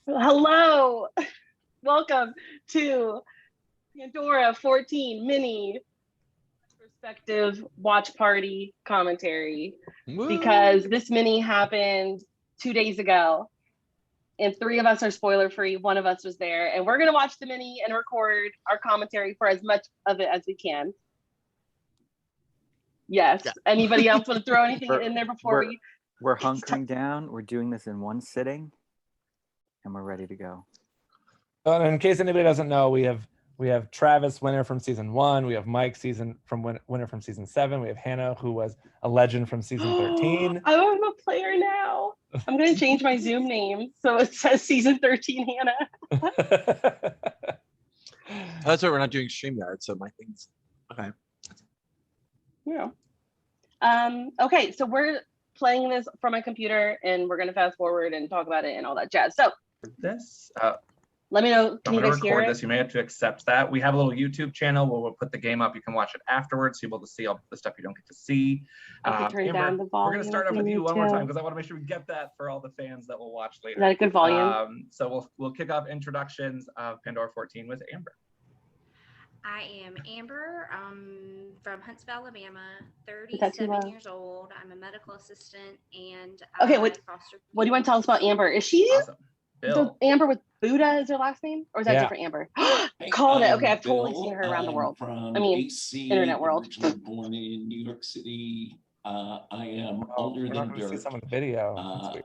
Hello, welcome to Pandora 14 mini perspective watch party commentary. Because this mini happened 2 days ago and 3 of us are spoiler free. One of us was there, and we're going to watch the mini and record our commentary for as much of it as we can. Yes. Yeah. Anybody else want to throw anything in there before we're hunkering down? We're doing this in one sitting, and we're ready to go. In case anybody doesn't know, we have Travis, winner from season 1. We have Mike, winner from season 7. We have Hannah, who was a legend from season 13. I'm a player now. I'm going to change my Zoom name so it says season 13 Hannah. That's why we're not doing StreamYard, so my thing's okay. Yeah. Okay, so we're playing this from my computer, and we're going to fast forward and talk about it and all that jazz. So this. Let me know. Can I'm you going guys to hear record it? this. You may have to accept that. We have a little YouTube channel where we'll put the game up. You can watch it afterwards, so you'll be able to see all the stuff you don't get to see. Turn Amber, down the volume. we're going to start off with you one more time because I want to make sure we get that for all the fans that will watch later. Is that a good volume? So we'll kick off introductions of Pandora 14 with Amber. I am Amber. From Huntsville, Alabama. 37 years old. I'm a medical assistant and okay. What do you want to tell us about Amber? Is she awesome. Amber with Buddha is her last name, or is that a different Amber? Called it. Okay, I've totally seen her around the world. Internet world. Originally born in New York City. I am older than dirt. See some of the video.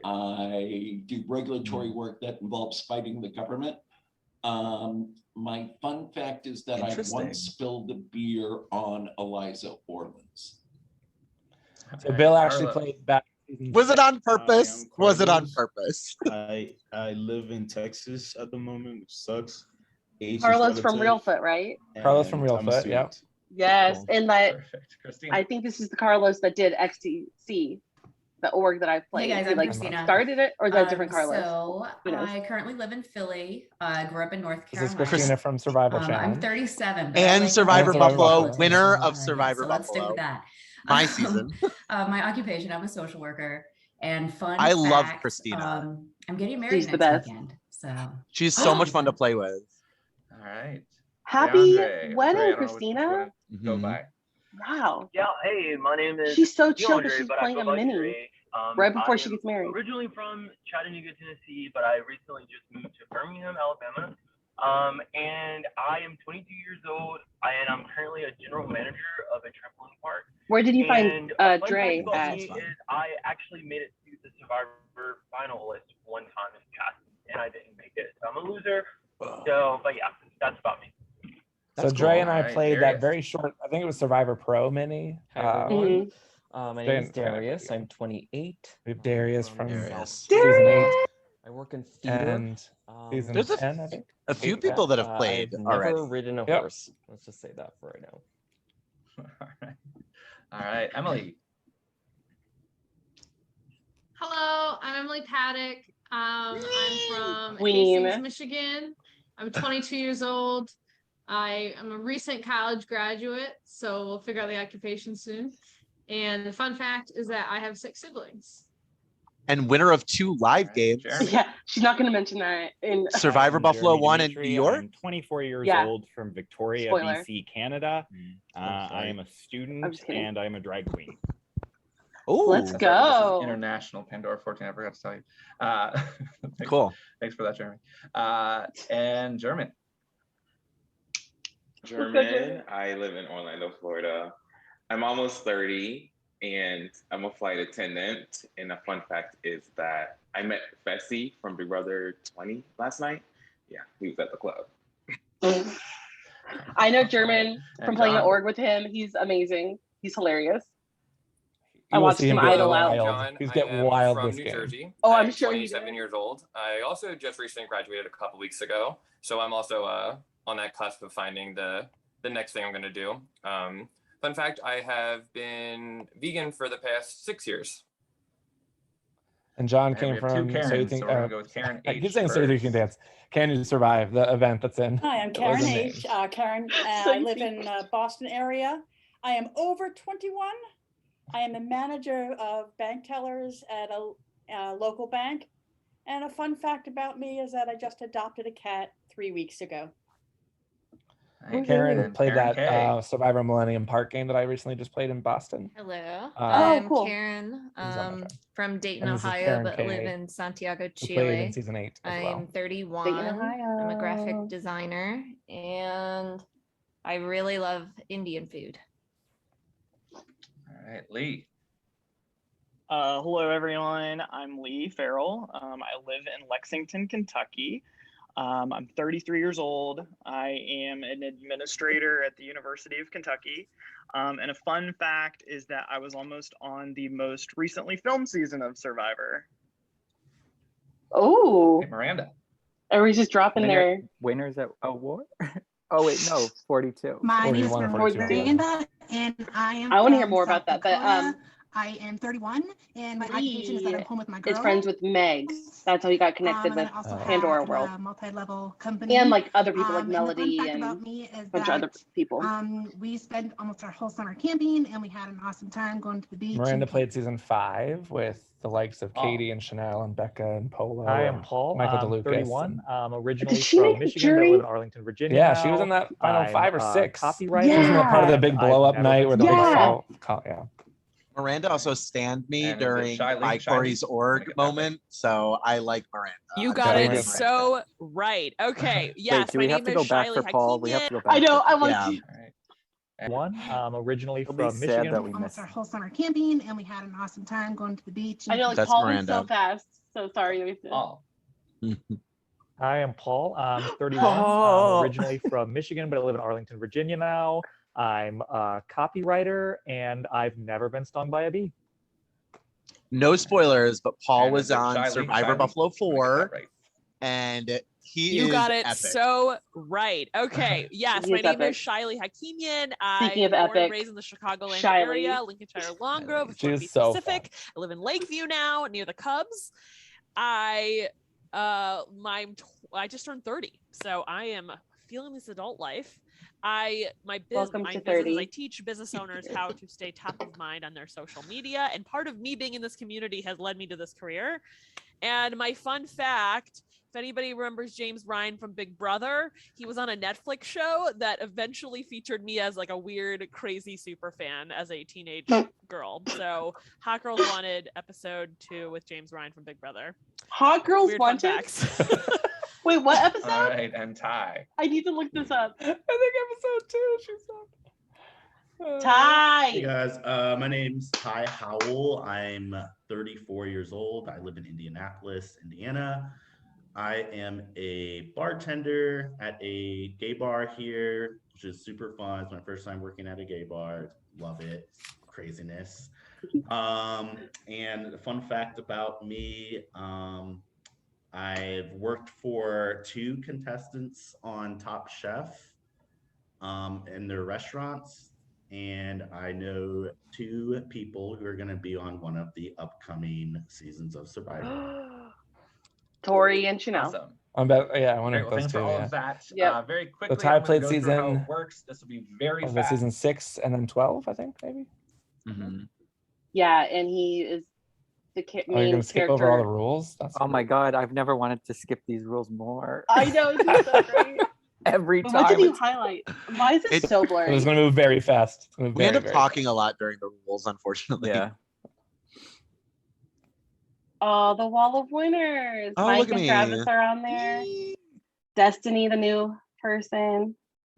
I do regulatory work that involves fighting the government. My fun fact is that I once spilled the beer on Eliza Orleans. So Bill actually played back. Was it on purpose? Was it on purpose? I live in Texas at the moment, which sucks. Carlos from Reelfoot, right? Carlos from Reelfoot, yeah. Yes, Cool. and that Christina. I think this is the Carlos that did XTC, the org that I played. Hey guys, I'm Christina. Started it, or is that a different Carlos? So I currently live in Philly. I grew up in North Carolina. This is Christina from Survival Channel. I'm 37. And Survivor Buffalo, winner of Survivor so Buffalo. Let's stick with that. My season. My occupation, I'm a social worker. And fun I love fact, Christina. I'm getting married next weekend. So she's so much fun to play with. All right. Happy DeAndre, wedding, Christina. Go by. Wow. Yeah, hey, my name is She's so chill DeAndre, that she's but playing a mini right before she gets married. Originally from Chattanooga, Tennessee, but I recently just moved to Birmingham, Alabama. And I am 22 years old, and I'm currently a general manager of a trampoline park. Where did you find Dre at? I actually made it to the Survivor finalist one time in the past, and I didn't make it. So I'm a loser. So, but yeah, that's about me. So Dre and I played that very short, I think it was Survivor Pro mini. My name is Darius. I'm 28. We have Darius from Darius. season 8. I work in theater. And season 10, I think. A few people that have played I've already. never ridden a horse. Let's just say that for right now. All right, Emily. Hello, I'm Emily Paddock. I'm from Queen. Hastings, Michigan. I'm 22 years old. I am a recent college graduate, so we'll figure out the occupation soon. And the fun fact is that I have 6 siblings. And winner of 2 live games. Yeah, she's not going to mention that in Survivor Buffalo 1 in New York. I'm 24 years old from Victoria, BC, Canada. I am a student and I'm a drag queen. Oh, let's go. International Pandora 14. I forgot to tell you. Cool. Thanks for that, Jeremy. And German. German. I live in Orlando, Florida. I'm almost 30 and I'm a flight attendant. And a fun fact is that I met Fessy from Big Brother 20 last night. Yeah, he was at the club. I know German from playing an org with him. He's amazing. He's hilarious. I watched him idle out. John, he's getting wild from this New game. Jersey. Oh, I'm sure he's 27 years old. I also just recently graduated a couple weeks ago, so I'm also on that cusp of finding the next thing I'm going to do. Fun fact: I have been vegan for the past 6 years. And John came from. Karens, so you think? so we're gonna go with Karen H. He's saying so you can dance. Can you survive the event that's in? Hi, I'm Karen H. Karen. I live in Boston area. I am over 21. I am a manager of bank tellers at a local bank. And a fun fact about me is that I just adopted a cat 3 weeks ago. Karen played Karen that Survivor Millennium Park game that I recently just played in Boston. Hello, Oh, I'm cool. Karen This is on my phone. from Dayton, And this is Ohio, Karen but Kay, live in Santiago, who played in Chile. season 8 as I'm well. 31. Dayton, Ohio. I'm a graphic designer, and I really love Indian food. All right, Lee. Hello, everyone. I'm Lee Farrell. I live in Lexington, Kentucky. I'm 33 years old. I am an administrator at the University of Kentucky. And a fun fact is that I was almost on the most recently filmed season of Survivor. Oh, Hey, Miranda. everybody's just dropping their Winners at award? Oh wait, no, 42. My name is 41 or 42. Miranda, and I am. I want to hear from more about South that, but Dakota. I am 31, and my occupation is that I'm home with my girls. is friends with Meg. That's how he got connected And with I also Pandora have World. a multi-level company. And like other people like And the fun Melody fact and about me is a bunch of other people. we spent almost our whole summer camping, and we had an awesome time going to the beach. Miranda and played season 5 with the likes of Oh. Katie and Chanel and Becca and Polo. I am and Paul. Michael I'm DeLucas. 31. Originally Did she from make the Michigan, but jury? live in Arlington, Virginia. Yeah, she was now. in that final I'm 5 or a 6. copywriter. She was in that part of the big I've blow up never night been where the big Yeah. yeah. Miranda also stand me And is it during Shy Lee? my Shy Corey's Lee? org moment, so I like Miranda. You I'm got very it Miranda. so right. Okay. Yes, Wait, do my we have name to is go back Shiley for Paul? We have to go back. I know. I want Yeah. to. One, originally It'll be from sad Michigan. that we almost missed. our whole summer camping, and we had an awesome time going to the beach. I know, like That's Paul went so Miranda. fast. So sorry. We have to- Oh. I am Paul. I'm 31. Oh. I'm originally from Michigan, but I live in Arlington, Virginia now. I'm a copywriter, and I've never been stung by a bee. No spoilers, but Paul And was is it on Shy Lee? Survivor Shy Lee? Buffalo I'm gonna get 4, that right. and he You is got it epic. so right. Okay. Yes, He my is name epic. is Shiley Hakimian. Speaking I'm of born and epic, raised in the Chicagoland Shiley. area, Lincolnshire, Long Grove, if She you want is to be so specific. I live in Lakeview now, near the Cubs. I just turned 30, so I am feeling this adult life. Welcome my to business is 30. I teach business owners how to stay top of mind on their social media, and part of me being in this community has led me to this career. And my fun fact, if anybody remembers James Ryan from Big Brother, he was on a Netflix show that eventually featured me as like a weird, crazy super fan as a teenage girl. So Hot Girls Wanted episode 2 with James Ryan from Big Brother. Hot Girls Weird fun Wanted? facts. Wait, what episode? All right, and Ty. I need to look this up. I think episode 2, she said. Ty. Hey guys, my name's Ty Howell. I'm 34 years old. I live in Indianapolis, Indiana. I am a bartender at a gay bar here, which is super fun. It's my first time working at a gay bar. Love it. Craziness. And a fun fact about me, I've worked for 2 contestants on Top Chef in their restaurants. And I know 2 people who are going to be on one of the upcoming seasons of Survivor. Tori and Chanel. Awesome. I wonder Great, if well, those thanks two. for all Yeah. of that. Yep. Very quickly, Ty I'm gonna played go through how season- it works. This will be very Was it fast. season 6 and then 12, I think, maybe? Yeah, and he is the Are you main going to skip character. over all the rules? That's Oh my god, I've never wanted to skip these rules more. I know, it's so great. Every But time. what did you highlight? Why is it so blurry? It was going to move very fast. It's gonna move We end very, up very talking a lot during the rules, unfortunately. Yeah. Oh, the Wall of Winners. Oh, Mike look at and me. Travis are on there. Destiny, the new person.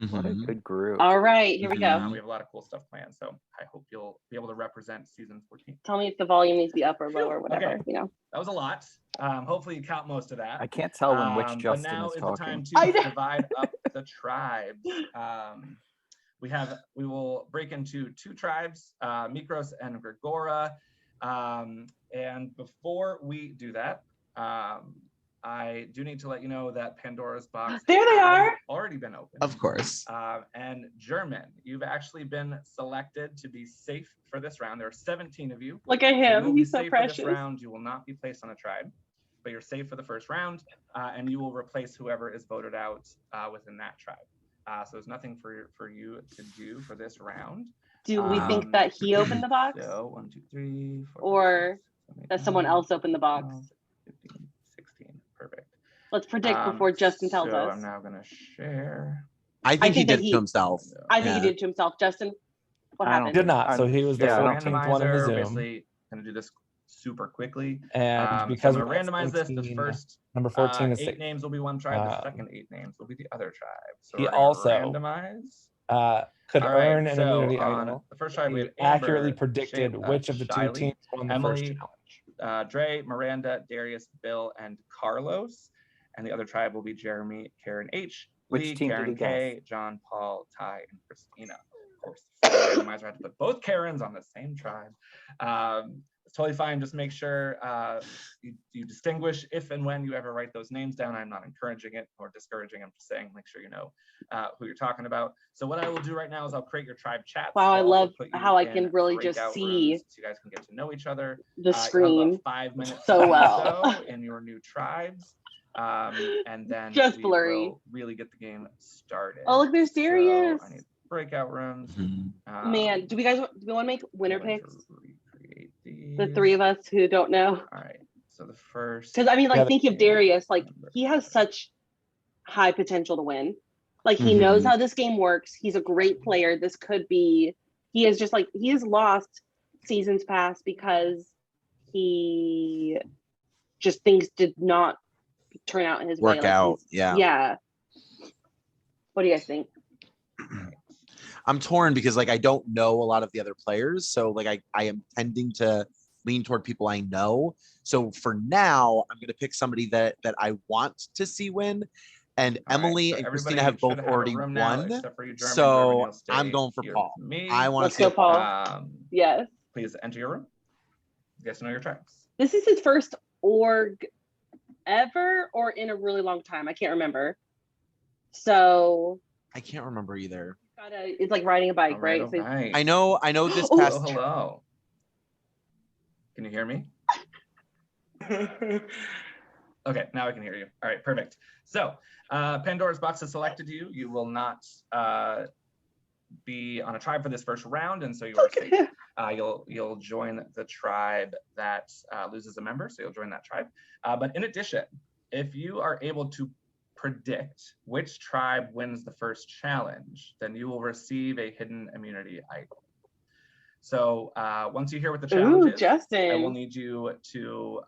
What a good group. All right, here we We go. have a lot of cool stuff planned, so I hope you'll be able to represent season 14. Tell me if the volume needs to be up or low or whatever, Okay. you know. That was a lot. Hopefully you count most of that. I can't tell when which But Justin now is is talking. the time I to know. divide up the tribes. We will break into 2 tribes, Mikros and Gregora. And before we do that, I do need to let you know that Pandora's box There they has are. already been opened. Of course. And German, you've actually been selected to be safe for this round. There are 17 of you. Look at So you him. will be He's so safe for precious. this round. You will not be placed on a tribe, but you're safe for the first round, and you will replace whoever is voted out within that tribe. So there's nothing for you to do for this round. Do we think that he opened the box? So 1, 2, 3, 4, Or 5, 6, 7, 8, that someone 9, else opened the box? 15, Let's predict before Justin tells so us. I'm now going to share. I think he did it to himself. I think he did it to himself. Justin, what happened? Did not. So he was the 14th one in the Randomizer, Zoom. Basically, going to do this super quickly. And because so we I'm going to randomize this. The first number 14 is 8 names will be one tribe. The second 8 names will be the other tribe. So he we're gonna also randomize. could All right, earn an so immunity on idol. the first tribe, we He have Amber, accurately predicted which of the 2 Shiley, teams won the Emily, first challenge. Dre, Miranda, Darius, Bill, and Carlos. And the other tribe will be Jeremy, Karen H, Which Lee, team did Karen he K, John, Paul, Ty, and Christina. Of course, the randomizer had to put both Karens on the same tribe. It's totally fine. Just make sure you distinguish if and when you ever write those names down. I'm not encouraging it or discouraging. I'm just saying make sure you know who you're talking about. So what I will do right now is I'll create your tribe chat. Wow, I love how I can really just see so you guys can get to know each other. the screen about 5 minutes so to do well. so in your new tribes. And then Just we blurry. will really get the game started. Oh, look, there's Darius. So I need breakout rooms. Man, do we want to make winner picks? These. The 3 of us who don't know. All right. So the first. Because I mean, like, thinking of Darius, like he has such high potential to win. Like he knows how this game works. He's a great player. This could be. He is just like he has lost seasons past because he just things did not turn out in his way. Work out. Yeah. Yeah. What do you guys think? I'm torn because like I don't know a lot of the other players. So like I am tending to lean toward people I know. So for now, I'm gonna pick somebody that I want to see win. And Emily and Christina have both already won. So I'm going for Paul. I want to see Paul. Yes. Please enter your room. Get to know your tribes. This is his first org ever or in a really long time. I can't remember. So I can't remember either. It's like riding a bike, right? So I know this past. Hello. Can you hear me? Okay, now I can hear you. All right, perfect. So Pandora's box has selected you. You will not be on a tribe for this first round, and so you are safe. You'll join the tribe that loses a member, so you'll join that tribe. But in addition, if you are able to predict which tribe wins the first challenge, then you will receive a hidden immunity idol. So once you hear what the challenge is, Justin. I will need you to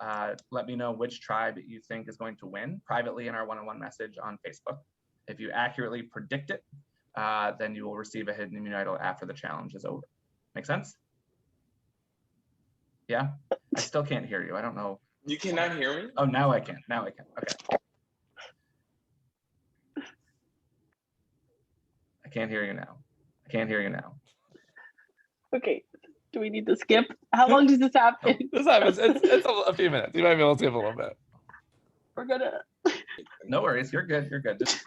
let me know which tribe you think is going to win privately in our one-on-one message on Facebook. If you accurately predict it, then you will receive a hidden immunity idol after the challenge is over. Make sense? Yeah? I still can't hear you. I don't know. You cannot hear me? Oh, now I can. Now I can. Okay. I can't hear you now. I can't hear you now. Okay. Do we need to skip? How long does this happen? This happens. It's a few minutes. You might be able to skip a little bit. We're gonna. No worries. You're good. You're good. Just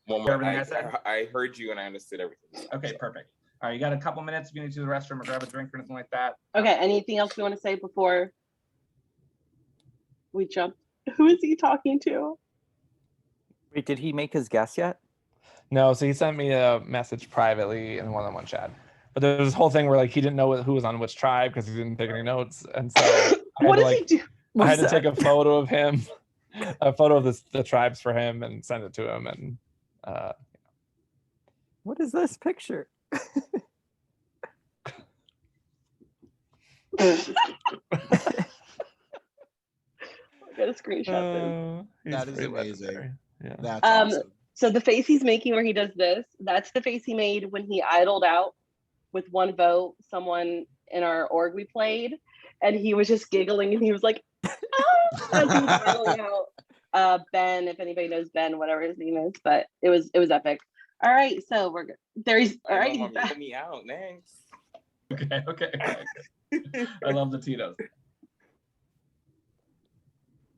one more. everything I said. I heard you and I understood everything. Okay, perfect. All right, you got a couple minutes if you need to the restroom or grab a drink or anything like that. Okay. Anything else you want to say before we jump? Who is he talking to? Wait, did he make his guess yet? No, so he sent me a message privately in one-on-one chat. But there's this whole thing where like he didn't know who was on which tribe because he didn't take any notes, and so what does he do? I had to take a photo of him, a photo of the tribes for him, and send it to him. And what is this picture? I got a screenshot this. That is amazing. Yeah. That's awesome. So the face he's making where he does this, that's the face he made when he idled out with one vote someone in our org we played, and he was just giggling and he was like, ah! As he was idling out. Ben, if anybody knows Ben, whatever his name is, but it was epic. All right, so we're good. There he's all right. He's back. Me out next. Okay. I love the Tito's. I'm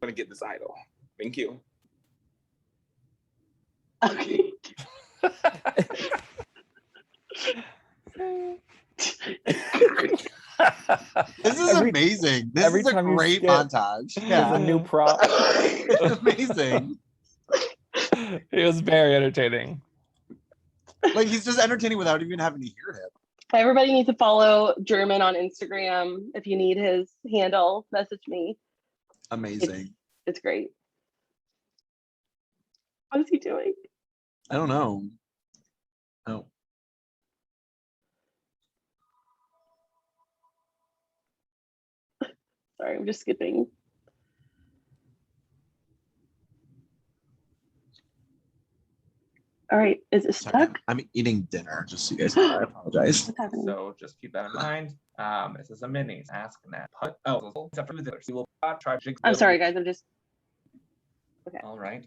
gonna get this idol. Thank you. Okay. This is amazing. This is a great montage. Yeah, a new prop. It's amazing. It was very entertaining. Like he's just entertaining without even having to hear him. Everybody needs to follow German on Instagram. If you need his handle, message me. Amazing. It's great. What is he doing? I don't know. Oh. Sorry, I'm just skipping. All right, is it stuck? I'm eating dinner, just so you guys know. I apologize. So just keep that in mind. This is a mini. Ask that. Except for the others. We will try jigs. I'm sorry, guys. I'm just. Okay. All right.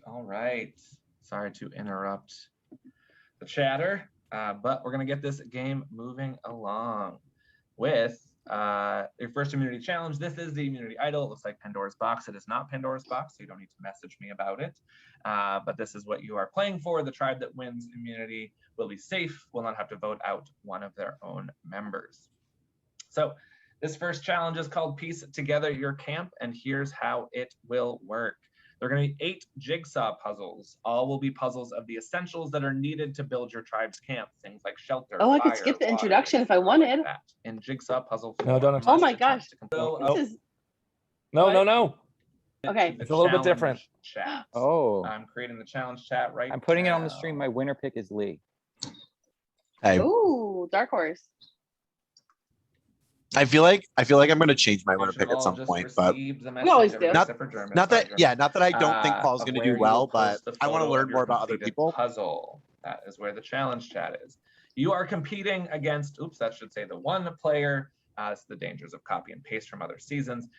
Sorry to interrupt the chatter, but we're gonna get this game moving along with your first immunity challenge. This is the immunity idol. It looks like Pandora's box. It is not Pandora's box, so you don't need to message me about it. But this is what you are playing for. The tribe that wins immunity will be safe, will not have to vote out one of their own members. So this first challenge is called Piece Together Your Camp, and here's how it will work. There are going to be 8 jigsaw puzzles. All will be puzzles of the essentials that are needed to build your tribe's camp. Things like shelter, Oh, I could fire, skip the water, introduction if I wanted. like that. In jigsaw puzzle No, don't. Oh my gosh. No. This is No. okay. It's a little bit different. Chat. Oh. I'm creating the challenge chat right I'm putting it on the now. stream. My winner pick is Lee. Hey, Ooh, dark horse. I feel like I'm gonna change my winner pick at some point, but always do. not that I don't think Paul's gonna do well, but I want to learn more about other people. Puzzle. That is where the challenge chat is. You are competing against, that should say the one player. It's the dangers of copy and paste from other seasons.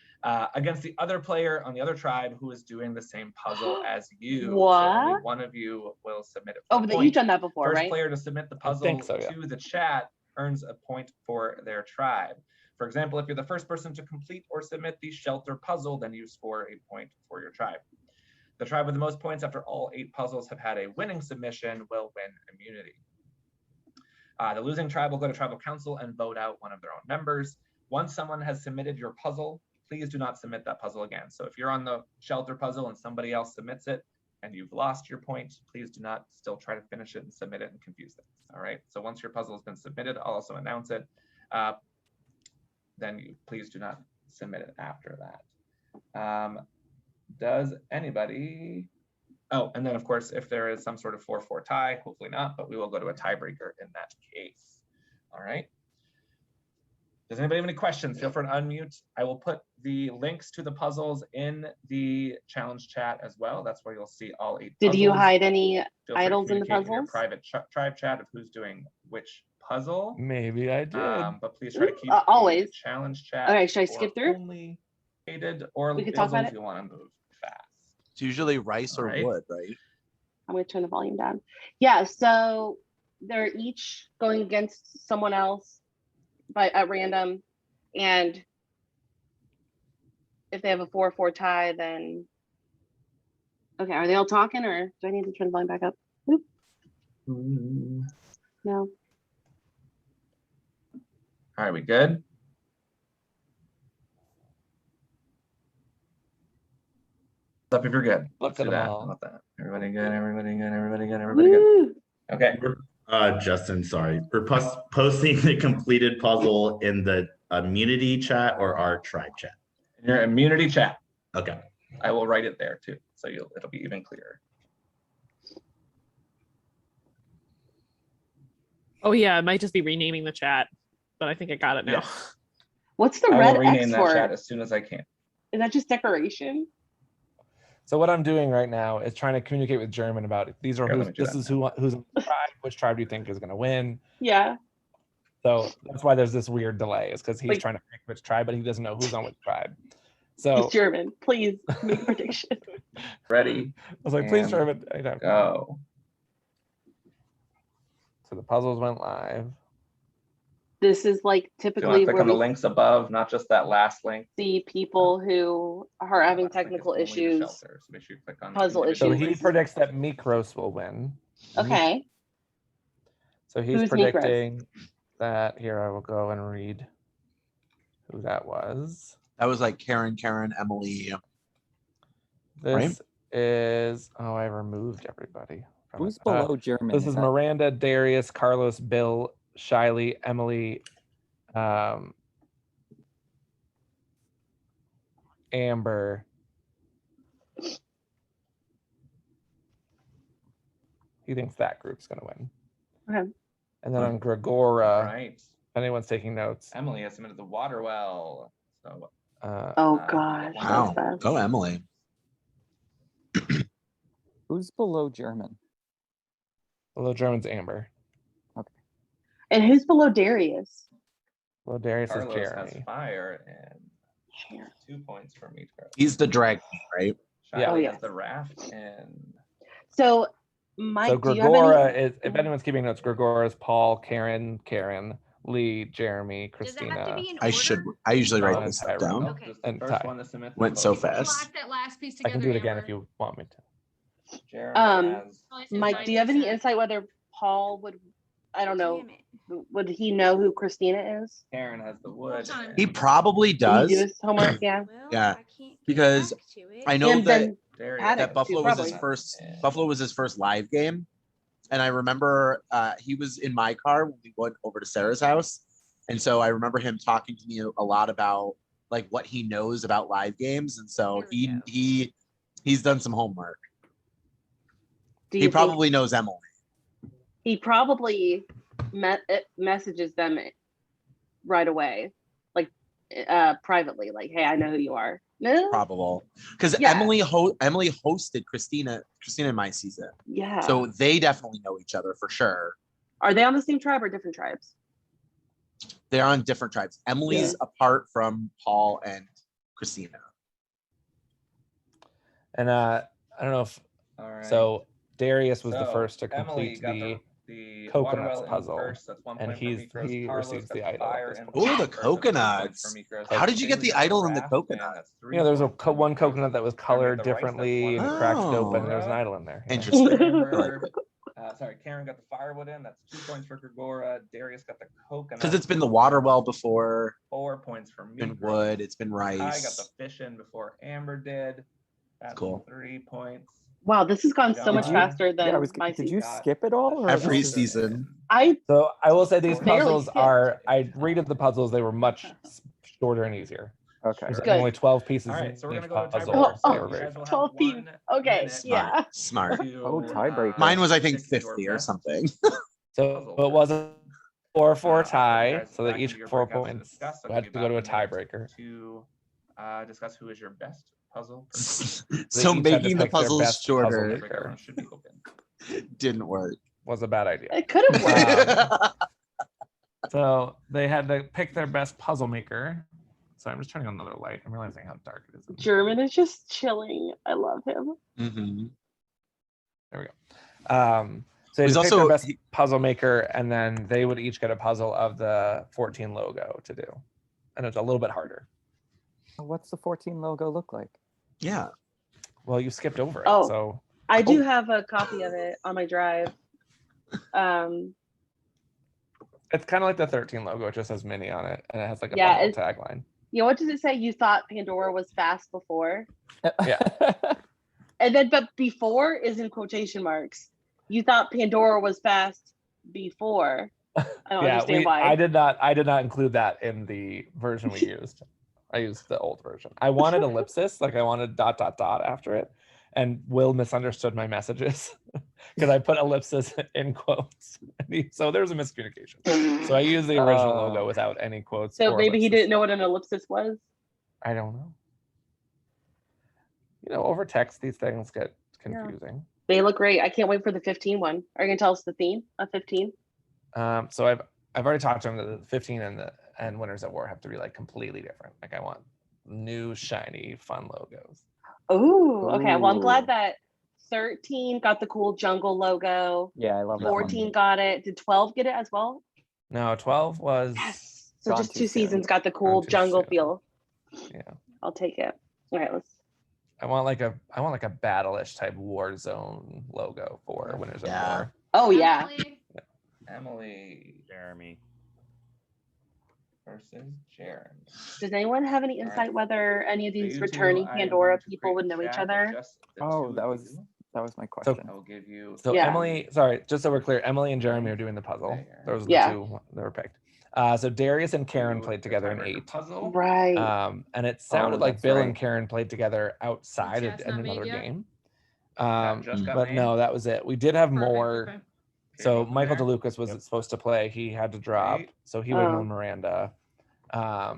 Against the other player on the other tribe who is doing the same puzzle as you. What? So only one of you will submit it. Oh, but you've done that before, First right? player to submit the puzzle think so, yeah. to the chat earns a point for their tribe. For example, if you're the first person to complete or submit the shelter puzzle, then you score a point for your tribe. The tribe with the most points after all 8 puzzles have had a winning submission will win immunity. The losing tribe will go to tribal council and vote out one of their own members. Once someone has submitted your puzzle, please do not submit that puzzle again. So if you're on the shelter puzzle and somebody else submits it and you've lost your point, please do not still try to finish it and submit it and confuse things. All right. So once your puzzle has been submitted, I'll also announce it. Then you please do not submit it after that. Does anybody? Oh, and then of course, if there is some sort of 4-4 tie, hopefully not, but we will go to a tiebreaker in that case. All right. Does anybody have any questions? Feel free to unmute. I will put the links to the puzzles in the challenge chat as well. That's where you'll see all 8 puzzles. Did you hide any Feel free to idols in the communicate puzzles? your private tribe chat of who's doing which puzzle. Maybe I did. But please try to keep always the challenge chat. Okay, should I skip through? Only hated or we could talk about if it. you want to move fast. It's usually rice or Right. wood, right? I'm going to turn the volume down. Yeah, so they're each going against someone else at random, and if they have a 4-4 tie, then okay. Are they all talking, or do I need to turn the volume back up? Oop. No. All right, we good? Up if you're good. Look Let's do at them that. all. How about that? Everybody good, everybody good, everybody good, everybody good. Okay. Justin, sorry. We're posting the completed puzzle in the immunity chat or our tribe chat? In your immunity chat. Okay. I will write it there too, so it'll be even clearer. Oh yeah, it might just be renaming the chat, but I think I got it now. Yeah. What's the I red will rename X that for? chat as soon as I can. Is that just decoration? So what I'm doing right now is trying to communicate with German about it. These are Here, let me do who's in the tribe. Which tribe do you think is going to win? Yeah. So that's why there's this weird delay. Is because he's Wait. trying to pick which tribe, but he doesn't know who's on which tribe. So It's German. Please make a prediction. Ready? I was like, please, and German. I know. Go. So the puzzles went live. This is like So you want typically to click where on the we links above, not just that last link. see people who are having technical Only the issues. shelter, so make sure you click on Puzzle individual So he issues. predicts that Mikros will win. Okay. So he's Who's predicting that. Here, I will go and read who that was. That was like Karen, Emily. This Right? is, oh, I removed everybody. from Who's it. below German? This is that- Miranda, Darius, Carlos, Bill, Shiley, Emily, Amber, he thinks that group's going to win. Okay. And then on Gregora, Right. if anyone's taking notes. Emily has submitted the water well. So. Oh gosh. Wow. Go Emily. Who's below German? Below German's Amber. Okay. And who's below Darius? Below Darius is Carlos Jeremy. has fire and 2 points for me. He's the dragon, right? Shiley Yeah. has the raft and. So, Mike, So do you have Gregora any? is, if anyone's keeping notes, Gregora is Paul, Karen, Lee, Jeremy, Christina. I usually write Dawn, this and stuff down. Tyrone, Okay. and First Ty. one to submit. Went so fast. Lock that last piece I together. can do it again Amber. if you want me to. Jeremy has. Mike, do you have any insight whether Paul would? I don't know. Would he know who Christina is? Karen has the wood. He probably Did he does. do his homework? Yeah. Yeah, because I know And that then Paddock, that Buffalo too, was his probably. first. Buffalo was his first live game, and I remember he was in my car when we went over to Sarah's house, and so I remember him talking to me a lot about like what he knows about live games, and so he's done some homework. Do He you think probably knows Emily. he probably messages them right away, like privately, like, "Hey, I know who you are." No, Probable because Yeah. Emily hosted Christina in my season. Yeah. So they definitely know each other for sure. Are they on the same tribe or different tribes? They're on different tribes. Emily's apart from Paul and Christina. And I don't know if right. so. Darius was the So, first to Emily complete got the water coconuts well in puzzle, first, that's 1 and point for Mikros. he Carlos receives got the idol. fire At this and point. Oh, the first, that's 2 points coconuts. for Mikros. How did you get the James got idol in the raft, coconut? and that's 3 You know, there's points for one Mikros. coconut that was colored the rice, that's differently and 1 cracked point. open, and there was an idol in there. Yeah. Interesting. Amber, Karen got the firewood in. That's 2 points for Gregora. Darius got the coconut. Because it's been the water well before. 4 points for me. It's been wood. It's been I got rice. the fish in before Amber did. That's cool. 3 points. Wow, this has gone so much John. faster than my Did you season. skip it all? Or Every this is- season. So I will say these Barely puzzles skipped. are. I rated the puzzles; they were much shorter and easier. Okay. There's Good. only 12 pieces. All right, in so we're each gonna go to puzzle. tiebreaker. They So were you very guys will have 12 pieces. 1 Okay, minute yeah. Smart. to, Oh, tiebreaker. Mine was, I think, pick your 50 or best something. So it was a 4-4 tie, guys so they back each into your 4 breakouts to points. discuss. I'll We had give to you go to a about a minute tiebreaker. to discuss who is your best puzzle. So They each had to making the pick their puzzles best puzzle shorter maker. Microphone should be open. didn't work. Was a bad idea. It could have worked. So they had to pick their best puzzle maker. So I'm just turning on another light. I'm realizing how dark it is. German is just chilling. I love him. Mm-hmm. There we go. So they He's picked their also- best puzzle maker, and then they would each get a puzzle of the 14 logo to do, and it's a little bit harder. What's the 14 logo look like? Yeah. Well, you skipped over it, Oh. so I do have a copy of it on my drive. it's kind of like the 13 logo. It just has mini on it, and it has like a Yeah, bundle tagline. You know, what does it say? You thought Pandora was fast before? Yeah. And then, but before is in quotation marks. You thought Pandora was fast before. I don't understand why. I did not include that in the version we used. I used the old version. I wanted ellipsis, like I wanted ... after it, and Will misunderstood my messages because I put ellipsis in quotes. So there was a miscommunication. So I used the original logo without any quotes. So or maybe he ellipsis. didn't know what an ellipsis was. I don't know. You know, over text, these things get confusing. They look great. I can't wait for the 15 one. Are you gonna tell us the theme of 15? So I've already talked to him that the 15 and Winners at War have to be like completely different. Like I want new, shiny, fun logos. Oh, okay. Well, I'm Ooh. glad that 13 got the cool jungle logo. Yeah, I love that one. 14 got it. Did 12 get it as well? No, 12 was So Gone just too 2 soon. seasons got the cool Gone too jungle soon. feel. Yeah. I'll take it. All right, let's. I want like a battle-ish type war zone logo for Winners at War. Oh yeah. Emily Jeremy versus Jaren. Does anyone have any insight whether any of So these you two, returning I am Pandora going to people would create know each chat other? just the Oh, two that of was you. my question. I will give you. So Yeah. Emily, sorry, just so we're clear, Emily and Jeremy are doing the puzzle. Those are the Yeah. two that were picked. So Darius and Karen Do played the together in tiebreaker 8. Puzzle. Right. And it sounded like that's Bill and right. Karen played together outside Chat's in not made another yet? game. But no, that was it. We did have more. Okay. So Michael DeLucas wasn't supposed to play. He had to drop, so he would have known Miranda.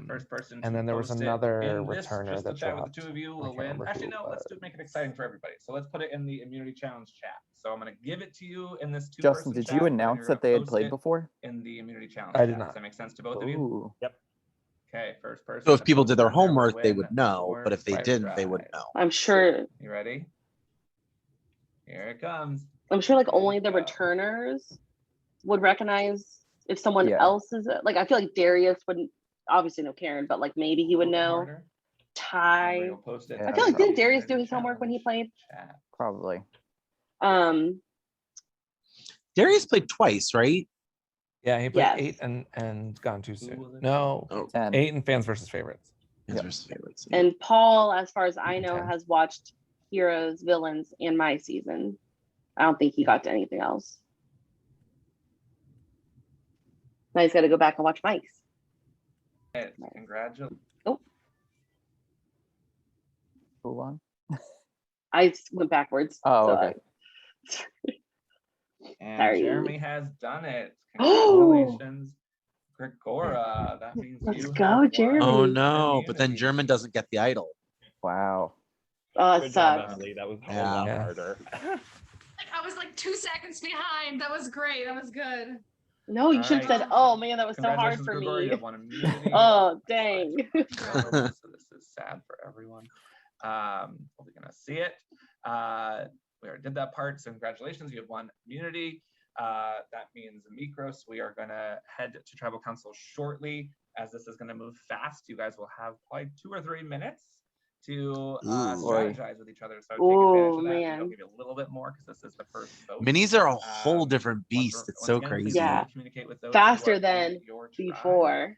First person. And then there was post it another in this returner crystal that chat dropped. with the two of you I will can't win. remember Actually, who no. it Let's make it exciting for everybody. So let's put it in the immunity challenge chat. So I'm going to give it to you in this Justin, did you announce that they had played before? In the immunity challenge. I did chat. not. Does that make sense to both of you? Ooh. Yep. Okay, first person. So if to people post did their on there will homework, they win would know. for But if they Fire didn't, they Drive. wouldn't know. I'm sure. You ready? Here it comes. I'm sure like only the returners would recognize if someone else is like. I feel like Darius wouldn't obviously know Karen, but like maybe he would know. Ty. I feel like didn't Darius do his homework when he played? Probably. Darius played twice, right? Yeah, he played Yes. 8 and gone too soon. No, 10. 8 and fans versus favorites. Fans versus favorites. And Paul, as far as I know, has watched Heroes, Villains, and my season. I don't think he got to anything else. Now he's got to go back and watch Mike's. Congratulations. Oh. Who won? I went backwards. Oh, so okay. And Sorry. Jeremy has done it. Congratulations, Gregora. That means Let's you go, have won Jeremy. Oh no! But then immunity. German doesn't get the idol. Wow. Oh, it Good job, sucks. Emily. That was a Yeah. lot harder. I was like 2 seconds behind. That was great. That was good. No, you should have said, "Oh man, that was so hard Congratulations, for Gregora. You me." have won immunity. Oh dang. So this is sad for everyone. We're gonna see it. We already did that part. So congratulations, you have won immunity. That means Mikros. We are gonna head to Tribal Council shortly, as this is gonna move fast. You guys will have probably 2 or 3 minutes to strategize with each other. So take advantage of that. Man. I'll give you a little bit more because this is the first vote. Minis are a whole different beast. It's so again, please crazy. Yeah. communicate with those Faster who are than in your tribe. before.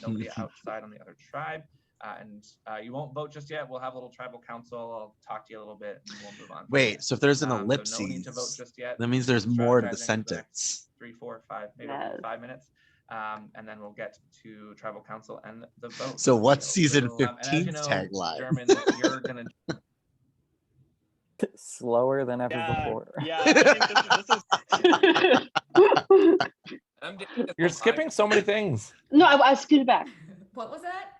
Nobody outside on the other tribe. And you won't vote just yet. We'll have a little tribal council. I'll talk to you a little bit and we'll move on. Wait, so if there's an So no ellipses, need to vote just yet. that means there's more to the Strategizing for the sentence. next 3, 4, 5, maybe Yes. 5 minutes. And then we'll get to tribal council and the vote. So what's season And as you 15's know, tagline? German, you're gonna Slower than ever Yeah, before. yeah. I think this is You're skipping so many things. No, I scooted back. What was that?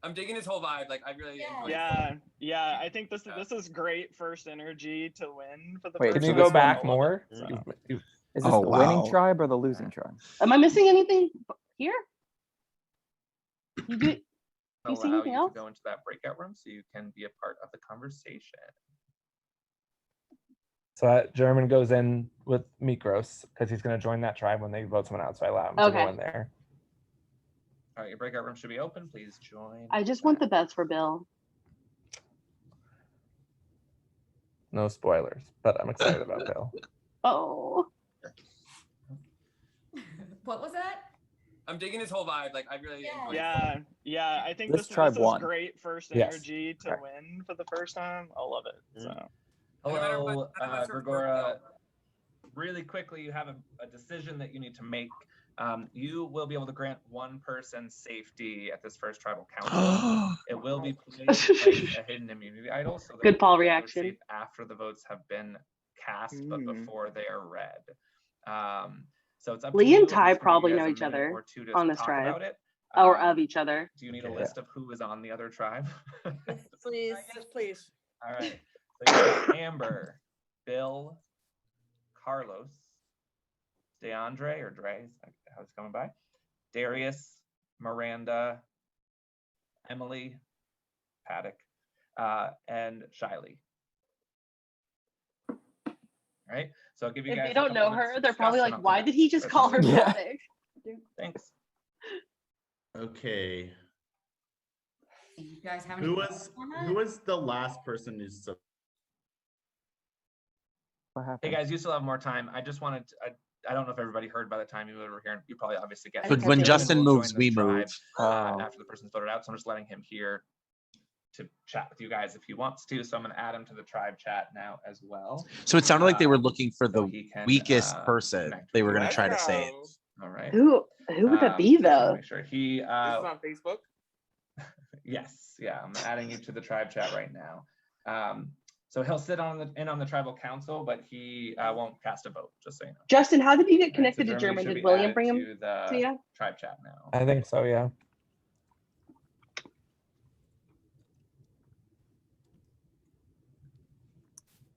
I'm digging his whole vibe. Like I really enjoy it. yeah. I think this is great first energy to win for the Wait, first Can you time. go back more? So. You've- Is this Oh, the winning wow. tribe or the losing tribe? Am I missing anything here? You do? You see allow anything you else? to go into that breakout room so you can be a part of the conversation. So German goes in with Mikros because he's going to join that tribe when they vote someone out. So I allow him to Okay. go in there. All right, your breakout room should be open. Please join. I just want the best for Bill. No spoilers, but I'm excited about Bill. Oh. What was that? I'm digging his whole vibe. Like I really enjoy it. Yeah. I think This this tribe is won. great first Yes. energy to win for the first time. I love it. So. Hello, Gregora. Really quickly, you have a decision that you need to make. You will be able to grant one person safety at this first tribal council. It will be played like a hidden immunity idol. So Good Paul vote reaction. safe after the votes have been cast, but before they are read. So it's up to Lee you. and I'm Ty just gonna give probably you know guys a each minute other or two to on this talk tribe. about it. Or of each other. Do you need a list of who is on the other tribe? Please. Yes, please. All right. So you got Amber, Bill, Carlos, DeAndre or Dre, how it's coming by, Darius, Miranda, Emily, Paddock, and Shiley. All right. So I'll give you If guys. they a don't couple know minutes her, to they're probably discuss, like, and I'll why come did back he just to call her you. Paddock? Thanks. Okay. You guys have Who was the last person who said? What happened? Hey guys, you still have more time. I just wanted to, I don't know if everybody heard by the time you were here. You probably obviously guessed. But when German Justin will join moves, this we tribe, move. after the person's voted out. So I'm just letting him here to chat with you guys if he wants to. So I'm going to add him to the tribe chat now as well. So it sounded like they were looking for so the he can, weakest person connect they with were you going to guys. try to save. All right. Who would that be just wanna though? Make sure he. This is on Facebook. Yes. Yeah. I'm adding you to the tribe chat right now. So he'll sit on the tribal council, but he won't cast a vote. Just so you know. Justin, how did you get connected So to Germany German? should Did be William added bring him to the to you? tribe chat now? I think so, yeah.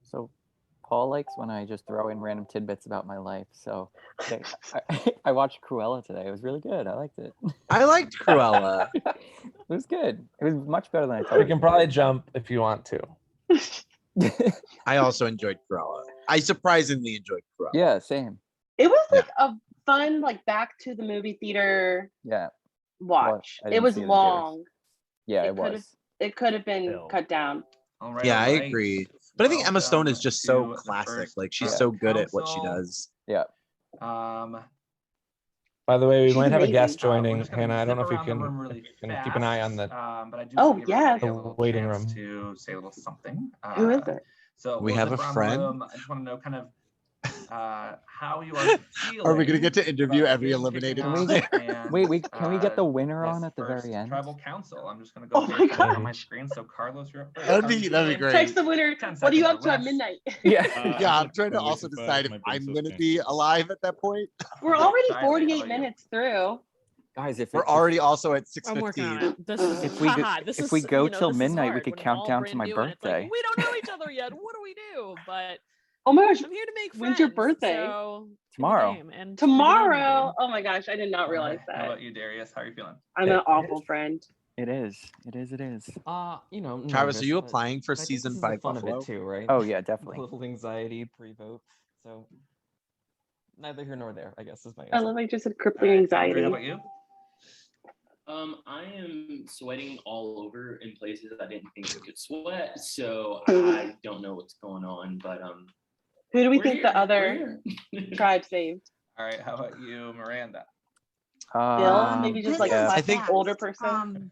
So Paul likes when I just throw in random tidbits about my life. So I watched Cruella today. It was really good. I liked it. I liked Cruella. It was good. It was much better than I thought. We can probably jump if you want to. I also enjoyed Cruella. I surprisingly enjoyed Cruella. Yeah, same. It was like a fun, like back to the movie theater Yeah. watch. Well, I it didn't was see it in long. Yeah, it could've- was. It could have been cut down. Yeah, I agree. But I think Emma Stone is just so classic. Like she's so good at what she does. Yeah. By the way, we She's might have a amazing. guest We're joining, just gonna Hannah. I don't know zip if you around the can, room really keep an eye on the but I do Oh, wanna give yes. everybody a little waiting chance room. to say a little something. Who is it? So We we'll have zip a around the friend? room. I just want to know kind of how you are feeling. Are we gonna get to interview about every game eliminated kicking Can we off get- and, Wait, can we get the winner this on at the first very end? Tribal council. I'm just gonna go Oh based my on what's God. on my screen. So Carlos, you're up first. That'd How are be you that'd be feeling? great. Text the winner. 10 What are you seconds up or to at less. midnight? Yeah, I'm trying to I'm also waiting for decide if my brain I'm cells gonna to be alive at that point. We're already Silent, how 48 about you? minutes through. Guys, if We're it- already also at I'm working on 6:15. it. This is If we go- haha, this if is, we go you know, till this is midnight, we hard could when it's count all down to brand my new and it's like, birthday. we don't know each other yet. What do we do? But Oh my gosh, I'm here to make friends. when's your birthday? So Tomorrow. in the game and Tomorrow. Oh my gosh, I did not realize How that. about you, Darius? How are you feeling? I'm an awful friend. It is. It is. It is. You know, Travis, are nervous, you but applying for I think season this is the 5 fun Buffalo? of it too, right? Oh yeah, A definitely. little anxiety pre-vote. So neither here nor there, I guess, is my I answer. love I just said crippling anxiety. How about you? I am sweating all over in places I didn't think I could sweat, so I don't know what's going on. But Who do we we're think here, the other tribe saved? All right. How about you, Miranda? Bill? Maybe just like yeah. a I think older person.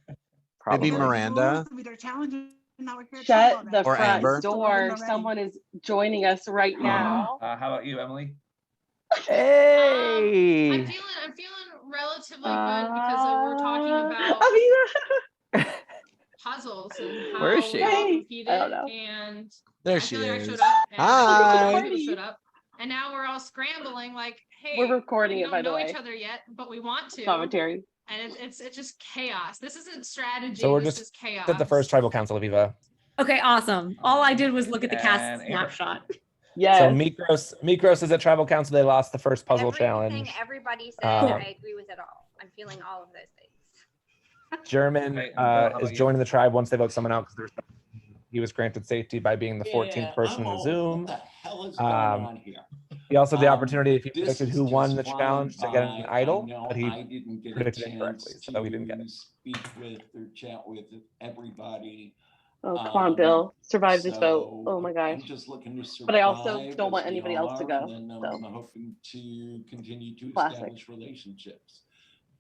Probably. maybe Miranda They're challenging. Now we're here to talk Shut about the that. or front Amber. door. Someone is joining us right now. How about you, Emily? Hey. I'm feeling relatively good because we're talking about Aviva. puzzles and Where is how she? we all Hey, competed, I don't know. and There I she feel like I is. showed up, and Hi. people showed up, and now we're all scrambling like, hey, We're recording we it, by don't the know way. each other yet, but we want to. Commentary. And it's just chaos. This isn't strategy. So we're this just is chaos. at the first tribal council, Aviva. Okay, awesome. All I did was look at the cast And Amber. snapshot. Yes. So Mikros is at tribal council. They lost the first puzzle Everything challenge. everybody said, I agree with it all. I'm feeling all of those things. German Right, Bill, how is about joining the tribe once they vote someone out because he was granted safety by being the 14th person in the Zoom. What the hell is going on here? He also had the opportunity, if he This predicted is who won just the challenge, to get an flying by. idol, I know but he I didn't get a predicted chance incorrectly, so he didn't get to it. speak with or chat with everybody. Oh, come on, Bill. Survive this vote. Oh my gosh. I'm just looking to survive. But I also don't want as we anybody all else to are, go. And then So. I'm hoping to continue to Classic. establish relationships.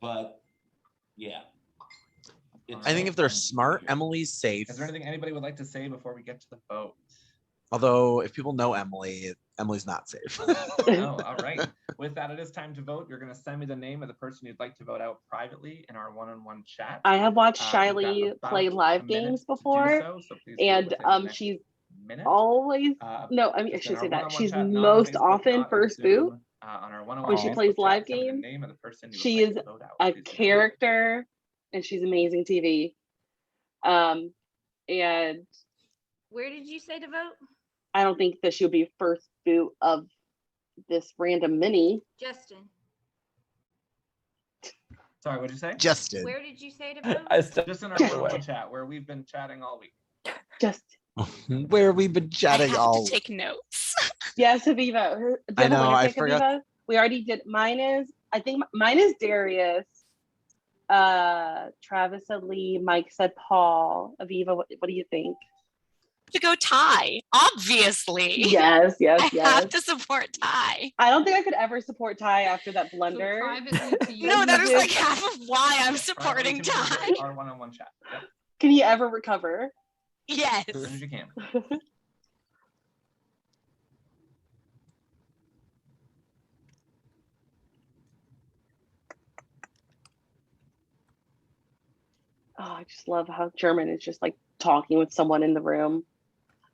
But yeah. I think if they're smart, Emily's safe. Is there anything anybody would like to say before we get to the vote? Although if people know Emily, Emily's not safe. Oh, all right. With that, it is time to vote. You're going to send me the name of the person you'd like to vote out privately in our one-on-one chat. I have watched You've got Shiley about play a live minute games to do before, so please do it and within the next she's minute. always no. I mean, I Just in should our say that one-on-one she's chat, not on most Facebook, often not in first Zoom, boot on our one-on-one when she Facebook plays chat, live send me the games. name of the person you would She like is to vote out. a Please do. character, and she's amazing TV. And Where did you say to vote? I don't think that she'll be first boot of this random mini. Justin. Sorry, what did you say? Justin. Where did you say to vote? Just in our one-on-one chat where we've been chatting all week. Justin. Where we've been chatting all. Take notes. Yes, Aviva. Do you I have a know, winner I pick, forgot. Aviva? We already did. I think mine is Darius. Travis said Lee. Mike said Paul. Aviva, what do you think? To go Ty, obviously. Yes. I have to support Ty. I don't think I could ever support Ty after that blunder. No, that is like half of why I'm supporting Ty. Our one-on-one chat. Yep. Can he ever recover? Yes. As soon as you can. Oh, I just love how German is just like talking with someone in the room.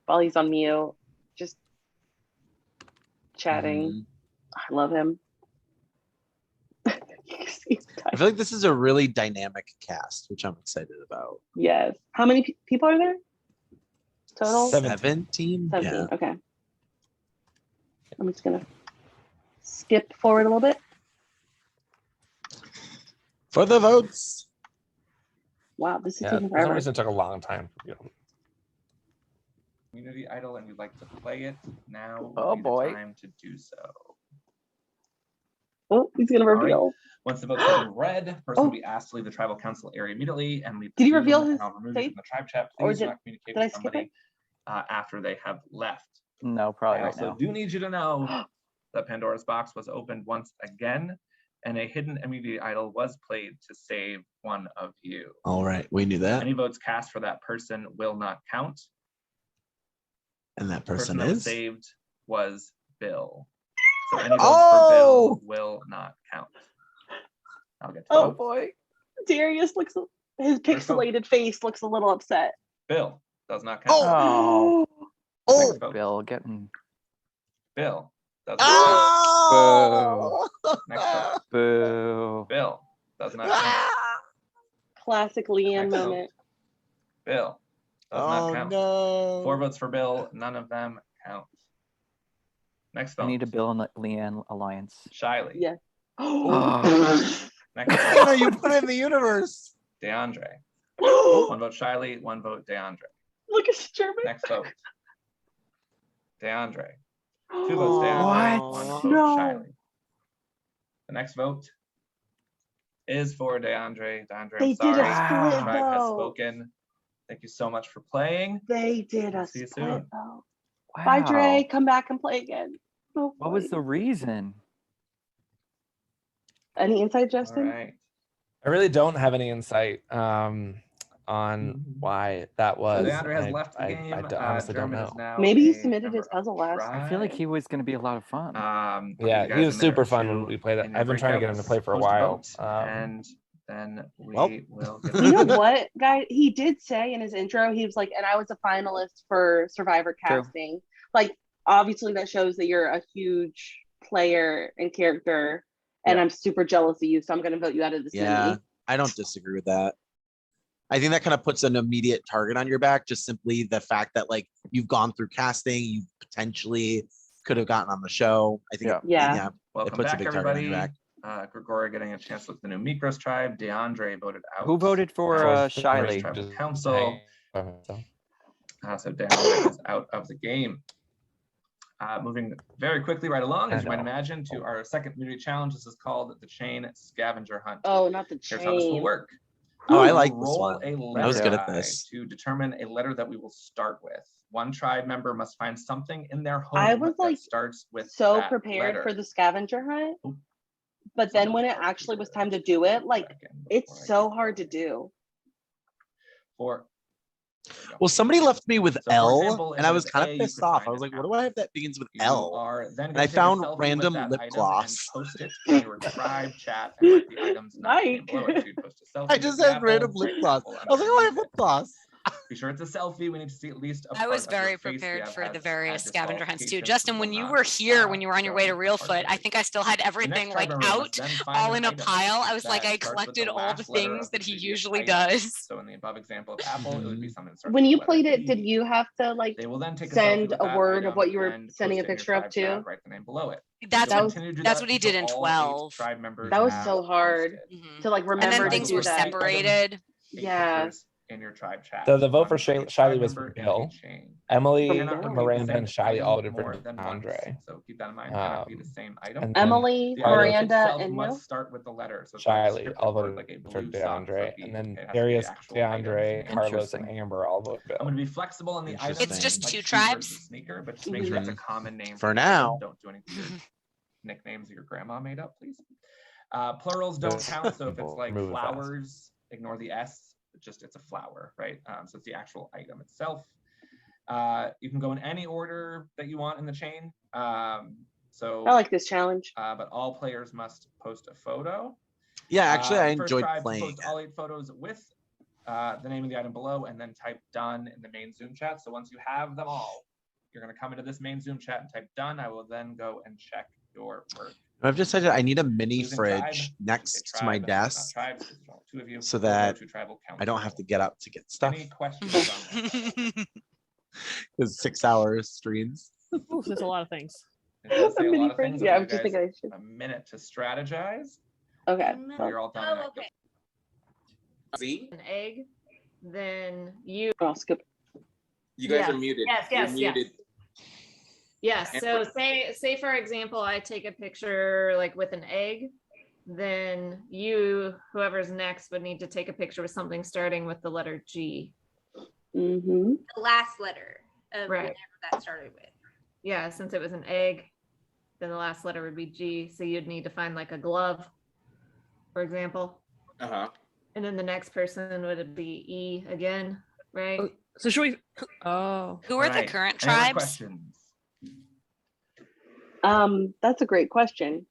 while he's on mute, just chatting. I love him. I feel like this is a really dynamic cast, which I'm excited about. Yes. How many people are there total? 17. 17. Yeah. Okay. I'm just gonna skip forward a little bit for the votes. Wow, this is Yeah, taking for some forever. reason it took a long time. Community idol and you'd like to play it, now Oh, would be boy. the time to do so. Oh, he's gonna All right. reveal. Once the votes have been read, person will be asked to leave the tribal council area immediately and leave the Did he Zoom, reveal and his I'll remove you face? from the tribe chat. Or Please do did- not communicate did I with skip somebody after they have left. No, probably I right also now. do need you to know that Pandora's box was opened once again, and a hidden immediate idol was played to save one of you. All right, we knew that. Any votes cast for that person will not count. And that The person that was is? saved was Bill. So any votes for Bill will not count. I'll get to Oh votes. boy. Darius looks, his First vote. pixelated face looks a little upset. Bill does not count. Oh. Next vote. Bill getting. Bill does not Boo. count. Next vote. Boo. Bill does not count. Classic Leanne Next vote. moment. Bill does not count. No. 4 votes for Bill, none of them count. Next I vote. need a Bill and Leanne alliance. Shyly. Yeah. Next vote. Anna, you put it in the universe. DeAndre. 1 vote Shyly, 1 vote DeAndre. Look at German. Next vote. DeAndre. 2 votes DeAndre, 1 vote No. Shyly. The next vote is for DeAndre. DeAndre, They I'm sorry. did a split The tribe has vote. spoken. Thank you so much for playing. They did We'll a see you split soon. vote. Wow. Bye, Dre. Come back and play again. Oh, What was boy. the reason? Any insight, All Justin? right. I really don't have any insight on why that was. DeAndre has left the I game. honestly don't German know. is now Maybe he a submitted member his puzzle last. I feel like he was going to be a lot of fun. I'll get Yeah, you he guys was in there super fun too when we played that. in your I've been trying to get him to breakouts. play for a Post while. vote, and then we well. will get You know what, guy? He did say in his intro, he was like, and I was a finalist for Survivor True. casting. Like, obviously, that shows that you're a huge player and character, and Yeah. I'm super jealous of you, so I'm going to vote you out of this Yeah, mini. I don't disagree with that. I think that kind of puts an immediate target on your back, just simply the fact that like you've gone through casting, you potentially could have gotten on the show. I think Yeah. it Welcome puts a back, big target on your everybody. back. Gregoria getting a chance with the new Mikros tribe. DeAndre voted out. Who voted for as Shyly? Tribal Just Council. So DeAndre is out of the game. Moving very quickly right along, as you might imagine, to our second community challenge. This is called the Chain Scavenger Hunt. Oh, not the Here's how this will chain. work. Oh, I We like will this roll one. a I letter was good at die this. to determine a letter that we will start with. One tribe member must find something in their home I was that like starts with so that prepared letter. for the scavenger hunt, but then when it actually was time to do it, like it's so hard to do. Well, somebody left me with So, for L, example, and if I it was is kind A, of you pissed could off. I find was an like, what do I have that begins with You L? are then And gonna I take a found selfie with random that lip item gloss. and post it in your tribe chat and write the item's name below it. So you'd post a selfie. I with just the had apple, random lip write the gloss. apple I was like, oh, I have underneath lip it. gloss. Be sure it's a selfie. We need to see at least a I part was of your very face. We prepared have for had the various scavenger hunts too. disqualification Justin, when will you not were here, when you were on your way to show Real as part of Foot, I think I still had everything like tribe member must out, then find all an in a item pile. I was like, that I starts with the collected all the last letter things of the that he previous usually item. does. So in the above example of apple, it would be something that starts When with you the letter played it, E. did you have to like They will then take a selfie send with a that word item of what you were and sending a post it in your picture of tribe to? chat, write the name below it. That's You'll what continue to do that's that what he until did in all 12. 8 tribe members That was have so hard Mhm. to like And remember then to things do were that. separated. 8 Yeah. pictures in your tribe chat. So the vote for One for each Shyly tribe was member for in Bill. a chain. Emily, You cannot repeat the Miranda, same and Shyly item all voted for more than once. Andre. So keep that in mind. Cannot be the same item. And then Emily, The item Miranda, itself and must who? start with the letter. So it's not a Shyly script all word voted like a for blue sock. So DeAndre, it'd be- and then it has to be Darius, actual items in DeAndre, there. Carlos, and Amber all voted I'm Bill. going to be flexible on the items. It's just like 2 Cheever and tribes. Sneaker, but just make sure it's a common name For the item. now. Don't do anything weird. Nicknames that your grandma made up, please. Plurals don't count. So if it's like Move fast. flowers, ignore the S. It's a flower, right? So it's the actual item itself. You can go in any order that you want in the chain. So I like this challenge. but all players must post a photo. Yeah, actually, I First enjoyed tribe to playing post all 8 photos with the name of the item below and then type done in the main Zoom chat. So once you have them all, you're going to come into this main Zoom chat and type done. I will then go and check your work. I've decided I need a mini Losing fridge tribe. next to Tribe, my not desk tribes, there's only 2 of you. so We'll go that to tribal I don't have to get up to get stuff. Any questions on that? Because 6 hours streams. Ooh, there's a lot of things. It does say a mini lot of fridge? things. Yeah, I'll I was give just you guys thinking I should. a minute to strategize. Okay. So you're all done. Oh, okay. See? An egg, then you. I'll skip. You guys Yes, are muted. yes, You're yes, yes. muted. Yes. And So say for example, I take a picture like with an egg, then you, whoever's next, would need to take a picture with something starting with the letter G. Mm-hmm. The last letter of Right. whatever that started with. Yeah, since it was an egg, then the last letter would be G. So you'd need to find like a glove, for example. Uh-huh. And then the next person would be E again, right? So should we? Oh. Who are the Right. current Any other tribes? questions? That's a great question.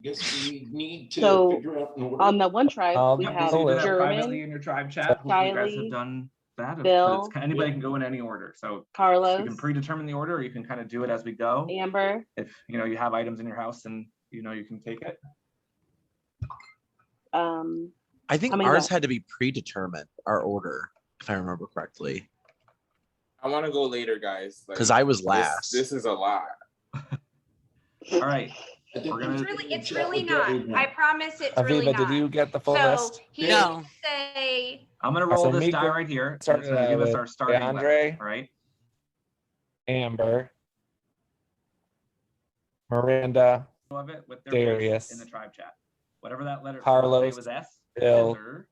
Guess we need to So figure out an order. on that one tribe, we Yep, have so you do that privately German, in your tribe chat. Hopefully you guys have Riley, done that. But Bill, anybody can go in any order. So you Carlos, can predetermine the order, or you can kind of do it as we go. Amber. If you know you have items in your house and you know you can take it. I think how many ours left? had to be predetermined, our order, if I remember correctly. I want to go later, guys. Because I was last. This is a lot. All right. We're gonna. It's really not. I promise it's really Aviva, not. did you get the full So list? he No. would say, I'm gonna roll So this die Mika right here. And it's started gonna give us with our starting letter. Andre. All right. Amber, Miranda, Of it with their Darius, place in the tribe chat. Whatever that letter. Carlos, It was S. Bill, Scissor.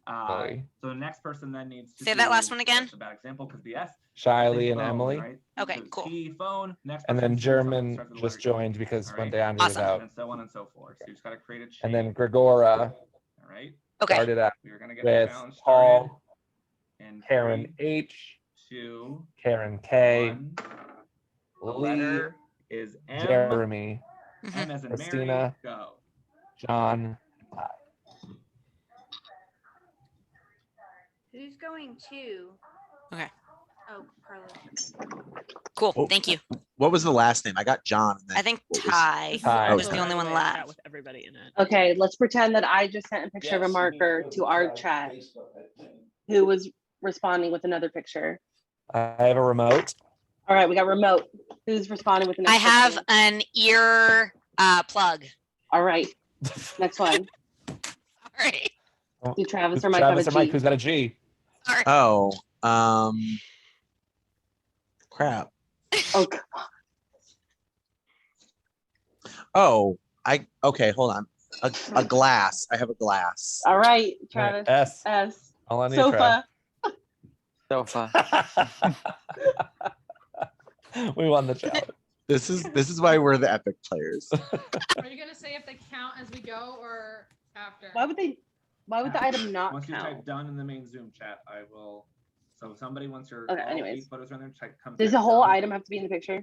Shiley, So the next person then needs to Say that last do- one again. That's a bad example because the S. Shiley, and phone, Emily. Right? Okay, So cool. T phone. Next. And then person, something that German starts with the just letter E. joined because All when right? DeAndre was out. And so on and so forth. So you just got to create a chain. And then Gregora All right. Okay. started out We're gonna get the with challenge started Paul, in Karen 3, H, 2, Karen K, 1. The Lee, letter is M. Jeremy, M as in Mary. Christina, Go. John, who's going to? Okay. Oh, Carlos. Cool. Oh, Thank you. What was the last name? I got John. And then I think what was- Ty Ty. was the only one left. With everybody in it. Okay, let's pretend that I just sent a picture of a marker to our chat. Who was responding with another picture? I have a remote. All right, we got remote. Who's responding with the next I have picture? an ear plug. All right, next one. All right. Do Travis or Mike Travis or have a Mike, G? who's got a G? Oh, crap. Oh, come on. Okay, hold on. A glass. I have a glass. All right, All Travis. right, S. S. All on you, Sofa. Sofa. We won the challenge. This is why we're the epic players. Are you gonna say if they count as we go or after? Why would the item not Once you count? type done in the main Zoom chat, I will. So somebody once your Okay, all anyways. 8 photos are in there, type comes. Does the whole item have to be in the picture?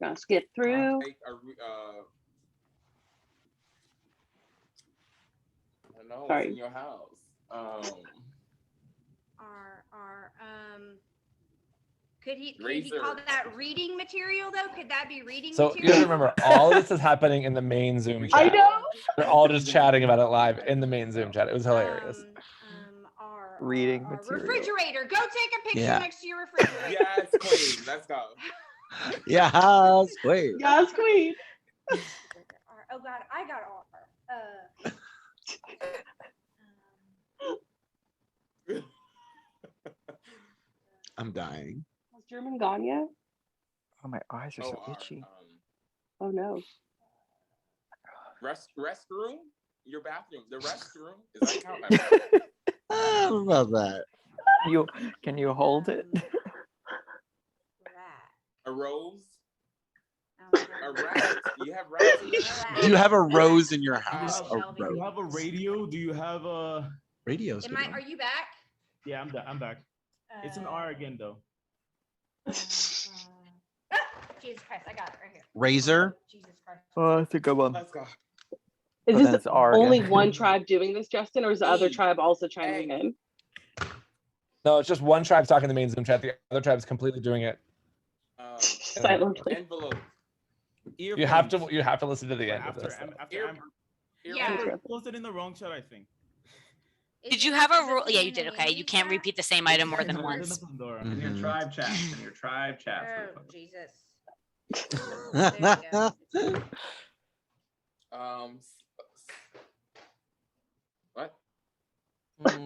Gonna skip through. I know. Sorry. It's in your house. Could he Razor. call that reading material though? Could that be reading So you material? gotta remember, all of this is happening in the main Zoom chat. I know. They're all just chatting about it live in the main Zoom chat. It was hilarious. Reading material. Refrigerator. Go take a picture Yeah. next to your refrigerator. Yes, queen. Let's go. Yes, wait. Yes, queen. Oh God, I got R. I'm dying. Has German gone yet? Oh, my eyes are so itchy. Oh no. Restroom? Your bathroom. The restroom? Does that count? I love that. Can you hold it? A rose? A rat? You have rats in your house? Do you have a rose in your house? Do A you rose. have a radio? Do you have a Radio's good. Are you back? Yeah, I'm back. It's an R again though. Jesus Christ, I got it right here. Razor. Jesus Christ. Oh, I think I'm on. Let's go. Is But then this it's Oregon. only one tribe doing this, Justin, or is the other tribe also chiming in? No, it's just one tribe talking in the main Zoom chat. The other tribe is completely doing it. Silently. Envelope. You have to listen to the end of this. Amber posted in the wrong chat, I think. Did you have a rule? Yeah, you did. Okay, you can't repeat the same item more than once. In your tribe chat. In your tribe chat. Oh, Jesus. What?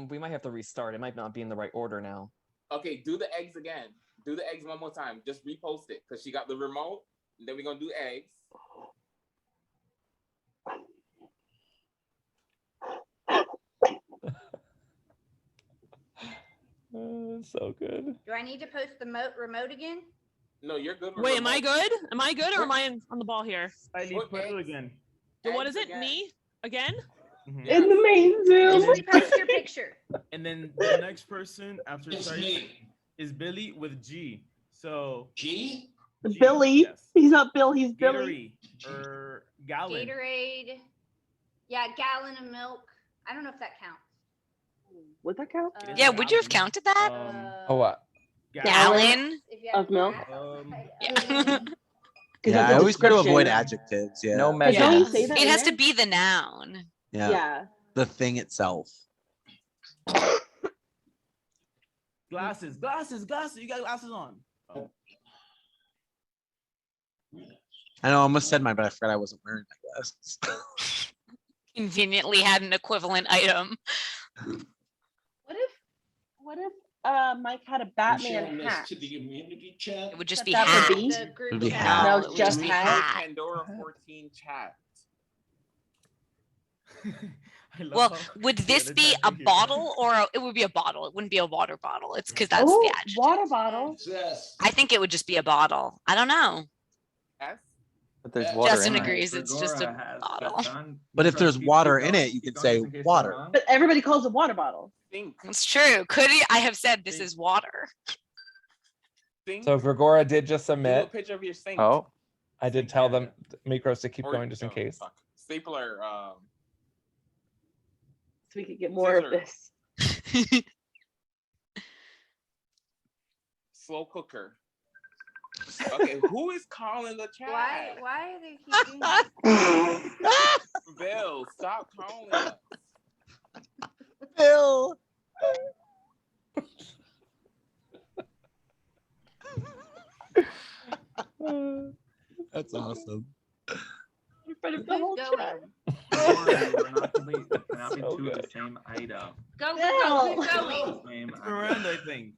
We might have to restart. It might not be in the right order now. Okay, do the eggs again. Do the eggs one more time. Just repost it because she got the remote. And then we're gonna do eggs. So good. Do I need to post the remote again? No, you're good. Wait, am I good? Am I good, or am I on the ball here? I need to again. So what is it? Me again? In the main Zoom. Post your picture. And then the next person after Sice is Billy with G. So G? Billy. Yes. He's not Bill, he's Billy. Or gallon. Gatorade. Yeah, gallon of milk. I don't know if that counts. Would that count? Yeah, would you have counted that? Oh, what? Gallon of milk. Yeah. Yeah, I always try to avoid adjectives. Yeah. No measure. Don't you say that It has in to be the noun. Yeah. Yeah. The thing itself. Glasses. You got glasses on. Oh. I know I almost said mine, but I forgot I wasn't wearing my glasses. Conveniently had an equivalent item. What if Mike had a Batman hat? To the immunity chat. It would just be That hat. would be? The group It'd be chat. hat. No, it would just be hat. Pandora 14 chat. Well, would this be a bottle it would be a bottle? It wouldn't be a water bottle. It's because that's Oh, the adjective. water bottle. Yes. I think it would just be a bottle. I don't know. Yes. But there's water Justin in it. agrees. It's just a Gregora has bottle. set done. But if Keep there's going, water keep in going, it, you keep can going, say just in case I'm water. wrong. But everybody calls it water bottle. Think. It's true. Could he? I have said this is water. Think. So Gregora did just Do a submit. picture of your sink. Oh, I did tell them Mikros to keep going just in case. Fuck. Stapler. So we could get more of Scissor. this. Slow cooker. Okay, who is calling the chat? Why are they keep doing that? Bill, stop calling us. Bill. That's awesome. In front of the whole Go chat. We're not complete. It cannot be So two of good. the same item. Go, Bill. keep going. Same It's item. Miranda, I think.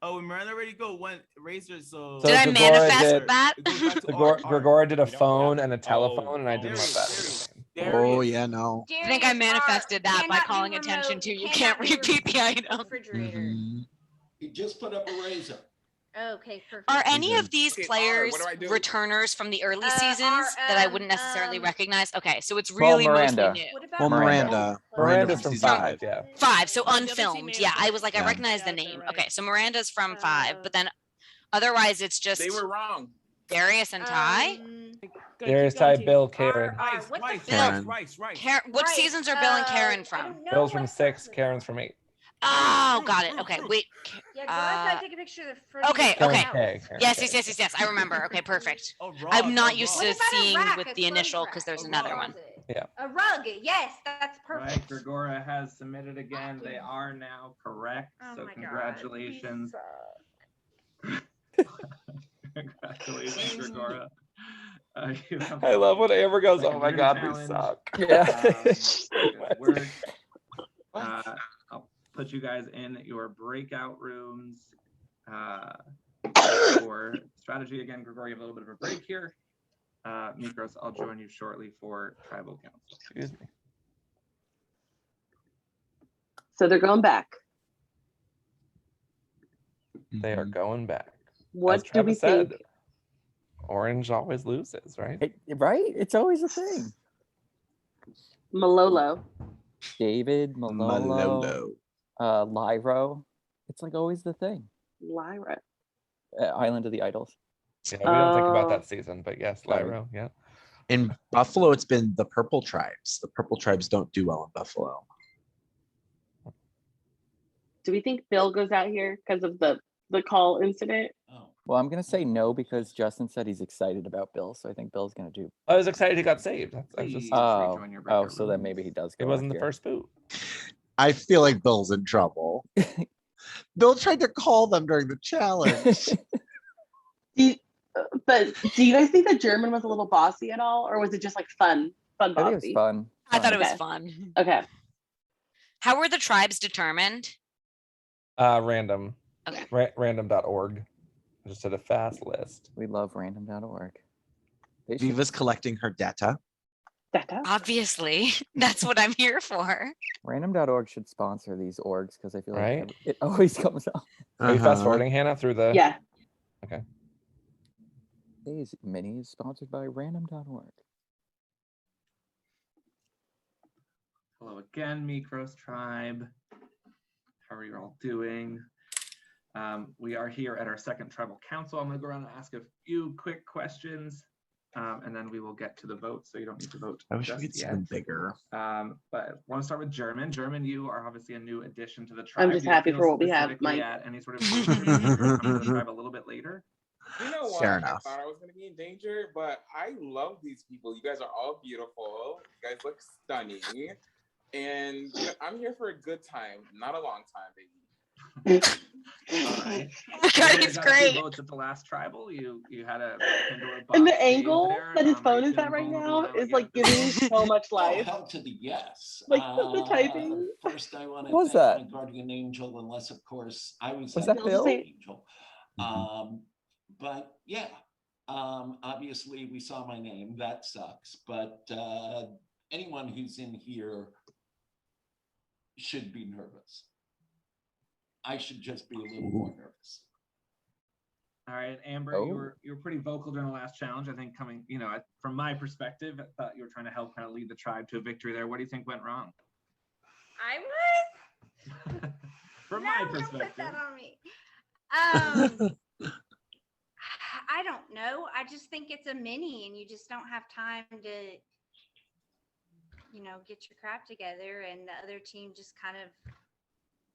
Oh, Miranda already go. Went Razor, so. Did I Gregora manifest did- that? It goes back to Gregora did a We don't phone have- and a telephone, and I didn't want that. Oh yeah, no. I think I manifested that by Cannot be calling remote, attention to you cannot can't be repeat the item. refrigerator. Mhm. He just put up a razor. Okay, perfect. Are any of these Okay, R, players what do I do? returners from the early R, seasons that I wouldn't necessarily recognize? Okay, so it's Well, really mostly Miranda. new. What about Well, Miranda. Miranda's from season 5, yeah. 5, so The other team unfilmed. may Yeah, have I was like, I Yeah. recognize the Yeah, name. they're right. Okay, so Miranda's from 5, but then otherwise it's just They were wrong. Darius and Ty. Good, Darius, keep going, Ty, team. Bill, Karen. Rice, what the rice, fuck? rice. What Right, seasons are Bill and Karen I from? don't know Bill's from what 6, person. Karen's from 8. Oh, got it. Okay, wait. Yeah, go outside, take a picture of the front. Okay, Karen's okay. K, Karen's Yes, K. yes. I remember. Okay, perfect. Oh, rug, I'm not oh, used rug. to What about a seeing rack, with a the clothes initial rack? because there's A another rug. one. Yeah. A rug. Yes, that's perfect. Right, Gregora has submitted again. They are now correct. Oh So my God, congratulations. Congratulations, Gregora. You have I love when Amber goes, like "Oh a my room God, we challenge. suck." Yeah. Good work. I'll put you guys in your breakout rooms for strategy. Again, Gregor, you have a little bit of a break here. Mikros, I'll join you shortly for tribal council. Excuse me. So they're going back. They are going back. What As do we Travis said, think? Orange always loses, right? Right? It's always a thing. Malolo. David, Malolo, Malolo. Lyro. It's like always the thing. Lyra. Island of the Idols. Yeah, we don't think about Oh. that season, but yes, Sorry. Lyro, yeah. In Buffalo, it's been the purple tribes. The purple tribes don't do well in Buffalo. Do we think Bill goes out here because of the call incident? Well, I'm gonna say no because Justin said he's excited about Bill, so I think Bill's gonna do. I was excited he got saved. I was just. Oh, so then maybe he does go. It wasn't out the here. first boot. I feel like Bill's in trouble. Bill tried to call them during the challenge. But do you guys think the German was a little bossy at all, or was it just like fun bossy? I think it was fun. I thought it was Okay. fun. Okay. How were the tribes determined? Random. Okay. Random.org. Just did a fast list. We love random.org. Viva's collecting her data. Obviously, that's what I'm here for. Random.org should sponsor these orgs because I feel like Right? it always comes up. Are you fast forwarding, Hannah, through the? Yeah. Okay. These minis sponsored by random.org. Hello again, Mikros Tribe. How are you all doing? We are here at our second tribal council. I'm going to go around and ask a few quick questions, and then we will get to the vote, so you don't need to vote. I wish we could see them bigger. But I want to start with German. German, you are obviously a new addition to the tribe. I'm just Do you happy feel for what we have, specifically Mike. at any sort of danger if you're coming to the tribe a little bit later? You know what? Fair I enough. thought I was going to be in danger, but I love these people. You guys are all beautiful. You guys look stunning. And I'm here for a good time, not a long time, baby. All right. Oh my God, he's great. Votes at the last tribal. You had a Pandora box And the saved angle there. that his Are phone you is at feeling right vulnerable now now is that like you have giving me so much Oh, life. hell to the yes. Like the typing. First, I want to What was thank that? my guardian angel, unless, of course, I was Was that that Bill? guardian angel. But yeah, obviously we saw my name. That sucks. But anyone who's in here should be nervous. I should just be a little more nervous. All right, Amber, you were pretty vocal during the last challenge. I think coming, from my perspective, I thought you were trying to help kind of lead the tribe to a victory there. What do you think went wrong? I was. From No, my don't put perspective. that on me. I don't know. I just think it's a mini, and you just don't have time to, get your crap together. And the other team just kind of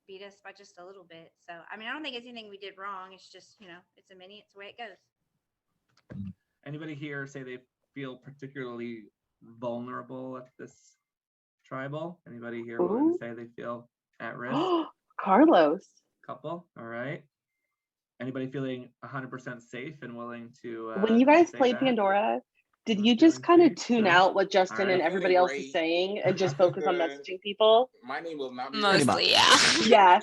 beat us by just a little bit. So, I don't think it's anything we did wrong. It's just, it's a mini. It's the way it goes. Anybody here say they feel particularly vulnerable at this tribal? Anybody here willing to say they feel at risk? Carlos. Couple. All right. Anybody feeling 100% safe and willing to? When you guys say play that? Pandora, did you just kind of tune out what Justin and Alright. everybody else is saying and just focus on messaging people? My name will not be Mostly, yeah. Yeah.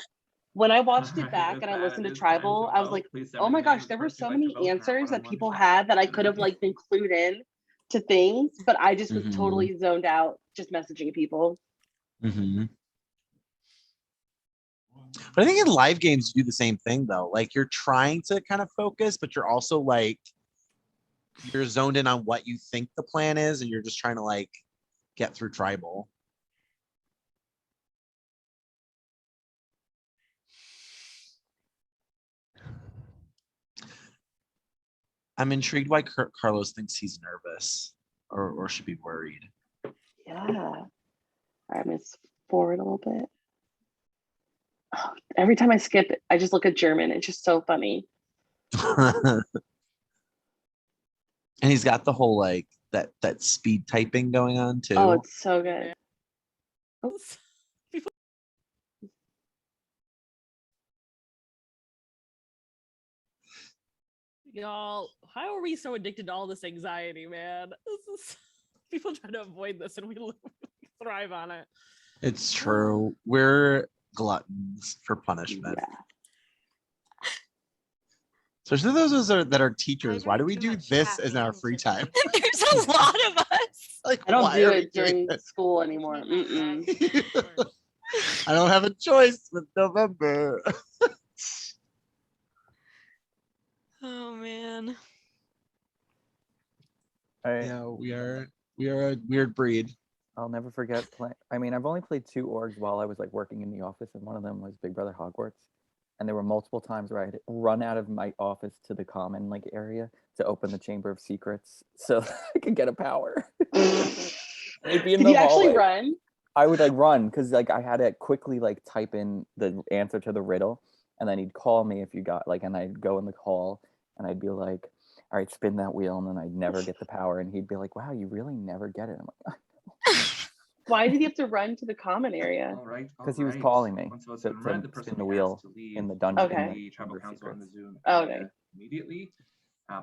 When I watched it back With and I that, listened it to is time Tribal, to I was vote. like, Please send oh me my the name gosh, of there the were person so you'd like many to vote in our answers that one-on-one people chat. had that I could have like been clued in to things, but I just was Mhm. totally zoned out just messaging people. Mm-hmm. But I think in live games you do the same thing though. Like you're trying to kind of focus, but you're also like you're zoned in on what you think the plan is, and you're just trying to like get through tribal. I'm intrigued why Carlos thinks he's nervous or should be worried. Yeah. All right, I'm gonna forward a little bit. Oh, every time I skip it, I just look at German. It's just so funny. And he's got the whole like that speed typing going on too. Oh, it's so good. Y'all, how are we so addicted to all this anxiety, man? This is people try to avoid this and we thrive on it. It's true. We're gluttons for punishment. Yeah. Especially those that are teachers. Why do we do this in our free time? There's a lot of us. Like, I don't why do are we it during doing school anymore. Mm-mm. I don't have a choice with November. Oh man. Yeah, we are a weird breed. I'll never forget playing. I mean, I've only played 2 orgs while I was like working in the office, and one of them was Big Brother Hogwarts. And there were multiple times where I had run out of my office to the common like area to open the Chamber of Secrets so I could get a power. I'd be in Did the you actually hallway. run? I would like run because like I had to quickly like type in the answer to the riddle, and then he'd call me if you got like, and I'd go in the call and I'd be like, all right, spin that wheel, and then I'd never get the power, and he'd be like, wow, you really never get it. I'm like, Why did he have to run to the common area? All right. because he was calling me Once votes to have been read, the person spin the who wheel has to leave in the dungeon. Okay. in the tribal Chamber of council on the Secrets. Zoom Okay. area immediately.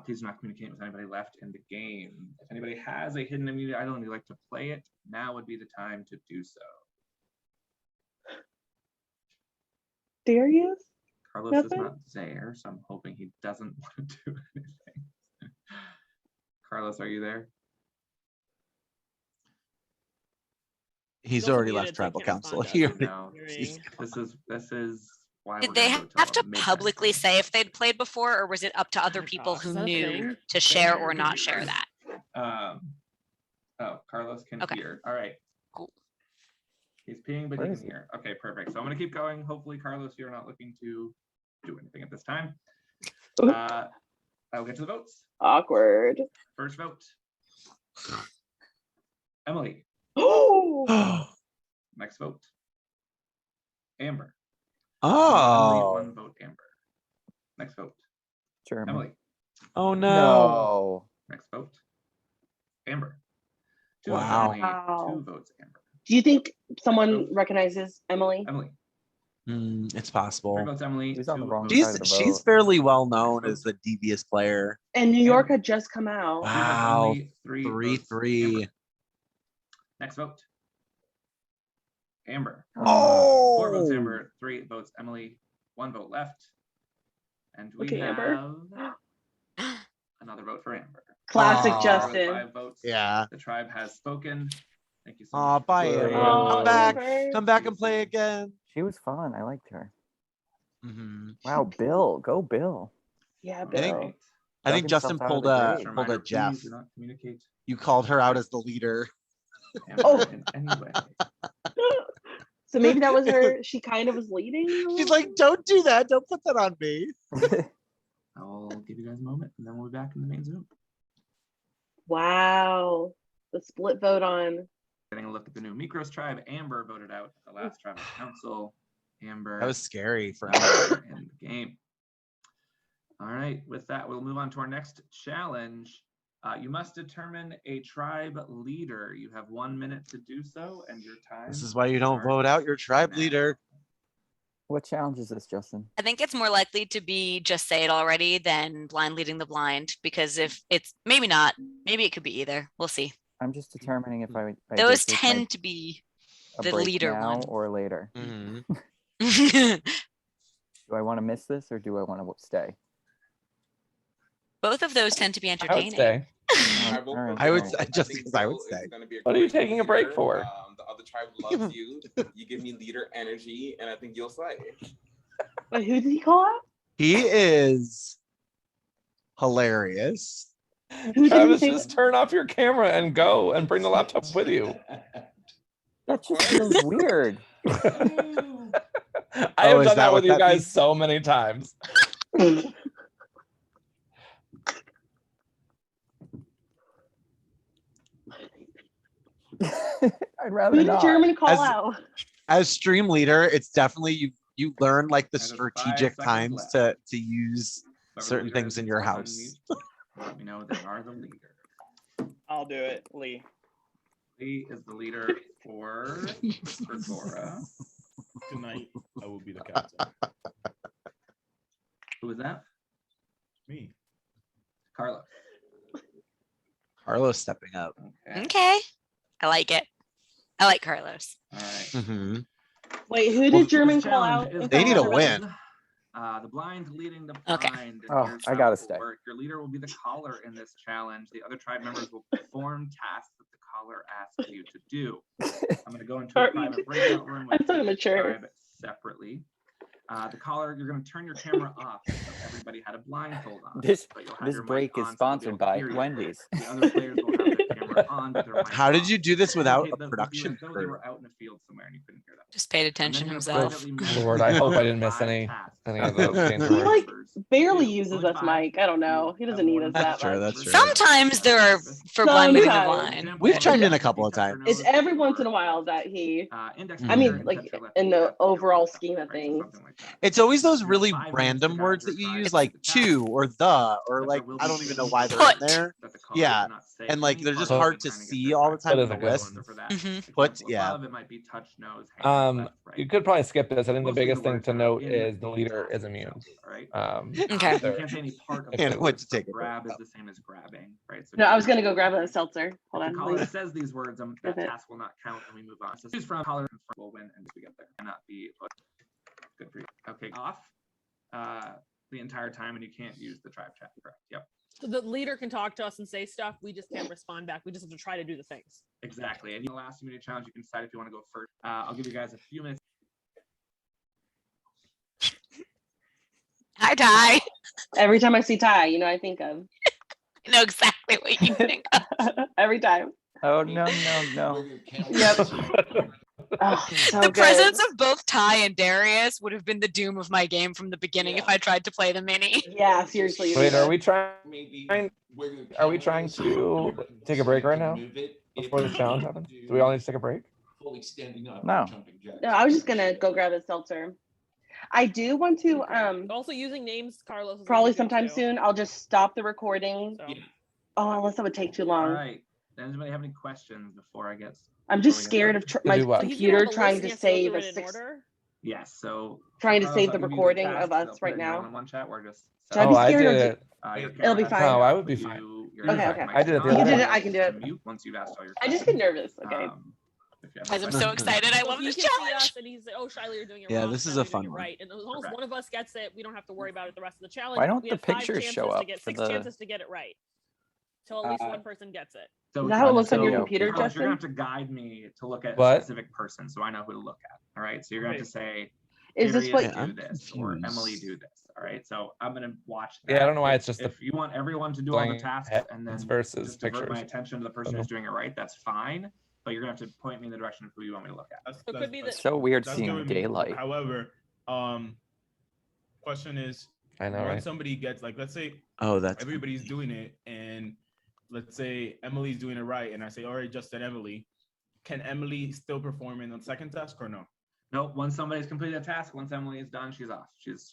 Please do not communicate with anybody left in the game. If anybody has a hidden immunity idol and you'd like to play it, now would be the time to do so. Darius? Carlos is not there, so I'm hoping he doesn't want to do anything. Carlos, are you there? He's also already muted, left so I tribal can't council. respond to No. Hearing. This is why Did we're they gonna go till have to midnight. publicly say if they'd played before, or was it up to other people gosh, who is that a knew thing? to share or not share that? Oh, Carlos can Okay. hear. All right. Cool. He's peeing, but Where he is can he? hear. Okay, perfect. So I'm gonna keep going. Hopefully, Carlos, you're not looking to do anything at this time. I'll get to the votes. Awkward. First vote. Emily. Oh. Next vote. Amber. Oh. Emily, one vote, Amber. Next vote. German. Emily. Oh no. No. Next vote. Amber. Two Wow. votes, Emily. Wow. 2 votes, Amber. Do you think someone recognizes Emily? Emily. It's 3 possible. votes, Emily. He's on the 2 wrong votes, side of the She's vote. fairly well known as the devious player. And New York had just come out. Wow. Emily, 3 votes, 3-3. Amber. Next vote. Amber. Oh. 4 votes, Amber. 3 votes, Emily. 1 vote left. And we Okay, have Amber. another vote for Amber. Classic Aw. Justin. 5 votes. Yeah. The tribe has spoken. Thank you so Aw, much. bye, for Amber. Aw, Come back. Amber. Come back and play again. She was fun. I liked her. Mm-hmm. Wow, Bill. Go Bill. Yeah, All Bill. right. I think Dug Justin himself out of pulled the a grave. pulled a Reminder, Jeff. please do not communicate You called her out as the leader. Amber Oh. in any way. So maybe that was her. She kind of was leading. She's like, don't do that. Don't put that on me. I'll give you guys a moment and then we'll be back in the main Zoom. Wow. The split vote on. Getting a look at the new Mikros tribe. Amber voted out at the last tribal council. Amber That was scary for Amber in the game. All right, with that, we'll move on to our next challenge. You must determine a tribe leader. You have 1 minute to do so, and your time. This is why you don't vote out your tribe leader. What challenge is this, Justin? I think it's more likely to be just say it already than blind leading the blind, because if it's maybe not, maybe it could be either. We'll see. I'm just determining if I Those go through my- tend to be a the break leader now one. or later. Mm-hmm. Do I want to miss this or do I want to stay? Both of those tend to be I would entertaining. stay. All right. I would fine. just because I would say. What are you taking a break for? The other tribe loves you. You give me leader energy, and I think you'll slay. Wait, who did he call out? He is hilarious. Who did he Travis, say? just turn off your camera and go and bring the laptop with you. That just feels weird. I Oh, have is done that that what with you that guys means? so many times. I'd rather Who did not. German call As- out? As stream leader, it's definitely you learn like the There's 5 strategic seconds times left. to use Whoever the certain leader things is, in needs your to house. unmute. Let me know they are the leader. I'll do it, Lee. Lee is the leader for Gora. Tonight, I will be the captain. Who is that? Me. Carlos. Carlos stepping up. Okay. Okay. I like it. I like Carlos. All right. Mm-hmm. Wait, who did Well, German This call challenge out? is in They need a Colorado? win. The blind leading the Okay. blind. Oh, Here's I how gotta it will stay. work. Your leader will be the caller in this challenge. The other tribe members will perform tasks that the caller asks you to do. I'm going to go into a Sorry. private breakout room with I'm so each immature. tribe separately. The caller, you're going to turn your camera off. So everybody had a blindfold on. This but you'll have this your mic break on is so they'll be sponsored able to by hear you. Wendy's. The other players will have their camera on, but their mic How did off. you do this without a They'll be production as though they crew? were out in a field somewhere and you couldn't hear them. Just paid And then attention you're himself. privately message Lord, I hope I the didn't miss five any tasks. Any of those danger He words. like barely uses us, Mike. I don't know. He doesn't need us that much. That's true. Sometimes there are for blind leading the Sometimes. blind. We've chimed in a couple of times. It's every once in a while that he. I mean, like in the overall scheme of things. It's always those really random words that you use, like to or the, or like I don't even know why they're in there. Yeah, and like they're just hard to see all the time in the list. Put, yeah. It might be touch, nose, hand, You could probably skip this. I think the biggest thing to note is the leader is immune. Okay. You can't say any part of And it. what to take it. Grab is the same as grabbing, right? So No, I was gonna go grab a seltzer. Hold if the on, caller please. says these words, that task will not count, and we move on. So choose from caller and we'll win, and we get there. Cannot be good for you. Okay, off the entire time, and you can't use the tribe chat. Correct. Yep. So the leader can talk to us and say stuff. We just can't respond back. We just have to try to do the things. Exactly. And in the last immunity challenge, you can decide if you want to go first. I'll give you guys a few minutes. Hi, Ty. Every time I see Ty, you know I think of. I know exactly what you think of. Every time. Oh no. Yep. Oh, so The good. presence of both Ty and Darius would have been the doom of my game from the beginning if I tried to play the mini. Yeah, seriously. Wait, are we trying? Are we trying to take a break right now before the challenge happens? Do we all need to take a break? Fully standing up. No. No, I was just gonna go grab a seltzer. I do want to Also using names, Carlos. Is probably gonna do sometime too. soon. I'll just stop the recording. So. Oh, unless it would take too All long. right. Does anybody have any questions before I get? I'm just scared of my do what? computer trying to save a six. Yes. So Trying to Carlos, save I'll the give you recording task, of us they'll put right it in now. one-on-one chat. We're just. Should I be I scared did or it. It'll be fine. No, I would be fine. Okay. I did it the You other did day. it. I can do it. Mute once you've asked all your I just get nervous. Okay. Guys, I'm so excited. I So love if you this can see challenge. us and he's like, oh, Shiley, you're doing it Yeah, wrong. this is Shiley, a you're fun doing it one. right. And as long as one of us gets it, we don't have to worry about it the rest of the challenge. Why don't we the have 5 pictures chances show to up get for 6 the- chances to get it right. Till at least one person gets it. So Is that how it looks on your so, computer, Carlos, you're gonna have Justin? to guide me to look at What? a specific person, so I know who to look at. All right. So you're gonna have to say, Is this Darius, what- do this, or Emily, do this. All right. So I'm gonna watch. Yeah, I that. don't know why it's just if you want everyone to do all the blank tasks and then heads versus just divert my pictures. attention to the person who's doing it right, that's fine. But you're gonna have to point me in the direction of who you want me to look at. So it could be that. It's so weird That's seeing good with me. daylight. However, question is, I know, once right? somebody gets, like, let's say Oh, that's everybody's doing it, and let's say Emily's doing it right, and I say, all right, just said Emily, can Emily still perform in the second task or no? No, once somebody's completed a task, once Emily is done, she's off. She's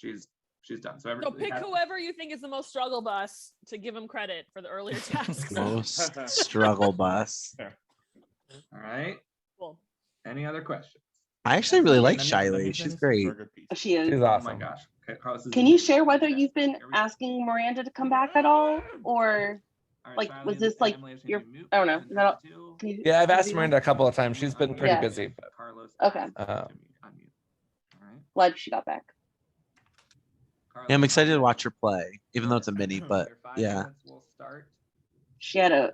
done. So, So pick whoever you think is the most struggle bus to give him credit for the earlier tasks. most struggle bus. All right. Cool. Any other questions? I actually really like And then- Shiley. She's great. She is. She's Oh my awesome. gosh. Okay, Carlos is Can you share whether you've been asking Miranda to come back at all, or All right, like Shiley was and this like Emily, I just your? need you to mute I don't know. and Is that all? two. Can you- Yeah, I've can you asked do that? Miranda a couple of times. She's been pretty Yeah. busy. But, Carlos. Okay. unmute. All right. Glad she got back. Carlos, Yeah, I'm excited to watch her play, even though it's a mini. But your 5 yeah, minutes will start. She had a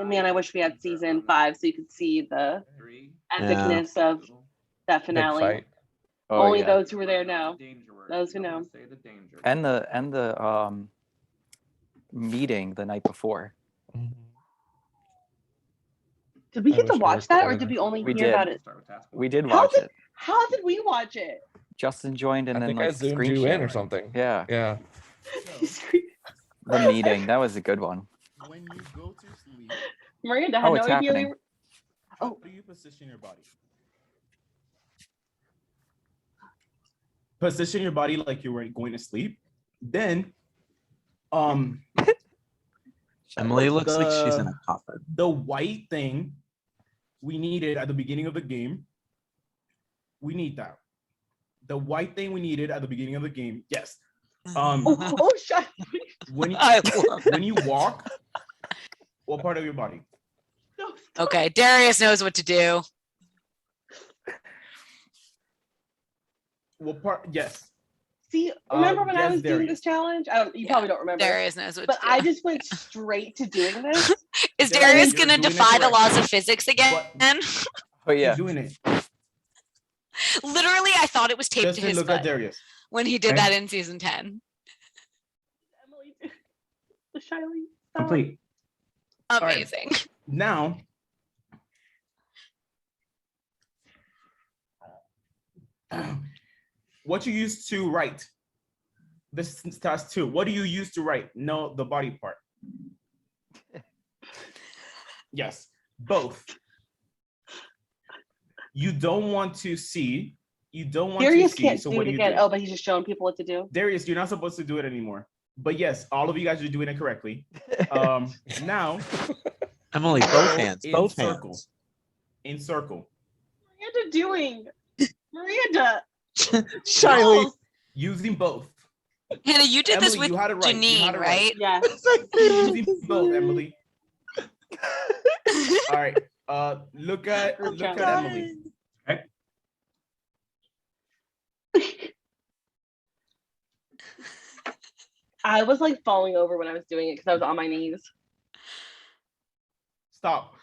man, I wish we had season 5 so you could see the 3. epicness of that big finale. fight. Oh, Only yeah. those who were there know. Danger word. Those who You don't know. wanna say the danger word. And the meeting the night before. Did we I get to wish we watch that, or recorded did it. we only We hear did. about it? Start with task one. We did How watch did it. how did we watch it? Justin joined and I then think I like zoomed screen you in or shared. something. Yeah, Yeah. the meeting that was a good one. When you go to sleep, Miranda had Oh, no it's idea. happening. how do you position your body? Position your body like you were going to sleep. Then, Emily looks like she's in a coffin. the white thing we needed at the beginning of the game. We need that. The white thing we needed at the beginning of the game. Yes. Shut. When you, I love when you walk, what part of your body? Okay, Darius knows what to do. What part? Yes. See, remember when I yes, was doing Darius. this challenge? You Yeah, probably don't remember. Darius knows what But to do. I just went straight to doing this. Is Darius, Darius you're gonna doing it defy the correct. laws of physics again? Oh yeah. Keep doing it. Literally, I thought it was taped to Justin, his look at butt Darius. when he did Okay. that in season 10. Emily, the Shiley. Complete. right. Amazing. Now, what you used to write This is task 2. What do you use to write? No, the body part. Yes, both. You don't want to see. You don't want Darius to see. can't So do what it do you again. do? Oh, but he's just showing people what to do. Darius, you're not supposed to do it anymore. But yes, all of you guys are doing it correctly. Now, Emily, both hands, in both circle. hands. In circle. Miranda doing? Miranda. Shiley. Using both. Hannah, you did this Emily, with you had it right. You had Janine, it right? Yeah. Using both, Emily. All right. Look at Emily. Okay. I was like falling over when I was doing it because I was on my knees. Stop.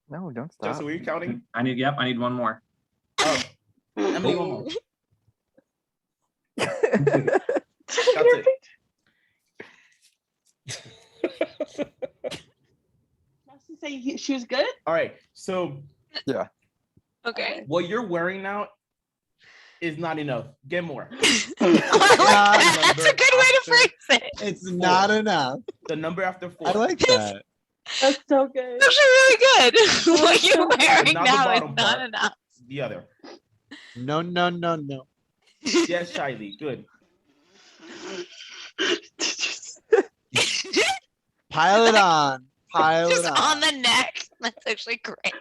No, don't stop. Justin, were you counting? I need one more. Oh, Emily, one more. That's it. Justin say she was good? All right. So yeah. Okay. What you're wearing now is not enough. Get more. That's a good way to phrase it. It's not enough. The number after 4. I like that. That's so good. That's actually really good. What you're wearing Not the now is bottom not part. enough. The other. No. Yes, Shiley. Good. Pile it on. Pile Just it on the neck. That's actually great.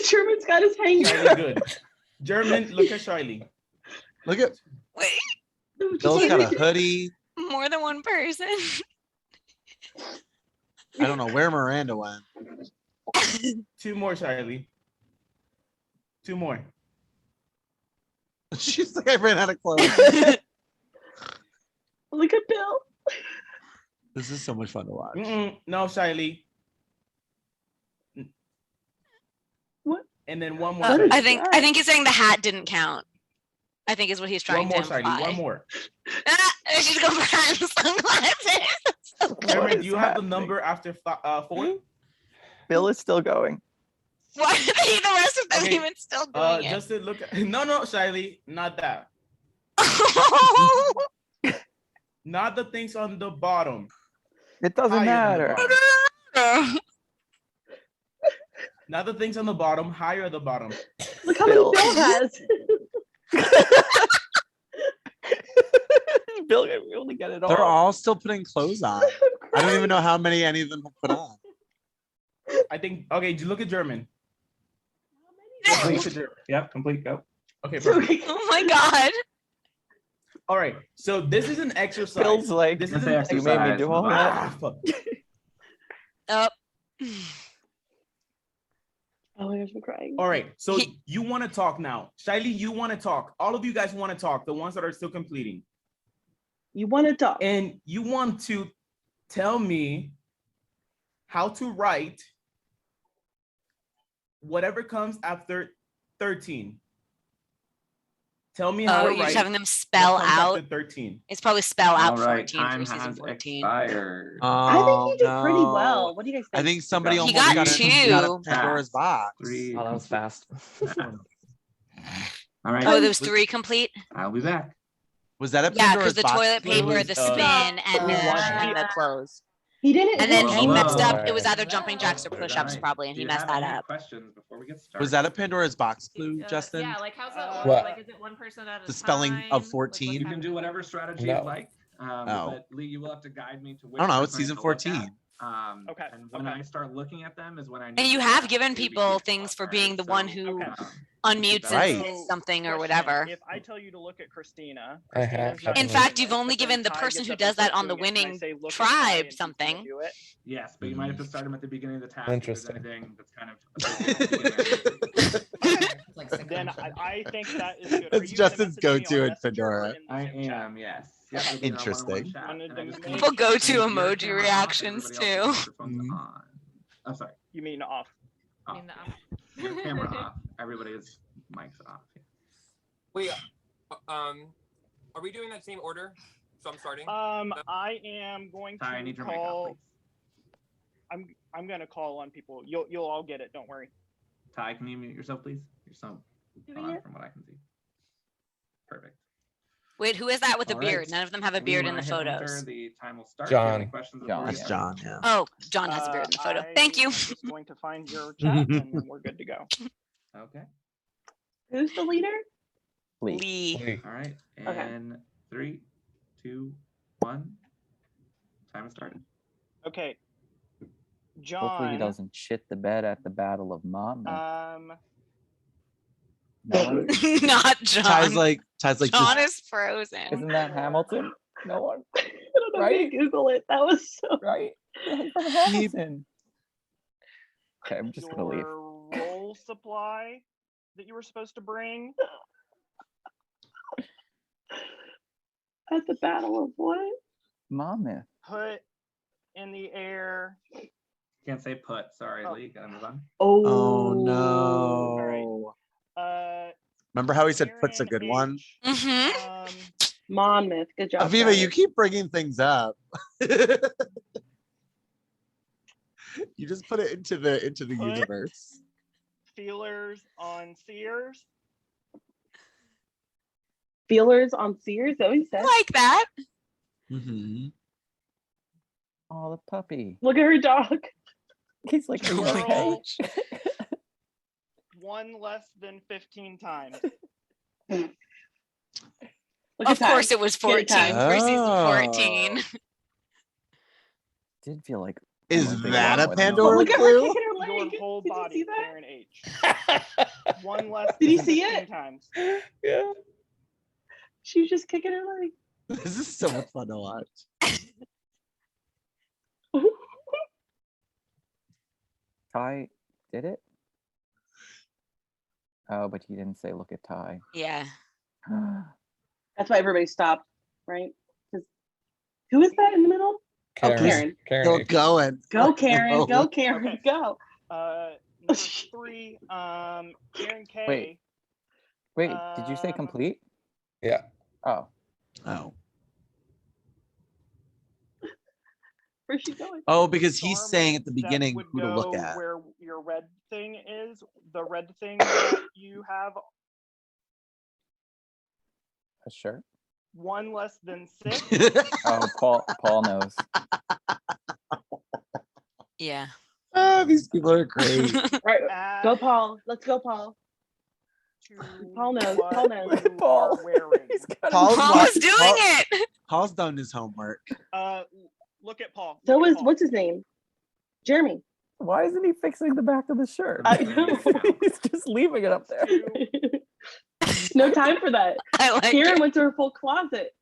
Sherman's got his hanger. Shiley, good. German, look at Shiley. Look at Wait, Bill's got a hoodie. more than one person. I don't know where Miranda went. 2 more, Shiley. 2 more. She's like, I ran out of clothes. Look at Bill. This is so much fun to watch. No, Shiley. What? And then one more. I think he's saying the hat didn't count. I think is what he's trying One more, to imply. Shiley. One more. She's going for hat and sunglasses. German, do you have the number after 4? Bill is still going. Why are the rest of them Okay, even still doing it? Just to look at no, Shiley, not that. Not the things on the bottom. It doesn't Higher than the matter. bottom. Not the things on the bottom, higher the bottom. Look how many Bill has. Bill, we only get it all. They're all still putting clothes on. I don't even know how many any of them have put on. I think. Okay, look at German. Yep, complete. Go. Okay, perfect. Oh my god. All right, so this is an exercise. Bill's like, this is an an you made me do all that. fuck. Oh. Oh my gosh, I'm crying. All right, so you want to talk now. Shiley, you want to talk. All of you guys want to talk, the ones that are still completing. You want to talk. And you want to tell me how to write whatever comes after 13. Tell me how to Oh, write. you're just having them spell what comes out. after 13. It's probably spell out All right, 14 time for season has 14. expired. I think he did pretty well. What do you guys think? I think somebody He almost got got, got a 2. Pandora's box. 3. Oh, that was fast. All right. Oh, there's 3 complete? I'll be back. Was that a Yeah, Pandora's because the box? toilet paper, was, the spin, and the clothes. He didn't. And then hit he all messed of up. them. It was either jumping jacks or push-ups Right. probably, and Do he you messed have that any up. questions before we get started? Was that a Pandora's box clue, Justin? Yeah, like how's that What? work? Like, is it one person at a The spelling time? of Like, 14? You can do whatever strategy No. you like. But Lee, you will have to guide me to which. I don't know. It's person season to look 14. at. Okay, And when I start looking at them is when I. And you have given people things for being the one who unmutes and says something or whatever. If I tell you to look at Christina, I have. In fact, you've only given the person who does that on the winning tribe something. Yes, but you might have to start them at the beginning of the task. Interesting. If there's anything that's kind of. Then I think that is good. That's Justin's go-to in Pandora. I am, yes. Yep, we'll be on Interesting. one-on-one chat, and I just need People go you to your emoji camera off, reactions everybody else too. keep their phones on. I'm sorry. You mean off? Off. Your camera off. Everybody's mics off. Wait, are we doing that same order? So I'm starting. I am going Ty, I need to your mic off, call. I'm gonna call on people. You'll all get it. Don't worry. Ty, can you mute yourself, please? You're so on from what I can see. Perfect. Wait, who is that with a All beard? right. None of them have a I mean, beard when in the I hit enter, photos. the time will start. Do you have any John. questions before we That's start? John. Yeah. Oh, John has a beard in the photo. Thank you. I'm just going to find your chat, and then we're good to go. Okay. Who's the leader? Lee. All right. Okay. And 3, 2, 1. Time has started. Okay. Hopefully he John. doesn't shit the bed at the Battle of Monmouth. Not John. Ty's like John is frozen. Isn't that Hamilton? No one. I don't know. Right? Google it. That was so right. From Hamilton. Okay, I'm just gonna leave. Your roll supply that you were supposed to bring. At the Battle of what? Monmouth. Put in the air. Can't say put. Sorry, Lee. Gotta move on. Oh no. Remember how he said put's a good one? Monmouth. Good job. Aviva, guys. you keep bringing things up. You just put it into the universe. Feelers on Sears. Feelers on Sears. Is that what he said? Like that. Mm-hmm. Oh, the puppy. Look at her dog. He's like, Roll okay. one less than 15 times. Look Of at course that. it was Get it, 14 Ty. for season 14. Did feel like. Is someone that thinking a more than Pandora Look at her clue? kicking her leg. Your whole Did you body, see that? Karen H. One less Did than you see 15 it? times. Yeah. She was just kicking her leg. This is so much fun to watch. Ty did it? Oh, but he didn't say look at Ty. Yeah. That's why everybody stopped, right? 'Cause who is that in the middle? Karen. Oh, Karen. Still going. Go, Karen. Oh. Go, Karen. Okay. Go. Number 3, Karen K. Wait, did you say complete? Yeah. Oh. Oh. Where's she going? Oh, because he's saying at the That beginning would who to look go at. Where your red thing is, the red thing that you have, A shirt? one less than 6. Oh, Paul knows. Yeah. Oh, these people are great. Right. Go, Paul. Let's go, Paul. Paul knows. Paul knows. Paul. Paul's doing it. Paul's done his homework. Look at Paul. So Look at is Paul. what's his name? Jeremy. Why isn't he fixing the back of the shirt? I know. He's just leaving it up there. No time for that. I like Karen it. went to her full closet.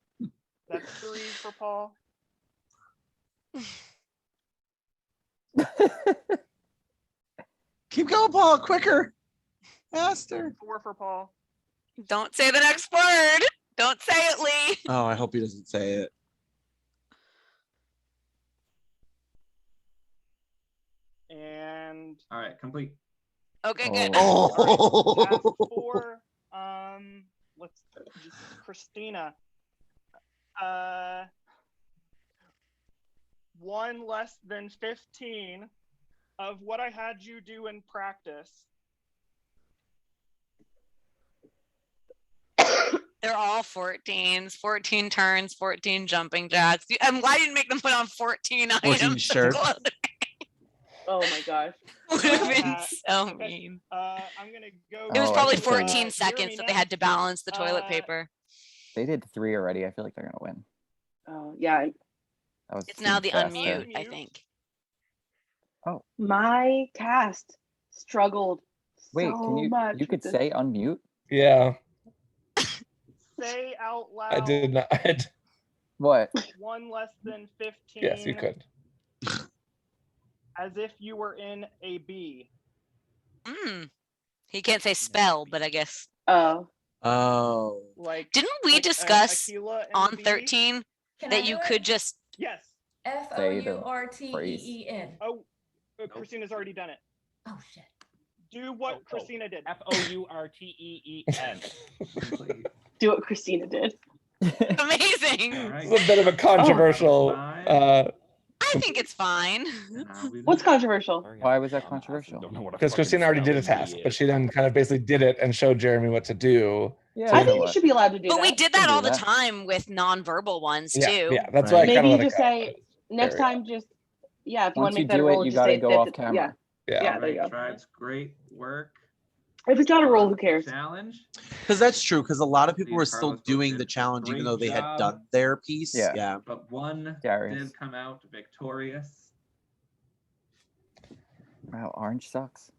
That's 3 for Paul. Keep going, Paul. Quicker. Faster. 4 for Paul. Don't say the next word. Don't say it, Lee. Oh, I hope he doesn't say it. And All right, complete. Okay, good. Oh. as for let's just Christina. One less than 15 of what I had you do in practice. They're all 14s, 14 turns, 14 jumping jacks. Why didn't make them put on 14 items? 14 shirts. Oh my gosh. Would have been so mean. I'm gonna go. It was Oh, I probably think so. 14 seconds that they had to balance the toilet paper. They did 3 already. I feel like they're gonna win. Oh yeah. That was It's now the fast unmute, there. I think. Oh, My cast struggled wait, so can you much. you could with say unmute? Yeah. Say out loud. I did not. What? One less than 15. Yes, you could. As if you were in a bee. He can't say spell, but I guess. Oh. Oh. Like Didn't we like discuss Aquila and on the bee? 13 Can I that do you it? could just Yes. Say the F-O-U-R-T-E-E-N. Oh, Christina's already done it. Oh shit. Do what Christina did. F-O-U-R-T-E-E-N. Do what Christina did. amazing? This is a bit of a controversial. I think it's fine. What's controversial? Why was that controversial? Because Christina already did a task, but she then kind of basically did it and showed Jeremy what to do. Yeah, I think you should be allowed to do But that. we did that all the time with nonverbal ones Yeah, too. yeah, that's why I Maybe kind of you let it just go. say next There we time. Just if you want Once to you make that a do rule, it, you just gotta say go that off it- camera. Yeah, there you go. Tribes, great work. If it's not a rule, who cares? Challenge. Because that's true. Because a lot of people These were still Carlos doing did the challenge, even great though they had job. done their piece. Yeah. Yeah. But one Darius. did come out victorious. Wow, orange sucks.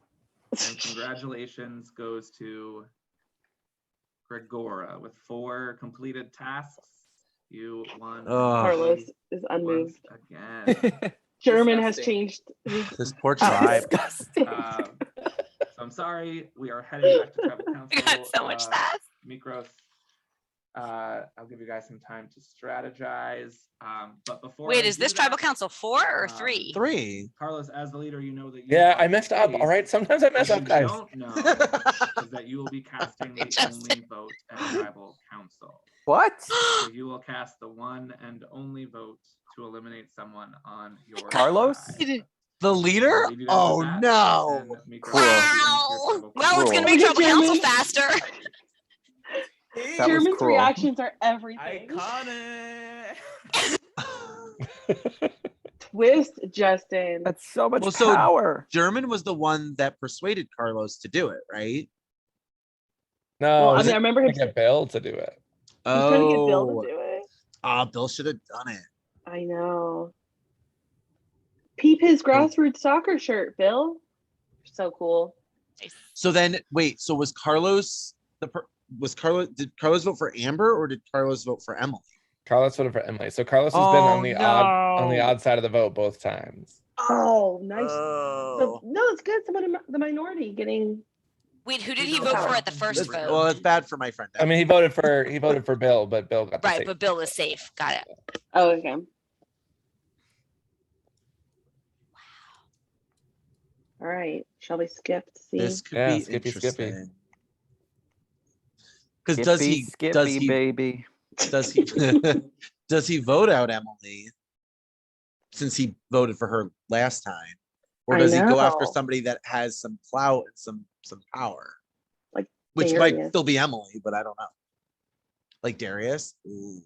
And congratulations goes to Gregora with 4 completed tasks. You won. Carlos is unmoved. Again. German has changed. This poor tribe. So I'm sorry. We are heading back to tribal council. got so much tasks. Mikros, I'll give you guys some time to strategize. But before Wait, I is do this that, tribal council 4 or 3? 3. Carlos, as the leader, you know that you Yeah, are I messed up. faced. All right, sometimes I mess What up, you guys. don't know is that you will be casting the only vote at tribal council. What? So you will cast the one and only vote to eliminate someone on your Carlos? side. The leader? Leave you guys Oh with that, no. and Mikros Cool. will be into your tribal Well, it's council. gonna make tribal council German. faster. That was German's cruel. reactions are everything. Twist, Justin. That's so much Well, so power. German was the one that persuaded Carlos to do it, right? No, Well, I mean, I remember him. get Bill to do it. He's trying to get Bill to do it. Bill should have done it. I know. Peep his grassroots soccer shirt, Bill. So cool. So then, wait. So was Carlos Did Carlos vote for Amber or did Carlos vote for Emily? Carlos voted for Emily. So Carlos has been on the no. odd side of the vote both times. Oh, nice. So, no, it's good. Someone in the minority getting. Wait, who did he vote for at the first vote? Well, it's bad for my friend. I mean, he voted for Bill, but Bill got the Right, safe. but Bill is safe. Got it. Oh, okay. All right. Shall we skip to see? This could Yeah, be Skippy, interesting. Because does he baby? Does he does he vote out Emily since he voted for her last time, or does he go after somebody that has some clout and some power, like which Darius. might still be Emily, but I don't know. Like Darius. Ooh.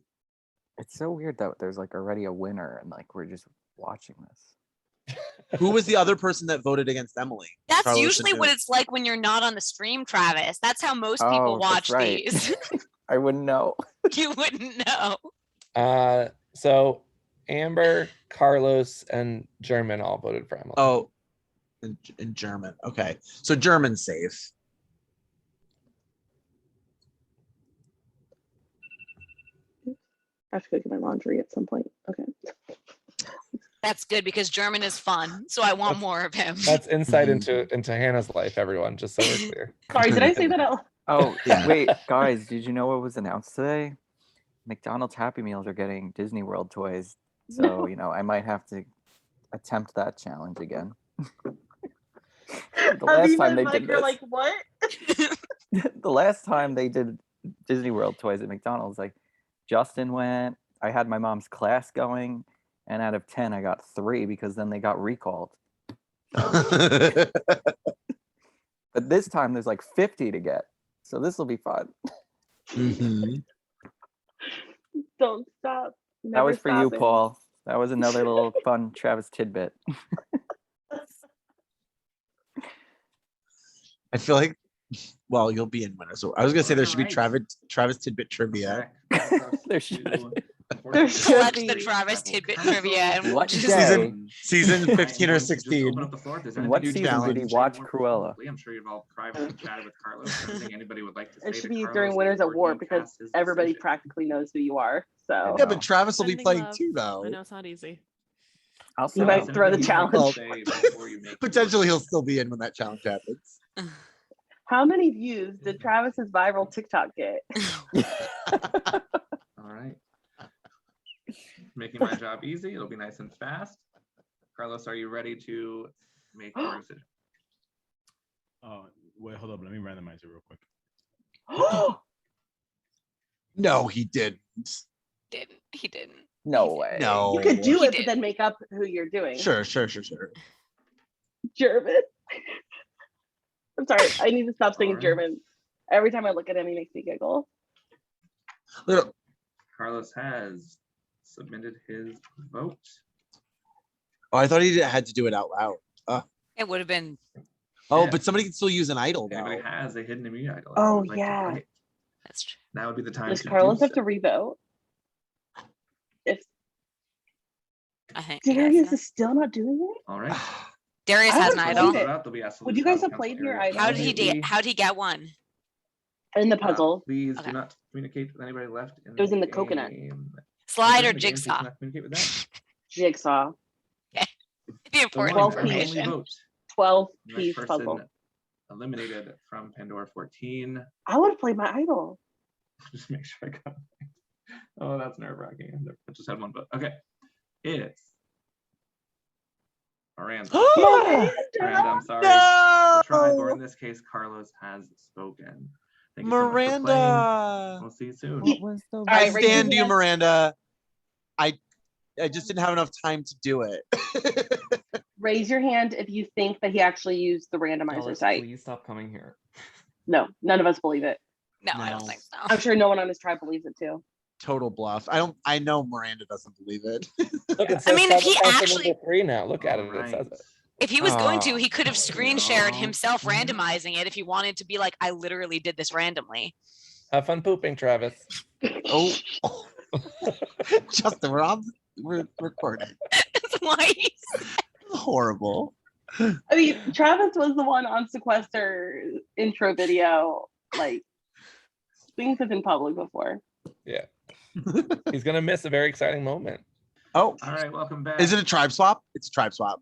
It's so weird that there's like already a winner and like we're just watching this. Who was the other person that voted against Emily? That's Carlos usually and what who? it's like when you're not on the stream, Travis. That's how most people watch these. I wouldn't know. You wouldn't know. So Amber, Carlos, and German all voted for Emily. Oh, in German. Okay, so German's safe. I have to go get my laundry at some point. Okay. That's good because German is fun, so I want more of him. That's insight into Hannah's life, everyone. Just so we're clear. Sorry, did I say that out? Oh, Yeah. Wait, guys, did you know what was announced today? McDonald's Happy Meals are getting Disney World toys. So, I might have to attempt that challenge again. The last time they did you're this, like, what? the last time they did Disney World toys at McDonald's, like Justin went, I had my mom's class going, and out of 10, I got 3 because then they got recalled. But this time there's like 50 to get. So this will be fun. Mm-hmm. Don't stop. That was for you, Paul. That was another little fun Travis tidbit. I feel like, well, you'll be in winter. So I was gonna say there should be Travis tidbit trivia. There should. Collect the Travis tidbit trivia and What just day? Season 15 or 16. Open up the floor if there's What anything season you did he challenge. watch More Cruella? publicly. I'm sure you've all privately chatted with Carlos. Anything anybody would like to say It should to be Carlos during Winners at before War he because casts his everybody decision? practically knows who you are. So Yeah, but Travis will be Sending playing love. too, though. I know it's not easy. I'll you say might throw the Anything you'd like to challenge. say before you make Potentially, he'll still be in when that challenge happens. How many views did Travis's viral TikTok get? All right. Making my job easy. It'll be nice and fast. Carlos, are you ready to make your decision? Oh, wait, hold up. Let me randomize it real quick. No, he didn't. He didn't. No way. No. You could do He it, did. but then make up who you're doing. Sure. German. I'm sorry. I need to stop saying Alright. German. Every time I look at him, he makes me giggle. Carlos has submitted his vote. Oh, I thought he had to do it out loud. It would have been. Oh, but somebody can still use an idol If anybody though. has a hidden immunity idol. Oh, they would like to yeah. pick, That's true. Now would be the time Does to Carlos do have to revote? If I think he has Darius to. is still not doing it? All right. Darius I has would an have idol. played it. Out, they'll be asked to Would leave you guys the have played council your area idol? How'd he get one? In the puzzle. Please Okay. do not communicate with anybody left in It was in the game. coconut. Slide If or you're in the game, please jigsaw? do not communicate with them. Jigsaw. The important The one 12 and piece. only vote. 12 Next piece person puzzle. eliminated from Pandora 14. I would have played my idol. Just make sure I got it. Oh, that's nerve-wracking. I just had one vote. Okay. It's Miranda. Miranda, I'm sorry. The tribe, or in this case, Carlos has spoken. Thank you so much for playing. Miranda. We'll see you soon. I stand you, Miranda. I just didn't have enough time to do it. Raise your hand if you think that he actually used the randomizer Alex, site. please stop coming here. No, none of us believe it. No, I don't think so. I'm sure no one on his tribe believes it too. Total bluff. I know Miranda doesn't believe it. Look, it I says mean, if he Tribal Council actually- number 3 now. Look at it. It says it. If he was going to, Oh. he could have screen shared himself randomizing it if he wanted to be like, I literally did this randomly. Have fun pooping, Travis. Oh, Justin, we're recording. That's why Horrible. I mean, Travis was the one on Sequester intro video, like things have been public before. Yeah. He's gonna miss a very exciting moment. Oh, All right, welcome back. is it a tribe swap? It's a tribe swap.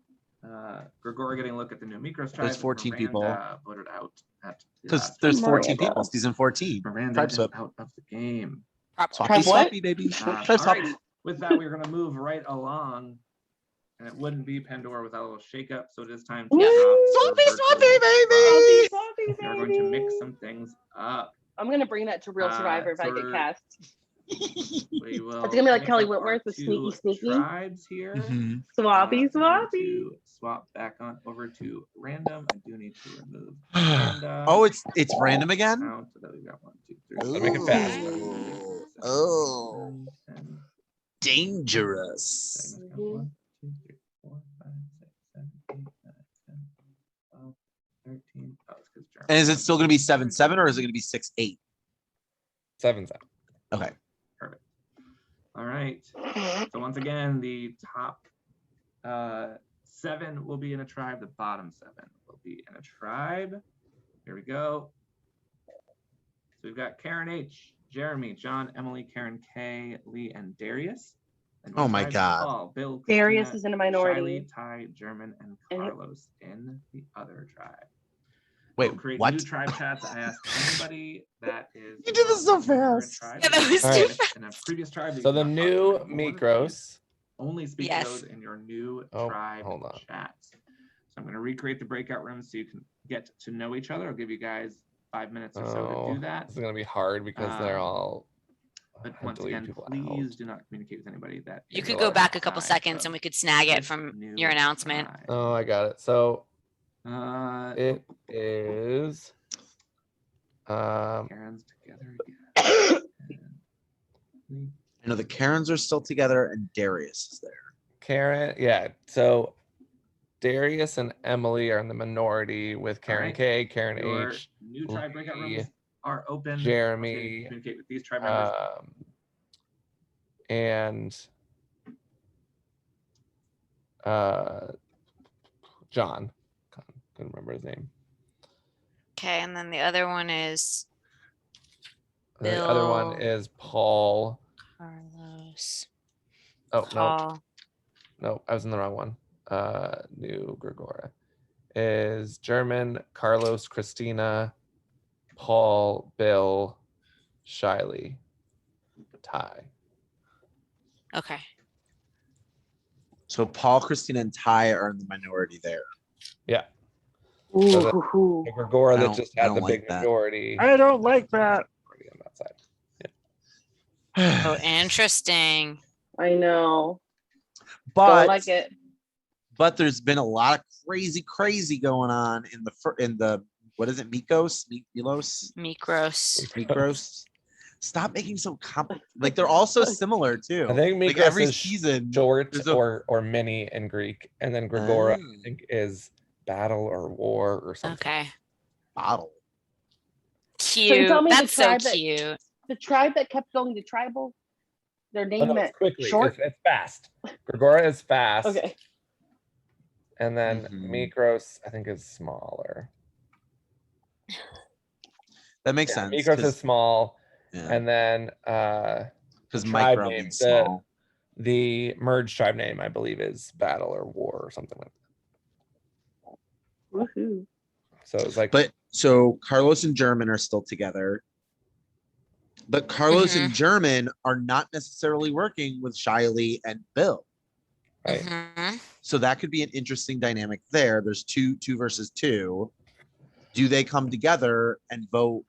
Gregory getting a look at the new Mikros tribe. There's 14 people. Miranda voted out at the Because last there's vote. 14 people. Season 14. Miranda Tribe is swap. out of the game. Swappy, swappy, baby. All Tribe swap. right, with that, we're going to move right along. And it wouldn't be Pandora without a little shakeup, so it is time to Swappy, swappy, baby! We're going to mix some things up. I'm gonna bring that to Real Survivor if I get cast. We will It's gonna be like mix Kelly up our Wentworth with two sneaky. tribes here. Mhm. Swappy, I'm going swappy. to swap back on over to random. I do need to remove Miranda. Oh, it's random again? Count, so that we got 1, 2, 3. Gotta make it fast. Oh, dangerous. 1, 2, 3, 4, 5, 6, 7, 8, 9, 10, 12, 13. Oh, it's 'cause Jeremy. And is it still going to be 7-7 or is it going to be 6-8? 7-7. Okay. Perfect. All right. So once again, the top 7 will be in a tribe. The bottom 7 will be in a tribe. Here we go. So we've got Karen H, Jeremy, John, Emily, Karen K, Lee, and Darius. And Oh my tribes God. Paul, Bill, Darius Christina, is in a minority. Shiley, Ty, German, and And- Carlos in the other tribe. Wait, We'll create what? new tribe chats. I ask anybody that is. You did this so fast. Yeah, that was All too right. fast. In a previous tribe. that So you the cannot new talk to anymore, Mikros. only speak Yes. to those in your new Oh, tribe hold on. chat. So I'm going to recreate the breakout rooms so you can get to know each other. I'll give you guys 5 minutes or so to Oh, do that. this is gonna be hard because they're all. But I once delete again, people please out. do not communicate with anybody that You is could go back a couple outside seconds of and we could snag it this from new your announcement. tribe. Oh, I got it. So it Oh, is. Karen's together again. I know the Karens are still together and Darius is there. Karen, yeah. So Darius and Emily are in the minority with Karen right. K, Karen Your H, new tribe breakout Lee, rooms are open. Jeremy, Once again, you can communicate with these tribe members. and John. Couldn't remember his name. Okay, and then the other one is The other one Bill. is Paul. Carlos. Oh no, Paul. no, I was in the wrong one. New Gregora is German, Carlos, Christina, Paul, Bill, Shiley, Ty. Okay. So Paul, Christina, and Ty are in the minority there. Yeah. Ooh, So the hoo, hoo. Gregora I that don't- just I had don't the like big that. majority. I don't like that. Already on that side. Oh, interesting. I know. Don't But like it. but there's been a lot of crazy going on in the what is it? Mikos? Milos? Mikros. Stop making so complicated. Like they're all so similar too. I think Mikros like every is season short there's a- or mini in Greek, and then Gregora I think is battle or war or something. Okay. Battle. Cute. So you tell me That's the tribe so cute. The tribe that kept going to tribal, their Oh, name no, it's meant quickly. short. It's fast. Gregora is fast. Okay. And then Mikros, I think, is smaller. That makes sense. Mikros is small. Yeah. And then because tribe micro name, means small. the merged tribe name, I believe, is battle or war or something like that. Woohoo. So it's like, But so Carlos and German are still together. But Carlos and German are not necessarily working with Shiley and Bill. Right. So that could be an interesting dynamic there. There's two versus two. Do they come together and vote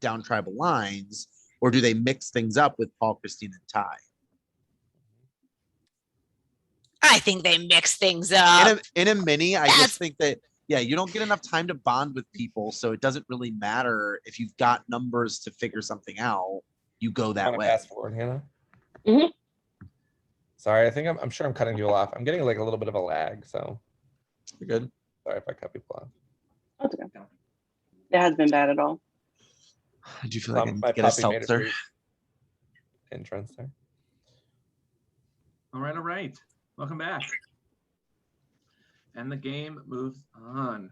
down tribal lines, or do they mix things up with Paul, Christine, and Ty? I think they mix things up. In a mini, I just think that you don't get enough time to bond with people, so it doesn't really matter if you've got numbers to figure something out. You go that way. Fast forward, Hannah. Sorry, I think I'm sure I'm cutting you off. I'm getting like a little bit of a lag, so you're good. Sorry if I cut people off. That's okay. It hasn't been bad at all. I do feel like I need my to get a puppy made a seltzer. brief entrance there. All right. Welcome back. And the game moves on.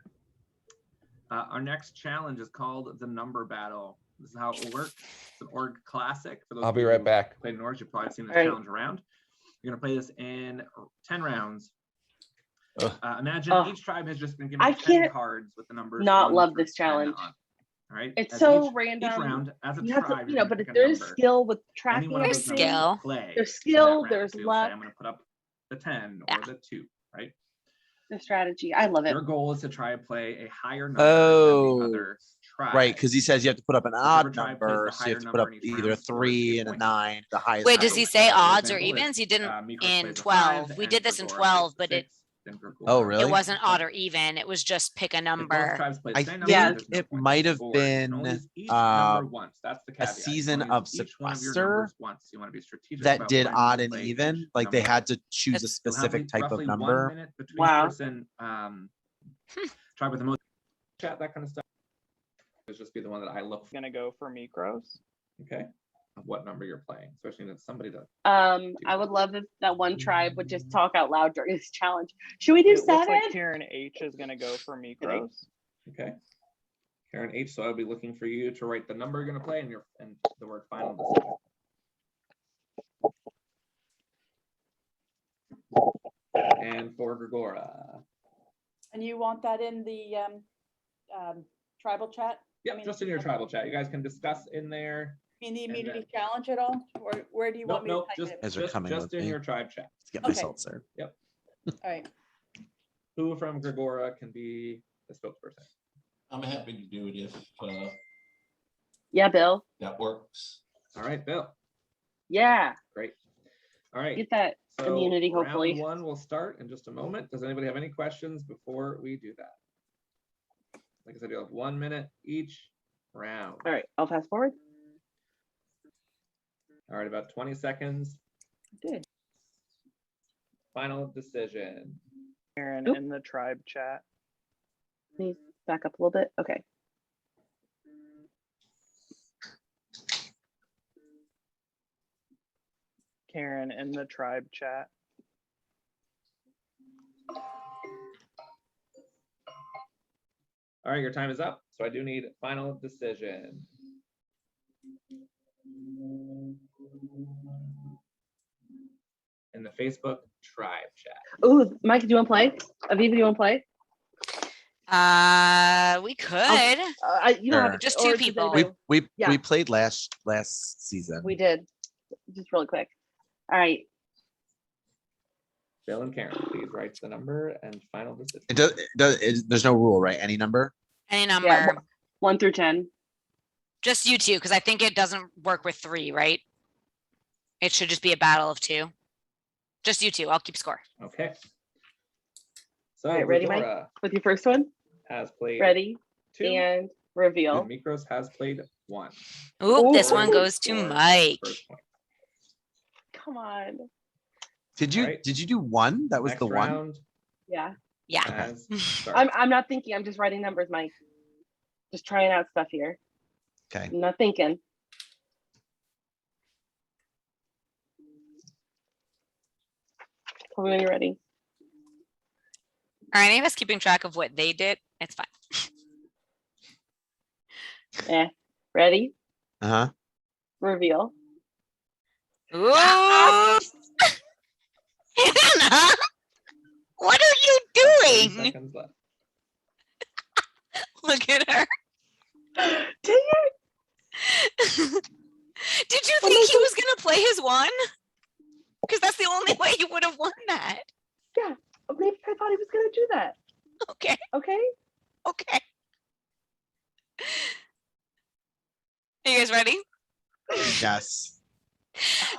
Our next challenge is called the number battle. This is how it will work. It's an org classic. For those I'll of be you right who back. Played in org, you've probably seen this All right. challenge around. You're gonna play this in 10 rounds. Imagine each tribe has just been given I 10 can't cards with the numbers. not 1 love through this 10 challenge. on. All right. It's As so each random. round, as a You have to, tribe, you you're know, gonna but pick a there's number. skill with Any tracking one of everything. those numbers skill. will play There's in that skill, round. there's So you'll luck. say, I'm gonna put up the 10 or the 2, right? The strategy. I love it. Your goal is to try and play a higher number than the other tribe. Right, because he says you have to put up an odd tribe plays the number, so you have higher to put up number in each either a round scores 3 2 and a points. 9, the highest. Wait, does he say odds or example, evens? He didn't Mikros in plays a 12. 5, We and did this in Gregora 12, plays a but it 6, then Gregora Oh, really? it wasn't odd or even. It was just pick a If both number. tribes play the I same think number, there's no it points might have scored. You can only been use each number once. That's the a caveat. You can season only of use each one of your sequester numbers once. You want to be strategic that about did when odd you and play even. each Like they number. had to choose a It's- You'll have specific type of roughly 1 number. minute between Wow. person, tribe with the most chat, that kind of stuff. It'll just be the one that I look for. Gonna go for Mikros. Okay. Of what number you're playing, especially if it's somebody to. I would love if that one tribe would just talk out loud during this challenge. Should we do It looks 7? like Karen H is gonna go for Mikros. Okay. Karen H. So I'll be looking for you to write the number you're going to play and the word final decision. And for Gregora. And you want that in the tribal chat? Yep, just in your tribal chat. You guys can discuss in there. In the immunity challenge at all? Or where do you want me to type just, it? As they're coming just with in me. your tribe chat. Let's get my Okay. seltzer. Yep. All right. Who from Gregora can be the spokesperson? I'm happy to do it if Yeah, Bill. that works. All right, Bill. Yeah. Great. All right. Get that immunity, round hopefully. 1 will start in just a moment. Does anybody have any questions before we do that? Like I said, you'll have 1 minute each round. All right, I'll fast forward. All right, about 20 seconds. Good. Final decision. Karen Oop. in the tribe chat. Let me back up a little bit. Okay. Karen in the tribe chat. All right, your time is up. So I do need final decision. In the Facebook tribe chat. Ooh, Mike, do you want to play? Aviva, do you want to play? We could. You don't have to, just or two does people. anybody- We played last season. We did. Just really quick. All right. Bill and Karen, please write the number and final decision. There's no rule, right? Any number? Any number. Yeah, 1 through 10. Just you two, because I think it doesn't work with 3, right? It should just be a battle of 2. Just you two. I'll keep score. Okay. So All right, ready, Gregora Mike? With your first one? has played Ready? 2. And reveal. And Mikros has played 1. Ooh, this one Ooh. goes to Score Mike. first point. Come on. Did you do 1? That was Next the 1. round Yeah. Yeah. has started. I'm not thinking. I'm just writing numbers, Mike. Just trying out stuff here. Okay. I'm not thinking. Tell me when you're ready. Are any of us keeping track of what they did? It's fine. Ready? Uh-huh. Reveal. Ooh. Hannah, what are you 30 doing? seconds left. Look at her. Dang it. Did you think he was gonna play his 1? Because that's the only way you would have won that. Yeah. Maybe I thought he was gonna do that. Okay. Okay. Okay. Are you guys ready? Yes.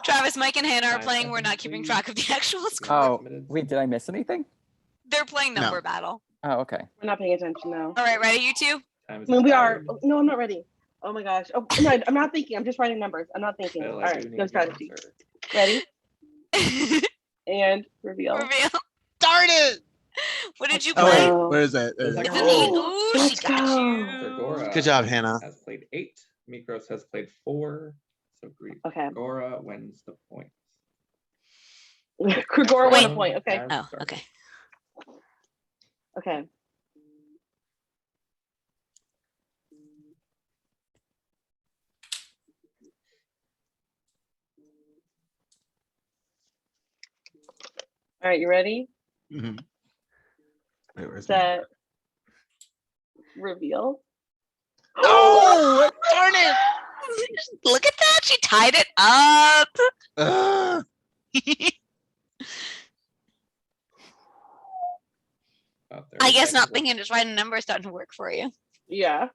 Travis, Mike, and Hannah are 5 playing. We're seconds, not keeping please. track of the actual score. Oh, wait, did I miss anything? They're playing No. number battle. Oh, okay. We're not paying attention now. All right, ready, you two? Time is I mean, we are. expired. No, I'm not ready. Oh my gosh. Oh no, I'm not thinking. I'm just writing numbers. I'm not thinking. Phil, All I right, do need no the strategy. answer. Ready? And reveal. Reveal. Darn it! What did you Oh play? wait, where is it? There It's it an is. 8. Ooh, Let's she got go. you. Gregora Good job, Hannah. has played 8. Mikros has played 4. So Okay. Gregora wins the point. Gregora won a Round point. Okay. has Oh, started. okay. Okay. All right, you ready? Mhm. Wait, where's my Set. Reveal. Oh, darn it! Look at that. She tied it up. Ugh. About 30 I guess seconds not left. thinking, just writing numbers starting to work for you. Yeah.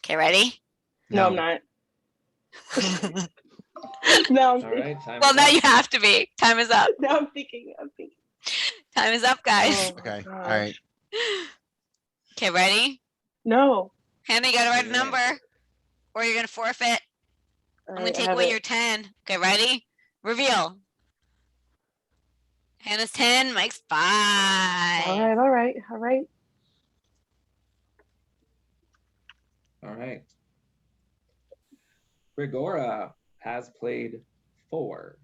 Okay, ready? No, I'm not. No, I'm All thinking. right, time Well, is now up. you have to be. Time is up. Now I'm thinking. Time is up, guys. Oh, Okay. All gosh. right. Okay, ready? No. Hannah, you gotta write a Yeah. number or you're gonna forfeit. All I'm gonna right, I take have away it. your 10. Okay, ready? Reveal. Hannah's 10, Mike's 5. All right. All right. All right. All right. Gregora has played 4,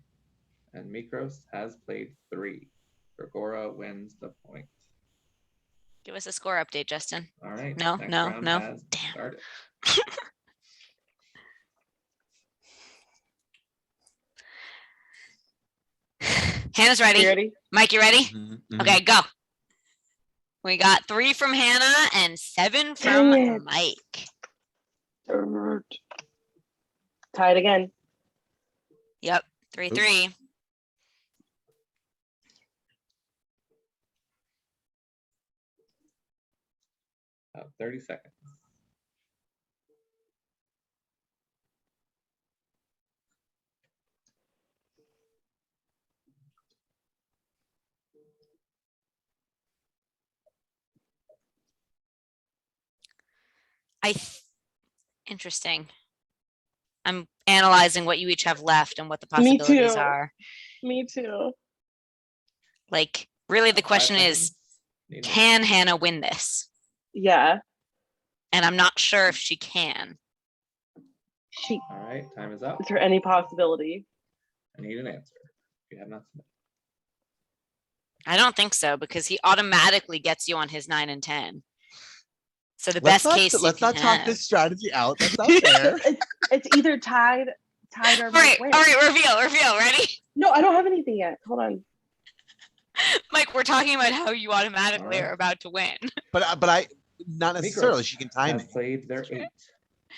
and Mikros has played 3. Gregora wins the point. Give us a score update, Justin. All right. No, next no, round no. has started. Hannah's ready. You ready? Mike, you ready? Mhm, mhm. Okay, go. We got 3 from Hannah and 7 Dang from it. Mike. Tied again. Yep, 3-3. About 30 seconds. Interesting. I'm analyzing what you each have left and what the Me possibilities too. are. Me too. Like, really, the 5 question is, seconds. Need a- can Hannah win this? Yeah. And I'm not sure if she can. She. All right, time is up. Is there any possibility? I need an answer. You have not submitted. I don't think so, because he automatically gets you on his 9 and 10. So the Let's best not, case you let's can not talk have. this strategy out. That's not fair. It's either tied or All right, Mike wins. all right, reveal. Ready? No, I don't have anything yet. Hold on. Mike, we're talking about how you automatically All right. are about to win. But I not necessarily. Mikros She can time has me. played their 8.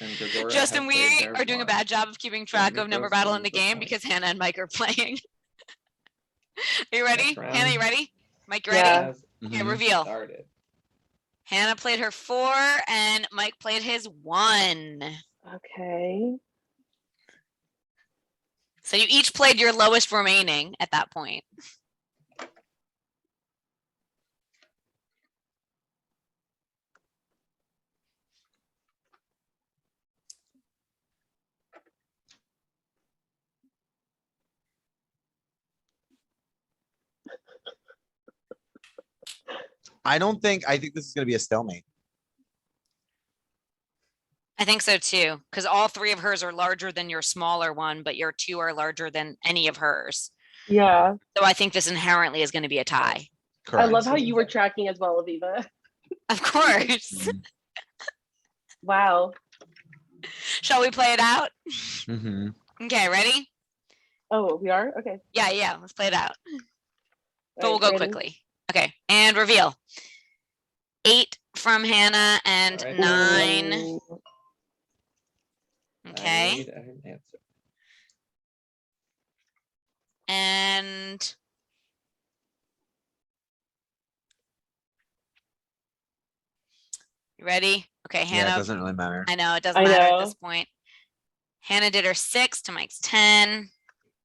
And Gregora Justin, has we played their are doing a 1. bad job of keeping track of number Mikros battle in wins the the game point. because Hannah and Mike are playing. Are you ready? Next round. Hannah, you ready? Mike, you ready? Has Okay, reveal. started. Hannah played her 4 and Mike played his 1. Okay. So you each played your lowest remaining at that point. I think this is going to be a stalemate. I think so too, because all 3 of hers are larger than your smaller one, but your 2 are larger than any of hers. Yeah. So I think this inherently is going to be a tie. I love how you were tracking as well, Aviva. Of course. Wow. Shall we play it out? Mm-hmm. Okay, ready? Oh, we are? Okay. Yeah, let's play it out. But we'll Right, go ready? quickly. Okay, and reveal. 8 from Hannah and All right. 9. I Okay. need an answer. And you ready? Okay, Hannah. Yeah, it doesn't really matter. I know it doesn't I matter at know. this point. Hannah did her 6 to Mike's 10.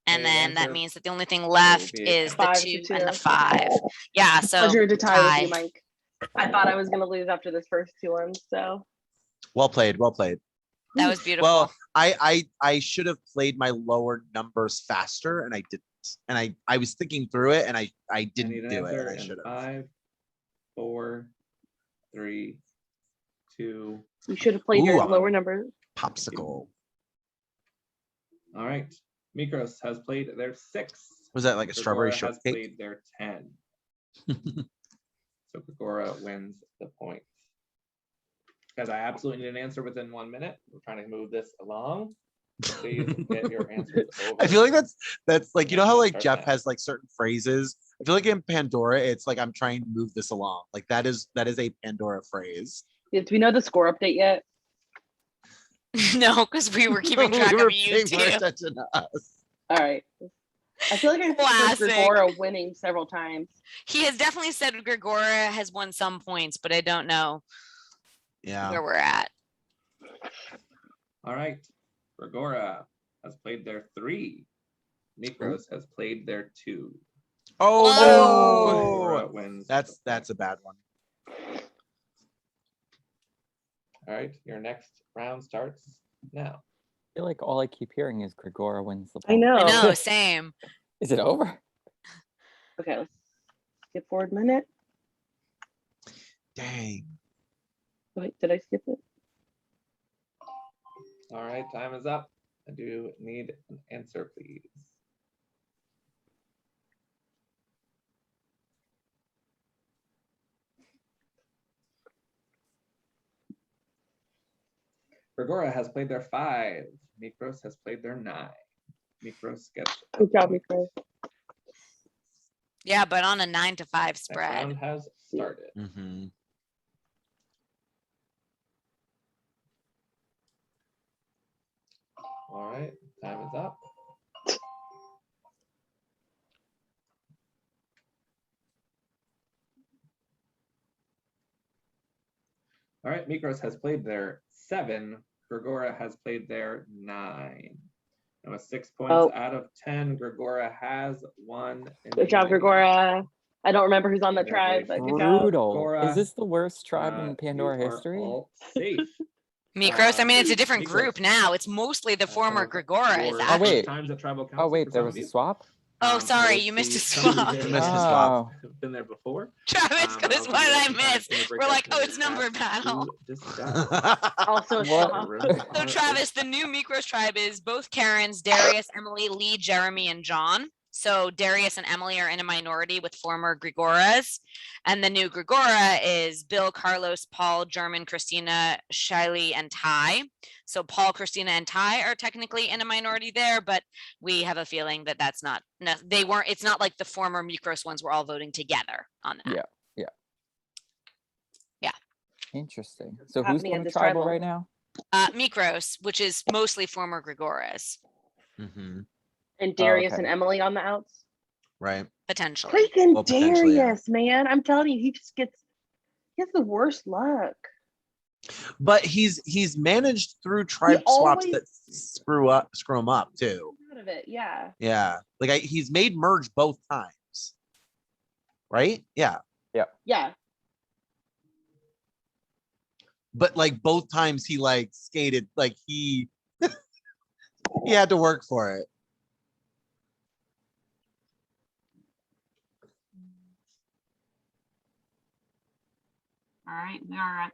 And Okay, then that answer means that the only thing left be is the 5 2 to and the 2. 5. Yeah, so Pleasure to tie with tie. you, Mike. I thought I was gonna lose after this first 2 ones, so Well played. Well played. That was beautiful. Well, I should have played my lower numbers faster, and I didn't. And I was thinking through it, and I I didn't need an do answer it. And I in should have. 5, 4, 3, 2. you should have played Ooh, your I'm lower number. Popsicle. All right. Mikros has played their 6. Was that like a strawberry Gregora has shortcake? played their 10. So Gregora wins the point. Guys, I absolutely need an answer within 1 minute. We're trying to move this along. Please get your answers over. I feel like that's like, you know how like Start Jeff now. has like certain phrases. I feel like in Pandora, it's like I'm trying to move this along. Like that is a Pandora phrase. Do we know the score update yet? No, because we were keeping track We were of you paying more too. attention to us. All right. I feel like I've heard Classic. Gregora winning several times. He has definitely said Gregora has won some points, but I don't know Yeah. where we're at. All right. Gregora has played their 3. Mikros has played their 2. Oh Gregora no! wins. That's a bad one. All right. Your next round starts now. I feel like all I keep hearing is Gregora wins the I point. know. I know, same. Is it over? Okay, let's skip forward a minute. Dang. Wait, did I skip it? All right. Time is up. I do need an answer, please. Gregora has played their 5. Mikros has played their 9. Mikros gets Good job, Mikros. Yeah, but on a 9 to 5 next round spread. has started. Mm-hmm. All right. Time is up. All right, Mikros has played their 7. Gregora has played their 9. And with 6 points out of 10, Gregora has won. Good job, Gregora. I don't remember who's on the tribe, but good job. Brutal. Is this the worst tribe in Pandora you are history? all safe. Mikros, I mean, it's a different group now. It's mostly the former Gregoras. Or Oh, wait. times at tribal council Oh wait, for there some was of a you. swap? Oh, sorry, you missed a swap. You missed a swap. I've been there before. Travis but goes, I'll what give did you I some miss? time to break We're that like, oh, to it's number battle. discuss. Also, a swap. So Travis, the new Mikros tribe is both Karens, Darius, Emily, Lee, Jeremy, and John. So Darius and Emily are in a minority with former Gregoras. And the new Gregora is Bill, Carlos, Paul, German, Christina, Shiley, and Ty. So Paul, Christina, and Ty are technically in a minority there, but we have a feeling that that's not, no, they weren't, it's not like the former Mikros ones were all voting together on that. Yeah. Yeah. Interesting. So who's happening at going this tribal tribal? right now? Mikros, which is mostly former Gregoras. Mm-hmm. And Darius okay. and Emily on the outs. Right. potentially. Freaking Well, potentially, yeah. Darius, man. I'm telling you, he has the worst luck. But he's managed through tribe swaps that screw him up too. Out of it, yeah. Yeah, like he's made merge both times, right? Yeah. Yeah. But like both times he like skated like he he had to work for it. All right, we are at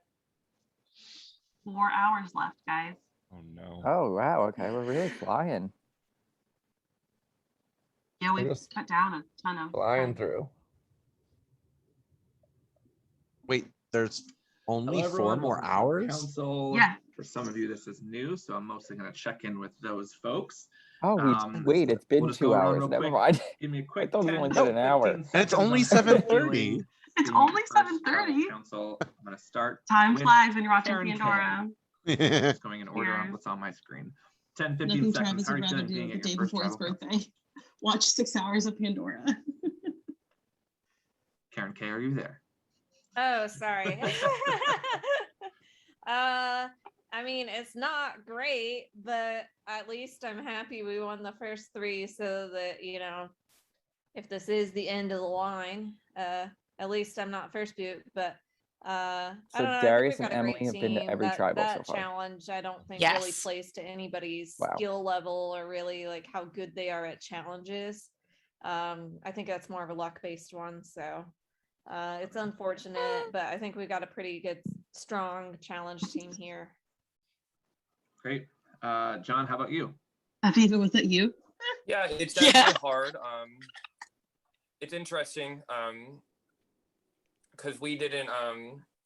4 hours left, guys. Oh no. Oh wow. Okay, we're really flying. Yeah, We're we've just cut down a ton of flying through. Wait, there's only Hello, 4 everyone. more Welcome to hours? Council. Yeah. For some of you, this is new, so I'm mostly going to check in with those folks. Oh, wait, it's been we'll just 2 go around hours. real Never quick. mind. Give me a I quick thought we 10, only did an hour. 15 And it's seconds only on 7:30. It's being only the first 7:30. Council. I'm going to start. Time with flies when you're watching Karen Pandora. Just going in order on Cheers. what's on my screen. 10, 15 Nothing seconds. Travis How are would you rather feeling do being the at day your first before his tribal council? birthday. Watch 6 hours of Pandora. Karen K, are you there? Oh, sorry. I mean, it's not great, but at least I'm happy we won the first 3 so that, you know, if this is the end of the line, at least I'm not first boot, but I So don't know. Darius I think and we've got a Emily great have been to team. every tribal that so far. challenge I don't think really Yes. plays to anybody's Wow. skill level or really like how good they are at challenges. I think that's more of a luck-based one, so it's unfortunate, but I think we got a pretty good, strong challenge team here. Great. John, how about you? Aviva, was it you? Yeah, it's definitely hard. It's interesting because we didn't.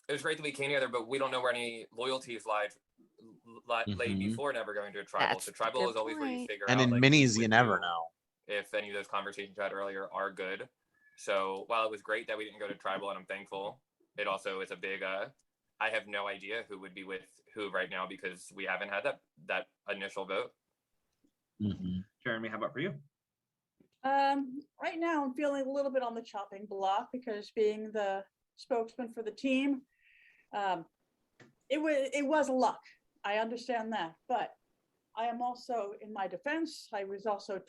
It was great that we came together, but we don't know where any loyalties laid before never going to a tribal. That's So a tribal good is always where you point. figure And out. in like, minis, who's you with never who, know. if any of those conversations we had earlier are good. So while it was great that we didn't go to tribal, and I'm thankful, it also is a big. I have no idea who would be with who right now because we haven't had that initial vote. Jeremy, how about for you? Right now I'm feeling a little bit on the chopping block because being the spokesman for the team, it was luck. I understand that, but I am also, in my defense, I was also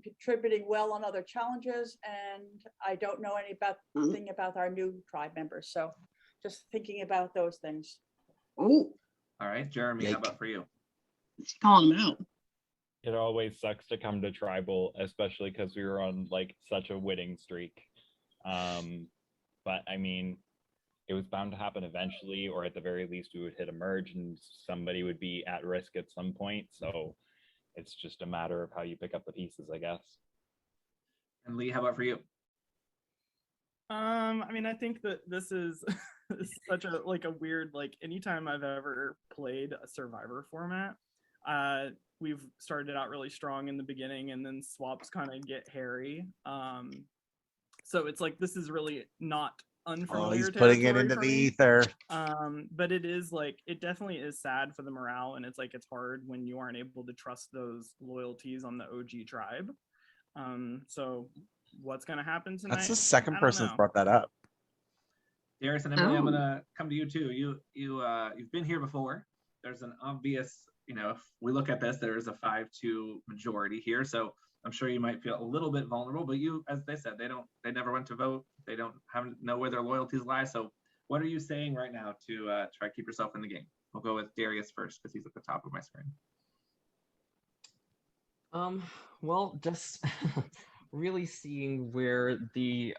contributing well on other challenges, and I don't know anything about our new tribe members. So just thinking about those things. Oh. All right, Jeremy, how about for you? Calling him out. It always sucks to come to tribal, especially because we were on like such a winning streak. But I mean, it was bound to happen eventually, or at the very least we would hit a merge and somebody would be at risk at some point. So it's just a matter of how you pick up the pieces, I guess. And Lee, how about for you? I mean, I think that this is such a weird, anytime I've ever played a Survivor format, we've started out really strong in the beginning and then swaps kind of get hairy. So it's like, this is really not unfamiliar. Oh, he's putting it into the ether. But it is it definitely is sad for the morale, and it's hard when you aren't able to trust those loyalties on the OG tribe. So what's going to happen tonight? That's the second person that's brought that up. Darius and Emily, I'm gonna come to you too. You've been here before. There's an obvious, if we look at this, there's a 5-2 majority here. So I'm sure you might feel a little bit vulnerable, but you, as they said, they never went to vote. They don't know where their loyalties lie. So what are you saying right now to try to keep yourself in the game? We'll go with Darius first because he's at the top of my screen. Well, just really seeing where the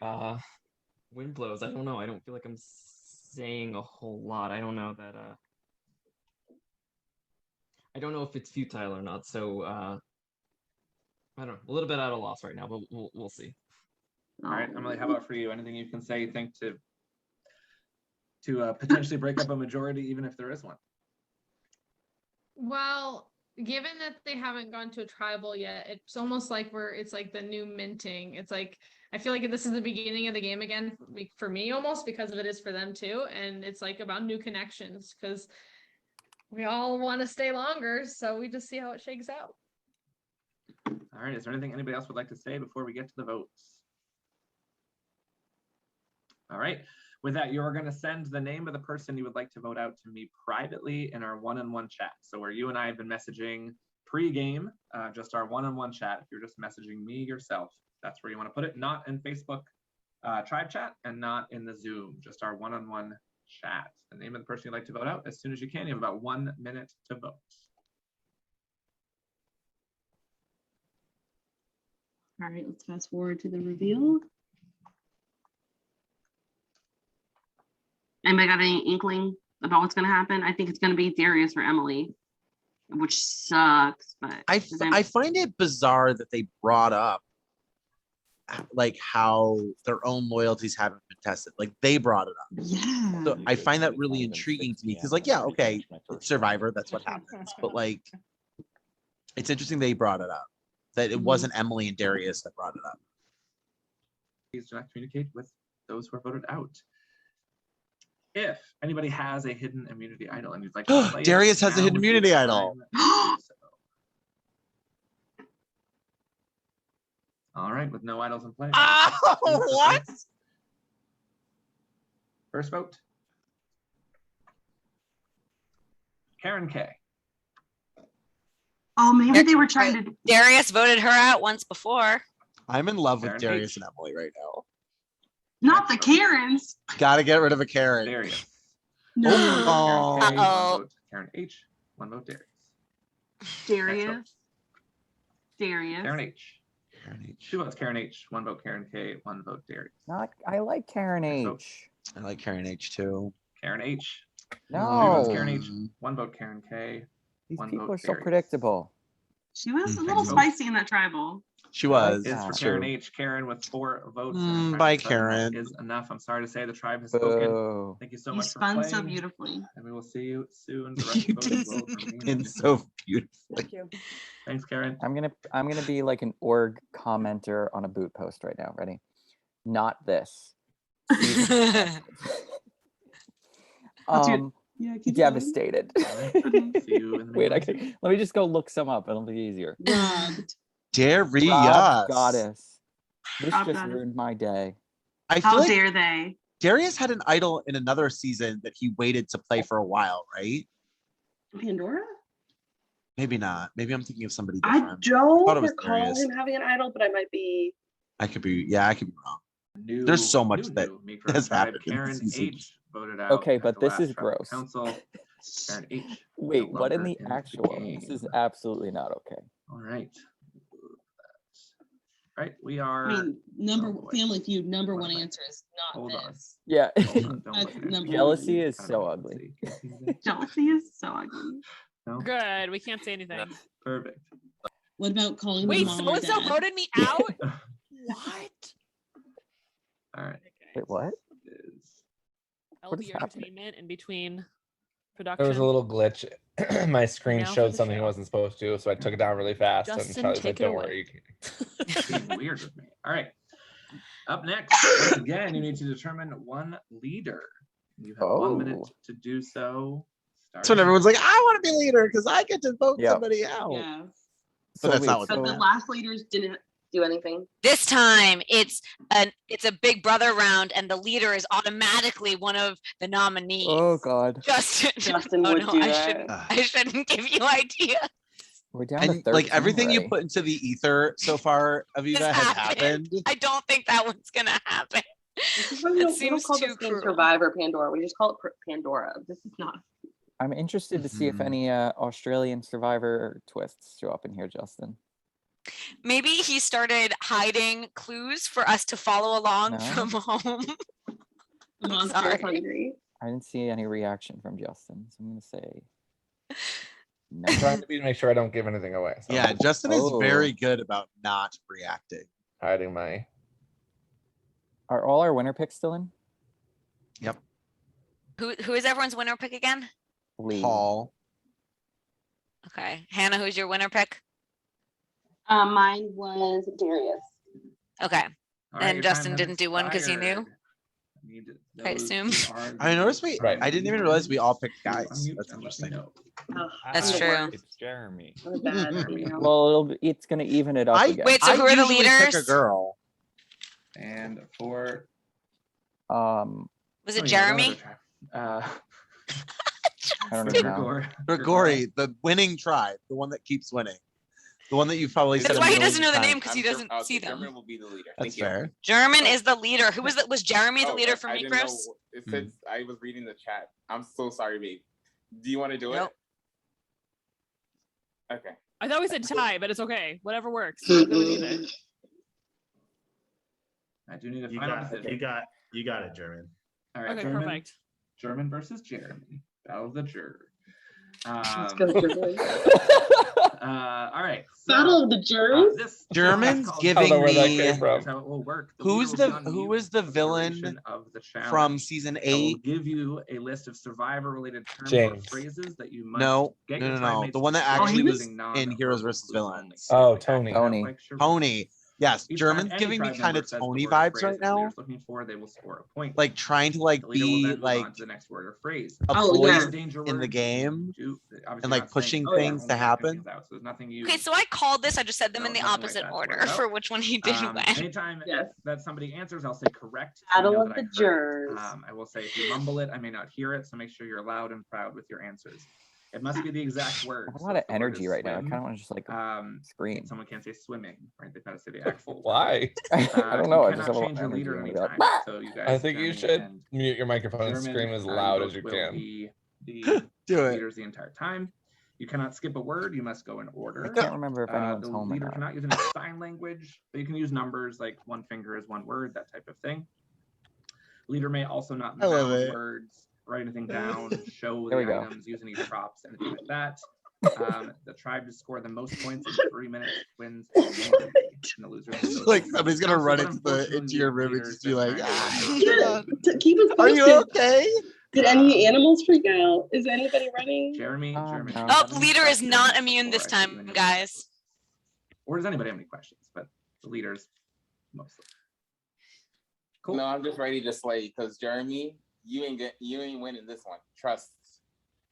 wind blows. I don't know. I don't feel like I'm saying a whole lot. I don't know that I don't know if it's futile or not. So I don't know. A little bit at a loss right now, but we'll see. All right, Emily, how about for you? Anything you can say you think to potentially break up a majority, even if there is one? Well, given that they haven't gone to a tribal yet, it's almost like it's like the new minting. It's like, I feel like this is the beginning of the game again for me almost, because it is for them too. And it's like about new connections because we all want to stay longer. So we just see how it shakes out. All right, is there anything anybody else would like to say before we get to the votes? All right. With that, you're going to send the name of the person you would like to vote out to me privately in our one-on-one chat. So where you and I have been messaging pre-game, just our one-on-one chat. If you're just messaging me yourself, that's where you want to put it. Not in Facebook tribe chat and not in the Zoom, just our one-on-one chat. The name of the person you'd like to vote out as soon as you can. You have about 1 minute to vote. All right, let's fast forward to the reveal. Anybody got any inkling about what's going to happen? I think it's going to be Darius or Emily, which sucks. But I find it bizarre that they brought up like how their own loyalties haven't been tested. Like they brought it up. Yeah. So I find that really intriguing to me because, like, yeah, okay, it's Survivor, that's what happens. But like, it's interesting they brought it up. That it wasn't Emily and Darius that brought it up. Please do not communicate with those who are voted out. If anybody has a hidden immunity idol and you'd like to play Darius it, has a now hidden would be immunity the idol. time to do so. All right, with no idols in play. Oh, what? First vote. Karen K. Oh, maybe they were trying to. Darius voted her out once before. I'm in love with Karen Darius H. and Emily right now. Not the Karens. Gotta get rid of a Karen. Darius. No. Karen K, Uh-oh. one vote. Karen H, one vote. Darius. Darius. Darius. Karen H. Two votes. Karen H, one vote. Karen K, one vote. Darius. I like Karen vote. H. I like Karen H too. Karen H. No. Three votes. Karen H, one vote. Karen K, These one people vote. are so Darius. predictable. She was a Mhm. little spicy in that tribal. She was. Is for It's Karen true. H. Karen with 4 votes. Bye, Karen. Is enough. I'm sorry to say the tribe has spoken. Boo. Thank you so You much for spun playing. so beautifully. And we will see you soon. The rest You of the did voting will remain spin so beautifully. Thank you. Thanks, Karen. I'm gonna be like an org commenter on a boot post right now. Ready? Not this. Yeah, keep Devastated. See you in the Wait, main let me just go look some up. It'll be easier. Robbed. Darius. Rob Goddess. This Rob just Goddess. ruined my day. I feel How like dare they? Darius had an idol in another season that he waited to play for a while, right? Pandora? Maybe not. Maybe I'm thinking of somebody I different. don't thought it was recall Darius. him having an idol, but I might be. I could be wrong. New, There's so much new that Migros has tribe. happened in Karen this season. H voted out. Okay, at but the this last is tribal gross. Council. Karen H. Wait, no what in longer the the actual? This is game. absolutely not okay. All right. Right, we are. I mean, oh boy. Family Feud number What one am I- answer is not Hold on. this. Yeah. Hold on, don't That's look at it. number Jealousy one. is I don't so know. ugly. Let's see. Jealousy is so ugly. No? Good. We can't say anything. Perfect. What about calling Wait, them mom or so-and-so dad? voted me out? What? All right. Wait, what? Is What is LB happening? Entertainment in between There production. was a little glitch. My screen Now for showed the something it show. wasn't supposed to, so I took it down really fast. And Justin, Charlie's like, take it "Don't away." worry." being weird with me. All right. Up next, once again, you need to determine one leader. You have 1 minute to do so. That's when everyone's like, I want to be leader because I get to vote Yep. somebody out. Yeah. But that's not what But the last leaders didn't do anything. This time it's a Big Brother round, and the leader is automatically one of the nominees. Oh God. Justin would do that. I shouldn't give you ideas. We're down to And 13 like everything you already. put into the ether so far, Aviva, This has happened. I don't think that one's gonna happen. We It don't seems call too this game cruel. Survivor Pandora. We just call it Pandora. This is not. I'm interested to see if any Australian Survivor twists show up in here, Justin. Maybe he started hiding clues for us to follow along No. from home. I'm Monster's sorry. hungry. I didn't see any reaction from Justin, so I'm gonna say no. I'm trying to make sure I don't give anything away. So Yeah, Justin is Oh. very good about not reacting. hiding my. Are all our winner picks still in? Yep. Who is everyone's winner pick again? Lee. Paul. Okay, Hannah, who's your winner pick? Mine was Darius. Okay, All right, and your time Justin has didn't do one because he knew. expired. Need I those assume. who are I noticed we. Right. I didn't even realize we all picked guys. unmute That's and let me interesting. know. That's true. It's Jeremy. I'm a bad female. Well, it's gonna even it up I again. Wait, so I who are the usually pick a leaders? girl. And for Was it Jeremy? I don't even know. Grigori, the winning tribe, the one that keeps winning. The one that you've probably said. That's a why he million doesn't know the name times. because he doesn't see them. German will be the leader. That's Thank you. fair. German is the leader. Who was that? Was Jeremy the leader for I didn't know. Mikros? It said I was reading the chat. I'm so sorry, babe. Do you want to do Nope. it? Okay. I thought we said tie, but it's okay. Whatever works. I'm good with either. I do need a You final got, decision. you got it, German. All right, Okay, German, perfect. German versus Jeremy. Battle of the juror. Let's go, German. All right. Battle of the jurors? German's called- giving Here's me. how it will work. Who is the villain of the challenge. from season I will 8? give you a list of survivor-related terms James. or phrases that you must No, get no, your no, no. teammates The one that to actually say was using in Heroes versus Villains. Oh, Tony. Tony. Yes, Each German's time any giving me tribe kind member of says the Tony word or vibes phrase right that the now. leader's looking for, they will score a point. Like trying to like The leader will be then move on like to the next word or phrase. a Oh, voice yeah. Danger in the words, game obviously and like not saying pushing it, things only to picking happen. things out, so there's nothing you Okay, so I called this. I just said them in the nothing like opposite that to order worry about. for which one he did win. Anytime that somebody answers, I'll say correct. so you Battle know of that I the heard it. jurors. I will say if you mumble it, I may not hear it, so make sure you're loud and proud with your answers. It must be the exact word. I have a lot of energy right now. I kind of want to just like scream. Someone can't say swimming, right? They've got to say the actual word. Why? I don't know. You I just have a cannot lot change of your energy. leader when I anytime. go, So you guys, I think you Jeremy should and mute your microphone and German, scream as you loud both as you will can. be the Do it. leaders the entire time. You cannot skip a word. You must go in order. I can't remember if anyone's the home or leader not. cannot use any sign language, but you can use numbers like one finger is one word, that type of thing. Leader may also not I love mouth it. words, write anything down, show There we the go. items, use any props, anything like that. The tribe to score the most points in 3 minutes wins immediately. And the loser Like somebody's gonna run into your room and just be like, Keep us "Are you posted. okay?" Did any animals freak out? Is anybody running? Jeremy, German. Oh, leader is not immune this time, guys. Or does anybody have any questions? But the leaders mostly. Cool. No, I'm just ready to slay because Jeremy, you ain't winning this one. Trust.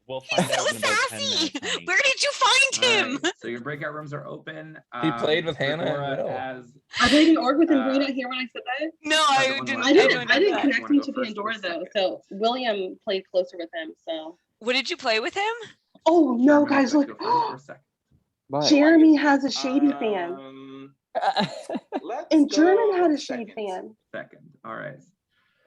We'll find out in about 10 minutes. honey. Where did you find him? All right, so your breakout rooms are open. He played with Hannah and Deborah Will. has I played an org with him. Were you not here when I said that? No, I didn't. I didn't know that. connect him to Pandora though. So William played closer with him. So. What did you play with him? Oh no, guys! Look, Jeremy has a shady fan, and German had a shady fan. Second. All right.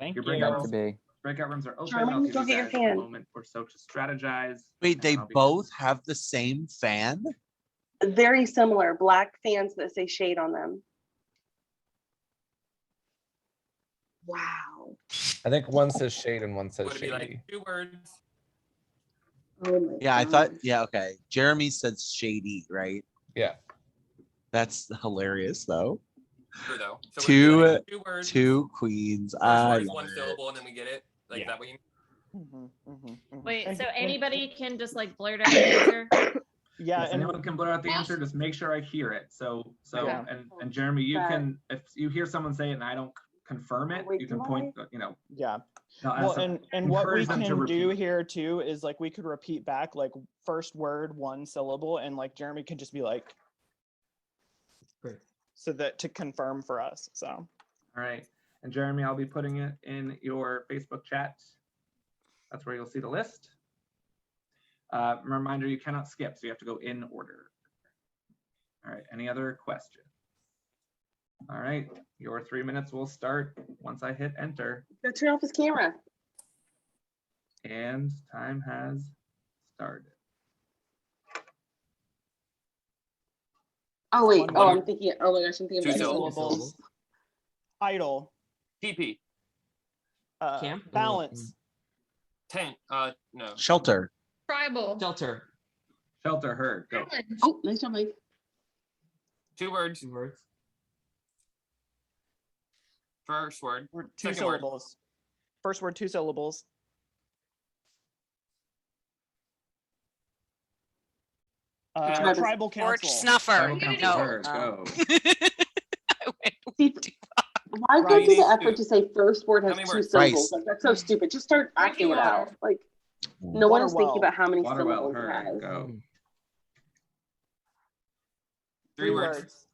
Thank Your you. breakout rooms are open. German, I'll give go you get your guys a fan. moment or so to strategize. Wait, they both have the same fan? Very similar black fans that say shade on them. Wow. I think one says shade and one says Would it be shady. like 2 words? Oh my Yeah, I thought. Yeah, okay. Jeremy said shady, right? Yeah. That's hilarious, though. True, though. So would it be like 2 words? Two queens. First I word is love 1 it. syllable, and then we get it. Like that way. Wait, so anybody can just like blurt out an answer? Yeah, Yes, anyone can blurt out the answer. Just make sure I hear it. So Okay. and Jeremy, you Right. can if you hear someone say it and I don't confirm it, you can point. You know. Yeah. I'll Well, ask them- and what we encourage them to can do repeat. here too is like we could repeat back like first word, 1 syllable, and like Jeremy can just be like, Great. so that to confirm for us. So. All right. And Jeremy, I'll be putting it in your Facebook chat. That's where you'll see the list. Reminder, you cannot skip, so you have to go in order. All right, any other questions? All right, your 3 minutes will start once I hit enter. Go turn off his camera. And time has started. Oh wait. One Oh, word. I'm thinking. Oh my gosh, I'm thinking. Two of syllables. Idle. TP. Camp? Balance. Tent. No. Shelter. Tribal. Shelter. Shelter heard. Go. Oh, nice job, Mike. 2 words. 2 words. First word. 2 Second word. syllables. First word, 2 syllables. Tribal Porch council. snuffer. Tribal council No. heard. Go. Why go through the effort to say first word has How many 2 words? syllables? Like that's so stupid. Just start acting it out. Like no one is thinking about how many Water well syllables it heard. has. Go. 3 words.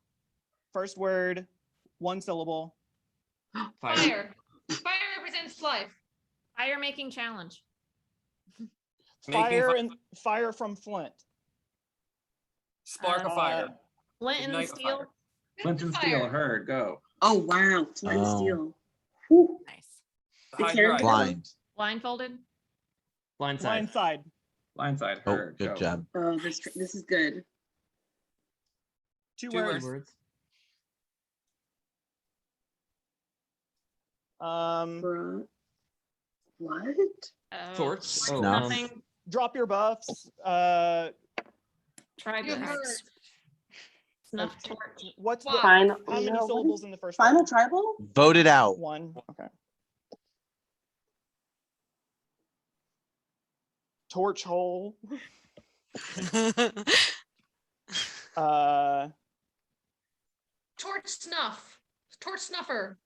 First word, 1 syllable. Fire. Fire represents Flint's life. Fire making challenge. Fire from Flint. Spark of fire. Flint and Ignite a steel. fire. Flint and steel, heard, go. Oh wow, Flint and Oh. steel. Nice. The Hide character- your eyes. Blind. Blindfolded. Blindside. Blindside. Blindside, Oh, heard, good go. job. Oh, this is good. Two Two words. words. Bruh. What? Torch. Snuff. Nothing. Drop your buffs. Tribe. You heard. Snuff torch. What's the, Final. how many no, what syllables is- in the first Final one? tribal? Voted out. One. Okay. Torch hole. Torch snuff. Torch snuffer.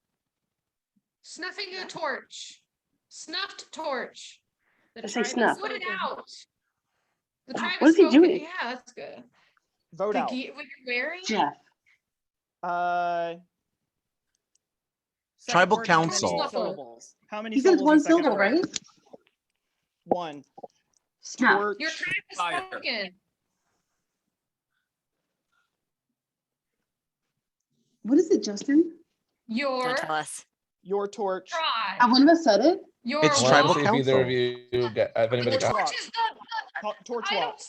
Snuffing a torch. Snuffed torch. I say snuff. Put it out. The tribe What is he spoken. doing? Yeah, that's good. Vote out. What you're wearing? Jeff. Tribal word, council. syllables. How many He says syllables? one in second syllable, word? right? One. Snuff. Torch. Your tribe is Fire. spoken. What is it, Justin? Your Don't tell us. Your torch. tribe. Have one of us said it? Your It's I tribal want to see if either of council. you get, if anybody Torch got. walk. Torch is the Torch I walk.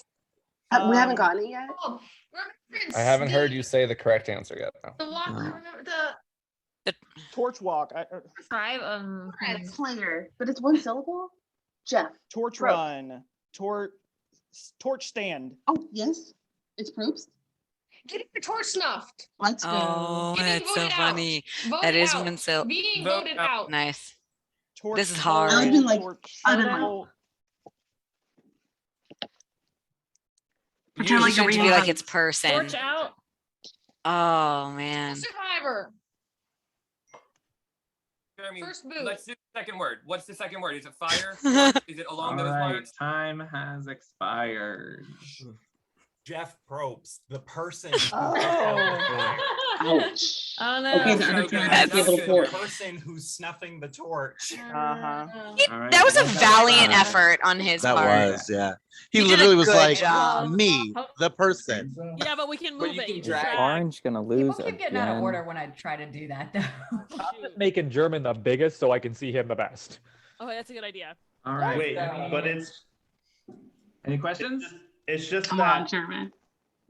don't We haven't gotten it yet. oh, remember I haven't heard the- you say the correct answer yet. No. The walk. No. Remember the Torch walk. Tribe. Player, but it's one syllable. Jeff. Torch Pro. run. Torch stand. Oh yes, it's Probst. getting your torch snuffed. Let's go. Oh, Getting that's so voted out. funny. Voted That is out. one so Being Vote voted out. out. nice. Torch This is hole, hard. I've been like, torch I don't know. hole. Pretend You like should a be real like house. it's person. Torch out. Oh man. Survivor. Jeremy, First move. let's do the second word. What's the second word? Is it fire? Is it along All those right, lines? time has expired. Jeff Probst, the person. Ouch. Oh no. Okay, the So other good. team That's has to be able to good, pour. The person who's snuffing the torch. Uh-huh. All right, That was a well, valiant that's effort on his That part. was, yeah. He You did a literally was good like, job. me, the person. Yeah, but we can But move you it. can You Is drag- Orange gonna lose People keep getting out of again? order when I try to do that, though. I'm just making German the biggest so I can see him the best. Okay, that's a good idea. All right. Wait, but it's Any questions? it's just Come on, that German.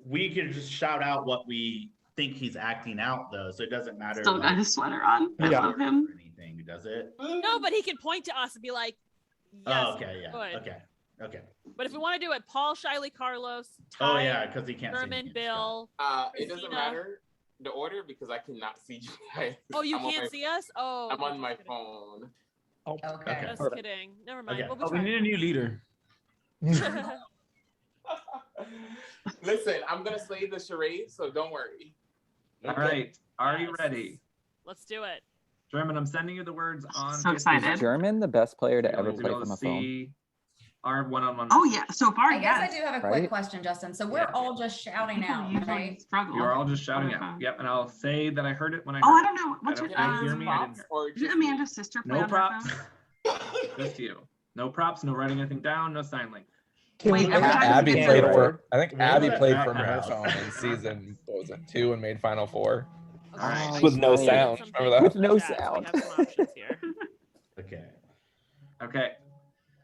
we can just shout out what we think he's acting out, though, so it doesn't matter. Still got like, his sweater on. I Yeah. love him. or anything, does it? No, but he can point to us and be like, yes, Oh, okay, yeah, good. okay. But if we want to do it, Paul, Shiley, Carlos, Oh, Ty, yeah, because he can't see German, me. Bill. It doesn't Christina. matter the order because I cannot see you guys. Oh, you I'm on can't my- see us? Oh. I'm on my just kidding. phone. Oh, Okay. Just Perfect. kidding. Never mind. Okay. We'll be Oh, we trying. need a new leader. Listen, I'm gonna slay the charade, so don't worry. All right. Are you Yes. ready? Let's do it. German, I'm sending you the words on. So Facebook. excited. German, the best player to You'll ever be play able from to a phone. see our one-on-one. Oh yeah, so far I guess I yes. do have a quick Right? question, Justin. So we're Yeah. all just shouting People out, usually right? struggle. You're all just shouting Okay. out. Yep, and I'll say that I heard it when I. Oh, heard I don't know. it. What's I her don't- did you hear me? I didn't hear. Or Is it Amanda's sister play No on her props. phone? Just you. No props. No writing anything down. No sign language. Wait, every time Abby you played get- for. I think What Abby was played that? from her Okay. phone in season. What was it, 2 and made Final 4 Okay. with no nice. sound. Remember that? With no Yeah, so we sound. have some options here. Okay. Okay.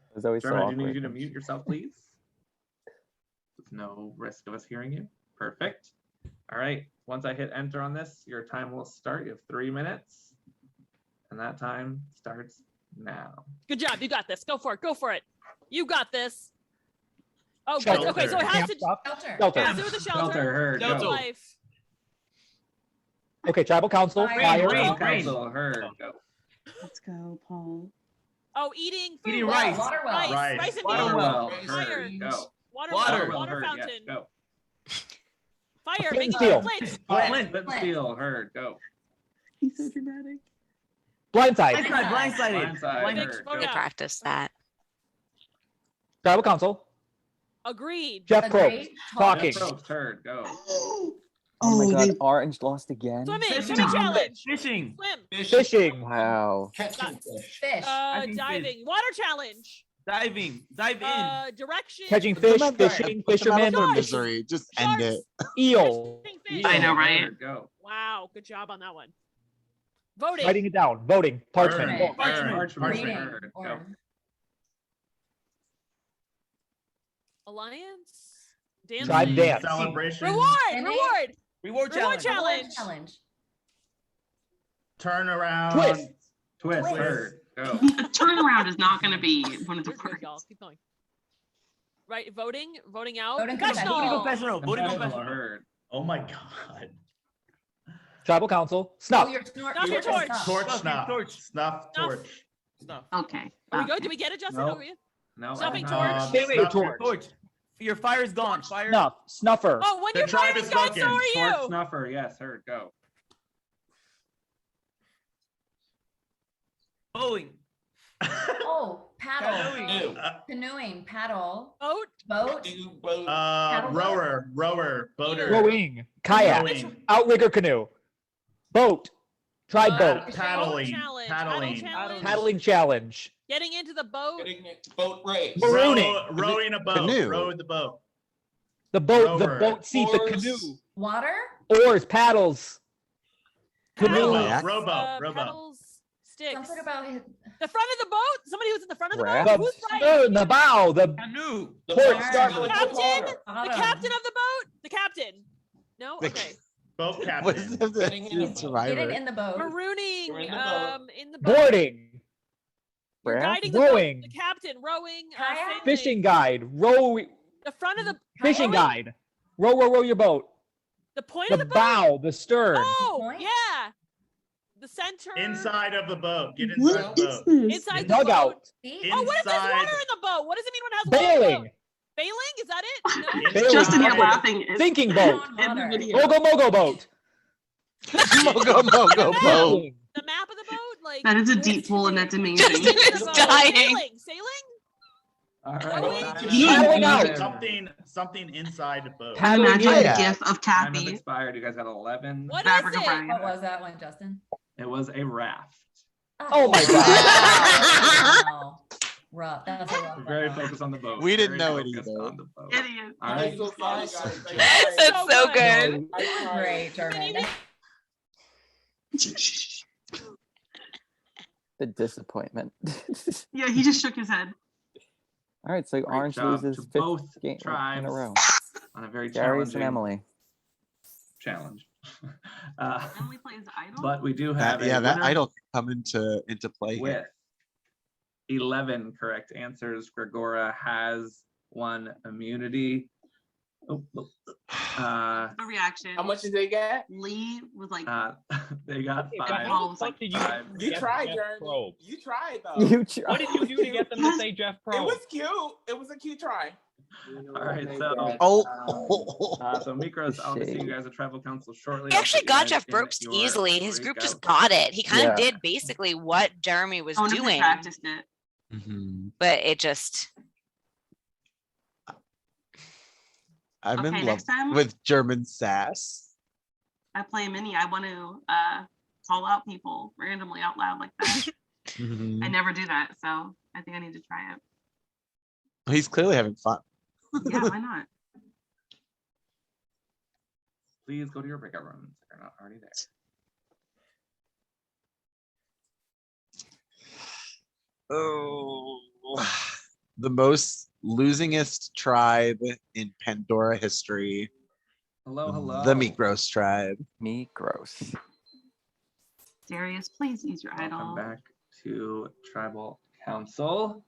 It was always so German, I do need awkward. you to mute yourself, please. There's no risk of us hearing you. Perfect. All right. Once I hit enter on this, your time will start. You have 3 minutes. And that time starts now. Good job. You got this. Go for it. Go for it. You got this. Oh, good. Shelter. Okay, so it has to Shelter. Shelter. has to do with the shelter. Shelter, heard. Real Go. life. Okay, tribal council. Fire. Fire. Tribal Rain. council, heard. Go. Let's go, Paul. Oh, eating food. Eating rice. Water well. Rice. Rice. Rice and Water beans. well, Fire. heard. Go. Water. Water. Water, water heard. fountain. Yes, go. Fire. Flint Making steel. plates. Flint. Flint steel, heard. Go. He's so dramatic. Blindside. Blindsided. Blindside, Big heard. vote We Go. out. practiced that. Tribal council. Agreed. Jeff Probst. Agreed. Talking. Jeff Probst, heard. Go. Oh my Oh, god, they- Orange lost again. Swimming challenge. Fishing. Swim. Fishing. Wow. Catching fish. Fish. Diving. Water challenge. Diving. Dive in. Direction. Catching Put them fish, out there- fishing, put them out of fisherman, their misery. Just end it. eel. I know, right? Go. Wow, good job on that one. Voting. Writing it down. Voting. Parchment. Earn. Parchment. Reading. Reading. Go. Alliance. Dance. Tribe dance. Celebration. Reward. Reward challenge. Turn around. Twist. Twist. Twist. Heard. Go. Turnaround is not going to be one of the Good, words. y'all. Keep going. Right, voting out. Voting Confessional. confessional. Voting Confessional. confessional. Heard. Oh my god. Tribal council. Oh, Snuff. your snort. Snuff your torch. Torch Snuff. snuff. Torch. Snuff Snuff. torch. Snuff. Okay. Are we good? Did we get it, Justin? Nope. Are we- No. Snuffing no. torch. Wait, wait, Snuff your torch. Your fire's gone. Fire. Snuff. Snuffer. Oh, when The your tribe fire's is gone, looking. so are Torch you. snuffer. Yes. Heard. Go. Bowling. Oh, paddle. Canoeing. Canoeing. Paddle. Boat. Boat. Rower. Boater. Rowing. Kayak. Rowing. Outrigger canoe. Boat. Tribe boat. Paddling. Challenge. Paddling. Paddling challenge. Getting into the boat. Boat race. Marooning. Rowing a boat. Canoe. Row the boat. The boat. The Rower. boat seat. The Oars. canoe. Water. Oars. Paddles. Paddles, Rowboat. Rowboat. Pedals, sticks. Something about his, The front of the boat. Somebody who's in the front of the Raft. boat. The Who's right? stern. The bow. The Canoe. The Port boat starboard. going to Captain. water. The captain of the boat. The captain. No. The- Okay. Boat What's captain. Getting in a boat. Survivor. getting in the boat. Marooning. You're in the boat. In the boat. boarding. You're Raft? guiding the boat. Rowing. The captain. Rowing. Kayak? sailing. Fishing guide. Row. The front of the Fishing rowing, guide. Row your boat. The point The of the boat. bow. The stern. Oh, Point? yeah. The center. Inside of the boat. Get inside What the is boat. this? Inside the boat. Dugout. See? Oh, what if there's Inside- water in the boat? What does it mean when it has water in the Bailing. boat? Bailing? Is that it? No. Bailing. Justin, you're Okay. laughing. It's Thinking boat. On in the water. video. Mogo Mogo boat. Mogo Mogo boat. Bailing. The map of the boat? Like That is a deep pool, and that's amazing. Justin is boat. dying. Sailing? All Rowing. right. Paddling out. Something inside the boat. I imagine Kayak. a gif of Time has Cappy. expired. You guys got 11. What Fabric is of it? Brian. What was that one, Justin? It was a raft. Oh my god. Wow. Rough. That was a rough We're very one. focused on the boat. We didn't Very know it focused either. on the boat. Idiot. All right. So far, guys. That's so good. Great, Jermaine. The disappointment. Yeah, he just shook his head. All right, so Great Orange job loses to fifth both game in tribes a row. on a very Darius and challenging Emily. challenge. Emily plays Idol. But we do have That, yeah, a that winner idol come into play with here. 11 correct answers. Gregora has one immunity. Oh, A reaction. How much did they get? Lee was like, they got But 5. how the fuck did Five. You get tried, Jeff Jeremy. Probst? You tried though. You try. What did you do to get them to say Jeff It Probst? was cute. It was a cute try. All right, so so Mikros, I'll see you guys at Tribal Council shortly. He I'll actually put you got guys Jeff in Probst your easily. His group breakout. just got it. He kind of Yeah. did basically what Jeremy was I wonder if they doing, practiced it. but it just I'm Okay, in love next time? with German sass. I play a mini. I want to call out people randomly out loud like that. Mhm. I never do that, so I think I need to try it. He's clearly having fun. Yeah, why not? Please go to your breakout rooms if you're not already there. Oh, the most losingest tribe in Pandora history. Hello, hello. The Mikros tribe. Mikros. Darius, please use your Welcome idol. back to Tribal Council.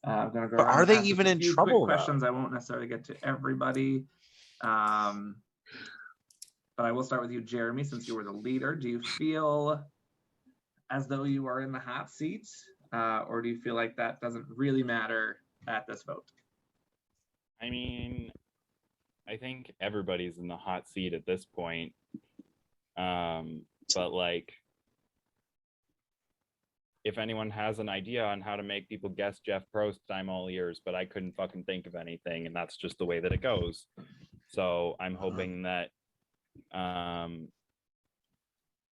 I'm gonna go. But around are and they ask just even a in few quick trouble, though? questions. I won't necessarily get to everybody. But I will start with you, Jeremy, since you were the leader. Do you feel as though you are in the hot seat, or do you feel like that doesn't really matter at this vote? I mean, I think everybody's in the hot seat at this point. But like, if anyone has an idea on how to make people guess Jeff Probst, I'm all ears, but I couldn't fucking think of anything, and that's just the way that it goes. So I'm hoping that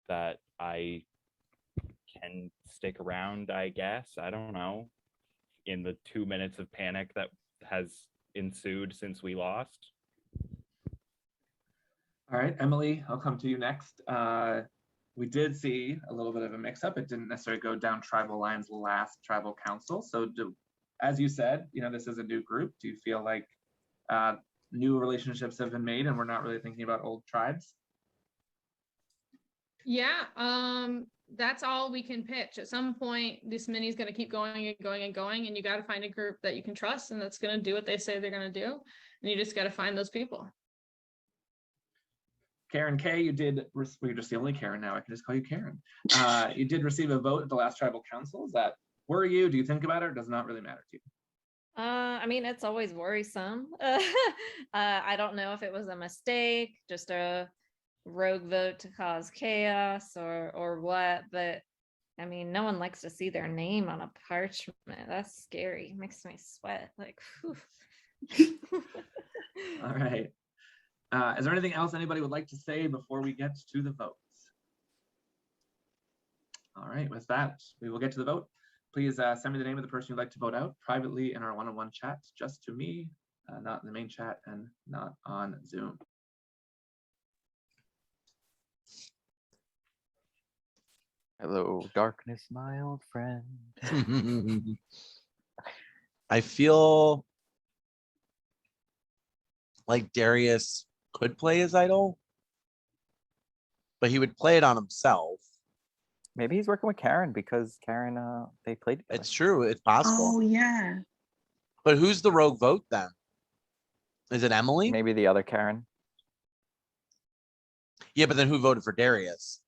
that I can stick around, I guess. I don't know. In the 2 minutes of panic that has ensued since we lost. All right, Emily, I'll come to you next. We did see a little bit of a mix-up. It didn't necessarily go down tribal lines last tribal council. So as you said, this is a new group. Do you feel like new relationships have been made and we're not really thinking about old tribes? Yeah, that's all we can pitch. At some point, this mini is going to keep going and going and going, and you got to find a group that you can trust and that's going to do what they say they're going to do. And you just got to find those people. Karen K, you're just the only Karen now. I can just call you Karen. You did receive a vote at the last tribal council. Is that worry you? Do you think about it? Or does it not really matter to you? I mean, it's always worrisome. I don't know if it was a mistake, just a rogue vote to cause chaos or what, but I mean, no one likes to see their name on a parchment. That's scary. It makes me sweat. Like, whew. All right. Is there anything else anybody would like to say before we get to the votes? All right, with that, we will get to the vote. Please send me the name of the person you'd like to vote out privately in our one-on-one chat, just to me, not in the main chat and not on Zoom. Hello, darkness, my old friend. I feel like Darius could play his idol, but he would play it on himself. Maybe he's working with Karen because Karen, they played together. It's true. It's possible. Oh, yeah. But who's the rogue vote then? Is it Emily? Maybe the other Karen. Yeah, but then who voted for Darius?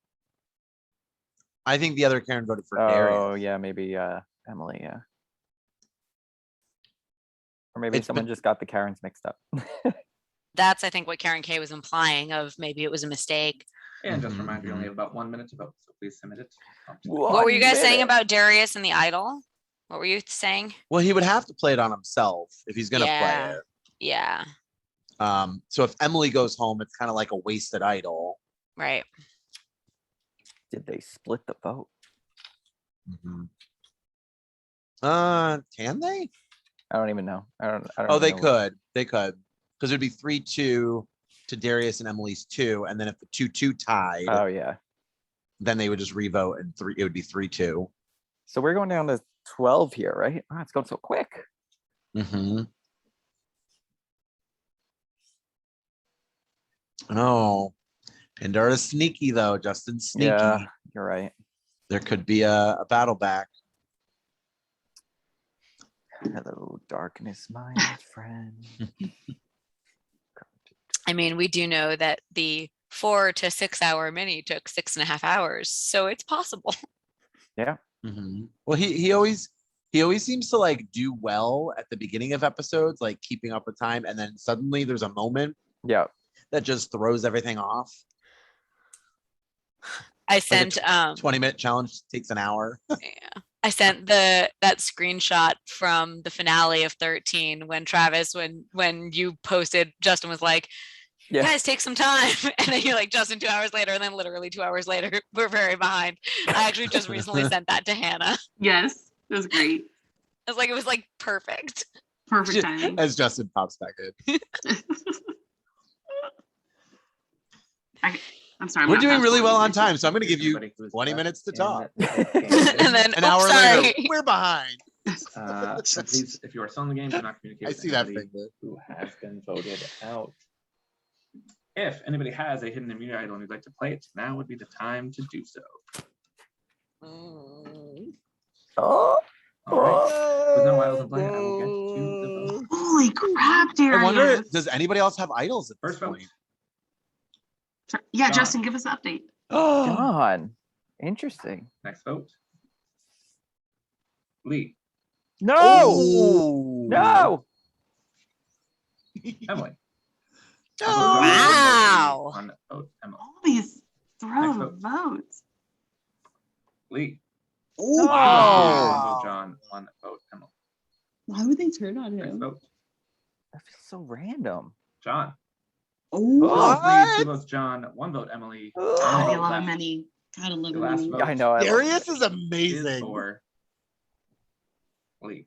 I think the other Karen voted for Darius. Oh, yeah, maybe Emily, yeah. Or maybe someone just got the Karens mixed up. That's, I think, what Karen K was implying of maybe it was a mistake. And just a reminder, you only have about 1 minute to vote, so please submit it. What were you guys saying about Darius and the idol? What were you saying? Well, he would have to play it on himself if he's going to play it. Yeah. So if Emily goes home, it's kind of like a wasted idol. Right. Did they split the vote? Can they? I don't even know. I don't Oh, they know. could. They could. Because it'd be 3-2 to Darius and Emily's 2. And then if the 2-2 tied. Oh, yeah. Then they would just revote and it would be 3-2. So we're going down to 12 here, right? Oh, it's going so quick. Oh, Pandara's sneaky though, Justin. Sneaky. Yeah, you're right. There could be a battle back. Hello, darkness, my old friend. I mean, we do know that the 4 to 6 hour mini took 6.5 hours, so it's possible. Yeah. Well, he always seems to like do well at the beginning of episodes, like keeping up with time, and then suddenly there's a moment that just throws everything off. I sent like 20-minute challenge takes an hour. Yeah. I sent that screenshot from the finale of 13 when Travis, when you posted, Justin was like, guys, take some time. And then you're like, Justin, 2 hours later, and then literally 2 hours later, we're very behind. I actually just recently sent that to Hannah. Yes, it was great. It was like perfect. Perfect timing. As Justin pops back in. I'm sorry. We're doing really well on time, so I'm going to give you 20 minutes to talk. And then an hour later, we're behind. So please, if you are still in the game, do not communicate. I with see that anybody finger. who has been voted out. If anybody has a hidden immunity idol and you'd like to play it, now would be the time to do so. Oh. All right. With no idols in play, I will get to the vote. Holy crap, Darius. I wonder, does anybody else have idols at this point? Yeah, John. Justin, give us an update. John. Interesting. Next vote. Lee. No. Oh. No. Emily. Wow. One vote, Emily. All these throw Next vote. votes. Lee. Wow. One vote, John. One vote, Emily. Why would they turn on Next him? vote. That feels so random. John. Lee, 2 votes John, 1 vote Emily. I love a mini. Gotta love a Last mini. vote. I know. I love Darius it. is amazing. For Lee.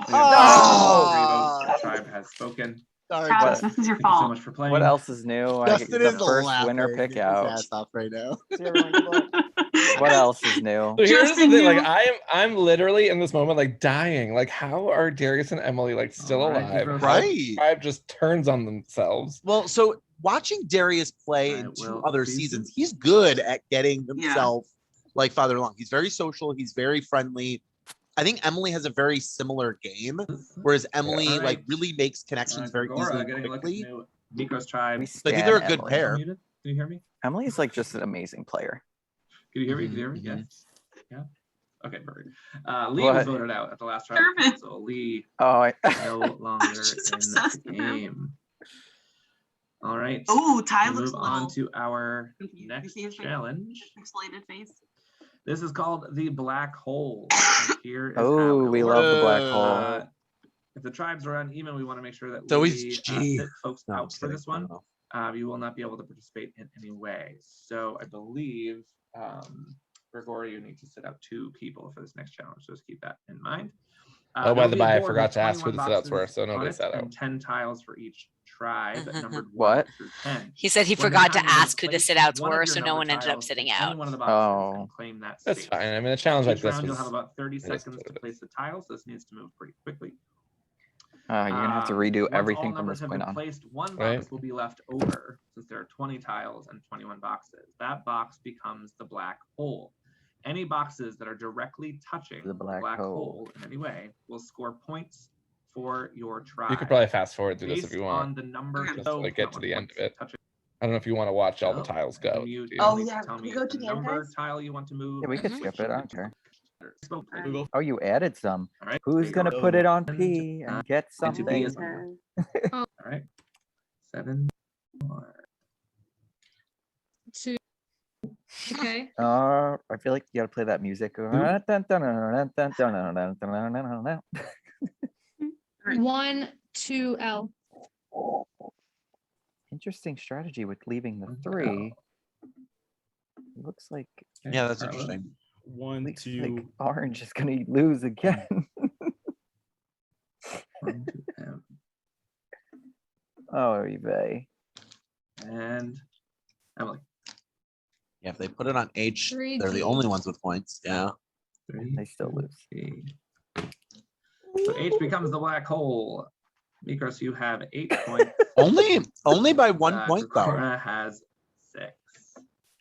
Oh! 3 votes. The tribe has spoken. Sorry, Travis, What- this is your Thank you so fault. much for playing. What else is new? I get Justin the is first winner laughing pick his out. ass off right now. See everyone, good luck. What else is new? So here's the Justin, thing, like you- I'm literally in this moment like dying. Like, how are Darius and Emily like still All right, alive? Gross. How Right. the tribe just turns on themselves. Well, so watching Darius play in 2 other seasons, he's good at getting himself like farther along. He's very social. He's very friendly. I think Emily has a very similar game, whereas Emily All right. like really makes connections very Gregora easily and getting a look at quickly. new Mikros tribe. We So I think stan they're a good Emily. pair. Muted? Can you hear me? Emily's like just an amazing player. Can you hear me? Can you hear me? Mhm. Yes. Yeah. Okay, perfect. Lee was What? voted out at the last trial, Perfect. so Lee Oh, no longer She's in obsessed the with him. game. All right. Oh, Ty We'll looks move a on little to our confused. next You see his face? challenge. Pixelated face. This is called the black hole. And here is how oh, it we works. love the black hole. If the tribes are uneven, we want to make sure that So we he's G. sit folks No, I'm out just for kidding. this one. No. You will not be able to participate in any way. So I believe, Gregory, you need to sit out 2 people for this next challenge. So just keep that in mind. Oh, There by will the be a by, I board forgot with to ask who 21 the setups were, boxes so on nobody it sat out. and 10 tiles for each tribe, numbered 1 What? through 10. He said he When the forgot to time ends, ask who the place sit outs one of were, your so no numbered one ended up tiles sitting in out. any one of the boxes and Oh. claim that That's space. fine. I mean, a challenge like Each this round, you'll was. have about 30 it is what seconds it to is. place the tiles. This needs to move pretty quickly. You're gonna have to redo Once all everything from numbers this have point been on. placed, 1 box Right. will be left over since there are 20 tiles and 21 boxes. That box becomes the black hole. Any boxes that are directly touching The black hole in any way will score points for your tribe. You could probably fast forward through this if Based you on want. the number Just so like get not to what the end of points it. touching. I don't know if you want to watch all the Oh, tiles go. You do need you? to tell Can me we go the to the end, number guys? tile you want to move. Yeah, we could skip it. I don't care. Spoke. Oh, you added some. All right. Who's There gonna you put go. it on P and get Into B is something? All right. 7 more. 2. Okay. I feel like you gotta play that music. 1, 2, L. Interesting strategy with leaving the 3. It looks like Yeah, that's interesting. 1, looks 2. like Orange is gonna lose again. 1, 2, M. Oh, eBay. And Emily. Yeah, if they put it on H, 3 they're the D. only ones with points. Yeah. 3. They still lose. D. So H becomes the black hole. Mikros, you have 8 points. Only by 1 point though. Cora has 6.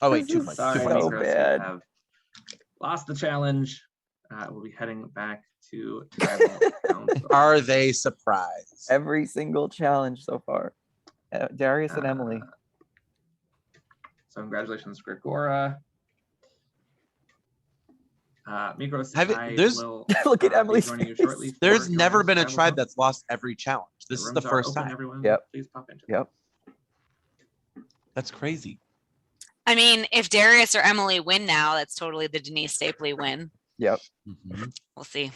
Oh wait, This 2 is points. Sorry, 2 so points. Mikros, bad. you have lost the challenge. We'll be heading back to tribal council. Are they surprised? Every single challenge so far. Darius and Emily. So congratulations, Gregora. Mikros, Have it- I there's- will Look at be Emily's joining you face. shortly. There's for never your been a tribal tribe council. that's lost every challenge. This is the rooms are first open, time. Everyone, Yep. please pop into Yep. That's crazy. I mean, if Darius or Emily win now, that's totally the Denise Stapley win. Yep. We'll see.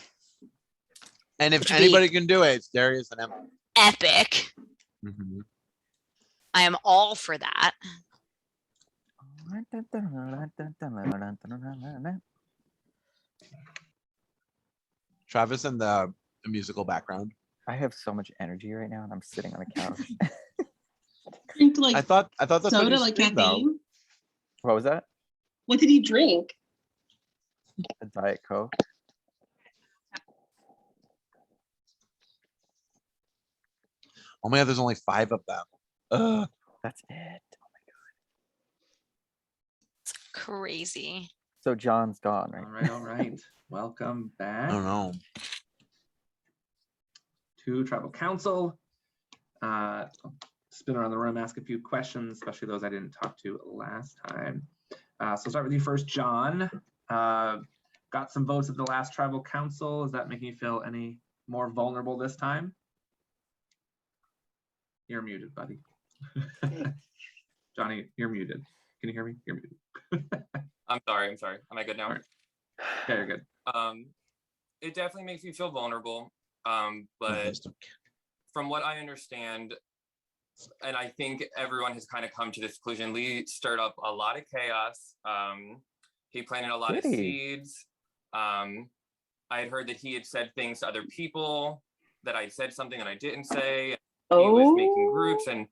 And if Which would be anybody can do it, it's Darius and Emily. epic. I am all for that. Travis and the musical background. I have so much energy right now, and I'm sitting on a couch. Drink like I thought that's what soda, you like streamed, though. caffeine. What was that? What did he drink? A Diet Coke. Oh my god, there's only 5 of them. Ugh. That's it. Crazy. So John's gone, right? All right, all right. Welcome back. I don't know. To tribal council. Spin around the room, ask a few questions, especially those I didn't talk to last time. So start with you first, John. Got some votes at the last tribal council. Is that making you feel any more vulnerable this time? You're muted, buddy. Johnny, you're muted. Can you hear me? You're muted. I'm sorry. Am I good now? Right. Yeah, you're good. It definitely makes me feel vulnerable. But from what I understand, and I think everyone has kind of come to this conclusion. Lee stirred up a lot of chaos. He planted a lot of seeds. I had heard that he had said things to other people, that I said something and I didn't say. He was making groups, and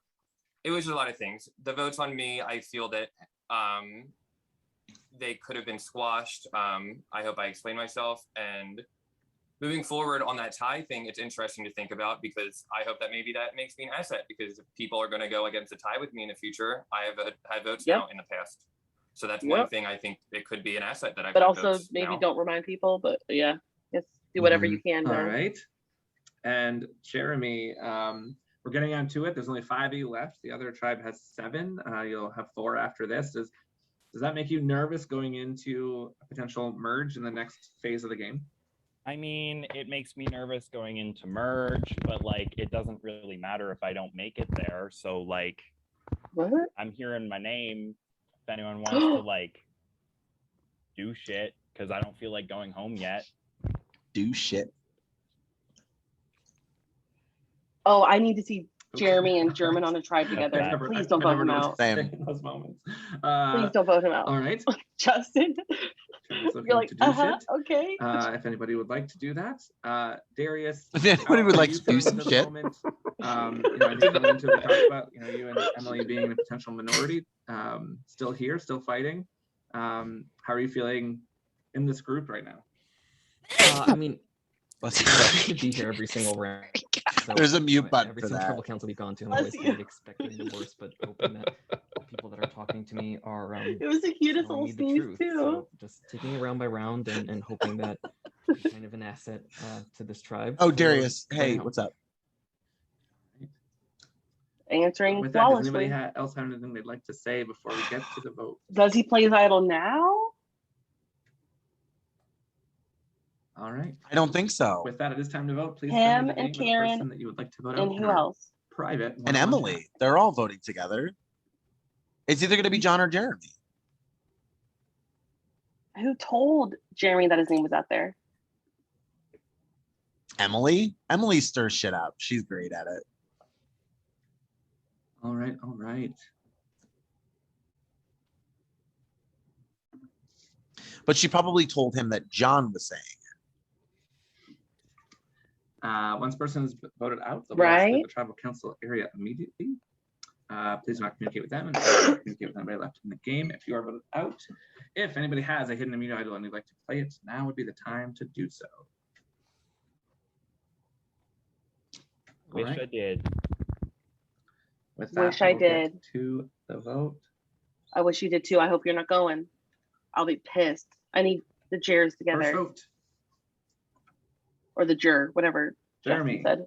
it was a lot of things. The votes on me, I feel that they could have been squashed. I hope I explained myself. And moving forward on that tie thing, it's interesting to think about, because I hope that maybe that makes me an asset, because if people are going to go against a tie with me in the future, I have had votes now in the past. So that's one thing I think it could be an asset that I. But also maybe don't remind people. But yeah, just do whatever you can. All right. And Jeremy, we're getting on to it. There's only 5 of you left. The other tribe has 7. You'll have 4 after this. Does that make you nervous going into a potential merge in the next phase of the game? I mean, it makes me nervous going into merge, but like it doesn't really matter if I don't make it there. So like, I'm hearing my name. If anyone wants to like do shit, because I don't feel like going home yet. Do shit. Oh, I need to see Jeremy and German on a tribe together. Please don't vote him out. Those moments. Please don't vote him out. All right. Justin. You're like, okay. If anybody would like to do that, Darius. If anybody would like to do some shit. I think going into it, we talked about you and Emily being a potential minority, still here, still fighting. How are you feeling in this group right now? I mean, I could be here every single round. So, there's a mute button every for single that. tribal council we've gone to, I'm always kind of expecting the worst, but hoping that the people that are talking to me are it was the cutest little sneeze too. So just taking it round by round and hoping that I'm kind of an asset to this tribe. Oh, Darius, hey, what's up? Answering With that, does flawlessly. anybody else have anything they'd like to say before we get to the vote? Does he play his idol now? All right. I don't think so. With that, it is time to vote. Please Him send me the and name of the Karen person that you would like to vote and out who in our else? Private. And one-on-one Emily. chat. They're all voting together. It's either going to be John or Jeremy. Who told Jeremy that his name was out there? Emily. Emily stirs shit up. She's great at it. All right. All right. But she probably told him that John was saying it. Once person is voted out, they'll be asked to leave the tribal council area immediately. Please do not communicate with them and communicate with anybody left in the game if you are voted out. If anybody has a hidden immunity idol and you'd like to play it, now would be the time to do so. Wish I did. With that, Wish I we'll get did. to the vote. I wish you did too. I hope you're not going. I'll be pissed. I need the jurors together. First vote. Or the juror, whatever Jeremy. Justin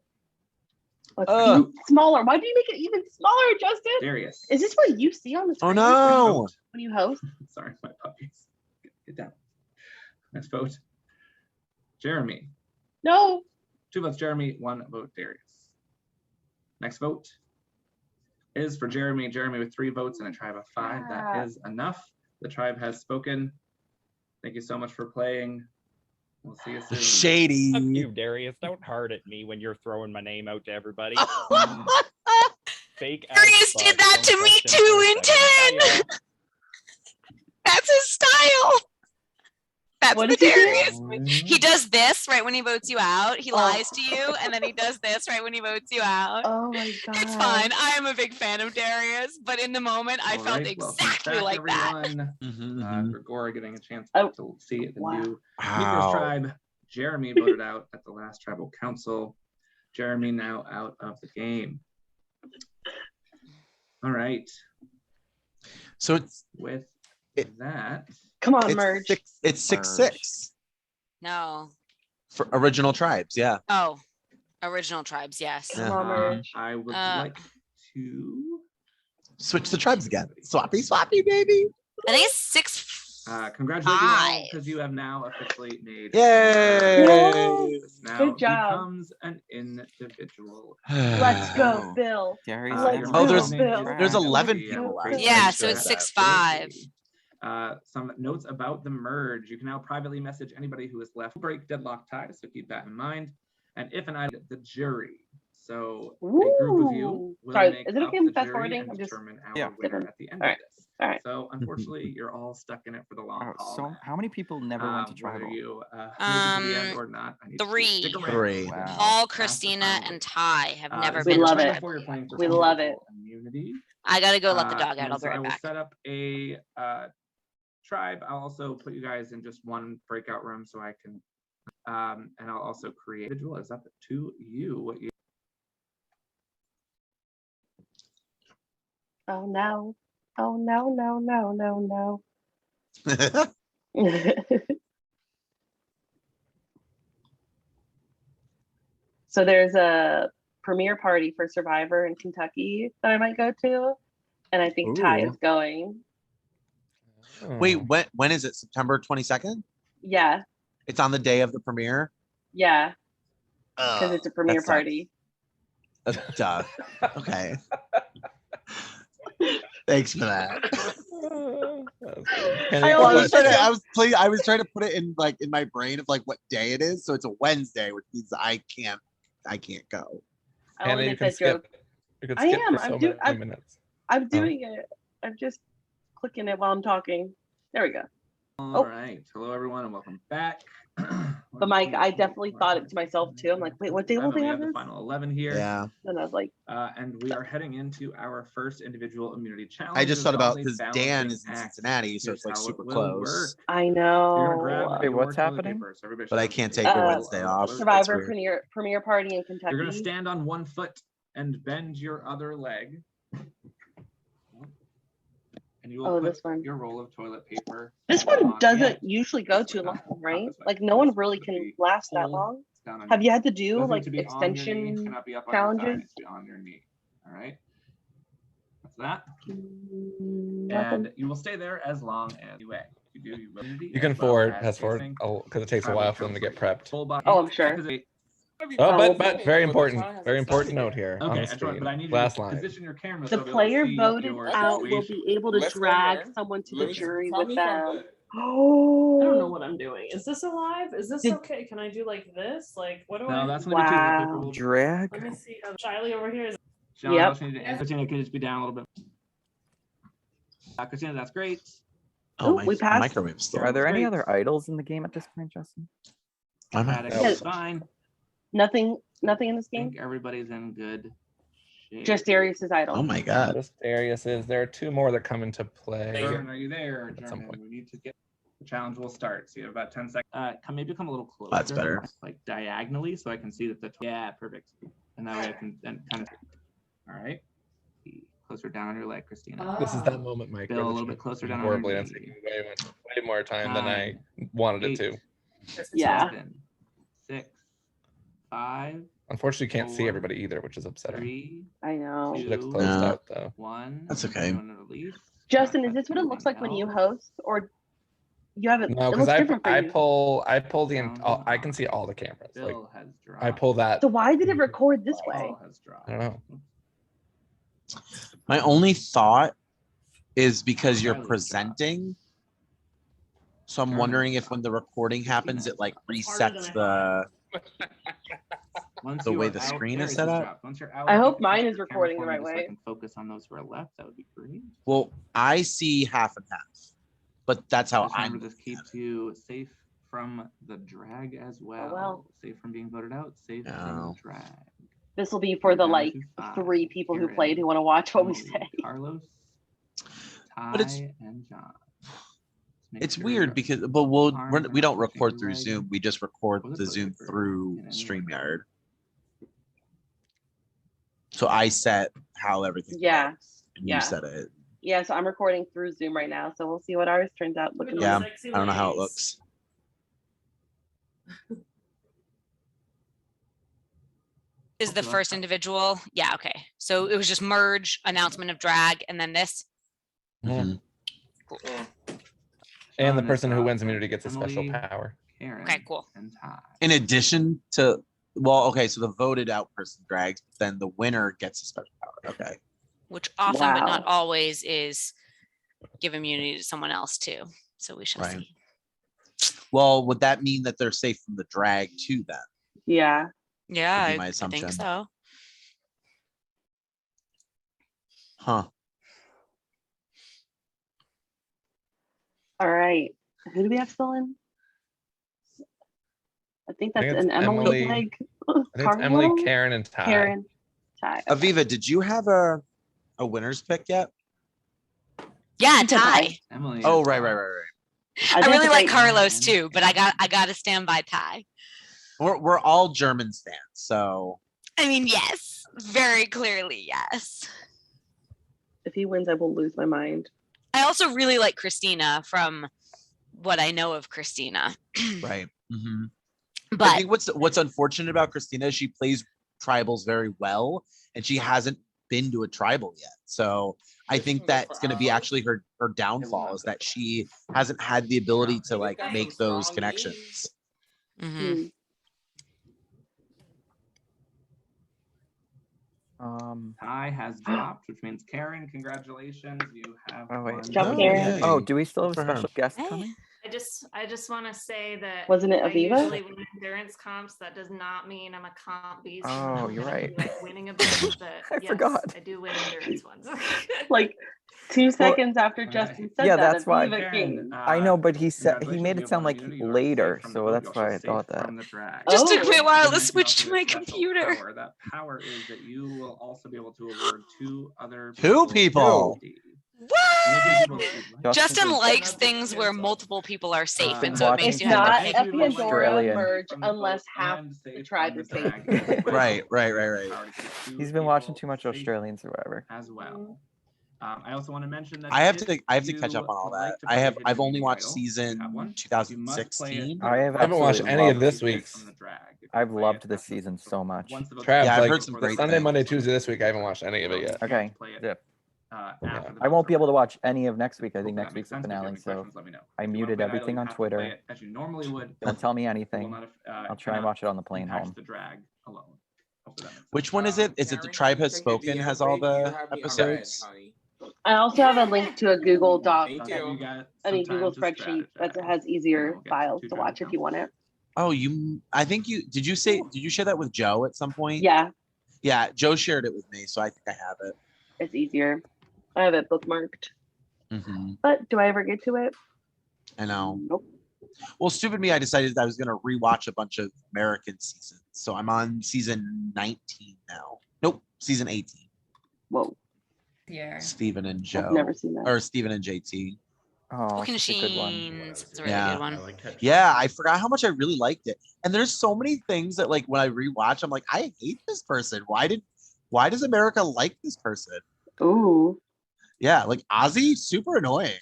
said. Even smaller. Why do you make it even smaller, Justin? Darius. Is this what you see on the screen? no. When you host? Sorry, my puppies. Get down. Next vote. Jeremy. No. 2 votes Jeremy, 1 vote Darius. Next vote is for Jeremy. Jeremy with 3 votes and a tribe of 5. That is enough. The tribe has spoken. Thank you so much for playing. We'll see you soon. Shady. Fuck you, Darius. Don't hard at me when you're throwing my name out to everybody. Fake Darius did that to me too in 10. That's his style. That's What the does he do? Darius. He does this right when he votes you out. He lies to you, and then he does this right when he votes you out. Oh my god. It's fine. I am a big fan of Darius, but in the moment, I All felt right, welcome exactly back, like that. everyone. Gregora getting a chance Oh. to see the Wow. new Wow. Meeker's tribe. Jeremy voted out at the last tribal council. Jeremy now out of the game. All right. So it's With that, Come on, it's merge. It's 6-6 No. for original tribes. Yeah. Oh, original tribes, yes. Come on, merge. I would like to Switch the tribes again. Swappy, baby. I think it's 6. congratulate you all because you have now officially made. Yay! This now Good job. becomes an individual. Let's go, Bill. Darius. Let's Oh, go, Bill. there's 11 people left. Yeah, so it's 6-5. Some notes about the merge. You can now privately message anybody who is left. Break deadlock ties, so keep that in mind. And if an item, the jury. So a group of you Ooh. will Sorry, make is it up okay the with fast jury forwarding? and I'm just determine our Yeah. winner at the end All of right. this. All right. So unfortunately, you're all stuck in it for the long haul. So now. how many people never went to Whether tribal? you make it to the end or not, I need to see. Stick around. Three. Wow. Paul, Christina, and Ty have never We been love to it. tribal. You're playing for We love it. immunity. I gotta go let the dog out. And I'll be so I right will back. set up a tribe. I'll also put you guys in just one breakout room so I can, and I'll also create individual. It's up to you. What you Oh no. Oh no, no, no, no, no. So there's a premiere party for Survivor in Kentucky that I might go to. And I think Ty Ooh. is going. Wait, when is it? September 22nd? Yeah. It's on the day of the premiere. Yeah. Because it's a premiere that sucks. party. Duh. Okay. Thanks for that. I was trying to put it in my brain of like what day it is. So it's a Wednesday, which means I can't go. I'll Hannah, you make can that joke. skip. You can I skip am. for so many minutes. I'm doing it. I'm just clicking it while I'm talking. There we go. All right. Hello, everyone, and welcome back. But Mike, I definitely thought it to myself too. I'm like, wait, what day will they We have have the this? final 11 here. Yeah. And I was like, and we are heading into our first individual immunity challenge. I just thought There's about always because a Dan balancing is in act. Cincinnati, so Here's it's like how it super will close. work. I You're gonna know. grab Wait, your what's toilet happening? paper, so everybody But I should can't have take a a Wednesday roll of off. toilet Survivor paper. premiere party in Kentucky. You're gonna stand on one foot and bend your other leg. And you will this put one. your roll of toilet paper. This one on the doesn't end. usually go too long, right? this way. Like no one really can last that Hold long. down on Have your you had to knee. do Doesn't need like to be on your knee, extension cannot be up on your thigh, it challenges? needs to be on your knee. All right. That's that. Nothing. And you will stay there as long as you weigh. If you do, you will immunity You can as well forward, as pass forward, facing because it takes a tribal while for them to get prepped. full body. Oh, I'm sure. Oh, but very important note here. Okay, on the that's right, screen. but I need you Last to line. position your camera The so player see voted your out will situation. be able to Let's go drag there. someone to Let the me- jury tell with me from them. the- Oh. I don't know what I'm doing. Is this alive? Is this Did- okay? Can I do like this? Like, what do No, I? that's gonna be too late. Paper Wow. will Drag. Let me see. Shiley over here is. John, Yep. I also need to end. Christina, could you just be down a little bit? Christina, that's great. Oh, Ooh, we passed. microwave still. Are there any Great. other idols in the game at this point, Justin? Attic Yeah. is fine. Nothing in this I game? think everybody's in good shape. Just Darius's idol. Oh my god. Just Darius is. There are two more that come into play. German, are you there? some German, point. we need to get the challenge will start. So you have about 10 seconds. Maybe come a little closer. That's better. Like diagonally, so I can see that the yeah, perfect. And that way I can then kind of. All right. Closer down on your leg, Christina. This is that moment, Mike. Bill, a where little the bit closer chat down on horribly your and it's knee. taking way more time than I 9, wanted it 8, to. Yeah. 7, 6, 5, Unfortunately, you can't see 4, everybody either, which is upsetting. 3, I know. Should have 2, closed No. out though. 1. That's okay. Everyone release. Justin, is Not this what it touch looks like when you anything host, or you have it? No, It because looks different for I you. pull the Sound I can see all the cameras. Like Bill has dropped. I pull that. So why did it record this way? Paul has dropped. I don't know. My only thought is because you're Riley's presenting. So I'm German. wondering if when the recording happens, it like It's harder resets than I the Once the you way are the out, screen Darius is set has up. dropped. Once you're out, I if you hope could mine touch is your camera recording for the me right just so way. I can focus on those who are left. That would be great. Well, I see half and half, but that's how Just remember, I'm. this keeps you safe from the drag as well. well. Safe from being voted out. Safe No. from drag. This will be for the Down like to 5. 3 people who Karen, played who want to watch what we Emily, say. Carlos, Ty, But it's- and John. Make It's sure weird because, but we arms are don't not record touching through your leg. Zoom. We just record Toilet the Zoom paper through in any StreamYard. So I set how everything Yeah. works, and Yeah. you set it. Yeah, so I'm recording through Zoom right now, so we'll see what ours turns out looking Yeah, like. I don't know how it looks. Is the first individual? Yeah, okay. So it was just merge, announcement of drag, and then this. Mhm. Cool. And the Sean, person who it's, wins immunity gets a special Emily, power. Karen, Okay, cool. and Ty. In addition to, well, okay, so the voted out person drags, but then the winner gets a special power. Okay. Which often, but not Wow. always, is give immunity to someone else too. So we shall Right. see. Well, would that mean that they're safe from the drag too then? Yeah. Yeah, Would be my I assumption. think so. Huh. All right. Who do we have still in? I think that's it's an Emily. Emily. Like, I think it's Emily, Farrell? Karen, and Ty. Karen, Ty. Aviva, did you have a winner's pick yet? Yeah, You said Ty. Emily. Oh, as right. well. I really like Carlos. Carlos too, but I got to stand by Ty. We're all German stands, so. I mean, yes, very clearly, yes. If he wins, I will lose my mind. I also really like Christina from what I know of Christina. Right. Mm-hmm. But I think what's unfortunate about Christina is she plays tribals very well, and she hasn't been to a tribal yet. So I think that's going to be actually her downfall, is that she hasn't had the ability to like make those connections. Mm-hmm. Ty has dropped, which means Karen, congratulations. You have Oh, wait. won. Job, Karen. Oh, do we still have a Good for her. special guest coming? I just want to say that Wasn't it I Aviva? usually win endurance comps. That does not mean I'm a comp beast. and Oh, I'm you're gonna be, right. like, winning a bit, but I yes, forgot. I do win endurance ones. Like 2 seconds after Justin said yeah, that, that's why. Aviva came. I know, but he said he made congratulations, it you sound have like immunity. You are later, safe from the so vote. that's You are why I safe thought that. from the drag. Just took me a while to And switch to you my also get a special computer. Power. That power is that you will also be able to award 2 other Two people. What? Justin likes things where multiple people are safe, and so it makes It's you have not to a pick one. Pandora merge unless half the tribe is safe. Right. He's been watching too much Australian Survivor. As well. I also want to mention that I have if to catch up on all you would that. like to play a I've hidden only watched title, you season have one. You must play it 2016. I haven't watched absolutely any of loved this it. week's. I've loved this season so much. Trav, Yeah, I've like heard some the great Sunday, things. Monday, Tuesday this week, I haven't watched any of it yet. Okay. Zip. Yeah. I won't be able to watch any of next week. I think next week's the finale, so I muted everything on Twitter. As you normally would. Don't tell me anything. I'll try and watch it on the plane home. The drag alone. Which one is it? Is it The Tribe Has Spoken has all the episodes? I also have a link to a Google Doc. Thank you. Google spreadsheet that has easier files to watch if you want it. Oh, I think did you share that with Joe at some point? Yeah. Yeah, Joe shared it with me, so I think I have it. It's easier. I have it bookmarked. Mm-hmm. But do I ever get to it? I know. Nope. Well, stupid me, I decided I was going to rewatch a bunch of American seasons. So I'm on season 19 now. Nope, season 18. Whoa. Yeah. Stephen and Joe. I've never seen that. Or Stephen and JT. Oh, Cooking such a good one. Machines. It's a really Yeah. good one. Yeah, I forgot how much I really liked it. And there's so many things that, like, when I rewatch, I'm like, I hate this person. Why does America like this person? Ooh. Yeah, like Ozzy, super annoying.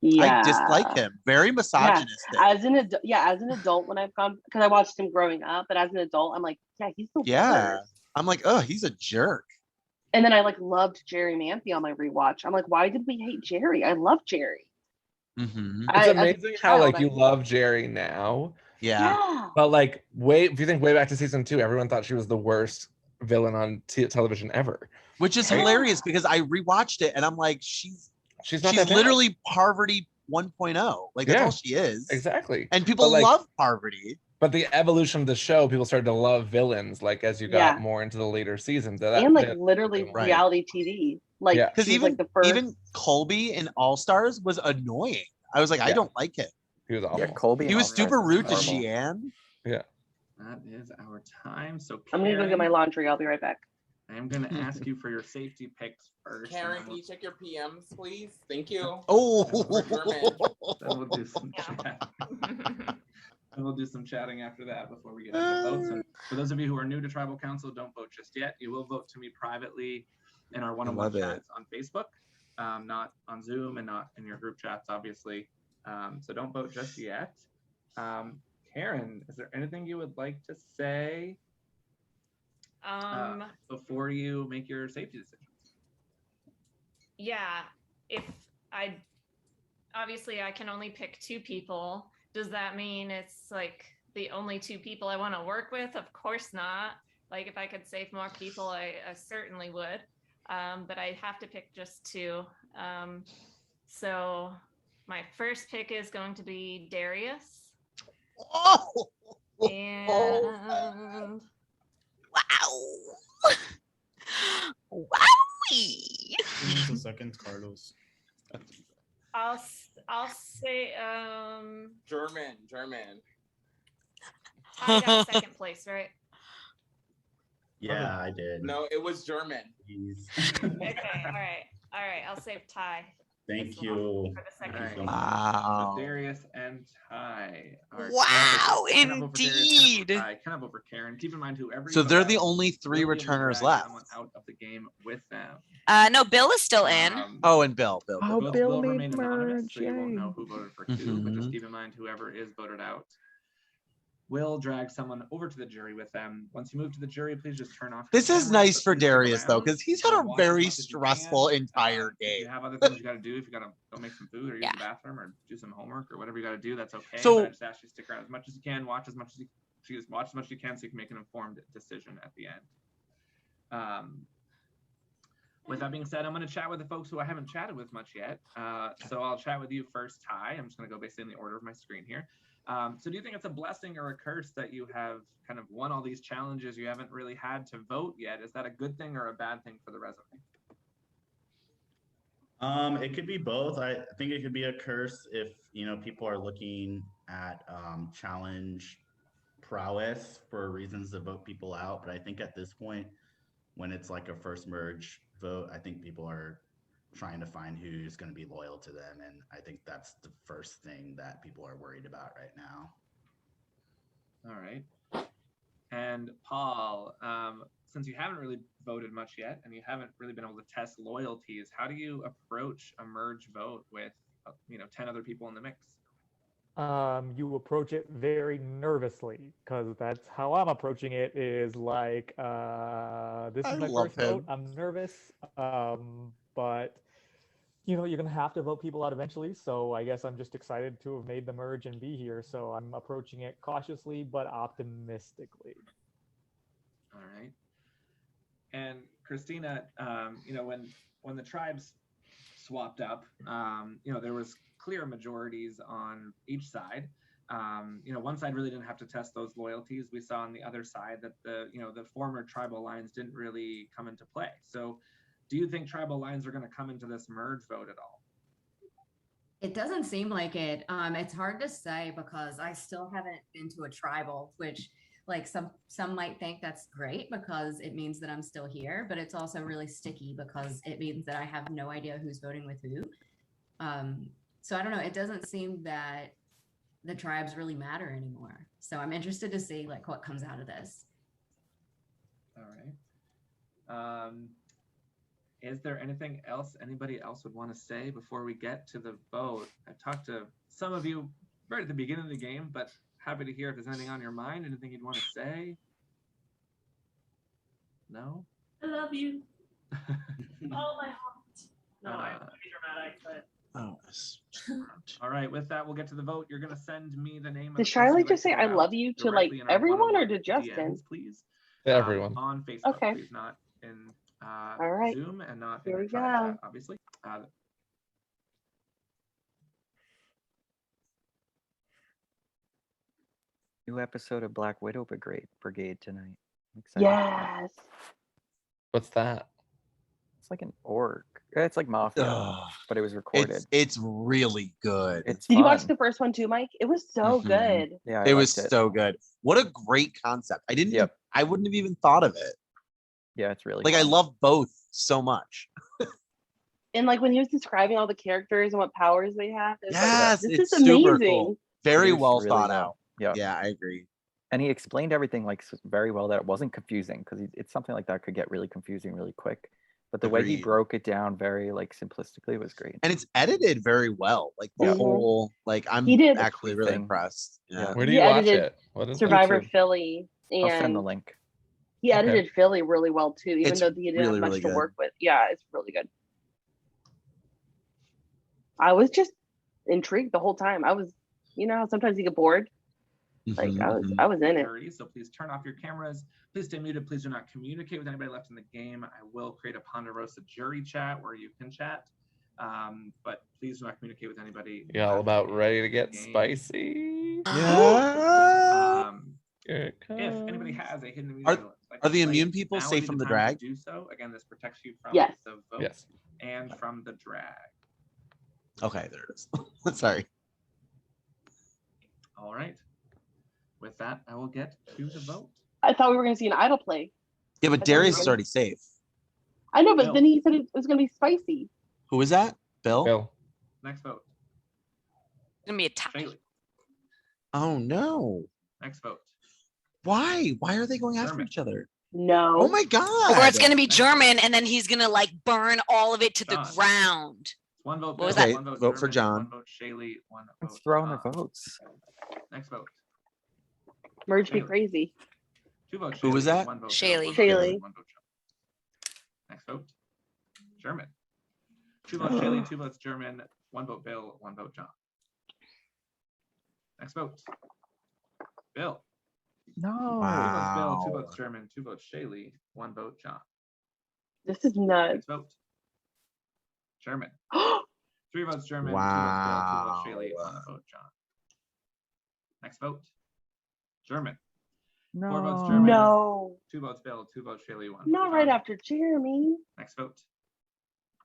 Yeah. I dislike him. Very misogynistic. As an adult, when I've gone, because I watched him growing up, but as an adult, I'm like, yeah, he's the Yeah. worst. I'm like, oh, he's a jerk. And then I loved Jerry Manthey on my rewatch. I'm like, why did we hate Jerry? I love Jerry. Mm-hmm. It's amazing how you love Jerry now. Yeah. But if you think way back to season 2, everyone thought she was the worst villain on television ever. Which is hilarious because I rewatched it and I'm like, she's not that bad. literally Parvati 1.0. Like that's all she is. Exactly. And people love Parvati. But the evolution of the show, people started to love villains as you got more into the later seasons. And literally reality TV. Because even the first. even Colby in All Stars was annoying. I was like, I don't like him. He was awful. Yeah, Colby. He was super rude to horrible. Sheehan. Yeah. That is our time. So I'm gonna go get my laundry. I'll be right back. I am going to ask you for your safety picks first. Karen, can you check your PMs, please? Thank you. Oh, then we'll do some chat. And we'll do some chatting after that before we get to the votes. And for those of you who are new to Tribal Council, don't vote just yet. You will vote to me privately in our one-on-one chats on Facebook, not on Zoom and not in your group chats, obviously. So don't vote just yet. Karen, is there anything you would like to say before you make your safety decisions? Yeah, if obviously I can only pick 2 people. Does that mean it's the only 2 people I want to work with? Of course not. If I could save more people, I certainly would. But I have to pick just 2. So my first pick is going to be Darius. Oh! And wow. Give me 2 seconds, Carlos. I'll say German. I got second place, right? Yeah, I did. No, it was German. Okay, all right. I'll save Ty. Thank you. For the second Thank you so place. much. So Darius and Ty are Wow, cannot vote for Darius, cannot vote for indeed. Ty, cannot vote for Karen. Keep in mind whoever. So you they're vote the out only 3 will be able to returners drag left. someone out of the game with them. No, Bill is still in. Oh, and Bill. Oh, Votes Bill will made remain anonymous, merge. so you won't Yay. know who voted for who. But just keep in mind whoever is voted out will drag someone over to the jury with them. Once you move to the jury, please just turn off. This your is cameras, nice but for please stick Darius though, around. because he's had a Watch as very much as you stressful can. entire If game. you have other things you got to do, if you got to go make some food or use the bathroom or do some homework or whatever you got to do, that's okay. So- but I just ask you to stick around as much as you can, watch as much as you can, so you can make an informed decision at the end. With that being said, I'm going to chat with the folks who I haven't chatted with much yet. So I'll chat with you first, Ty. I'm just going to go basically in the order of my screen here. So do you think it's a blessing or a curse that you have kind of won all these challenges? You haven't really had to vote yet. Is that a good thing or a bad thing for the resume? It could be both. I think it could be a curse if people are looking at challenge prowess for reasons to vote people out. But I think at this point, when it's like a first merge vote, I think people are trying to find who's going to be loyal to them, and I think that's the first thing that people are worried about right now. All right. And Paul, since you haven't really voted much yet and you haven't really been able to test loyalties, how do you approach a merge vote with 10 other people in the mix? You approach it very nervously, because that's how I'm approaching it. Is like, this is my love first vote. him. I'm nervous, but you're gonna have to vote people out eventually. So I guess I'm just excited to have made the merge and be here. So I'm approaching it cautiously but optimistically. All right. And Christina, when the tribes swapped up, there was clear majorities on each side. One side really didn't have to test those loyalties. We saw on the other side that the former tribal lines didn't really come into play. So do you think tribal lines are going to come into this merge vote at all? It doesn't seem like it. It's hard to say because I still haven't been to a tribal, which like some might think that's great because it means that I'm still here, but it's also really sticky because it means that I have no idea who's voting with who. So I don't know. It doesn't seem that the tribes really matter anymore. So I'm interested to see like what comes out of this. All right. Is there anything else anybody else would want to say before we get to the vote? I've talked to some of you right at the beginning of the game, but happy to hear if there's anything on your mind, anything you'd want to say. No? I love you. All my heart. No, I'm pretty dramatic, but. Oh. All right. With that, we'll get to the vote. You're going to send me the name of Did the Charlie person just who say I I put love out you to like directly in our everyone or one-on-one to Justin? DMs, please. Everyone. On Facebook, Okay. please, not in All right. Zoom and not Here in we the tribe go. chat, obviously. New episode of Black Widow Brigade tonight. I'm excited. Yes. What's that? It's like an orc. It's like Mafia, Ugh. but it was recorded. It's really good. It's Did you watch fun. the first one too, Mike? It was so Mhm. good. Yeah, It was so good. What a great concept. I wouldn't have even thought of it. Yeah, it's really Like I fun. love both so much. And like when he was describing all the characters and what powers they have, it's Yes, like, this it's is super amazing. cool. Very Produced well really thought well. out. Yeah. Yeah, I agree. And he explained everything like very well, that it wasn't confusing, because it's something like that could get really confusing really quick. But the way he Agreed. broke it down very like simplistically was great. And it's edited very well. Like the Yeah. whole, like I'm He did- actually really Thing. impressed. Yeah. Where do He you watch edited it? What is Survivor YouTube. Philly, I'll send the and link. he Okay. edited Philly really well too, even It's though he didn't really, have much really to good. work with. Yeah, it's really good. I was just intrigued the whole time. I was, how sometimes you get bored. Like Mhm, I was in it. Jury, so please turn off your cameras. Please stay muted. Please do not communicate with anybody left in the game. I will create a Ponderosa jury chat where you can chat, but please do not communicate with anybody. You all left about in ready to the get game. spicy? Yeah. If anybody has a hidden immunity, Are- like Are the play. immune people Now would safe be from the time to drag? Do so. Again, this protects you from Yes. the vote Yes. and from the drag. Okay, there it is. Sorry. All right. With that, I will get to the vote. I thought we were going to see an idle play. Yeah, but Darius is already safe. I know, but Bill. then he said it was going to be spicy. Who is that? Bill? Bill. Next vote. It's gonna be a tie. Shaylee. Oh no. Next vote. Why? Why are they going after German. each other? No. Oh my god. Or it's gonna be German, and then he's gonna like burn all of it to the John. ground. One vote. What was Bill, that? Okay, One vote, vote for German, John. One vote Shaylee. One Let's vote. throw in their John. votes. Next vote. Merge me Shaylee. crazy. 2 votes. Who was Shaylee, that? One vote. Shaylee. Bill, Shaylee. One vote. John. Next vote. German. 2 votes Shaylee. 2 votes German. 1 vote Bill. 1 vote John. Next vote. Bill. No. 2 votes Wow. Bill. 2 votes German. 2 votes Shaylee. 1 vote John. This is nuts. Next vote. German. 3 votes German. Wow. 2 votes Bill. 2 votes Shaylee. 1 vote John. Next vote. German. No. 4 votes German. No. 2 votes Bill. 2 votes Shaylee. 1 vote Not John. right after Jeremy. Next vote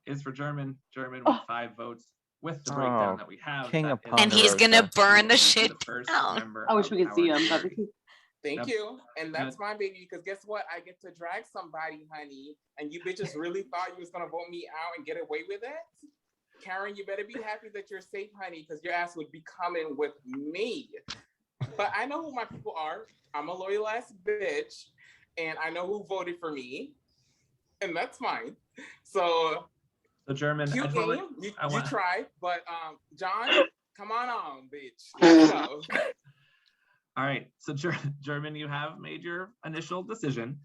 is for German. German Oh. with 5 votes. With the breakdown Oh, that we have. king that of is Ponderosa. And he's gonna burn the the shit first down. member I wish of we could see our him. jury. Thank Yep. you. And that's my baby, because guess what? I get to drag somebody, honey. And you bitches really thought you was gonna vote me out and get away with it? Karen, you better be happy that you're safe, honey, because your ass would be coming with me. But I know who my people are. I'm a loyal ass bitch, and I know who voted for me, and that's fine. So German. cute I just wanna game. let- You I want- tried, but John, come on, bitch. Let's go. All right. So German, you have made your initial decision.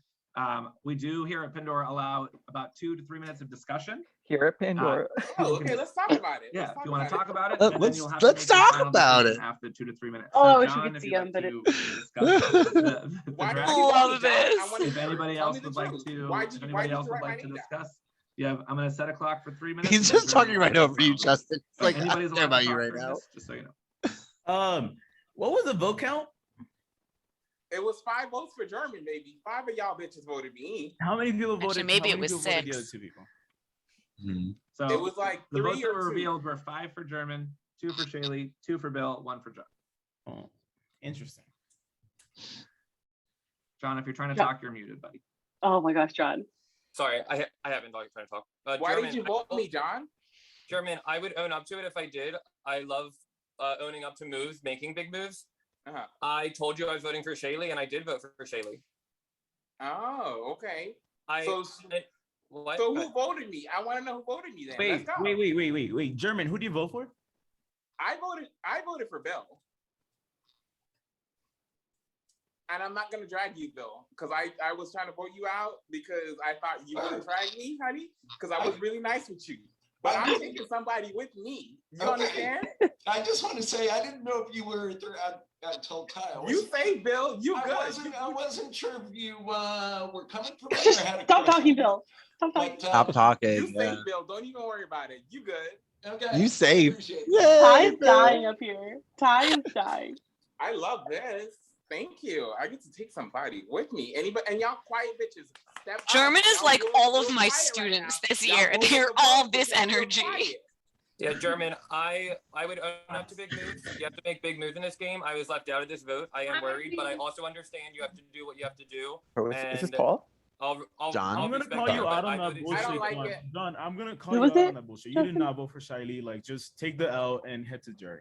We do here at Pandora allow about 2 to 3 minutes of discussion. Here at Pandora. Oh, okay. Let's talk about it. Yeah, if you want to talk about it, Let- and then let's- you'll have let's to make your talk final about decision it. after 2 to 3 minutes. Oh, So I wish we John, could if see you'd him, like but to discuss the Why drag- did you vote me, Love John? I this. wanna if hear it. anybody Tell else me the would like truth. to, Why'd if you anybody else would write my like to name down? discuss, yeah, I'm gonna set a clock for 3 minutes. He's and then just talking German right will over you, follow. Justin. It's like, I Anybody's don't care allowed to about you talk right during now. this, just so you know. What was the vote count? It was 5 votes for German, baby. 5 of y'all bitches voted me. How many people voted? Actually, maybe how it many was people voted the other 6. 2 people? So It was like the 3 votes that or were 2. revealed were 5 for German, 2 for Shaylee, 2 for Bill, 1 for John. Oh, interesting. John, if you're trying to Yeah. talk, you're muted, buddy. Oh my gosh, John. Sorry, I haven't trying to talk. Why German, did you vote me, John? German, I would own up to it if I did. I love owning up to moves, making big moves. Uh-huh. I told you I was voting for Shaylee, and I did vote for Shaylee. Oh, okay. So So who voted me? I want to know who voted me then. Let's go. Wait. German, who do you vote for? I voted for Bill. And I'm not gonna drag you, Bill, because I was trying to vote you out because I thought you would drag me, honey, because I was really nice with you. But I'm taking somebody with me. You understand? I just want to say I didn't know if you were told Kyle. You say, Bill, you good. I wasn't sure if you were coming from me or Just had a stop crush talking, on me. Bill. Stop talking. But, Stop talking. You say, Yeah. Bill. Don't even worry about it. You good. Okay. You safe. Appreciate it. Yay, Ty is Bill. dying up here. Ty is dying. I love this. Thank you. I get to take somebody with me. Anybody and y'all quiet bitches. Step up. German is Y'all like real- all of real my quiet right students now. this Y'all year. voted They're for all Bill, this y'all real energy. quiet. Yeah, German, I would own up to big moves. You have to make big moves in this game. I was left out of this vote. I am worried, but I also understand you have to do what you have to do. Oh, is this And Paul? John? I'm gonna respect call you but out I on that voted bullshit. I don't like John. it. John, I'm gonna call Who you was out it? on that bullshit. You did not vote for Shiley. Like, just take the L and head to jury.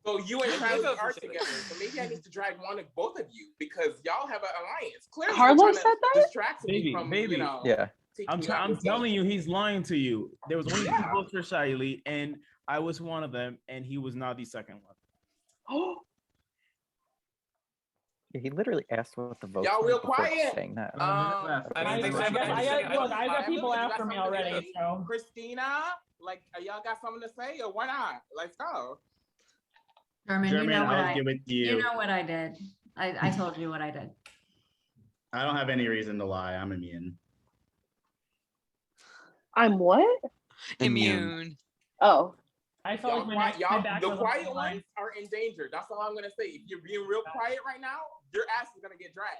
So you and I Charlie vote for are Shaylee. together. So maybe I need to drag one of both of you because y'all have an alliance. Clearly, Carlos you're trying to said that? distract me from Baby. you know. Yeah. taking I'm me out I'm this game. telling you, he's lying to you. There was only 2 Yeah. votes for Shiley, and I was one of them, and he was not the second one. Oh, Yeah, he literally asked what the votes Y'all were real before quiet. saying that. Left. I mean, Anything I left? got- I got- look, I got people You got after me something to already, say? so. Christina, like, y'all got something to say or why not? Let's go. German, you German, know what I'll give it to you. You know what I did. I told you what I did. I don't have any reason to lie. I'm immune. I'm what? Immune. Oh, I felt like Y'all, my, neck, my y'all back the was on quiet the line. ones are in danger. That's all I'm gonna say. If you're being real quiet right now, your ass is gonna get dragged.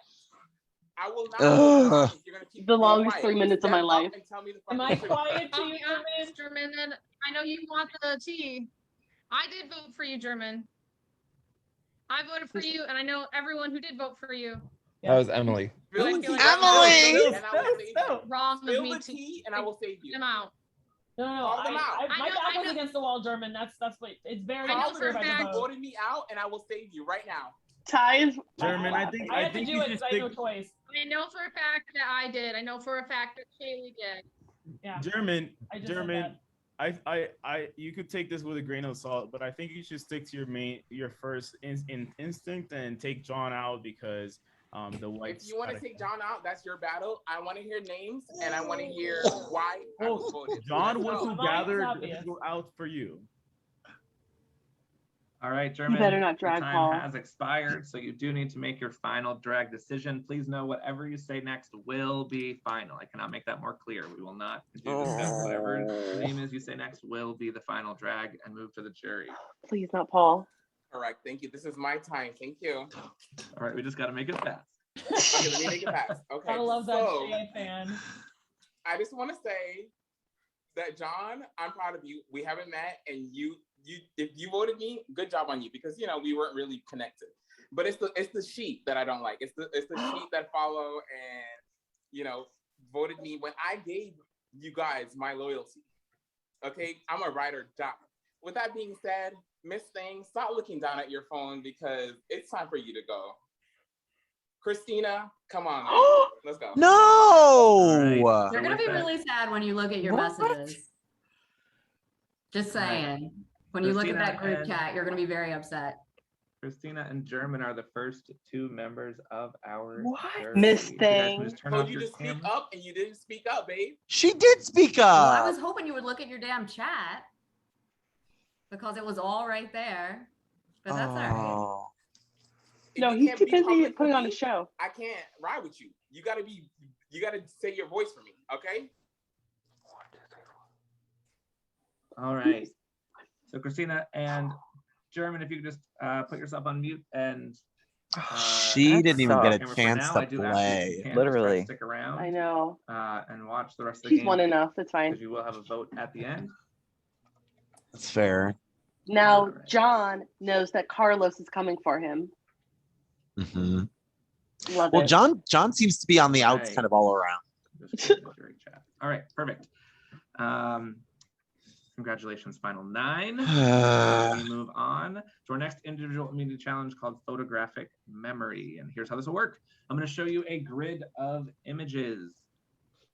I will not. Ugh. If you're gonna keep The being longest quiet. 3 minutes of my Step up life. and tell me the Am I fucking truth. quiet to you, German? Then I know you want the tea. I did vote for you, German. I voted for you, and I know everyone who did vote for you. That was Emily. Spill I the feel tea like right now, Emily! and I will save you. Wrong of Spill me the to tea, and I will save you. them out. No, Call them out. my back was against the wall, German. That's what it's very Call clear them by the out. vote. Voted me out, and I will save you right now. Ties. German, I I had to do it because I had no choice. I know for a fact that I did. I know for a fact that Shaylee did. Yeah. German, I just said German, you could take this with a grain of salt, but I think you should stick to your first instinct and take John out because the whites. If you want to take John out, that's your battle. I want to hear names, and I want to hear why I was voted. John was Let's who go. gathered people out for you. All right, German. better not drag the time Paul. has expired, so you do need to make your final drag decision. Please know whatever you say next will be final. I cannot make that more clear. We will not do this. Whatever name is you say next will be the final drag and move to the jury. Please, not Paul. Correct. Thank you. This is my time. Thank you. All right, we just got to make it fast. Okay, let me make it fast. Okay. I love that so, Shay fan. I just want to say that John, I'm proud of you. We haven't met, and you if you voted me, good job on you, because we weren't really connected. But it's the sheep that I don't like. It's the sheep that follow and voted me when I gave you guys my loyalty. Okay, I'm a ride or die. With that being said, Miss Thing, stop looking down at your phone because it's time for you to go. Christina, come on, man. Let's go. No. Right. You're gonna be really sad when you look at your messages. Just saying. When you look at that group chat, you're gonna be very upset. Christina and German are the first two members of our jury. Miss You guys can Thing. just turn Told off you your to speak camera. up, and you didn't speak up, babe. She did speak Well, I up. was hoping you would look at your damn chat because it was all right there. But that's all right. No, he's too busy putting on a show. I can't ride with you. You gotta say your voice for me, okay? All right. So Christina and German, if you could just put yourself on mute and She didn't even get a camera for chance now. to I do ask you if you play. can just try to Literally. stick around. I know. And watch the rest of the She's game. won enough. That's fine. Because you will have a vote at the end. That's fair. Now, John knows that Carlos is coming for him. Mm-hmm. Love Well, it. John seems to be on the outs Right. kind of all around. Just put it in the jury chat. All right, perfect. Congratulations, final 9. We move on to our next individual immunity challenge called photographic memory. And here's how this will work. I'm going to show you a grid of images.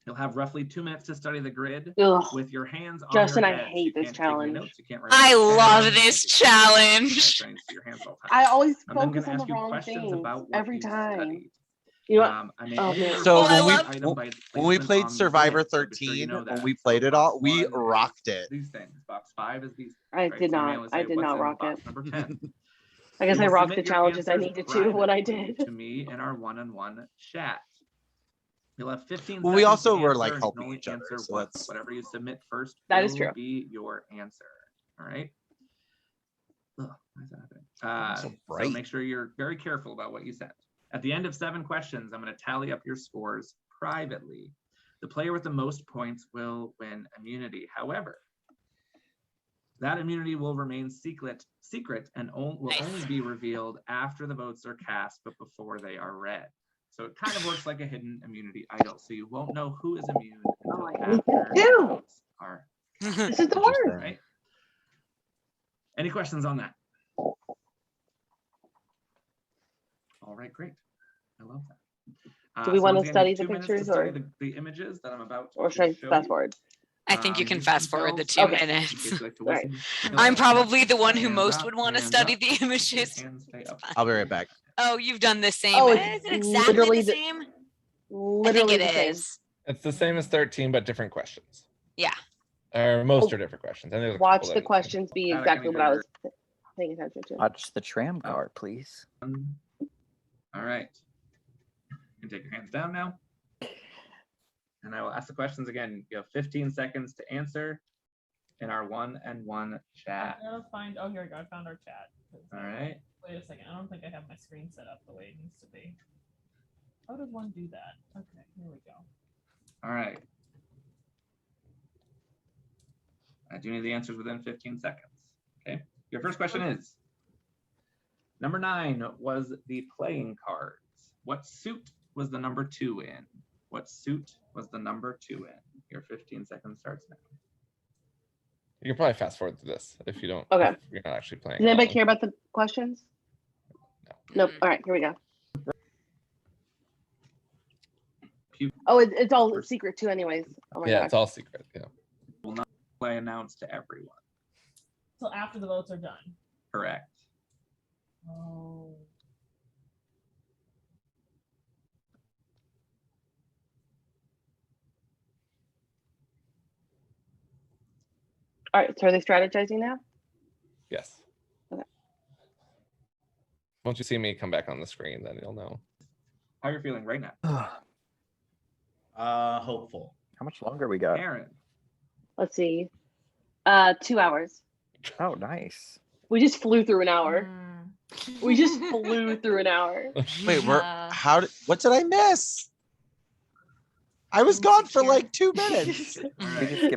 You'll have roughly 2 minutes to study the grid with your hands on Justin, your I heads. hate You this can't take your challenge. notes, you can't write I it down. love You this can't challenge. right, so your hands all tied. I always I'm then focus gonna on the ask you wrong questions things about what every you time. studied. You know, I may oh, only man. refer So to when each we item by its when we placement played on the Survivor grid. So just so 13, you know when that. we So played it box all, we 1 is rocked it. these things. Box 5 is these. I right? did So you may not. always I say, did "What's not in rock box it. number 10?" I guess You I will rocked the submit your challenges I answers needed to when I privately did. to me in our one-on-one chat. You'll have 15 Well, we seconds also to were answer, like and you can helping only each other, answer so once. that's Whatever you submit first That is will true. be your answer. All right. Ugh, why is that happening? so So bright. make sure you're very careful about what you send. At the end of 7 questions, I'm going to tally up your scores privately. The player with the most points will win immunity. However, that immunity will remain secret and will only be revealed after the votes are cast, but before they are read. So it kind of works like a hidden immunity idol. So you won't know who is immune until after the votes are. This is the worst. Right? Any questions on that? All right, great. I love that. Do we so want once to again, you study have the 2 minutes to pictures study or the images that I'm about or to should I show fast you. forward? I think you can Use fast forward the themselves 2 in minutes. case you like to All right. listen. I'm Go probably ahead. the one who Hands most up, would want to hands study up. the Your images. hands stay up. I'll be right back. Oh, you've done the same. Oh, Is it's it exactly literally the the- same? I think Literally it the same. is. It's the same as 13, but different questions. Yeah. Or most are different questions. And there's a Watch couple the that- questions be Pat, I exactly can what I hear was paying attention to. Watch the tram guard, please. All right. You can take your hands down now. And I will ask the questions again. You have 15 seconds to answer in our 1-on-1 chat. I gotta find. Oh, here we go. I found our chat. All right. Wait a second. I don't think I have my screen set up the way it needs to be. How does one do that? Okay, here we go. All right. I do need the answers within 15 seconds. Okay. Your first question is, number 9 was the playing cards. What suit was the number 2 in? What suit was the number 2 in? Your 15 seconds starts now. You can probably fast forward to this if you don't. Okay. If you're not actually playing. Does anybody along. care about the questions? Nope. All right, here we go. Oh, it's all secret too, anyways. Oh my Yeah, gosh. it's all secret. Yeah. Will not play announced to everyone. So after the votes are done. Correct. Oh. All right, so are they strategizing now? Yes. Okay. Once you see me come back on the screen, then you'll know. How you're feeling right now? Hopeful. How much longer we got? Aaron. Let's see. 2 hours. Oh, nice. We just flew through an hour. We just flew through an hour. Wait, what did I miss? I was gone for like 2 minutes.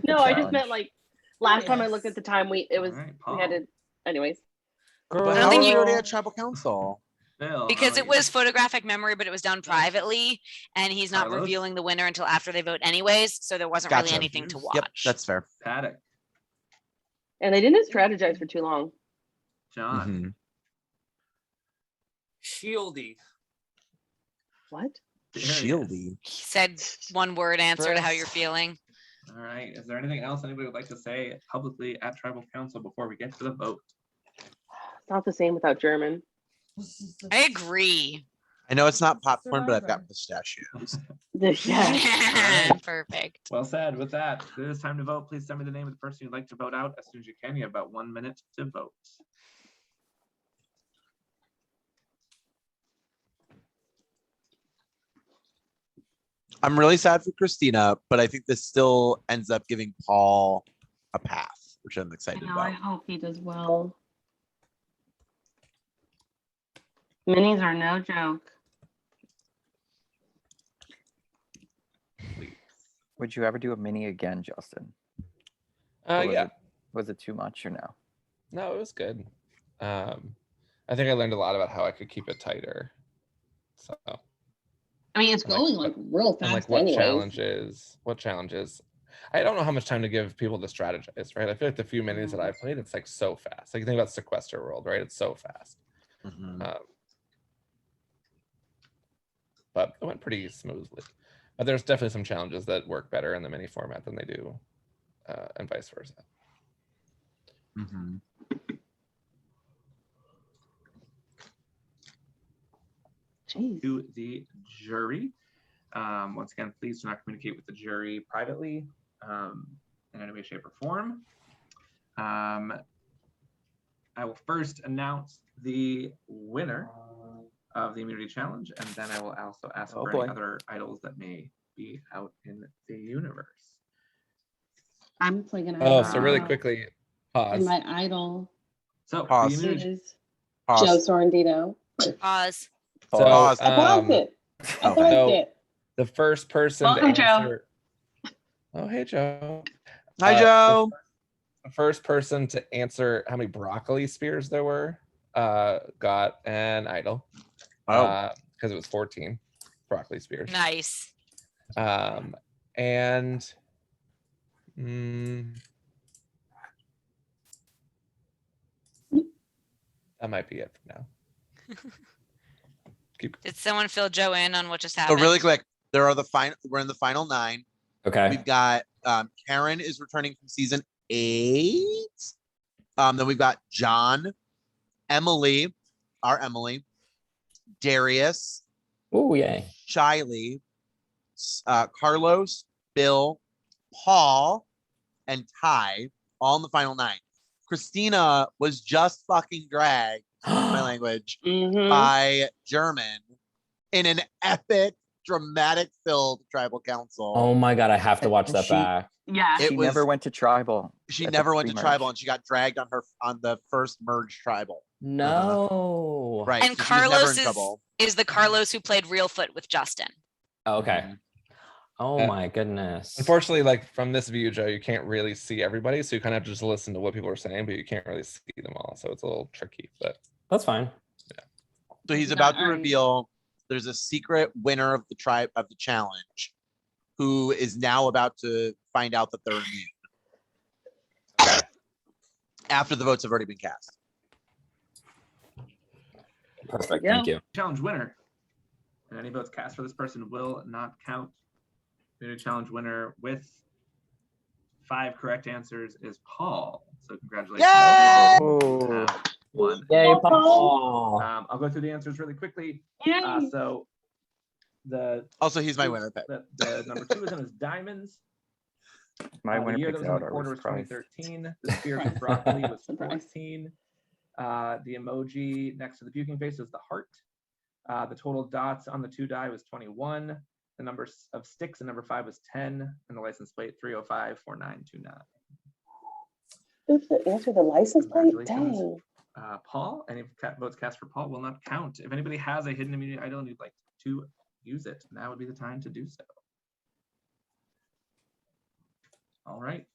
No, I just meant like last time I looked at the time, we had to, anyways. But I how think are we you- already at tribal council? Because it was photographic memory, but it was done privately, and he's not Carlos? revealing the winner until after they vote anyways, so there wasn't really Gotcha. anything to watch. Yep, that's fair. Paddock. And they didn't strategize for too long. John. Shieldy. What? Shieldy. He said one word answer to how you're feeling. All right. Is there anything else anybody would like to say publicly at tribal council before we get to the vote? It's not the same without German. I agree. I know it's not popcorn, but I've got pistachios. Yeah. Perfect. Well said. With that, it is time to vote. Please send me the name of the person you'd like to vote out as soon as you can. You have about 1 minute to vote. I'm really sad for Christina, but I think this still ends up giving Paul a path, which I'm excited I about. hope he does well. Minis are no joke. Would you ever do a mini again, Justin? Or was Yeah. Was it too much or no? No, it was good. I think I learned a lot about how I could keep it tighter. So. I mean, it's And, like, going like real And fast like anyways. what challenges I don't know how much time to give people to strategize, right? I feel like the few minis that I've played, it's like so fast. Like you think about Sequester World, right? It's so fast. But it went pretty smoothly. But there's definitely some challenges that work better in the mini format than they do, and vice versa. To the jury. Once again, please do not communicate with the jury privately in any way, shape, or form. I will first announce the winner of the immunity challenge, and then I will also ask for boy. any other idols that may be out in the universe. I'm playing an Oh, so really quickly, pause. And my idol So Pause. the immunity, is Pause. Joe Sorrentino. Pause. So, Pause. I paused it. I paused so it. the first person Welcome, to Joe. answer. Oh, hey, Joe. Hi, Joe. The first person to answer how many broccoli spears there were got an idol. Oh. Because it was 14 broccoli spears. Nice. And that might be it for now. Did someone fill Joe in on what just So happened? really quick, there are the final. We're in the final 9. Okay. We've got Karen is returning from season 8. Then we've got John, Emily, our Emily, Darius. Oh yay. Shiley, Carlos, Bill, Paul, and Ty, all in the final 9. Christina was just fucking dragged, my language, by German in an epic, dramatic-filled tribal council. Oh my god, I have to watch that She- back. Yeah. She never went to tribal. She at the never went to pre-merge. tribal, and she got dragged on the first merge tribal. No. Right. And so she was never Carlos in is trouble. is the Carlos who played Reelfoot with Justin. Okay. Oh my goodness. Unfortunately, like from this view, Joe, you can't really see everybody, so you kind of have to just listen to what people are saying, but you can't really see them all, so it's a little tricky. But that's fine. Yeah. So he's about to reveal there's a secret winner of the challenge who is now about to find out that they're immune. Okay. After the votes have already been cast. Perfect. Thank you. Challenge winner. And any votes cast for this person will not count. The new challenge winner with 5 correct answers is Paul. So congratulations. Yay! Paul. One. Yay, Paul. I'll go through the answers really quickly. Yay. So also he's my winner pick. The number 2 is known as diamonds. My The winner year picks that was in out. the I quarter was was surprised. 2013. The spirit of broccoli was 14. The emoji next to the puking face was the heart. The total dots on the 2 die was 21. The number of sticks in number 5 was 10, and the license plate 3054929. Who's the answer? The license plate? Dang. Paul, any votes cast for Paul will not count. If anybody has a hidden immunity idol and you'd like to use it, now would be the time to do so. All right.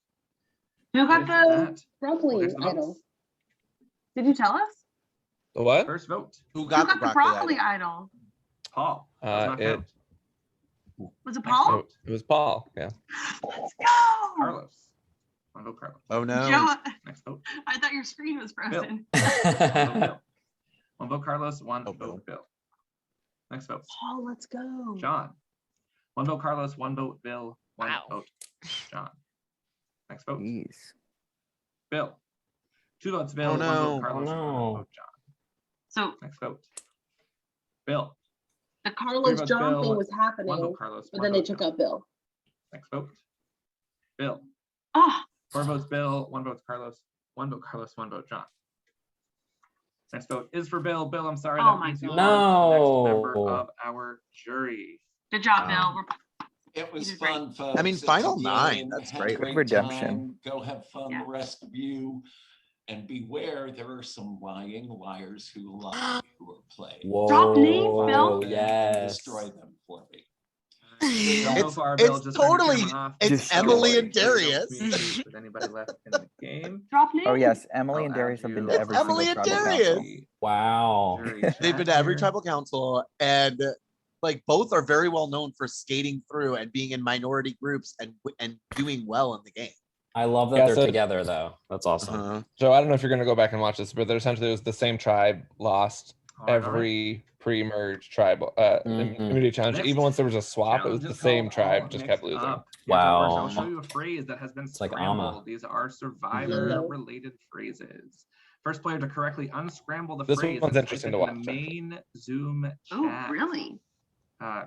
Who got With the that, broccoli we'll get to the idol? votes. Did you tell us? The what? First vote. Who Who got the broccoli idol? Paul. Does not count. Was it Paul? It was Paul. Yeah. Let's go. Carlos. One vote, Carlos. Oh no. Joe, Next vote. I thought your screen was frozen. One vote, Carlos. One vote, Bill. Next vote. Paul, let's go. John. One vote, Carlos. One vote, Bill. One vote, John. Next vote. Jeez. Bill. 2 votes, Bill. Oh, no. 1 vote, Carlos. Oh, no. 1 vote, John. So Next vote. Bill. The 3 Carlos votes, John Bill. thing was 1 happening, vote, Carlos. but 1 then they vote, took John. out Bill. Next vote. Bill. Ah. 4 votes, Bill. 1 vote, Carlos. 1 vote, Carlos. 1 vote, John. Next vote is for Bill. Bill, I'm sorry. Oh That my means you God. are the No. next member of our jury. Good job, Bill. It was did great. fun, folks. I mean, It's a final game. 9. That's Had a great. Good redemption. time. Go have fun, the rest of you. And beware, there are some lying liars who lie who are playing. Whoa. Drop names, Bill. And Yes. destroy them for me. So far, Bill, It's just turn your totally camera off. it's Destroy. Emily and Don't Darius. communicate with anybody left in the game. Drop names. Oh yes, Emily I'll and add Darius have been you. to It's every Emily single and tribal Darius. council. Wow. Jury They've been chat to every here. tribal council, and like both are very well known for skating through and being in minority groups and doing well in the game. I love that Yeah, they're so- together though. That's awesome. Joe, I don't know if you're going to go back and watch this, but they're essentially it was the same tribe lost All right, every pre-merge tribal Mhm. immunity challenge. Next Even once there was a swap, it was the Challenges same all tribe, just kept mixed losing. up. Yeah, so first Wow. I'll show you a phrase that has been like scrambled. Amma. These are survivor-related phrases. First player to correctly unscramble the This phrase. one's is interesting type to it in watch, the main Zoom chat. Oh, really?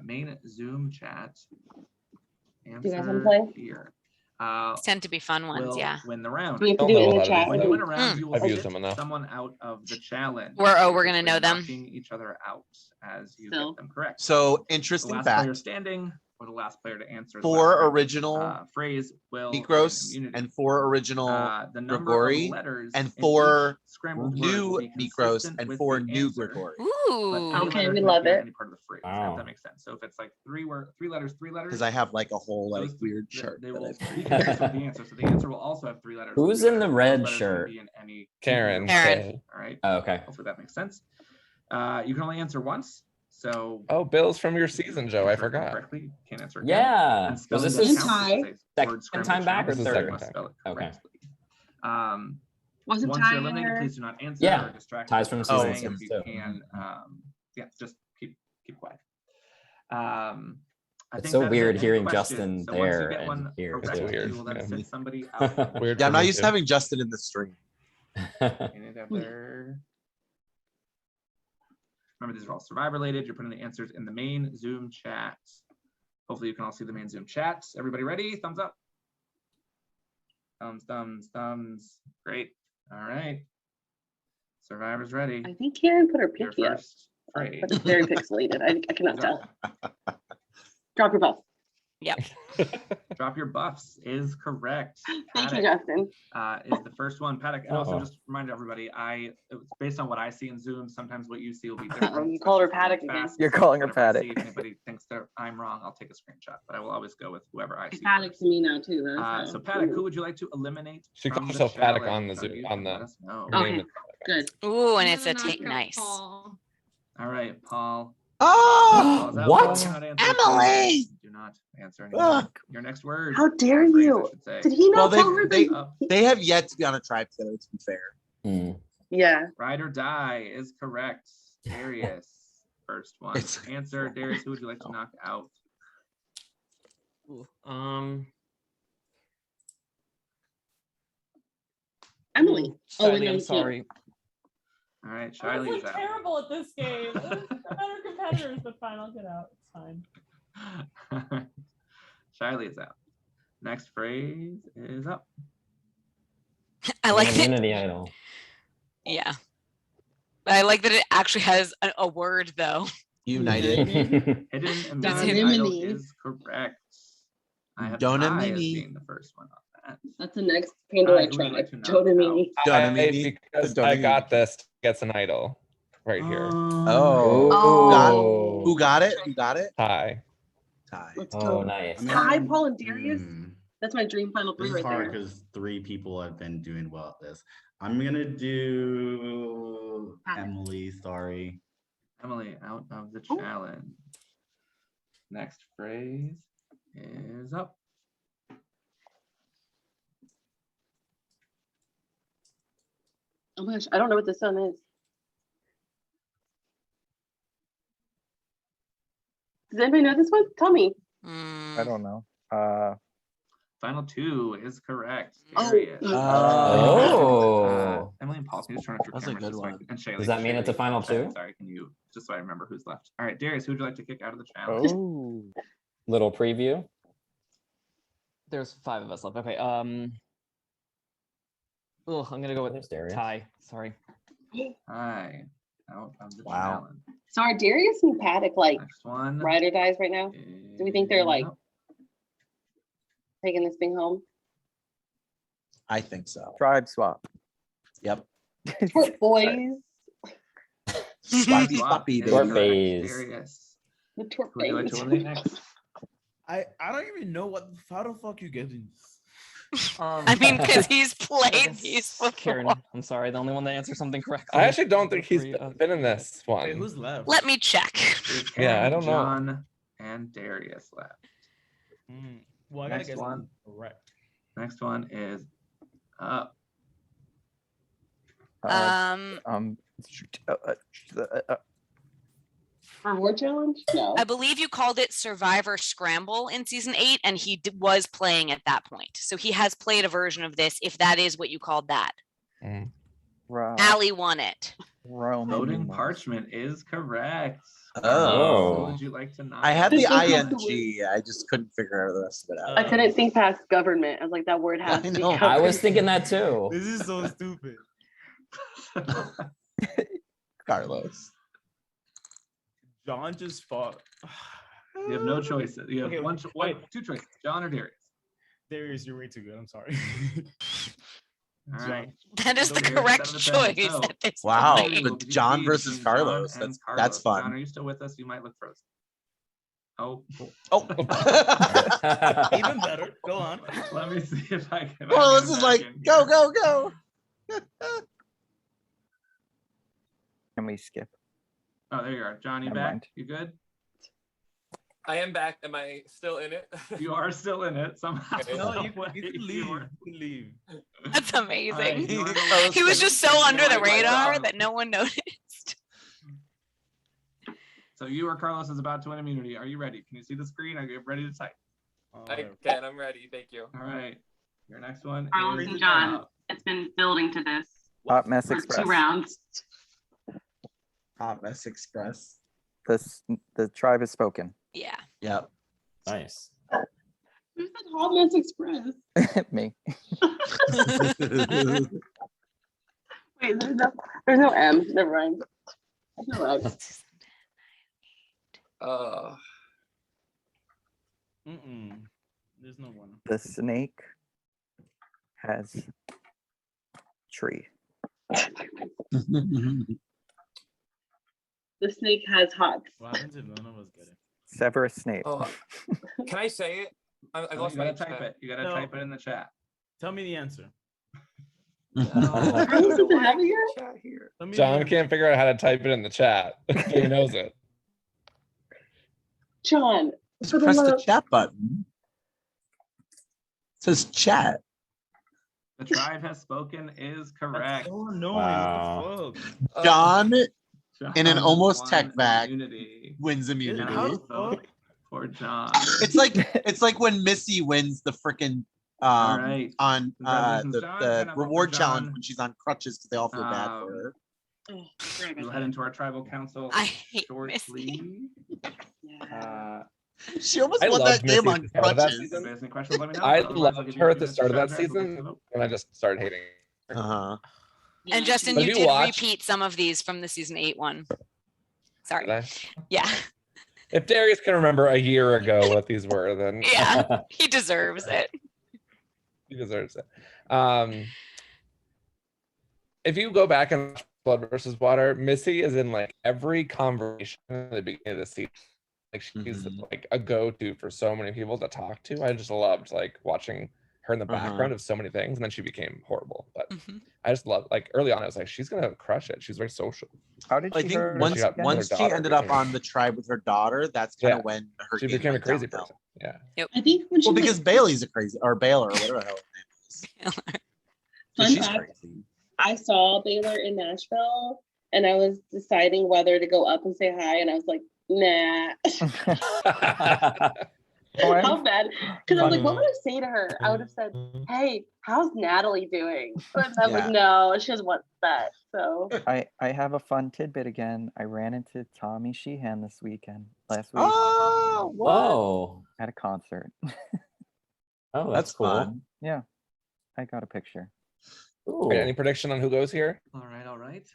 Main Zoom chat. Do you guys want to Answer play? here. These tend to be fun ones, Will yeah. win the round. Do we have to Don't do it know in a the lot of chat? these When you win a names. round, you will I've used sit them enough. someone out of the challenge. We're gonna know them. Knocking each other out as you Still. get them correct. So The interesting last player fact: standing or the last player to answer the 4 last, original phrase will win Mikros immunity. and 4 original The number of Grigori letters and in 4 each scrambled word new will be Mikros consistent and with 4 the new answer, Grigori. but Ooh. any Okay, letter we can love appear in it. any part of the phrase. Wow. If that makes sense. So if it's like 3 letters, Because I have like a whole like those weird th- chart they that will I've be consistent with the answer. So the answer will also have 3 letters. Who's three in the letters. red Those letters can shirt? be in any Karen. Karen. All right. Oh, okay. Hopefully that makes sense. You can only answer once. So Oh, Bill's from your season, Joe. I answer forgot. Correctly, you can't answer again. Yeah. And Was spelling this does his count. This is a second word scramble time back or challenge, This is so you second must time. spell it Okay. correctly. Wasn't Once Ty you're in eliminated, there? please do not answer Yeah. or distract. Ty's us from or season saying if 6 you too. can. Yeah, just keep quiet. I It's think so that is weird it. Any hearing questions? Justin So once you there get and one here correct, too. Weird, you will then yeah. sit somebody out. Weird. Yeah, I'm for not me used too. to having Justin in the stream. Any other? Remember, these are all survivor related. You're putting the answers in the main Zoom chat. Hopefully you can all see the main Zoom chat. Everybody ready? Thumbs up. Thumbs. Great. All right. Survivor's ready. I think Karen put her Your pinky up, first phrase. but it's very pixelated. I cannot tell. Drop your ball. Yep. Drop your buffs is correct. Thank you, Paddock, Justin. is the first one. Paddock, and also Uh-oh. just remind everybody, it's based on what I see in Zoom. Sometimes what you see will be different. You called her especially Paddock if again. fast. You're calling her Whatever I Paddock. see, if anybody thinks that I'm wrong, I'll take a screenshot. But I will always go with whoever I see. Paddock to me now too. Though, So Paddock, who would you like to eliminate? She from calls the herself Paddock on challenge? the So you on can the. let us know. her name Okay, good. Ooh, and it's a I'm gonna knock out nice. Paul. All right, Paul. Oh, Paul's out. What? Do not answer, Emily! please. Do not answer anymore. Ugh. Your next word. How dare or phrase, I you? should say. Did he Well, not tell her that? they have yet to be on a tribe together, to be fair. Hmm. Yeah. Ride or die is correct. Darius, first one. Answer, Darius, who would you like to knock out? Ooh, Emily. Oh, wait, Shiley, no, I'm you sorry. All right, I was Shiley's like out. terrible at this game. They're better competitors, but fine, I'll get out. It's fine. Shiley is out. Next phrase is up. I like it. Immunity idol. Yeah. I like that it actually has a word though. United. Hidden immunity idol is correct. I have Don't Kai as Mimi. being the first one on that. That's the next Pandora Who would you like tribe. to knock Totally. Because I got this gets an idol right here. Oh. Who got it? Who got it? Ty. Ty. Let's Oh, go. nice. Ty, Paul, and Darius. That's my dream final This three is right hard there. because 3 people have been doing well at this. I'm gonna do Emily. Sorry. Emily out of the challenge. Next phrase is up. Oh my gosh, I don't know what this one is. Does anybody know this one? Tell me. I don't know. Final two is correct. Oh. Darius. Oh. Emily and Paul, can you just turn off your That's a cameras good just so I one. can- and Shaylee. Does that mean it's a final two? Sorry, can you just so I remember who's left? All right, Darius, who would you like to kick out of the challenge? Oh. Little preview. There's 5 of us left. Okay. I'm gonna go with There's Darius. Ty. Sorry. Hi. Out of the Wow. challenge. So are Darius and Paddock like Next one. ride or dies right now? Do we think they're like taking this thing home? I think so. Tribe swap. Yep. Twerk boys. Swappy swappy, is Short baby. correct. phase. Darius. The twerk Who would you like to boys. eliminate next? I don't even know how the fuck you getting this. I mean, because he's played these before. Karen, I'm sorry. The only one that answered something correctly. I actually don't think he's Three, been in this Wait, one. who's left? Let me check. There's Yeah, I Karen, don't know. John and Darius left. Well, I gotta Next get one. correct. Next one is up. Reward challenge? No. I believe you called it Survivor Scramble in season 8, and he was playing at that point. So he has played a version of this, if that is what you called that. Allie won it. Voting parchment is correct. Oh. Who would you like to knock I had out? the ing. I just couldn't figure out the rest of it out. I couldn't think past government. I was like, that word has to be know. I covered. was thinking that too. This is so stupid. Carlos. John just fought. You have no choices. You have Okay, two choices, John or Darius. Darius, you're way too good. I'm sorry. All right. That is the Darius, correct 7 of 10. choice So, at this Wow, point. the John versus between John Carlos. and That's fun. John, are you still with us? You might look frozen. Oh. Even better. Go on. Let me see if I can. Carlos is like, go, go, go. Can we skip? Oh, there you are. John, you Never back? mind. You good? I am back. Am I still in it? You are still in it somehow. No, you some way can leave. You can leave. That's amazing. Alright, you wanna go with He was the- just so under the Right, radar right. that no one noticed. So you or Carlos is about to win immunity. Are you ready? Can you see the screen? Are you ready to type? I can. I'm ready. Thank you. All right. Your next one Carlos is and John. It's been building to this Hot Mess for Express. 2 rounds. Hot Mess Express. The tribe has spoken. Yeah. Yep. Nice. Who said Hot Mess Express? Me. Wait, there's no M. Never mind. There's no M. There's no one. The snake has tree. The snake has hots. What happens if none of us get it? Severus Snape. Oh, can I say it? I Oh, lost you gotta my type chat. it. You gotta No. type it in the chat. Tell me the answer. Carlos doesn't have it yet? Tell me the John answer. can't figure out how to type it in the chat. He knows it. John, Just for the press the love. chat button. It says chat. The tribe has spoken is correct. So annoying. Wow. What the fuck? John, in an John almost won tech back, immunity. wins immunity. How the Vote fuck? for John. It's like when Missy wins the frickin' All right. on Congratulations, John. the And a vote for reward John. challenge when she's on crutches because they all feel bad for her. We'll head into our tribal council I hate shortly. She almost I won that loved game Missy on at the start of that crutches. season. If there's any questions, let me know. I Otherwise, I'll loved give her you at the the start of that strategy. season, and I just started hating her. Uh-huh. And Justin, But you if you did watch- repeat some of these from the season 8 one. Sorry. Did I? Yeah. If Darius can remember a year ago what these were, then Yeah. He deserves it. he deserves it. If you go back and watch Blood versus Water, Missy is in like every conversation at the beginning of the season. Like she's like a go-to for so many people to talk to. I just loved like watching her in the background of so many things, and then she became horrible. But I just love like early on, I was like, she's gonna crush it. She's very social. How did I she think her- once she got once her she daughter ended up became- on the tribe with her daughter, that's kind of Yeah. when her She game became a went crazy downhill. person. Yeah. I think when she Well, because Bailey's a crazy, or Baylor, or whatever the hell her name is. So Fun she's fact, crazy. I saw Baylor in Nashville, and I was deciding whether to go up and say hi, and I was like, nah. How bad? Because I was like, what would I say to her? I would have said, hey, how's Natalie doing? But I'm like, Yeah. no, she doesn't want that. So I have a fun tidbit again. I ran into Tommy Sheehan last week. Oh, what? Oh. At a concert. Oh, that's cool. fun. Yeah, I got a picture. Wait, any prediction on who goes here? All right, all right.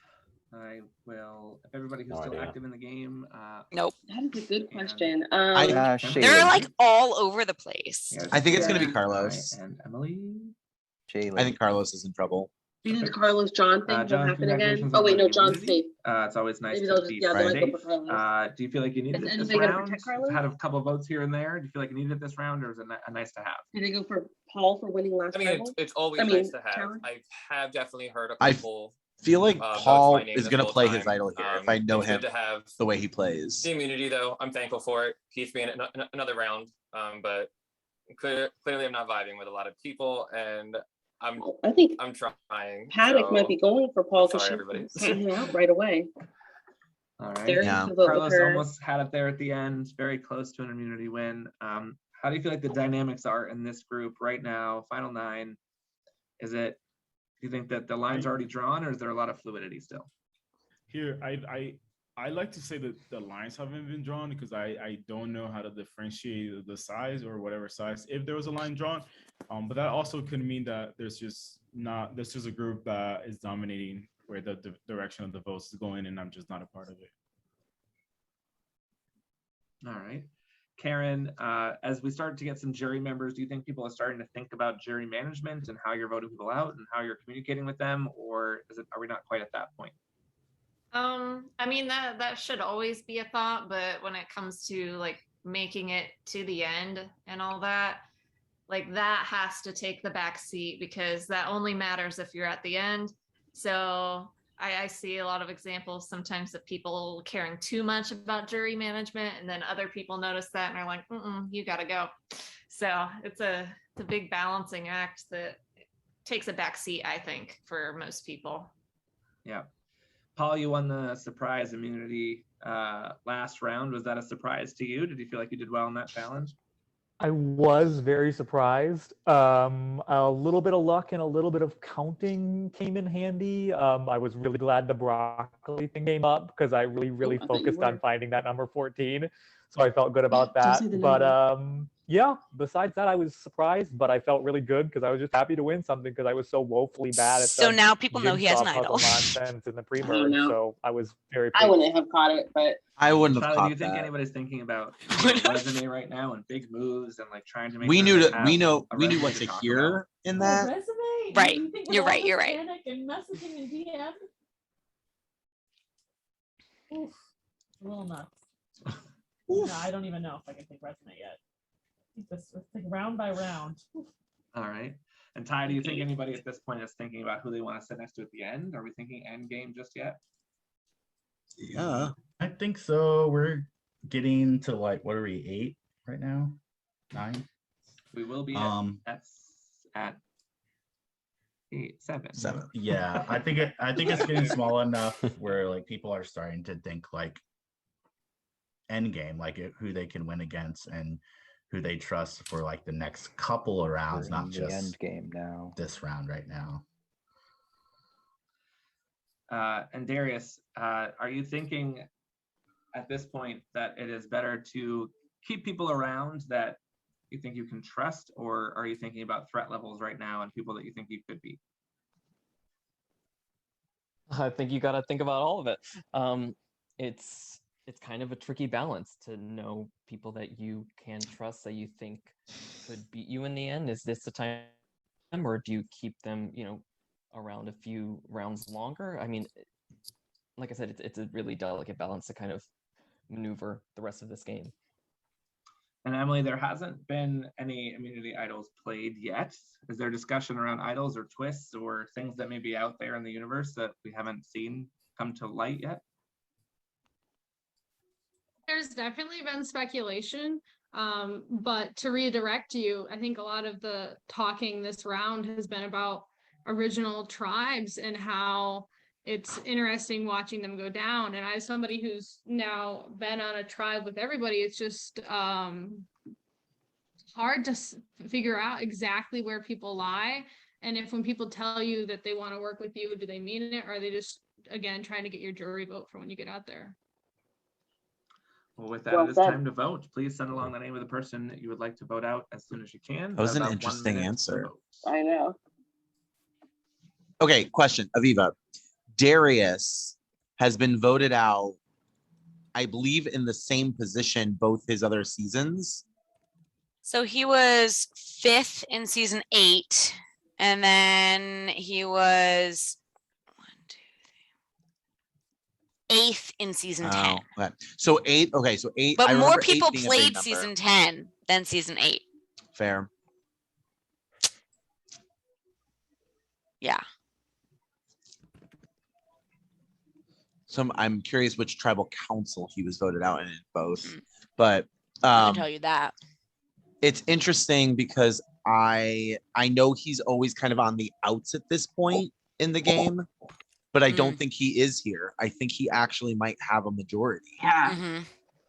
I will. If everybody who's No still idea. active in the game. Nope. that is a good question. They're like all over the place. I think it's gonna be Shaylin, Carlos. I, and Emily. Jaylen. I think Carlos is in trouble. Do you think the Carlos John thing will John, happen again? congratulations Oh on wait, no, winning John's immunity. safe. It's always nice Maybe to they'll just be they might go safe. for Carlos. Do you feel like you needed Is it this anybody gonna round? protect Carlos? Had a couple of votes here and there. Do you feel like you needed it this round, or is it a nice to have? Did they go for Paul for winning last I mean, tribal? it's always I mean, nice to have. challenge? I have definitely heard a I couple. feel like votes Paul my name is this gonna whole play his time. idol here if I know It's him good to have the way he plays. the immunity, though. I'm thankful for it. Keeps me in another round. But clearly, I'm not vibing with a lot of people, and I think I'm trying. Paddock so might be going for Paul because sorry, she everybody. sat him out right away. All right. Darius Yeah. to vote with Carlos her. almost had it there at the end, very close to an immunity win. How do you feel like the dynamics are in this group right now? Final 9. Do you think that the line's already drawn, or is there a lot of fluidity still? Here, I like to say that the lines haven't been drawn because I don't know how to differentiate the size or whatever size if there was a line drawn. But that also could mean that there's just a group that is dominating where the direction of the votes is going, and I'm just not a part of it. All right. Karen, as we start to get some jury members, do you think people are starting to think about jury management and how you're voting people out and how you're communicating with them, or are we not quite at that point? I mean that should always be a thought, but when it comes to like making it to the end and all that, like that has to take the back seat because that only matters if you're at the end. So I see a lot of examples sometimes of people caring too much about jury management, and then other people notice that and are like, you gotta go. So it's a big balancing act that takes a back seat, I think, for most people. Yeah. Paul, you won the surprise immunity last round. Was that a surprise to you? Did you feel like you did well in that challenge? I was very surprised. A little bit of luck and a little bit of counting came in handy. I was really glad the broccoli thing came up because I really I thought you focused on were. finding that number 14. So I felt good about Don't that. say the But number. yeah, besides that, I was surprised, but I felt really good because I was just happy to win something because I was so woefully bad at So the now people know he has jigsaw an idol. puzzle nonsense in the I pre-merge. know. So I was very I pleased. wouldn't have caught it, but I wouldn't have Charlie, do you caught think that. anybody's thinking about resume right now and big moves and like trying to make We sure knew they to, have we know a we knew resume what to talk hear about? in Oh, that. resume? Right. You think with You're all right. this You're right. panic and messaging and DM? Oof. A little nuts. No, I don't even know if I can think resume yet. Let's think round by round. Oof. All right. And Ty, do you think anybody at this point is thinking about who they want to sit next to at the end? Are we thinking end game just yet? Yeah. I think so. We're getting to like, what are we, 8 right now? 9? We will be at 8, 7. 7. Yeah, I think it's getting small enough where like people are starting to think like end game, like who they can win against and who they trust for like the next couple of rounds, We're in not the just end game now. this round right now. And Darius, are you thinking at this point that it is better to keep people around that you think you can trust, or are you thinking about threat levels right now and people that you think you could beat? I think you got to think about all of it. It's kind of a tricky balance to know people that you can trust that you think could beat you in the end. Is this the time, or do you keep them, around a few rounds longer? I mean, like I said, it's a really delicate balance to kind of maneuver the rest of this game. And Emily, there hasn't been any immunity idols played yet. Is there discussion around idols or twists or things that may be out there in the universe that we haven't seen come to light yet? There's definitely been speculation, but to redirect you, I think a lot of the talking this round has been about original tribes and how it's interesting watching them go down. And as somebody who's now been on a tribe with everybody, it's just hard to figure out exactly where people lie. And if when people tell you that they want to work with you, do they mean it? Or are they just, again, trying to get your jury vote for when you get out there? Well, with that, it is time to vote. Please send along the name of the person that you would like to vote out as soon as you can. That was an About 1 interesting minute to answer. vote. I know. Okay, question, Aviva. Darius has been voted out, I believe, in the same position both his other seasons. So he was 5th in season 8, and then he was 8th in season 10. Okay. So 8. Okay, so 8. But I more remember 8 people being a big played number. season 10 than season 8. Fair. Yeah. So I'm curious which tribal council he was voted out in both. But I can tell you that. it's interesting because I know he's always kind of on the outs at this point in the game, but I don't think he is here. I think he actually might have a majority. Yeah.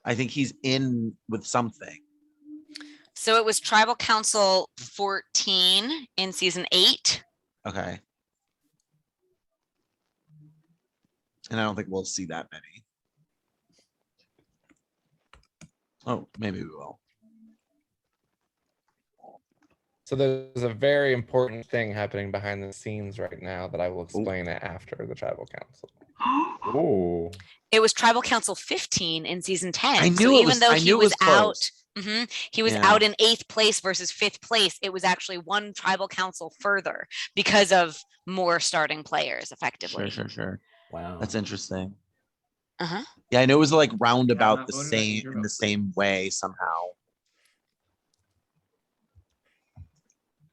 I think he's in with something. So it was Tribal Council 14 in season 8. Okay. And I don't think we'll see that many. Oh, maybe we will. So there's a very important thing happening behind the scenes right now that I will explain after the tribal council. Oh. It was Tribal Council 15 in season 10. I knew so it even was- though I he knew it was was close. out, he was Yeah. out in 8th place versus 5th place. It was actually one Tribal Council further because of more starting players, effectively. Sure. Wow. That's interesting. Uh-huh. Yeah, I know it was like roundabout not the voted, I need same your in the vote, same way somehow.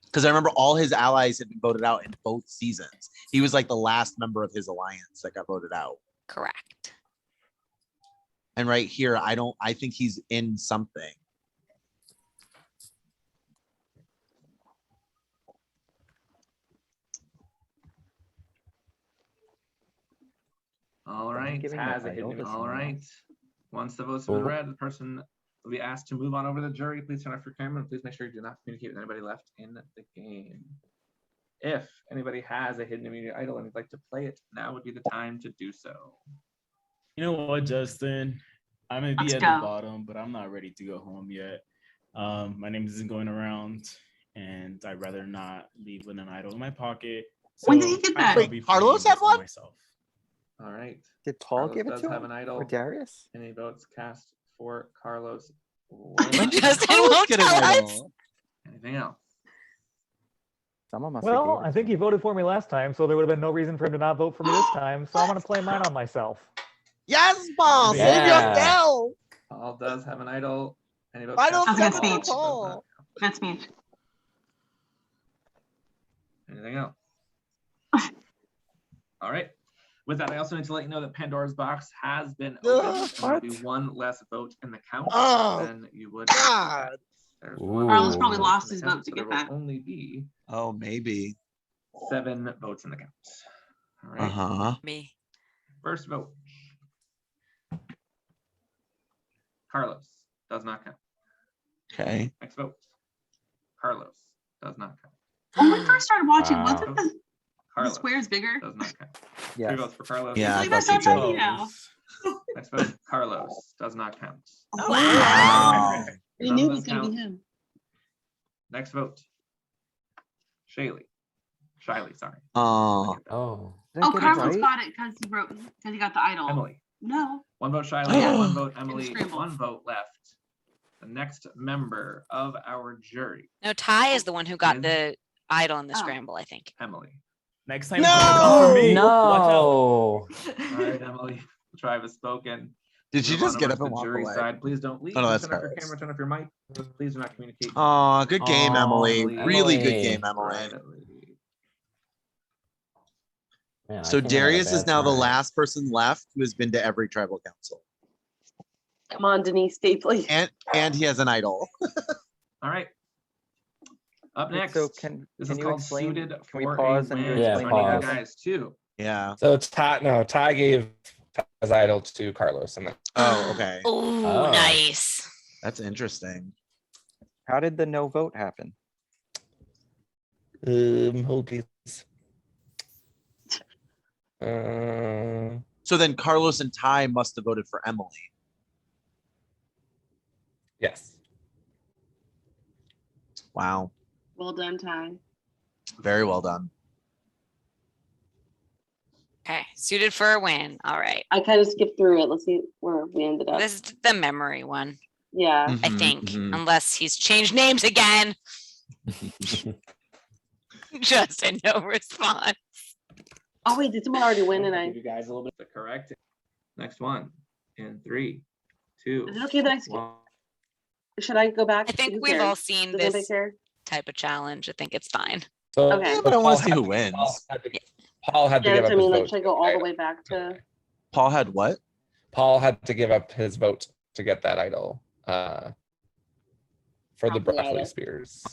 Because I remember all his allies had been voted out in both seasons. He was like the last member of his alliance that got voted out. Correct. And right here, I think he's in something. All right, giving the has a idol hidden. to All someone right. else. Once the votes have been read, the person will be asked to move on over to the jury. Please turn off your camera and please make sure you do not communicate with anybody left in the game. If anybody has a hidden immunity idol and would like to play it, now would be the time to do so. You know what, Justin? I may be Let's at go. the bottom, but I'm not ready to go home yet. My name isn't going around, and I'd rather not leave with an idol in my pocket. So When did he get that? Wait, Carlos have one? Myself. All right. Did Paul Carlos give it does to have him? an idol. Or Darius? Any votes cast for Carlos? Justin won't get an tell us. idol. Anything else? Someone must Well, have I think he voted for me last time, so there would have been no reason for him to not vote for me this time. So I'm going to play mine on myself. Yes, Paul. Save yourself. Paul does have an idol. Any votes Final cast That's for a good Paul? speech. Does not. Good speech. Anything else? All right. With that, I also need to let you know that Pandora's box has been opened, and there'll be one less vote in the count than you would. God. There's Carlos probably vote lost in his the count, vote to so get there that. will only be Oh, maybe. 7 votes in the count. All right. Me. First vote. Carlos does not count. Okay. Next vote. Carlos does not count. When we first started watching, Wow. wasn't the Carlos squares bigger? does not count. Yes. 3 votes for Carlos. Yeah, Like, they're so tiny now. Next vote. Carlos does not count. Wow. We None knew of it was them going to be count. him. Next vote. Shiley, sorry. Oh. Oh, Carlos got it because he got the idol. Emily. No. 1 vote Shiley, 1 vote In Emily, scramble. 1 vote left. The next member of our jury, No, Ty is the one who got the idol in the Oh. scramble, I think. Emily. Next time, No! come for me. No. Watch out. All right, Emily. The tribe has spoken. Did she Move just on get over up to and the walk jury away? side. Please don't leave. Oh, no, that's Turn off your Carlos. camera, turn off your mic. Please do not communicate. Oh, good game, Emily. Emily. Really good game, Emily. Man, I So came out of Darius bad is now the tonight. last person left who has been to every tribal council. Come on, Denise, stay please. And he has an idol. All right. Up Wait, next. so can This you is called explain- Suited can for we pause a and Win. you Yeah, explain Joining what you pause. guys too. Yeah. So Ty gave Ty's idol to Carlos, and then Oh, okay. Ooh, Oh. nice. That's interesting. How did the no vote happen? hold please. So then Carlos and Ty must have voted for Emily. Yes. Wow. Well done, Ty. Very well done. Okay, suited for a win. All right. I kind of skipped through it. Let's see where we ended up. This is the memory one, Yeah. I think, unless he's changed names again. Justin, no response. Oh wait, did someone already win? And I Give you guys a little bit the correct. Next one in 3, 2. is it okay that I skip? 1. Should I go back? I think Who we've cares? all seen Does anybody this care? type of challenge. I think it's fine. So, Okay. Yeah, but I want to see Paul who wins. Paul had to Yeah, give that's up what I his mean. Like, vote. should I go all the way back to? Paul had what? Paul had to give up his vote to get that idol for the Half the broccoli idol. spears.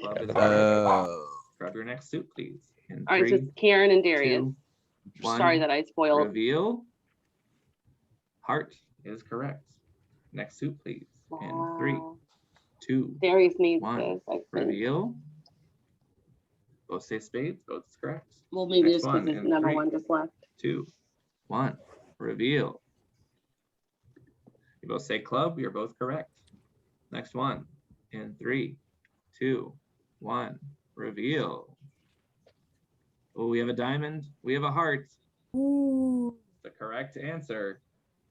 Club is Oh. Grab your next suit, please. In All right, so 3, it's Karen and Darius. 2, 1. Sorry that I spoiled. Reveal. Heart is correct. Next suit, please. In 3, Wow. 2, Darius needs 1. this. I think. Reveal. Both say spades. Both is correct. Well, maybe Next just because one there's in another 3, one just left. 2, 1. Reveal. You both say club. You're both correct. Next one in 3, 2, 1. Reveal. Oh, we have a diamond. We have a heart. Ooh. The correct answer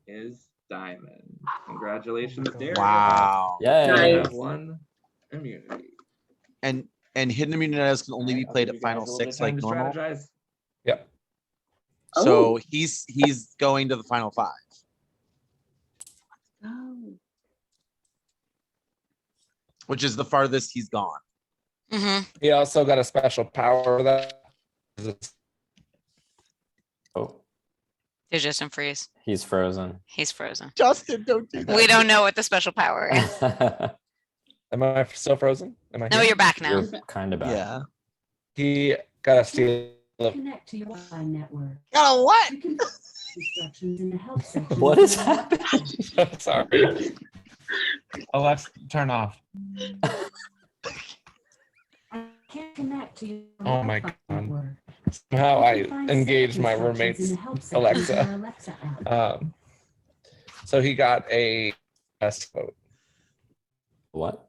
is diamond. Congratulations, Darius. Wow. You Yay. have 1 immunity. And hidden immunity items can only be I'll played give at you guys final a little bit of 6 time like to normal. strategize. Yep. So he's going to the final 5. Oh. Which is the farthest he's gone. Mm-hmm. He also got a special power that. Oh, Did Justin freeze? he's frozen. He's frozen. Justin, don't do that. We don't know what the special power is. Am I still frozen? Am I? No, here? you're back now. You're kind of back. Yeah. He got a steal. Connect to your Wi-Fi network. Got a what? Instructions in the help section. What is happening? So sorry. Alexa, turn off. I can't connect to your Oh my Wi-Fi God. network. Somehow You I can find engaged search my instructions in roommate's the help section of your Alexa. Alexa app. So he got a best vote. What?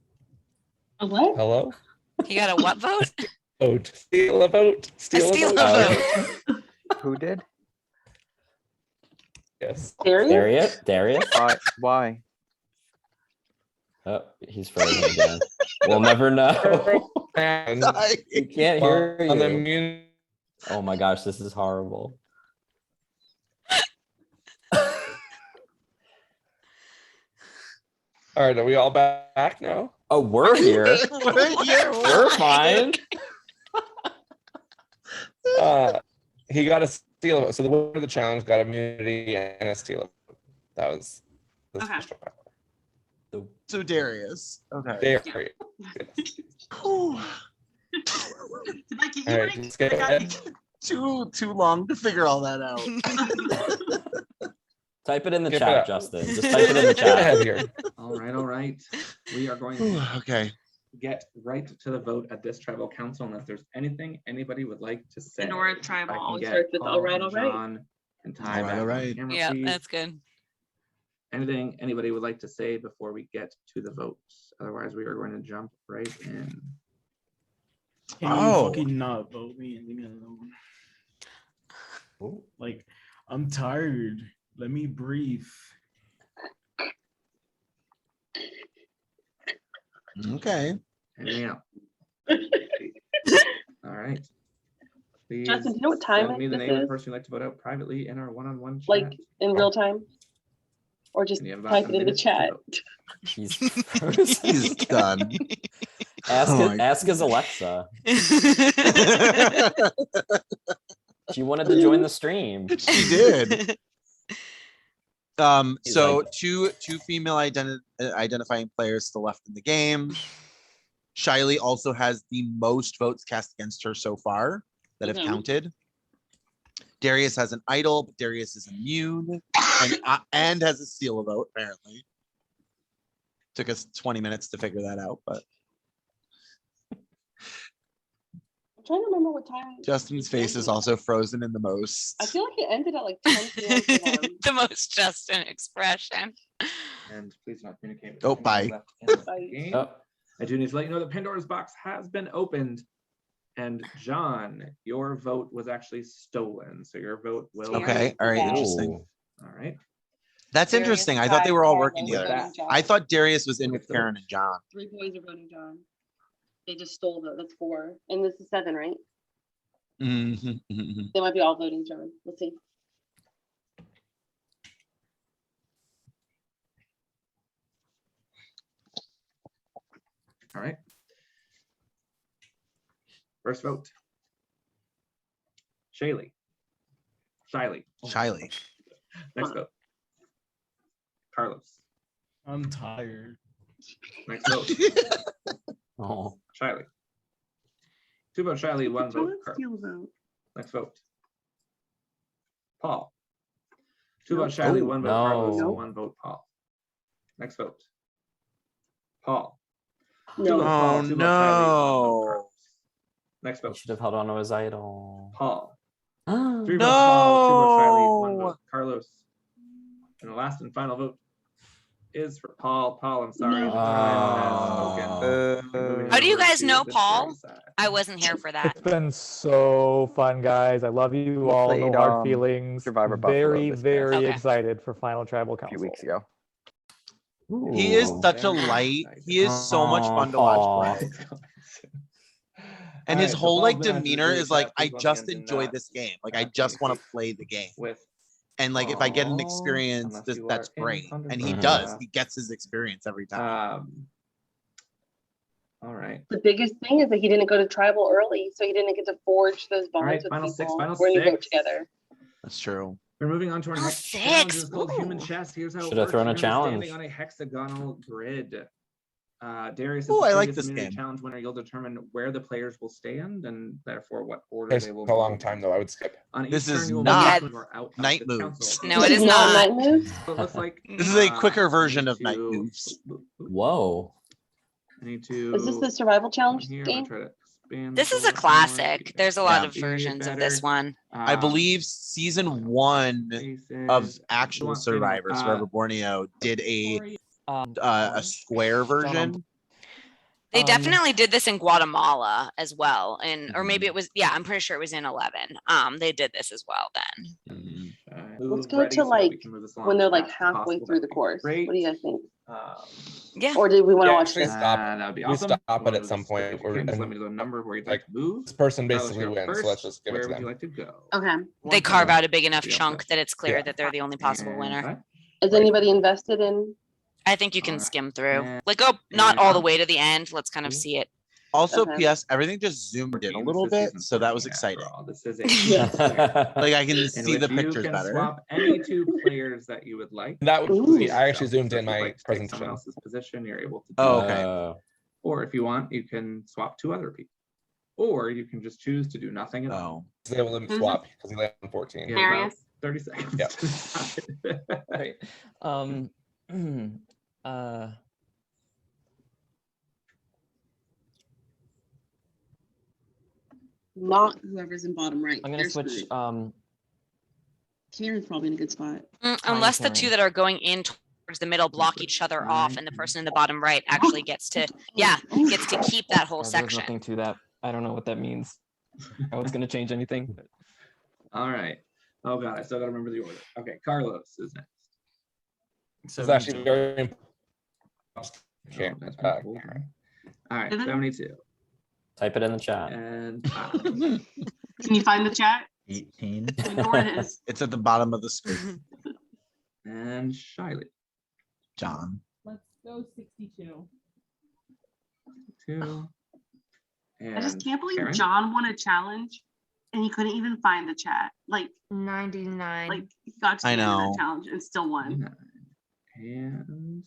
A what? Hello? He got a what vote? Vote. Steal a vote. Steal a vote. Who did? Yes. Darius? Why? Oh, he's frozen again. We'll never know. We can't hear you. Oh my gosh, this is horrible. All right, are we all back now? Oh, we're here. We're here. We're fine. He got a steal vote. So the winner of the challenge got immunity and a steal vote. That was the Okay. special So Darius. Okay. Darius. Whew. All right, let's get ahead. Too long to figure all that out. Type it in the Skip chat, it out. Justin. Just type it in the Get ahead chat. here. All right. We are going to Okay. get right to the vote at this tribal council unless there's anything anybody would like to say. Pandora tribal I can always get starts with Paul all right, and all right. John and Ty All right, back all on right. camera, Yeah, please. that's good. Anything anybody would like to say before we get to the votes? Otherwise, we are going to jump right in. Can you fucking not vote me and leave me alone? Like, I'm tired. Let me breathe. Okay. Anything else? All right. Please Justin, do you know what time send me the this name of the is? person you'd like to vote out privately in our one-on-one chat. Like in real time? Or just And you have about type a it in the minute to chat. vote. He's done. Ask his Alexa. She wanted to join the stream. She did. He's So like- two female identifying players still left in the game. Shiley also has the most votes cast against her so far that have counted. Darius has an idol, but Darius is immune and has a steal a vote, apparently. Took us 20 minutes to figure that out, but I'm trying to remember what time. Justin's face is also frozen in the most. I feel like it ended at like 10 p.m. for them. The most Justin expression. And please not communicate with Oh, anyone bye. left in the game. Oh. I do need to let you know that Pandora's box has been opened. And John, your vote was actually stolen. So your vote will Okay, all right, interesting. All right. That's Darius, interesting. I thought they were all working Farrell, together. voting John. I thought Darius was in with Karen and John. 3 boys are voting John. They just stole that's 4. And this is 7, right? Mhm. They might be all voting John. Let's see. All right. First vote. Shiley. Shiley. Next vote. Carlos. I'm tired. Next vote. Oh. Shiley. 2 votes Shiley, 1 vote Carlos. Steal vote. Next vote. Paul. 2 votes Nope. Shiley, Oh, 1 vote no. Carlos, Nope. 1 vote Paul. Next vote. Paul. No. 2 votes Paul, 2 votes Shiley, 1 vote no. Carlos. Next He vote. should have held on to his idol. Paul. Oh. 3 votes Paul, 2 votes Shiley, 1 No. vote Carlos. And the last and final vote is for Paul. Paul, I'm sorry. The time has spoken. How do you guys To know the Paul? jury side. I wasn't here for that. It's been so fun, guys. I love you all. No played, hard feelings. Survivor Buffalo Very, this past very Okay. excited for Final Tribal a few Council. weeks ago. He is such a Very light. excited. He is so much fun to watch Aw. play. All And his right, so whole Paul's like been on demeanor the is like, chat. I Please once just again do enjoy not this game. Like I just want to play the game. with And like if I get an Paul, experience, unless you that's are in great. Thunder And he Mhm. does. He gets his experience every time. All right. The biggest thing is that he didn't go to tribal early, so he didn't get to forge those bonds right, with final people six, final when you vote six. together. That's true. We're moving on to our Oh, next 6. challenge. It's called Human Ooh. Chess. Here's how it Should have works. thrown a You're gonna be challenge. standing on a hexagonal grid. Darius, Ooh, as I the like previous this immunity game. challenge winner, you'll determine where the players will stand and therefore what order Takes they a will long move. time though. I would skip. On This each is turn, you will not move one or out of night the moves. council. No, it is not not. night moves. So it looks like This is a quicker I version need of night to- moves. Whoa. I need to. Is this the survival challenge here, I'm game? gonna try to expand This is the a classic. more. There's a lot Yeah. of versions of this Better. one. I believe season 1 of Faces. actual want- Survivor, Survivor Borneo, did a One. square version. They definitely did this in Guatemala as well, and or maybe it was I'm pretty sure it was in 11. They did this as well then. Let's go to like when they're like halfway through the course. What do you guys think? Yeah. Or did we want to watch actually this? stop. That would be We awesome. stop it at some point. If you can, just let me know the number where you'd like to move. This person Carlos, basically you're up wins, so let's first. just give Where it to would them. you like to go? Okay. They carve out a big enough Yeah. chunk that it's clear Yeah. that they're the only possible winner. Is anybody invested in? I think you can skim through. And- Like, oh, not all the way to the end. Let's kind of see it. Also, Okay. PS, everything just zoomed in a little bit, so that was exciting. This is a Like I can in see which the you pictures can better. swap any two players that you would like. That would Ooh. be, I actually zoomed So in if you'd my like to take someone presentation. else's position, you're able to do Oh, that. okay. Or if you want, you can swap two other people. Or you can just choose to do nothing at all. So they will let me swap because he landed on 14. You have about Darius? 30 seconds. Yep. to decide. Right. Not whoever's in bottom right. I'm gonna They're switch. screwed. Karen's probably in a good spot. Unless the Karen. two that are going in towards the middle block each other off, and the person in the bottom right actually gets to gets to keep that whole There's section. nothing to that. I don't know what that means. How it's gonna change anything. but- All right. Oh god, I still gotta remember the order. Okay, Carlos is next. This is actually very important. Oh, that's pretty cool. All right, 72. Type it in the chat. And Can you find the chat? 18. I know where it is. It's at the bottom of the screen. and Shiley. John. Let's go 62. 2. I just And can't believe Karen? John won a challenge and he couldn't even find the chat. Like 99. Like he got to I the end of know. that challenge and still won. And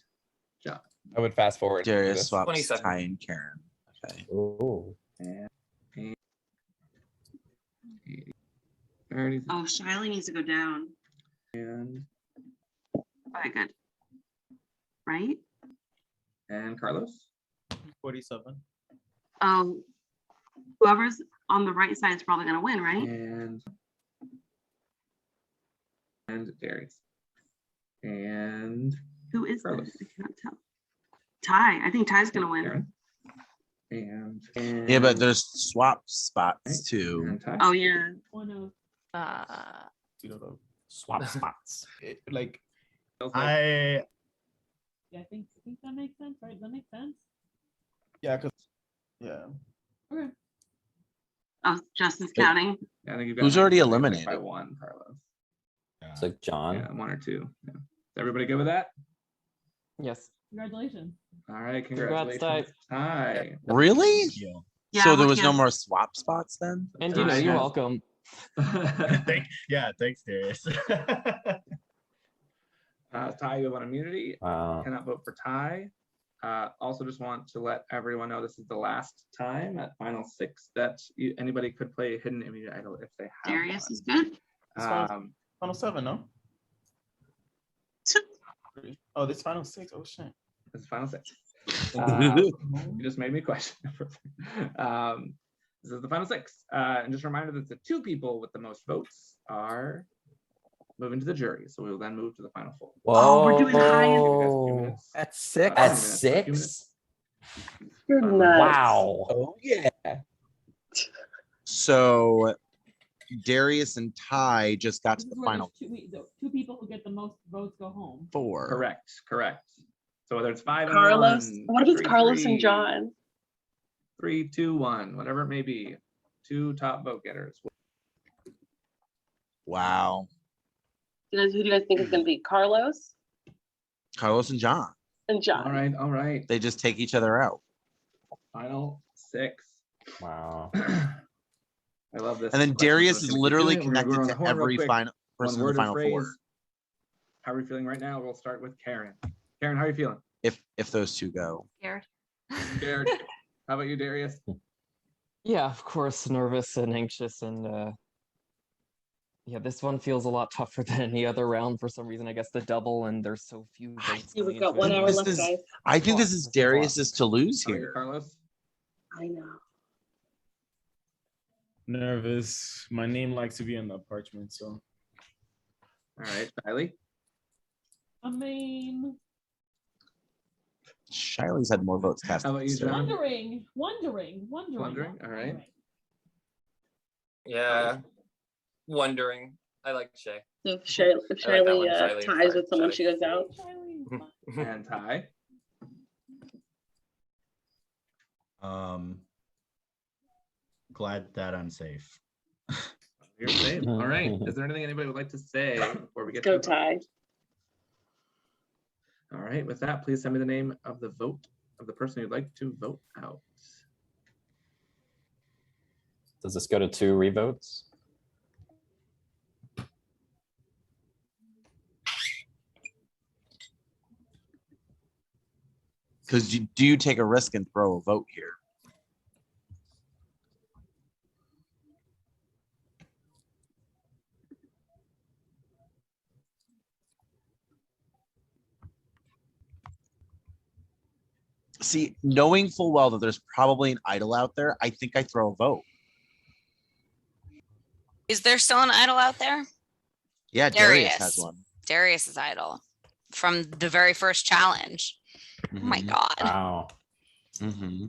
John. I would fast forward. to Darius this. swaps 27. Ty and Karen. Okay. Ooh. And 30. Oh, Shiley needs to go down. And Okay, good. Right? Carlos. 47. Whoever's on the right side is probably gonna win, right? And Darius. And Who is Carlos. this? I cannot tell. Ty. I think Ty's gonna win. Karen. And Yeah, but there's swap spots too. and Ty. Oh yeah. One of Swap spots. Like I yeah, I think that makes sense, right? Does that make sense? yeah, cause yeah. Okay. Oh, Justin's counting. Yeah, I think you've got Who's already 90 seconds eliminated? by one, Carlos. It's like John. Yeah, 1 or 2. Yeah. Is everybody good with that? Yes. Congratulations. All right, Congrats, congratulations, Ty. Really? Yeah, So there we was no can't- more swap spots then? And you know, you're welcome. Thanks, Darius. Ty, you have on immunity. Wow. Cannot vote for Ty. Also, just want to let everyone know this is the last time at Final 6 that anybody could play a hidden immunity idol if they have Darius one. is good. It's final 7, no? Oh, this final 6. Oh shit. This is Final 6. You just made me question. This is the Final 6. And just a reminder that the 2 people with the most votes are moving to the jury. So we will then move to the Final 4. Oh, we're doing high and- Whoa. At 6? At A few minutes. 6? You're nuts. Wow. Oh yeah. So Darius and Ty just got to This the is where final the two people who get the most votes go home. 4. Correct. So whether it's 5 and Carlos. 1, What if it's 3, Carlos 3, and John? 3, 2, 1, whatever it may be. 2 top vote getters. Wow. Who do you guys think is going to be? Carlos Carlos and John. and John. All right. They just take each other out. Final 6. Wow. I love this. And then question, Darius so is let's keep literally doing it. We're gonna go connected around to the horn real every quick. final One person in the word or final phrase. 4. How are we feeling right now? We'll start with Karen. Karen, how are you feeling? If those 2 go. Scared. Scared. How about you, Darius? Yeah, of course, nervous and anxious, and yeah, this one feels a lot tougher than any other round for some reason. I guess the double, and there's so few votes. We've going got into 1 it. hour This left, is- guys. I think this is Darius's to lose How are you, here. Carlos? I know. Nervous. My name likes to be on the parchment, so All right, Riley. I mean, Shiley's had more votes cast. How about you, John? Wondering. All right. Yeah. Wondering. I like Shay. So if I like that one. Shiley Shiley, ties sorry, with someone, Shiley. she goes out. And Ty. Glad that I'm safe. You're safe. All right. Is there anything anybody would like to say before we get Go to the vote? Ty. All right. With that, please send me the name of the vote of the person you'd like to vote out. Does this go to 2 revotes? Because do you take a risk and throw a vote here? See, knowing full well that there's probably an idol out there, I think I throw a vote. Is there still an idol out there? Yeah, Darius has one. Darius's idol from the very first challenge. Oh my God. Wow. Mm-hmm.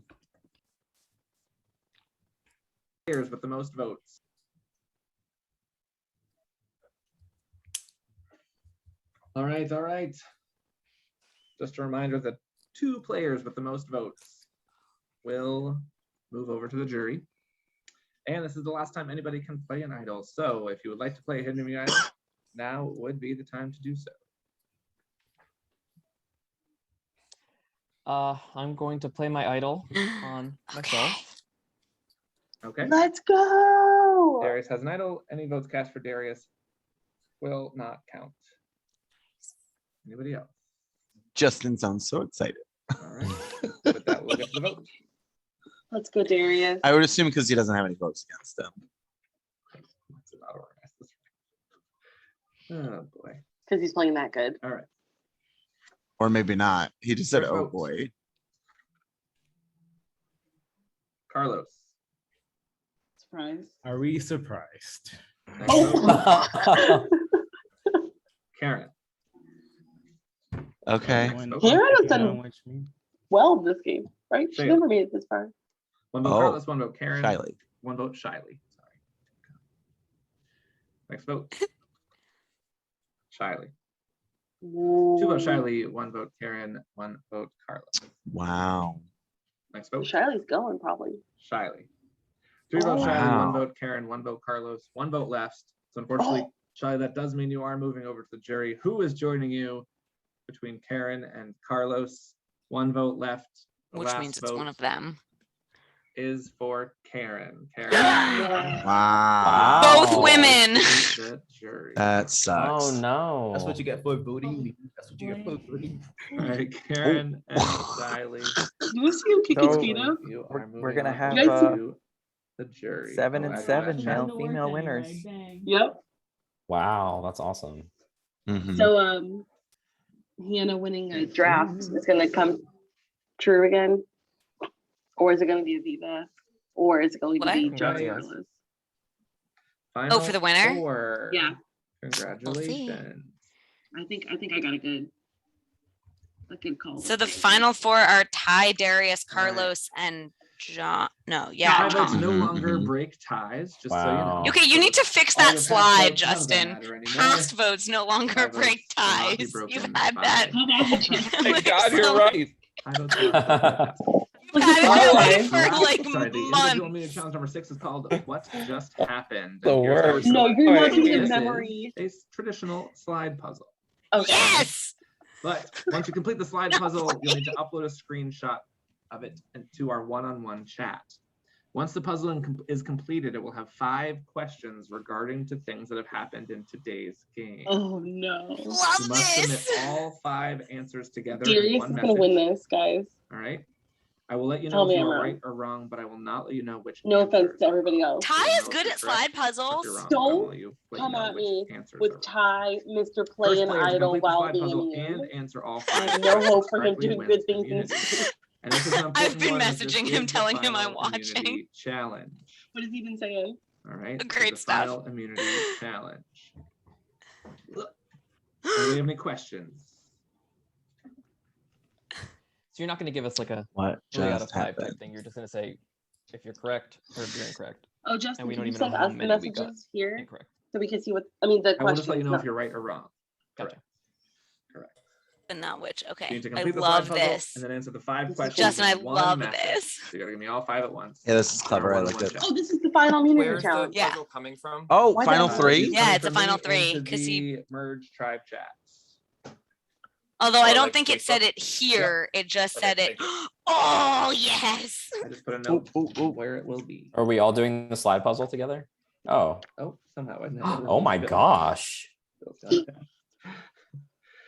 Players with the most votes. All right. Just a reminder that 2 players with the most votes will move over to the jury. And this is the last time anybody can play an idol. So if you would like to play a hidden enemy idol, now would be the time to do so. I'm going to play my idol on myself. Okay. Let's go. Darius has an idol. Any votes cast for Darius will not count. Anybody else? Justin sounds so excited. All right. With that, we'll get to the vote. Let's go, Darius. I would assume because he doesn't have any votes against him. That's not organized. Oh boy. Because he's playing that good. All right. Or maybe not. He just said, First oh vote. boy. Carlos. Surprise. Are we surprised? Karen. Okay. Karen has done well this game, right? She Shayla. never made it this far. One vote Oh, Carlos, one vote Karen. Shiley. One vote Shiley. Sorry. Next vote. Shiley. 2 votes Shiley, 1 vote Karen, 1 vote Carlos. Wow. Next vote. Shiley's going probably. Shiley. 3 votes Oh. Shiley, 1 Wow. vote Karen, 1 vote Carlos, 1 vote left. So unfortunately, Shiley, that does mean you are moving over to the jury. Who is joining you between Karen and Carlos? 1 vote left. The Which last means it's vote one of them. is for Karen. Karen. Wow. Both women. The jury. That sucks. Oh no. That's what you get for voting. That's what you get for voting. All right, Karen and Shiley. You want to see him kick his feet up? You are We're moving gonna on have to the jury. 7 and Oh, I 7 gotcha. male female winners. Yep. Wow, that's awesome. Mhm. So Hannah winning a draft is gonna come true again. Or is it gonna be Aviva? Or is it going to What? be John Congratulations. Carlos? Final for the winner? 4. Yeah. Congratulations. I think I got a good call. So the final 4 are Ty, Darius, Carlos, and John. No, yeah. Tie votes no Mhm, longer mhm. break ties, just so you Wow. know. Okay, you need to fix All that your past slide, votes, none of them Justin. matter anymore. Past votes no longer Tie votes break will not be ties. broken You've had by- that. Thank God you're right. Tie votes will not be broken past. You've had it By the way- for like Sorry, the individual months. meeting challenge number 6 is called What Just Happened. The And here's how worst. it's No, going. you're not Wait, in This memory. is a traditional slide puzzle. Okay. Yes. But once you complete the slide puzzle, you'll need to upload a screenshot of it to our one-on-one chat. Once the puzzle is completed, it will have 5 questions regarding to things that have happened in today's game. Oh no. You Love must submit this. all 5 answers together in Darius one is message. gonna win this, guys. All right. I will let you Tell know if me you I'm are wrong. right or wrong, but I will not let you know which. No offense answers to are everybody wrong. else. Ty You'll is know if good you're at correct slide or if you're puzzles. wrong, but I Don't will let you come know at which me answers with are wrong. Ty, Mr. First Playing player to Idol complete the while slide puzzle being and immune. answer all I 5 have no hope questions for him correctly doing wins good things in immunity. this. And this is an I've important been one, as this messaging him, is the telling him I'm final watching. immunity challenge. What is he even saying? All right. this is Great the stuff. Final immunity challenge. Anybody have any questions? So you're not going to give us like a What 3 out just of 5 type happened? thing. You're just going to say if you're correct or if you're incorrect. Oh, Justin, And we can don't you even know send how us the many we got messages here incorrect. so we can see what? I mean, the I will just let you questions. know not- if you're right or wrong. Gotcha. And not which. You Okay. need to I complete the slide love puzzle this. and then answer the 5 questions. Justin, I in one love message. this. So you gotta give me all 5 at once. Yeah, this is clever. I One like it. shot. Oh, this is the final immunity Where's the challenge. Yeah. puzzle coming from? Oh, Why final don't- three. Yeah, it's a final 3 into because he. the merge tribe chats. Although I Oh, don't like think it said Facebook? it here. It just Okay, said it. thank you. Oh yes. I just put a note where it will be. Are we all doing the slide puzzle together? Oh. Oh, somehow I Oh my gosh. Can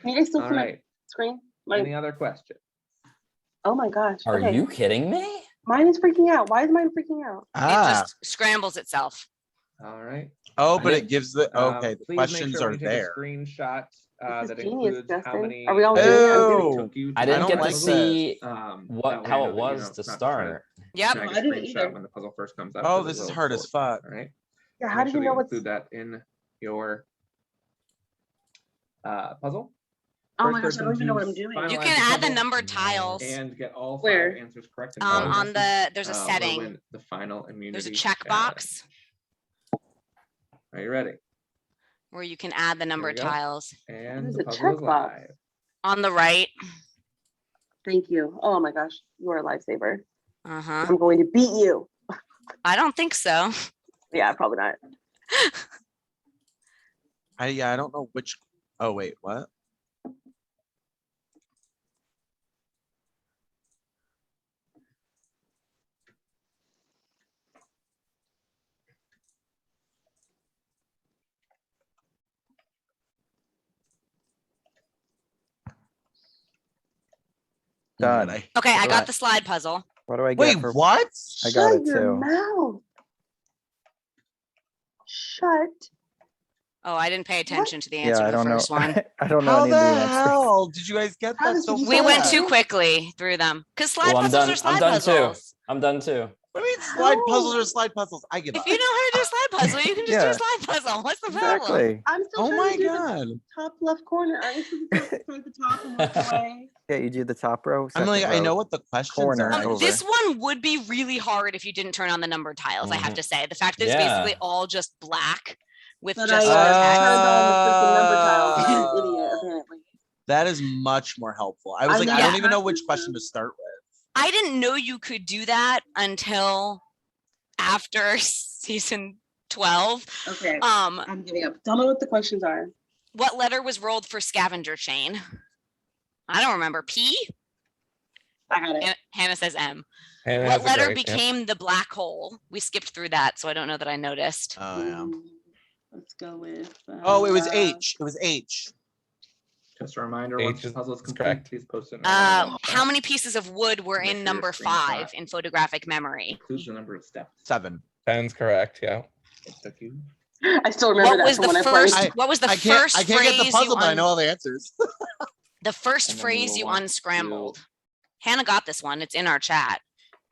you guys still All see my right. screen? My, Any other questions? oh my gosh. Are Okay. you kidding me? Mine is freaking out. Why is mine freaking out? It Ah. just scrambles itself. All right. Oh, but it gives the okay. The Please make questions sure are when you take there. a screenshot This that is genius, includes how Justin. many. Are we all doing it? I'm doing Oh, it. took you I to didn't don't get to like see that what way how I it know that you was know to not try start. Yep. snag No, a I didn't screenshot either. when the puzzle first comes up. Oh, 'cause it this is will hard as sort. fuck. All right. Yeah, how Make do sure you know that what's? include that in your puzzle. Oh my First gosh, I don't person even know what to I'm doing. finalize You can the add the puzzle numbered tiles. and get all 5 Where? answers correct. in 5 On guesses, there's a will setting. win the final immunity. There's a check challenge. box Are you ready? where you can add the numbered go. tiles And There's the a puzzle is check box. live. on the right. Thank you. Oh my gosh, you are a lifesaver. Uh-huh. I'm going to beat you. I don't think so. Yeah, probably not. I don't know which. Oh wait, what? Done. Okay, I got Alright. the slide puzzle. What do I get Wait, for what? I got Shut it your too. mouth. Shut. Oh, I didn't pay attention to the Yeah, answer I to the don't know. first one. I don't know How any the of the answers. hell did you guys get How that did so you fast? We went too Yeah. quickly through them because slide Well, I'm puzzles done. are slide I'm done puzzles. too. I'm done too. What do you mean slide puzzles or slide puzzles? I give If up. you know how to do a slide puzzle, you can just do Yeah. a slide puzzle. What's the problem? Exactly. I'm still Oh trying my to do god. the top left corner. Aren't you supposed to start at the top and work your way? Yeah, you do the top row. I'm second like, I row, know what the questions corner are. over. This one would be really hard if you didn't turn on the numbered tiles. I have to say the fact that it's Yeah. basically all just black with But just I text. turned on the freaking number tiles. And I'm an idiot, apparently. That is much more helpful. I was I like, know I don't that even know which question question too. to start with. I didn't know you could do that until after season 12. Okay, Um, I'm giving up. Tell me what the questions are. what letter was rolled for scavenger chain? I don't remember. P? I got it. Hannah says M. Hannah What has a letter great- yep. became the black hole? We skipped through that, so I don't know that I noticed. Oh yeah. Let's go with. Oh, it was H. It was H. Just a reminder, H once the is puzzle is complete, correct. please post it. in How chat. many pieces of wood were Make in sure your number screenshot 5 in photographic memory? Includes the number of steps. 7. 10's correct. Yeah. It took you. I still remember What that was from the when I first? played. What was the I can't. first I can't get the phrase puzzle, you but I know all the answers. the first And then phrase we'll you want unscrambled? Hannah got this one. It's in our chat.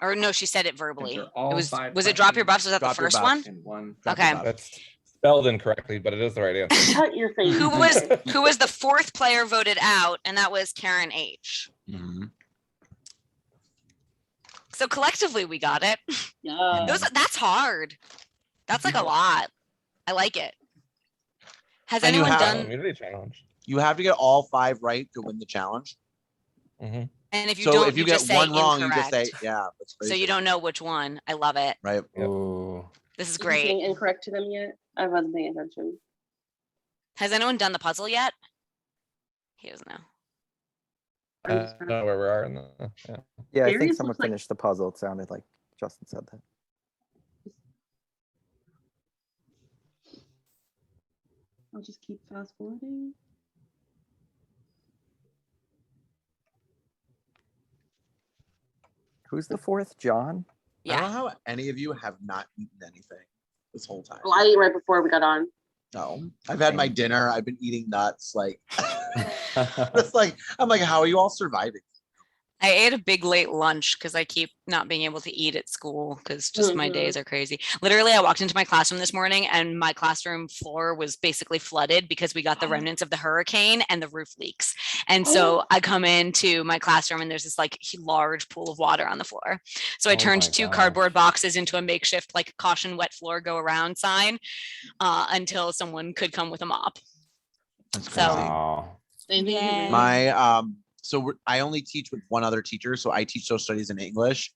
Or no, she said it verbally. Enter all It was. 5 Was it drop your buffs? questions Was that the Drop your first buffs. one? in one. Okay. That's spelled incorrectly, but it is the right answer. Shut your face. Who was the 4th player voted out? And that was Karen H. Mhm. So collectively we got it. Yeah. That's hard. That's like a lot. I like it. Has And you anyone have- done? Immunity challenge. You have to get all 5 right to win the challenge. Mm-hmm. And if you So don't, if you just get say one wrong, incorrect. you just say, yeah, that's crazy. So you don't know which one. I love it. Right. Ooh. This is Is he saying great. incorrect to them yet? I wasn't paying attention. Has anyone done the puzzle yet? He doesn't know. I don't know where we are in the. Yeah. Yeah, I think Darius someone looks like- finished the puzzle. It sounded like Justin said that. I'll just keep fast forwarding. Who's the 4th? John? I don't know Yeah. how any of you have not eaten anything this whole time. Well, I ate right before we got on. No, I've had my dinner. I've been eating nuts. Like, it's like I'm like, how are you all surviving? I ate a big late lunch because I keep not being able to eat at school because just my days are crazy. Literally, I walked into my classroom this morning and my classroom floor was basically flooded because we got the remnants of the hurricane and the roof leaks. And so I come into my classroom and there's this like large pool of water on the floor. So I Oh turned my two gosh. cardboard boxes into a makeshift like caution wet floor go around sign until someone could come with a mop. That's So, crazy. Yay. My I only teach with one other teacher, so I teach social studies and English,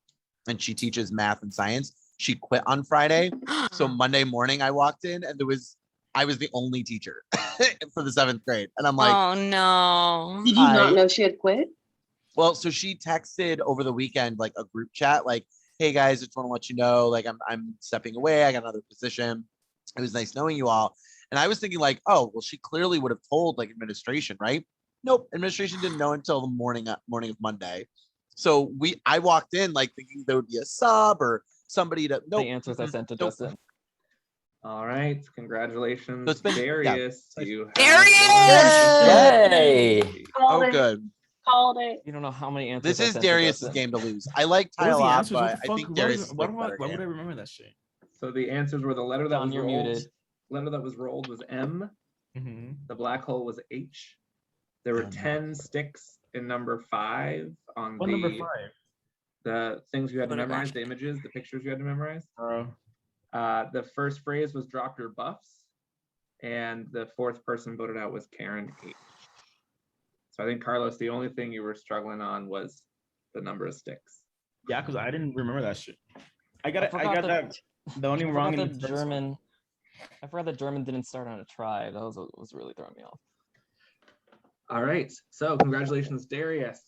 and she teaches math and science. She quit on Friday, so Monday morning I walked in and I was the only teacher for the 7th grade, and I'm like, oh no. Did you not know she had quit? well, so she texted over the weekend like a group chat, like, "Hey guys, just want to let you know, like I'm stepping away. I got another position. It was nice knowing you all." And I was thinking like, oh, well, she clearly would have told like administration, right? Nope, administration didn't know until the morning of Monday. So I walked in like thinking there would be a sub or somebody to. Nope. The answers I sent to Nope. Justin. All right, congratulations, So it's been- Darius. You have Darius! Yay! Oh, good. Called it. You don't know how many answers. This I is sent to Darius's Justin. game to lose. I like Ty What a was the lot, answers? What but the I fuck? think Why Darius was- is why like do I- better why would I game. remember that shit? So the answers were the letter that John, was you're rolled. muted. Letter that was rolled was M. Mhm. The black hole was H. There were 10 sticks in number 5 on What number 5? the things you had to Photograph. memorize, the images, the pictures you had to memorize. Oh. The first phrase was drop your buffs, and the 4th person voted out was Karen H. So I think, Carlos, the only thing you were struggling on was the number of sticks. Yeah, because I didn't remember that shit. I forgot got that. The only I wrong forgot in that the first one. German. I forgot that German didn't start on a tribe. That was really throwing me off. All right. So congratulations, Darius.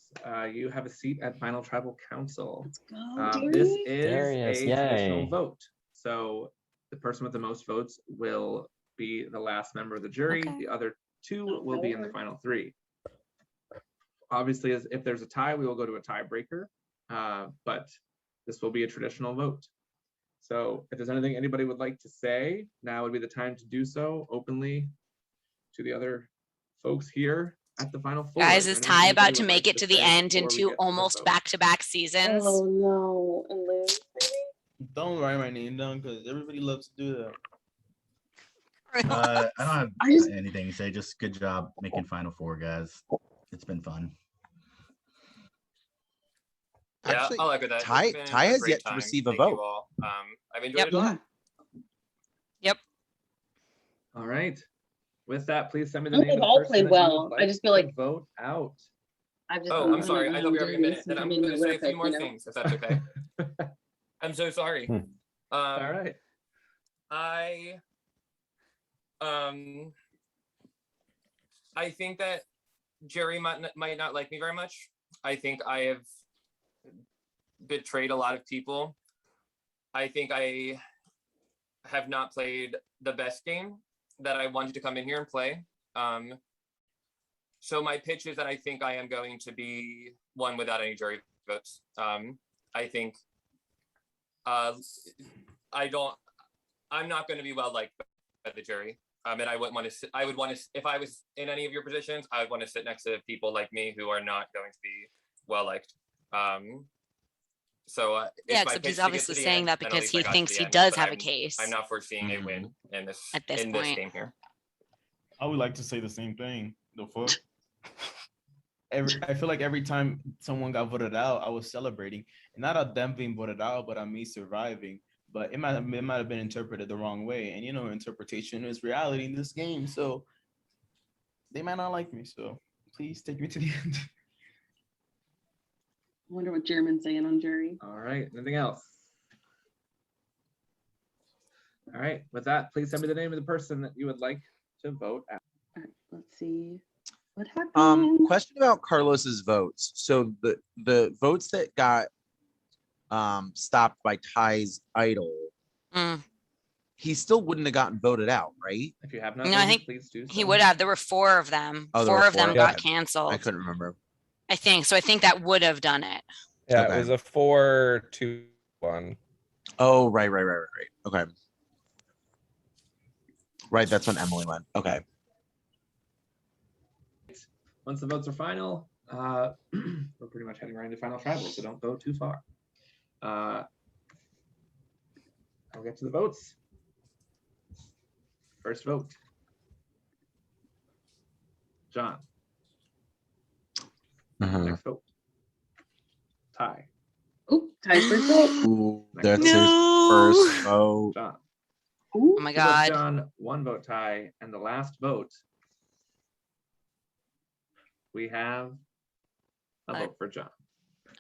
You have a seat at Final Tribal Council. Let's go, This Darius. is Darius, a traditional yay. vote. So the person with the most votes will be the last member of the jury. Okay. The other 2 will be in the final 3. Obviously, if there's a tie, we will go to a tiebreaker. But this will be a traditional vote. So if there's anything anybody would like to say, now would be the time to do so openly to the other folks here at the final 4. Guys, is Ty about to Anybody would make like it to the say end before we into get to the almost vote? back-to-back seasons? Oh no, and lose. Don't write my name down because everybody loves to do that. I don't have I just- anything to say. Just good job making Final 4, guys. It's been fun. Yeah, Actually, I'll echo that. It's Ty been Ty a has great yet to time. receive a Thank you vote. all. I've enjoyed Yep. it a lot. Yep. All right. With that, please send me the I think name of they've the all person played that you well. would I just feel to like- vote out. I've just Oh, been I'm sorry. I thought we were having a doing minute. this Then since I'm being going to say a terrific, few more you know? things, if that's okay. I'm so sorry. All right. I think that Jerry might not like me very much. I think I have betrayed a lot of people. I think I have not played the best game that I wanted to come in here and play. So my pitch is that I think I am going to be one without any jury votes. I think I'm not going to be well liked by the jury. And I wouldn't want to. I would want to. If I was in any of your positions, I would want to sit next to people like me who are not going to be well liked. So Yeah, it's my except pitch he's to get obviously to the saying end, that and at because least I he got to thinks the he end, does but have a I'm case. I'm not foreseeing a win in this At this point. game here. I would like to say the same thing. The fuck. I feel like every time someone got voted out, I was celebrating. Not at them being voted out, but at me surviving. But it might have been interpreted the wrong way. And interpretation is reality in this game. So they might not like me. So please take me to the end. I wonder what German's saying on jury. All right. Anything else? All right. With that, please send me the name of the person that you would like to vote out. All right, let's see. What happened? Question about Carlos's votes. So the votes that got stopped by Ty's idol, he still wouldn't have gotten voted out, right? If you have not, No, I think please do so. he would have. There were 4 of them. Oh, there 4 were of them 4? got Okay. canceled. I couldn't remember. I think so. I think that would have done it. Yeah, Okay. it was a 4-2-1. Oh, right. Okay. Right, that's when Emily went. Okay. Once the votes are final, we're pretty much much heading right into final tribal, so don't go too far. I'll get to the votes. First vote. John. Next vote. Ty. Ooh, Ty's first vote. Ooh, Next that's vote. his first vote. John. Oh my Two votes God. John, 1 vote Ty, and the last vote. We have a vote for John.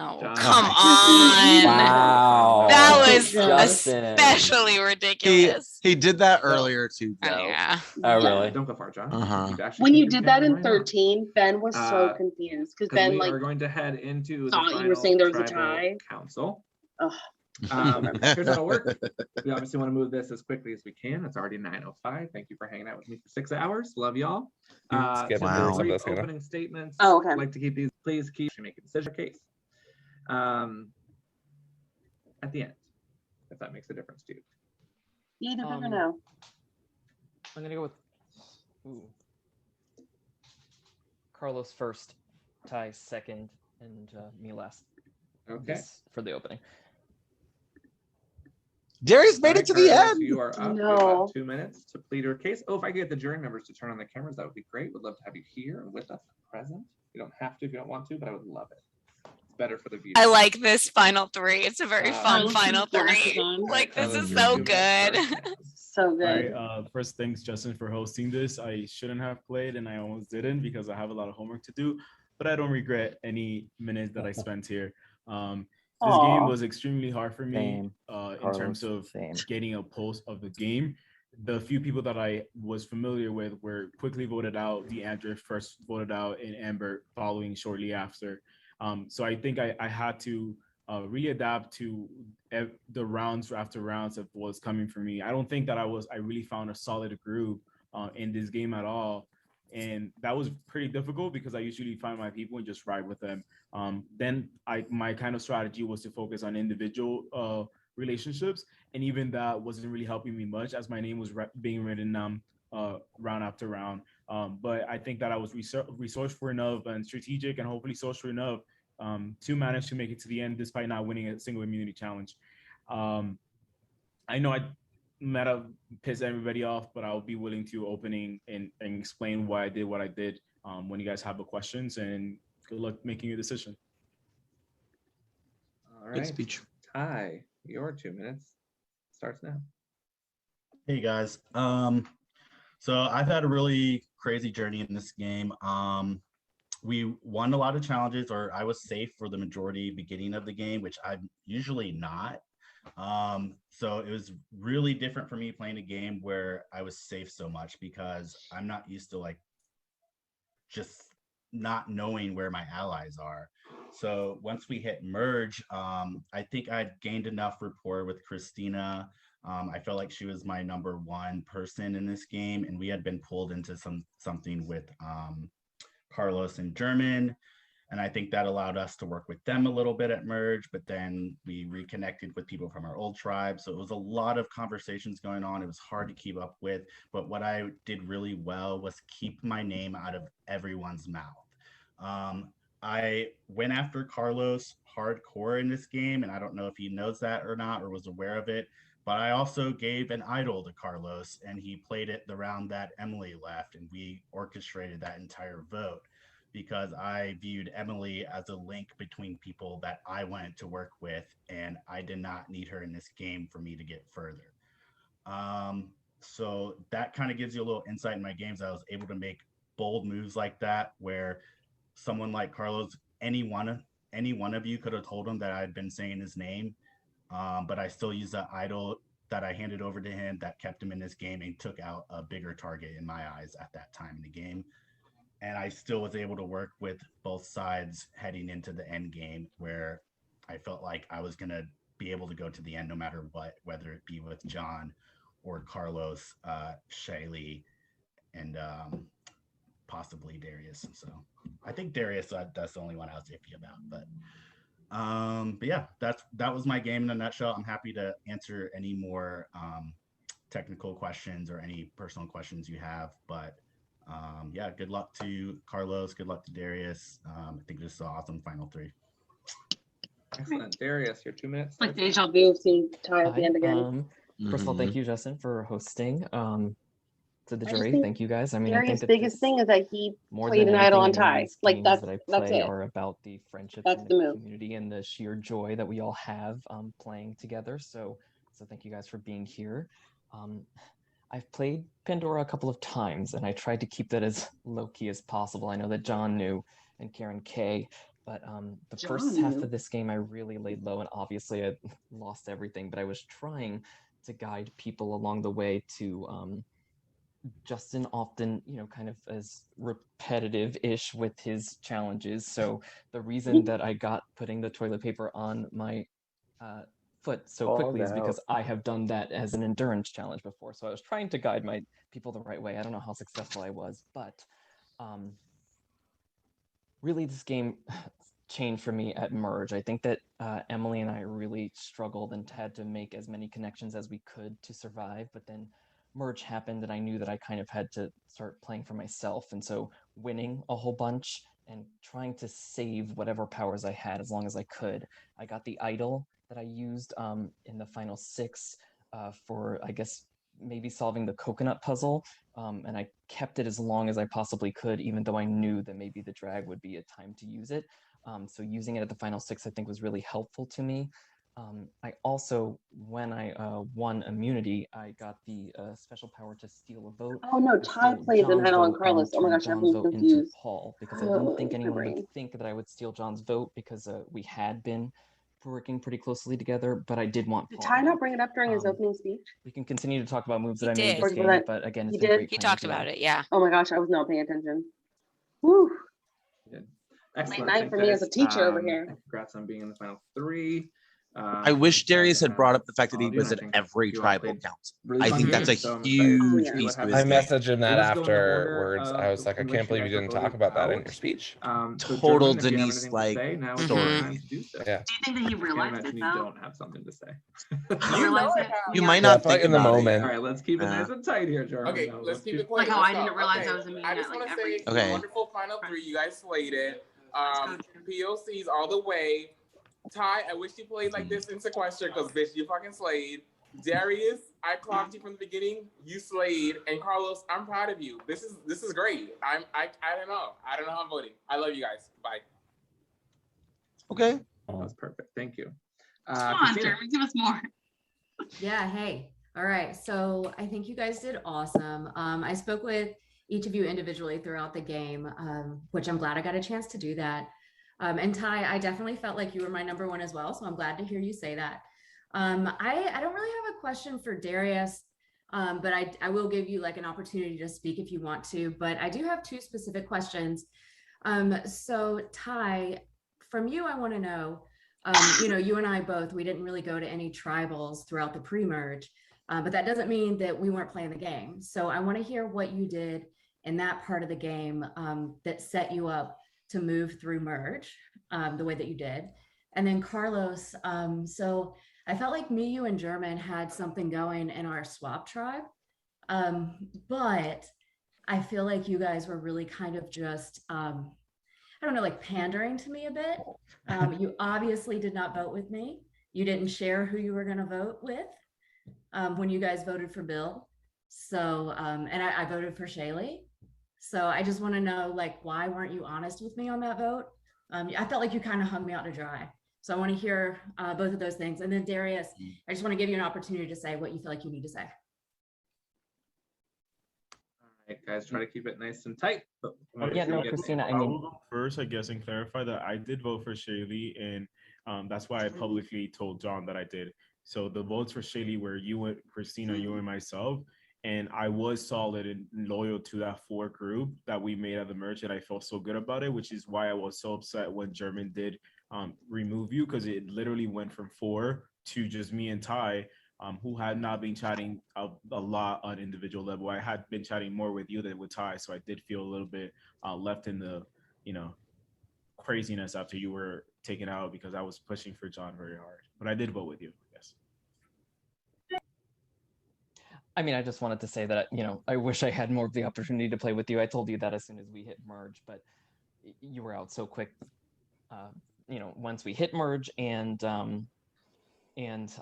Oh, John, come on. Wow. That was Justin. especially ridiculous. He did that earlier too, Joe. Yeah. Oh, really? Don't go far, John. Uh-huh. You've actually When you taken did that in right now. 13, Ben was so Uh, confused because 'Cause Ben we like are going to head into the thought final you were saying there was a tribal tie. council. Ugh. Here's how it'll work. We obviously want to move this as quickly as we can. It's already 9:05. Thank you for hanging out with me for 6 hours. Love y'all. Skip Some wow. brief This, you know. opening statements. Oh, okay. I'd like to keep these. Please keep making a decision case. At the end, if that makes a difference to you. Either or no. I'm gonna go with Carlos first, Ty second, and me last. Okay. For the opening. Darius made it to the Carlos, end. You are up. You have about 2 minutes to plead your case. Oh, if I could get the jury members to turn on the cameras, that would be great. Would love to have you here and with us present. You don't have to if you don't want to, but I would love it. It's better for the viewers. I like this final three. It's a very fun final three. on. Like, this is That so was good. So All good. right, first, thanks, Justin, for hosting this. I shouldn't have played, and I almost didn't because I have a lot of homework to do, but I don't regret any minutes that I spent here. This game was extremely hard for me in terms of getting a pulse of the game. The few people that I was familiar with were quickly voted out. DeAndre first voted out, and Amber following shortly after. So I think I had to really adapt to the rounds after rounds of what's coming for me. I don't think that I really found a solid groove in this game at all. And that was pretty difficult because I usually find my people and just ride with them. Then my kind of strategy was to focus on individual relationships. And even that wasn't really helping me much as my name was being written round after round. But I think that I was resourceful enough and strategic and hopefully social enough to manage to make it to the end despite not winning a single immunity challenge. I know I might have pissed everybody off, but I'll be willing to opening and explain why I did what I did when you guys have the questions, and good luck making your decision. All right. Good speech. Ty, your 2 minutes starts now. Hey guys. So I've had a really crazy journey in this game. We won a lot of challenges, or I was safe for the majority beginning of the game, which I'm usually not. So it was really different for me playing a game where I was safe so much because I'm not used to like just not knowing where my allies are. So once we hit merge, I think I'd gained enough rapport with Christina. I felt like she was my number one person in this game, and we had been pulled into something with Carlos and German. And I think that allowed us to work with them a little bit at merge, but then we reconnected with people from our old tribe. So it was a lot of conversations going on. It was hard to keep up with, but what I did really well was keep my name out of everyone's mouth. I went after Carlos hardcore in this game, and I don't know if he knows that or not, or was aware of it, but I also gave an idol to Carlos, and he played it the round that Emily left, and we orchestrated that entire vote, because I viewed Emily as a link between people that I wanted to work with, and I did not need her in this game for me to get further. So that kind of gives you a little insight in my games. I was able to make bold moves like that, where someone like Carlos, any one of you could have told him that I'd been saying his name, but I still used that idol that I handed over to him that kept him in this game and took out a bigger target in my eyes at that time in the game. And I still was able to work with both sides heading into the end game, where I felt like I was going to be able to go to the end no matter what, whether it be with John or Carlos, Shaylee, and possibly Darius. So I think Darius, that's the only one I was iffy about. But yeah, that was my game in a nutshell. I'm happy to answer any more technical questions or any personal questions you have. But yeah, good luck to Carlos. Good luck to Darius. I think this is an awesome final three. Excellent. Darius, your 2 minutes. It's like deja vu seeing Ty at the Hi, end again. First of all, thank you, Justin, for hosting. To the I just jury, think thank you guys. I mean, I Darius' think that biggest thing is that he more played than an idol anything, on any of Ty. these Like games that's that I that's play it. are about the friendships That's and the the move. community and the sheer joy that we all have playing together. So thank you guys for being here. I've played Pandora a couple of times, and I tried to keep that as low key as possible. I know that John knew and Karen K, but the first John half knew. of this game I really laid low, and obviously I lost everything. But I was trying to guide people along the way to. Justin often, kind of as repetitive-ish with his challenges. So the reason that I got putting the toilet paper on my foot so quickly is because I have done that as an endurance challenge before. So I was trying to guide my people the right way. I don't know how successful I was, but really this game changed for me at Merge. I think that Emily and I really struggled and had to make as many connections as we could to survive, but then Merge happened and I knew that I kind of had to start playing for myself. And so winning a whole bunch and trying to save whatever powers I had as long as I could. I got the idol that I used in the final 6 for, I guess, maybe solving the coconut puzzle. And I kept it as long as I possibly could, even though I knew that maybe the drag would be a time to use it. So using it at the final 6, I think, was really helpful to me. I also, when I won immunity, I got the special power to steal a vote. Oh no, Ty plays an idol on Carlos. Oh my gosh, John's everyone's vote into confused. Paul because I didn't think my anyone brain. would think that I would steal John's vote because we had been working pretty closely together, but I did want Did Paul. Ty not bring it up during his opening speech? We can continue to talk about moves that I He made did. this Or game, that but again, he it's been did? great He playing talked with you all. about it, yeah. Oh my gosh, I was not paying attention. Woo. Late Excellent. night Thanks, for me as a guys. teacher over here. Congrats on being in the final 3. I wish Darius had brought up the fact that he all of you, and was I at think every you all tribal played council. really I fun think that's a games, so I'm excited to huge see piece what to happens his I game. messaged him that Let's go in the order afterwards. I was of like, I in which can't believe you you guys didn't voted talk about that in out. your speech. So Total German, if you have Denise anything to like say, now is story. the time to do so. Yeah. Do you think that he I can't realized imagine it you though? don't have something to say. You realize it? You Yeah. might Yeah, not probably think in the about moment. All right, let's keep it nice and tight here, German. Okay, Now, let's keep it Like quick. how Let's I go. didn't realize Okay. I was immune I at just like want to every. say, Okay. wonderful final 3. You guys slayed it. POCs all the way. Ty, I wish you played like this in Sequester because bitch, you fucking slayed. Darius, I clocked you from the beginning. You slayed, and Carlos, I'm proud of you. This is great. I don't know. I don't know how I'm voting. I love you guys. Bye. Okay. That was perfect. Thank you. Come on, Christina. Jeremy, give us more. Yeah, hey. All right. So I think you guys did awesome. I spoke with each of you individually throughout the game, which I'm glad I got a chance to do that. And Ty, I definitely felt like you were my number 1 as well. So I'm glad to hear you say that. I don't really have a question for Darius, but I will give you like an opportunity to speak if you want to. But I do have 2 specific questions. So Ty, from you, I want to know, you and I both, we didn't really go to any tribals throughout the pre-merge, but that doesn't mean that we weren't playing the game. So I want to hear what you did in that part of the game that set you up to move through merge the way that you did. And then Carlos, so I felt like me, you, and German had something going in our swap tribe, but I feel like you guys were really kind of just, I don't know, like pandering to me a bit. You obviously did not vote with me. You didn't share who you were going to vote with when you guys voted for Bill. So, and I voted for Shaylee. So I just want to know, like, why weren't you honest with me on that vote? I felt like you kind of hung me out to dry. So I want to hear both of those things. And then Darius, I just want to give you an opportunity to say what you feel like you need to say. All right, guys, try to keep it nice and tight. Yeah, no, Christina, I will go first, I guess, and clarify that I did vote for Shaylee, and that's why I publicly told John that I did. So the votes for Shaylee were you and Christina, you and myself, and I was solid and loyal to that 4 group that we made at the merge, and I felt so good about it, which is why I was so upset when German did remove you, because it literally went from 4 to just me and Ty, who had not been chatting a lot on individual level. I had been chatting more with you than with Ty, so I did feel a little bit left in the, craziness after you were taken out because I was pushing for John very hard. But I did vote with you, yes. I mean, I just wanted to say that, I wish I had more of the opportunity to play with you. I told you that as soon as we hit merge, but you were out so quick. once we hit merge, and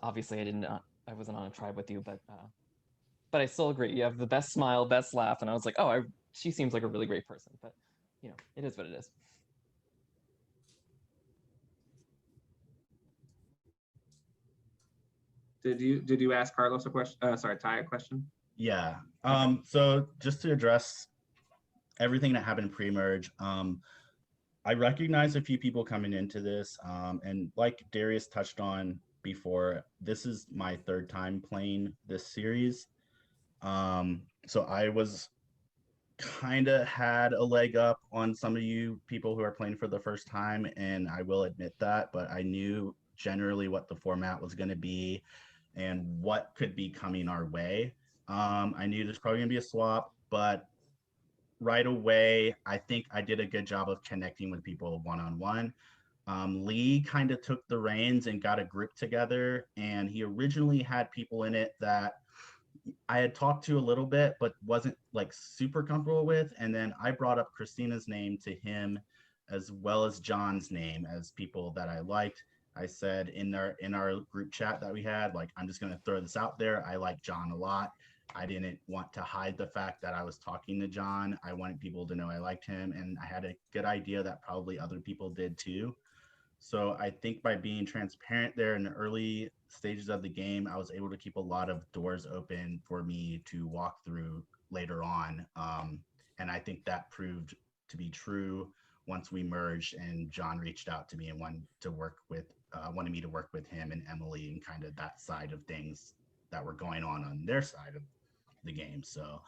obviously I wasn't on a tribe with you, but I still agree. You have the best smile, best laugh, and I was like, oh, she seems like a really great person. But it is what it is. Did you ask Carlos a question? Sorry, Ty a question? Yeah. So just to address everything that happened pre-merge, I recognize a few people coming into this, and like Darius touched on before, this is my third time playing this series. So I was kind of had a leg up on some of you people who are playing for the first time, and I will admit that, but I knew generally what the format was going to be and what could be coming our way. I knew there's probably gonna be a swap, but right away, I think I did a good job of connecting with people one-on-one. Lee kind of took the reins and got a group together, and he originally had people in it that I had talked to a little bit, but wasn't like super comfortable with. And then I brought up Christina's name to him, as well as John's name, as people that I liked. I said in our group chat that we had, like, I'm just going to throw this out there. I like John a lot. I didn't want to hide the fact that I was talking to John. I wanted people to know I liked him, and I had a good idea that probably other people did too. So I think by being transparent there in the early stages of the game, I was able to keep a lot of doors open for me to walk through later on. And I think that proved to be true once we merged and John reached out to me and wanted me to work with him and Emily and kind of that side of things that were going on their side of the game. So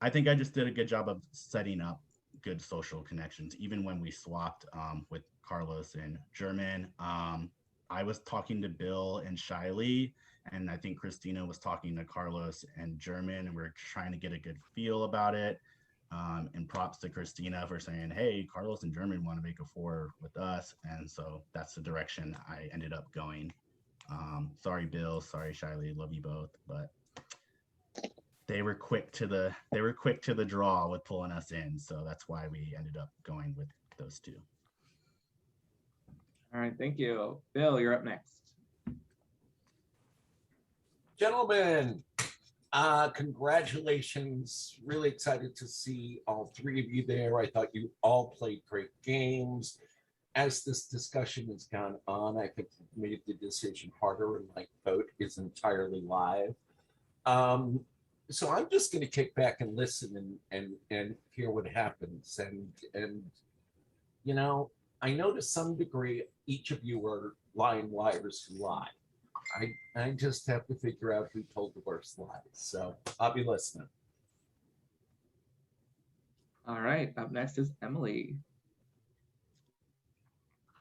I think I just did a good job of setting up good social connections. Even when we swapped with Carlos and German, I was talking to Bill and Shiley, and I think Christina was talking to Carlos and German, and we are trying to get a good feel about it. And props to Christina for saying, hey, Carlos and German want to make a 4 with us. And so that's the direction I ended up going. Sorry, Bill, sorry, Shiley, love you both, but they were quick to the draw with pulling us in. So that's why we ended up going with those two. All right, thank you. Bill, you're up next. Gentlemen, congratulations. Really excited to see all three of you there. I thought you all played great games. As this discussion has gone on, I think we've made the decision harder, and my vote is entirely live. So I'm just going to kick back and listen and hear what happens. And you know, I know to some degree each of you are lying liars who lie. I just have to figure out who told the worst lies. So I'll be listening. All right, up next is Emily.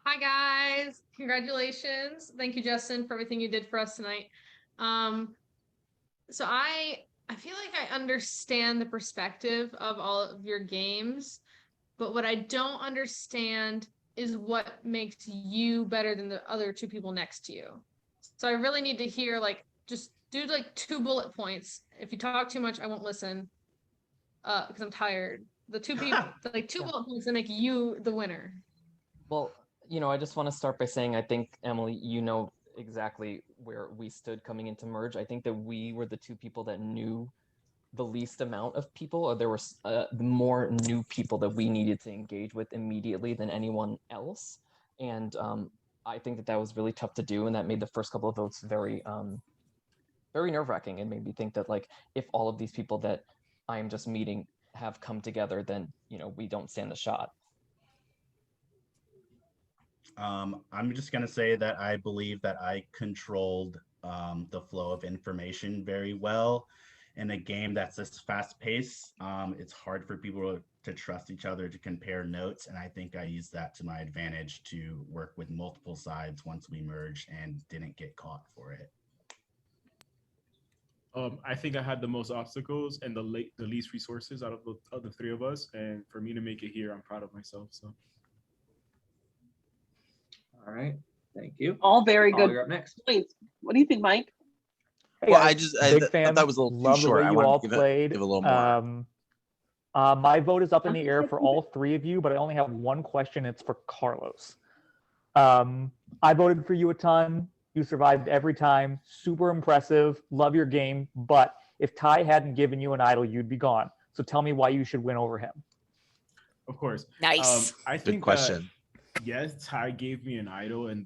Hi guys, congratulations. Thank you, Justin, for everything you did for us tonight. So I feel like I understand the perspective of all of your games, but what I don't understand is what makes you better than the other two people next to you. So I really need to hear, like, just do like 2 bullet points. If you talk too much, I won't listen because I'm tired. The 2 people, like 2 bullet points that make you the winner. Well, you know, I just want to start by saying I think, Emily, you know exactly where we stood coming into merge. I think that we were the 2 people that knew the least amount of people, or there were more new people that we needed to engage with immediately than anyone else. And I think that was really tough to do, and that made the first couple of votes very, very nerve-wracking. It made me think that, like, if all of these people that I am just meeting have come together, then, you know, we don't stand a shot. I'm just going to say that I believe that I controlled the flow of information very well. In a game that's this fast paced, it's hard for people to trust each other, to compare notes. And I think I used that to my advantage to work with multiple sides once we merged and didn't get caught for it. I think I had the most obstacles and the least resources out of the 3 of us. And for me to make it here, I'm proud of myself. So. All right, thank you. All very good You're up next. points. What do you think, Mike? Hey, well, I thought that was a little too short. I want to give it a little more. My vote is up in the air for all 3 of you, but I only have one question. It's for Carlos. I voted for you a ton. You survived every time. Super impressive. Love your game. But if Ty hadn't given you an idol, you'd be gone. So tell me why you should win over him. Of course. Nice. I Good think question. that, yes, Ty gave me an idol, and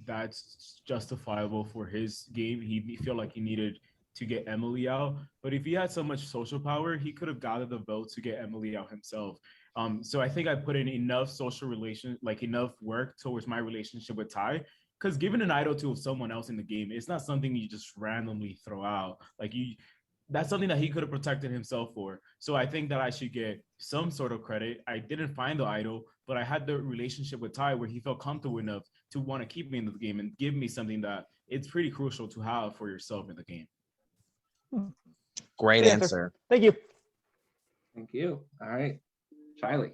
that's justifiable for his game. He felt like he needed to get Emily out. But if he had so much social power, he could have gathered the vote to get Emily out himself. So I think I put in enough social relation, like enough work towards my relationship with Ty. Because giving an idol to someone else in the game, it's not something you just randomly throw out. That's something that he could have protected himself for. So I think that I should get some sort of credit. I didn't find the idol, but I had the relationship with Ty where he felt comfortable enough to want to keep me in the game and give me something that it's pretty crucial to have for yourself in the game. Great Good answer. Thank you. Thank you. All right, Charlie.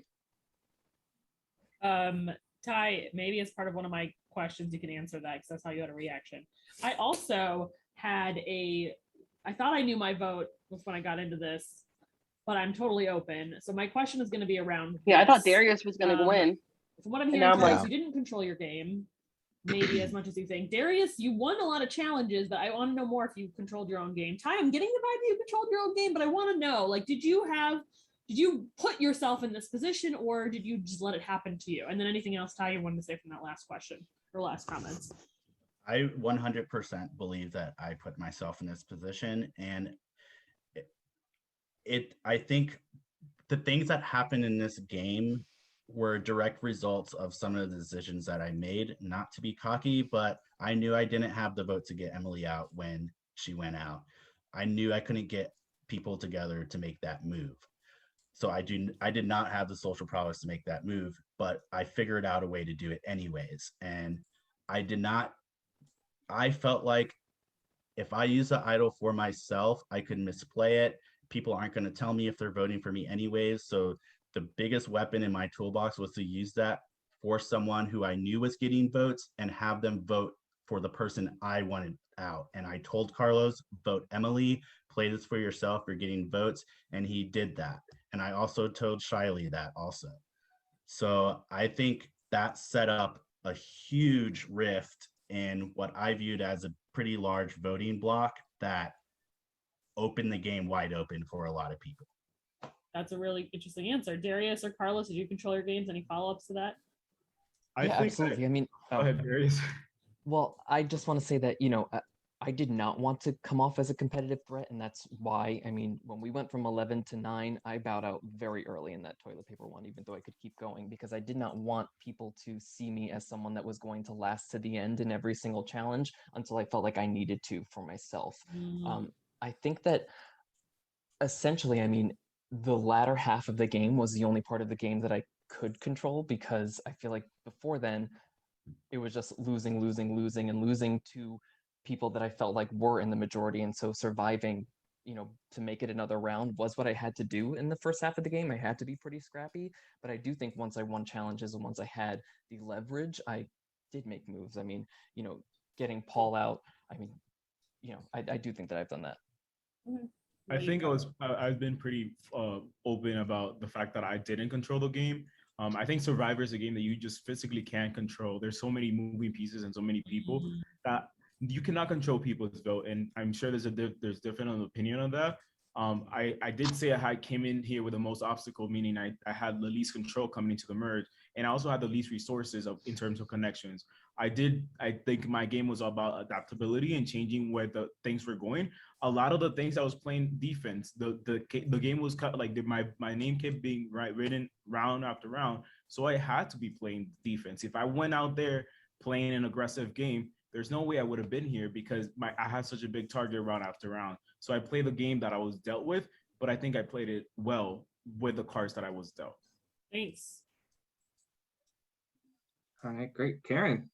Ty, maybe as part of one of my questions, you can answer that because that's how you had a reaction. I also had I thought I knew my vote was when I got into this, but I'm totally open. So my question is going to be around. Yeah, I thought Darius was going to win. From what I'm And hearing, now I'm Ty, like- you didn't control your game, maybe as much as you think. Darius, you won a lot of challenges, but I want to know more if you controlled your own game. Ty, I'm getting the vibe that you controlled your own game, but I want to know, like, did you put yourself in this position, or did you just let it happen to you? And then anything else, Ty, you wanted to say from that last question or last comments? I 100% believe that I put myself in this position, and I think the things that happened in this game were direct results of some of the decisions that I made. Not to be cocky, but I knew I didn't have the vote to get Emily out when she went out. I knew I couldn't get people together to make that move. So I did not have the social prowess to make that move, but I figured out a way to do it anyways. And I felt like if I use the idol for myself, I could misplay it. People aren't going to tell me if they're voting for me anyways. So the biggest weapon in my toolbox was to use that for someone who I knew was getting votes and have them vote for the person I wanted out. And I told Carlos, vote Emily, play this for yourself, you're getting votes. And he did that. And I also told Shiley that also. So I think that set up a huge rift in what I viewed as a pretty large voting block that opened the game wide open for a lot of people. That's a really interesting answer. Darius or Carlos, did you control your games? Any follow-ups to that? Absolutely. I mean, Go ahead, Darius. Well, I just want to say that, I did not want to come off as a competitive threat, and that's why, when we went from 11 to 9, I bowed out very early in that toilet paper one, even though I could keep going, because I did not want people to see me as someone that was going to last to the end in every single challenge until I felt like I needed to for myself. I think that essentially, the latter half of the game was the only part of the game that I could control, because I feel like before then, it was just losing, and losing to people that I felt like were in the majority. And so surviving, to make it another round was what I had to do in the first half of the game. I had to be pretty scrappy, but I do think once I won challenges and once I had the leverage, I did make moves. Getting Paul out, I do think that I've done that. I think I've been pretty open about the fact that I didn't control the game. I think Survivor is a game that you just physically can't control. There's so many moving pieces and so many people that you cannot control people's vote. And I'm sure there's different opinion on that. I did say I came in here with the most obstacle, meaning I had the least control coming into the merge, and I also had the least resources in terms of connections. I think my game was about adaptability and changing where the things were going. A lot of the things I was playing defense, the game was cut, like my name kept being written round after round, so I had to be playing defense. If I went out there playing an aggressive game, there's no way I would have been here because I had such a big target round after round. So I played the game that I was dealt with, but I think I played it well with the cards that I was dealt. Thanks. All right, great. Karen.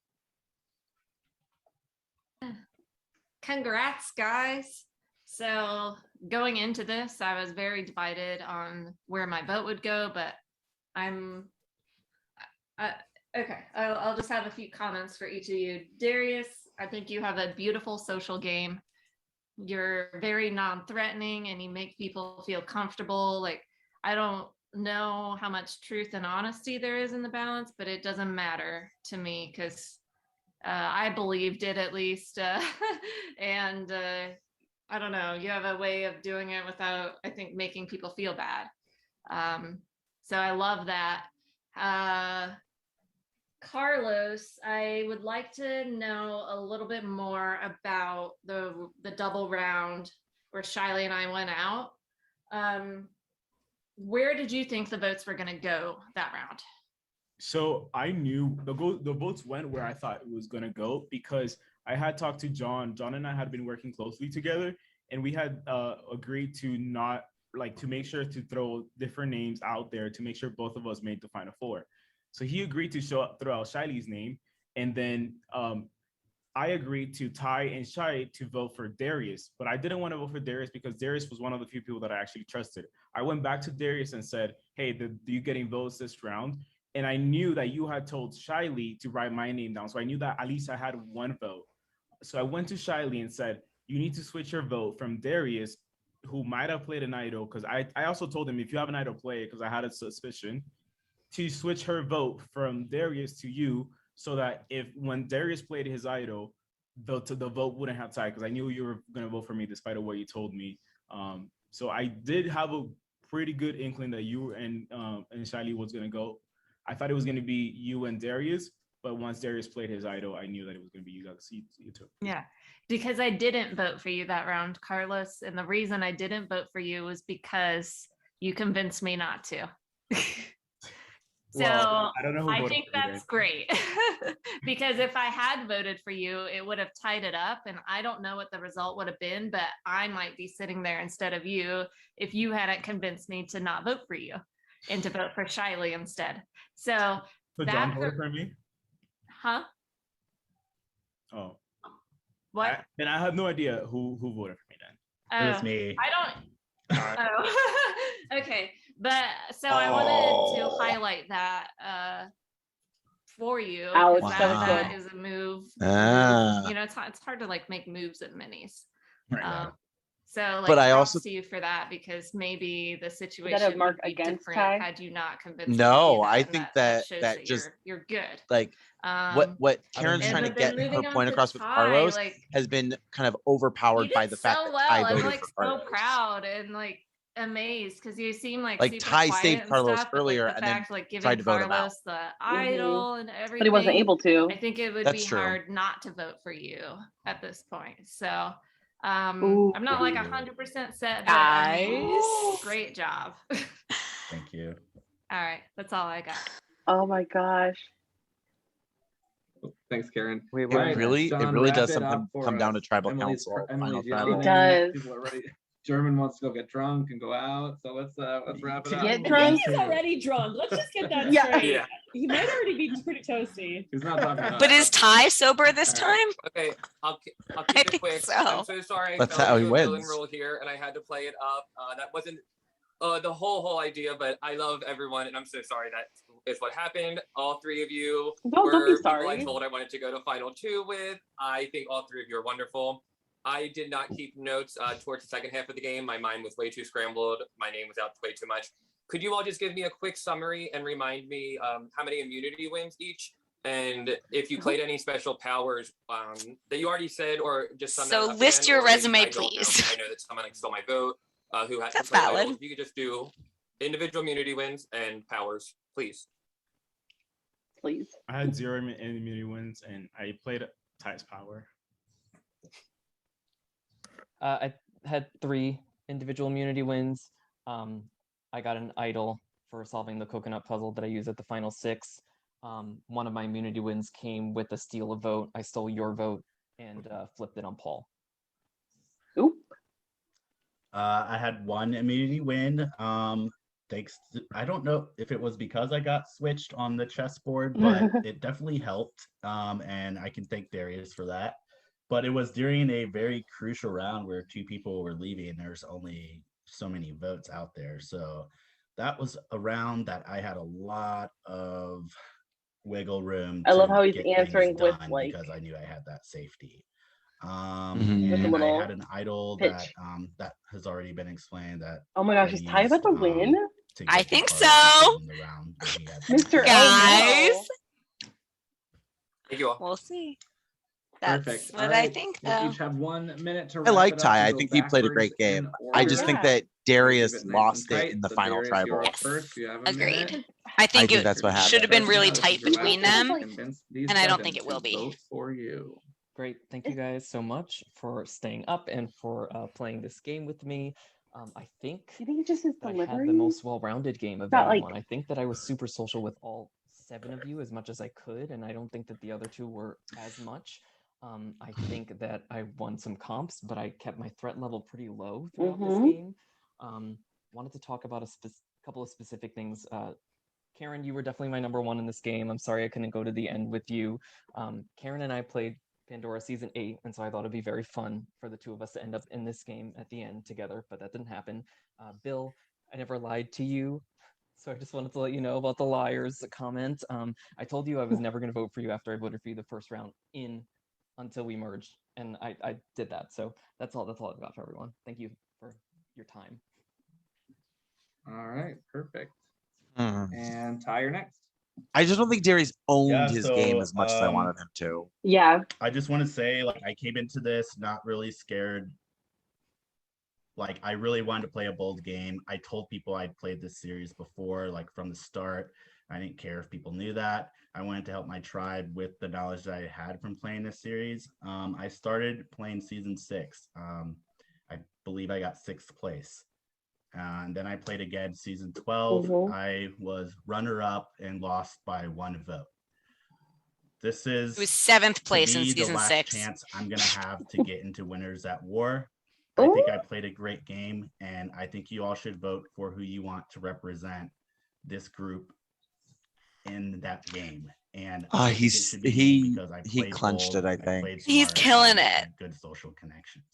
Congrats, guys. So going into this, I was very divided on where my vote would go, but okay, I'll just have a few comments for each of you. Darius, I think you have a beautiful social game. You're very non-threatening and you make people feel comfortable. Like, I don't know how much truth and honesty there is in the balance, but it doesn't matter to me because I believed it at least. And I don't know, you have a way of doing it without, I think, making people feel bad. So I love that. Carlos, I would like to know a little bit more about the double round where Shiley and I went out. Where did you think the votes were going to go that round? So I knew the votes went where I thought it was going to go because I had talked to John. John and I had been working closely together, and we had agreed to not to make sure to throw different names out there to make sure both of us made the final four. So he agreed to throw out Shiley's name, and then I agreed to Ty and Shai to vote for Darius, but I didn't want to vote for Darius because Darius was one of the few people that I actually trusted. I went back to Darius and said, hey, do you getting votes this round? And I knew that you had told Shiley to write my name down. So I knew that at least I had one vote. So I went to Shiley and said, you need to switch your vote from Darius, who might have played an idol, because I also told him if you have an idol, play it, because I had a suspicion, to switch her vote from Darius to you, so that when Darius played his idol, the vote wouldn't have tied, because I knew you were going to vote for me despite of what you told me. So I did have a pretty good inkling that you and Shiley was going to go. I thought it was going to be you and Darius, but once Darius played his idol, I knew that it was going to be you guys. You too. Yeah, because I didn't vote for you that round, Carlos. And the reason I didn't vote for you was because you convinced me not to. So well, I don't know who I voted think for you that's great because if I had voted for you, it would have tied it up, and I don't know what the result would have been, but I might be sitting there instead of you if you hadn't convinced me to not vote for you and to vote for Shiley instead. So John voted for me? Huh? Oh. What? Then I have no idea who voted for me then. It was me. I don't. Oh. Okay, but so I wanted to highlight that for you. Ouch, That is a move. Ah. You know, it's hard to make moves in minis. Right. So But I props also to you for that, because maybe the situation a would mark be against different Ty? had you not convinced me. No, to do I and think that shows that just you're good. like what Karen's trying to but then get her moving on point to across with Ty, Carlos like, has been kind of you overpowered by did the so fact that well. Ty I'm voted for so Carlos. proud and amazed because you seem super Ty quiet saved and Carlos stuff, but earlier the and then fact tried giving to vote him out. Carlos the idol and everything, But he wasn't able to. I think it would That's be true. hard not to vote for you at this point. So I'm not 100% set, but I mean, great job. Thank you. All right, that's all I got. Oh my gosh. Thanks, Karen. It All right, really John, does wrap it up something for come down us. to tribal Emily's council. Emily's final yelling. It does. People are ready. German wants to go get drunk and go out. So let's wrap it up. Get drunk. He's already drunk. Let's just get that Yeah. straight. Yeah. He might already be pretty toasty. He's not talking about But is Ty sober this time? Okay, I'll keep I it think quick. so. I'm so sorry. I That's fell how he into a villain wins. role here, and I had to play it up. That wasn't the whole idea, but I love everyone, and I'm so sorry that is what happened. All three of you Don't be were people sorry. I told I wanted to go to Final 2 with. I think all three of you are wonderful. I did not keep notes towards the second half of the game. My mind was way too scrambled. My name was out way too much. Could you all just give me a quick summary and remind me how many immunity wins each? And if you played any special powers that you already said, or just some So that up list again, your or maybe resume, I don't know. please. I know that someone stole my vote. Who had That's played valid. idols. If you could just do individual immunity wins and powers, please. Please. I had 0 immunity wins, and I played Ty's power. I had 3 individual immunity wins. I got an idol for solving the coconut puzzle that I used at the final 6. One of my immunity wins came with a steal a vote. I stole your vote and flipped it on Paul. I had 1 immunity win. Thanks to, I don't know if it was because I got switched on the chessboard, but it definitely helped. And I can thank Darius for that. But it was during a very crucial round where 2 people were leaving and there's only so many votes out there. So that was a round that I had a lot of wiggle room. I love how he's get answering things with done like because I knew I had that safety. With a And I little had an idol pitch. that has already been explained that Oh my gosh, I is Ty used, about to win? I think so. Mr. Guys. Thank you all. We'll see. That's Perfect. what All I right. think, We'll though. each have 1 minute to I wrap like it up Ty. and I go think he played a backwards great in game. I just order. think that Keep Darius it nice and lost tight. it in the So final Darius, tribal. you're up first. You have a Agreed. minute. I think think it that's what should have been happened. really This is tight your last between chance them, to convince these and I don't seven think it to will be. vote for you. Great. Thank you guys so much for staying up and for playing this game with me. I think You think it's just his that I delivery? had the most well-rounded game of Not like- anyone. I think that I was super social with all 7 of you as much as I could, and I don't think that the other 2 were as much. I think that I won some comps, but I kept my threat level pretty low throughout this game. Wanted to talk about a couple of specific things. Karen, you were definitely my number 1 in this game. I'm sorry I couldn't go to the end with you. Karen and I played Pandora Season 8, and so I thought it'd be very fun for the 2 of us to end up in this game at the end together, but that didn't happen. Bill, I never lied to you, so I just wanted to let you know about the liars comment. I told you I was never going to vote for you after I voted for you the first round until we merged, and I did that. So that's all I've got for everyone. Thank you for your time. All right, perfect. Mhm. And Ty, you're next. I just don't think Darius owned his game so, as much as I wanted him to. Yeah. I just want to say, like, I came into this not really scared. Like, I really wanted to play a bold game. I told people I'd played this series before, like from the start. I didn't care if people knew that. I wanted to help my tribe with the knowledge that I had from playing this series. I started playing season 6. I believe I got 6th place. And then I played again season 12. I was runner-up and lost by 1 vote. This is It was 7th place to in me, season the last 6. chance I'm gonna have to get into Winners at War. I think I played a great game, and I think you all should vote for who you want to represent this group in that game. And I think it should be me because I he played clenched bold, it, I I think. played He's smart, killing and I it. had good social connections.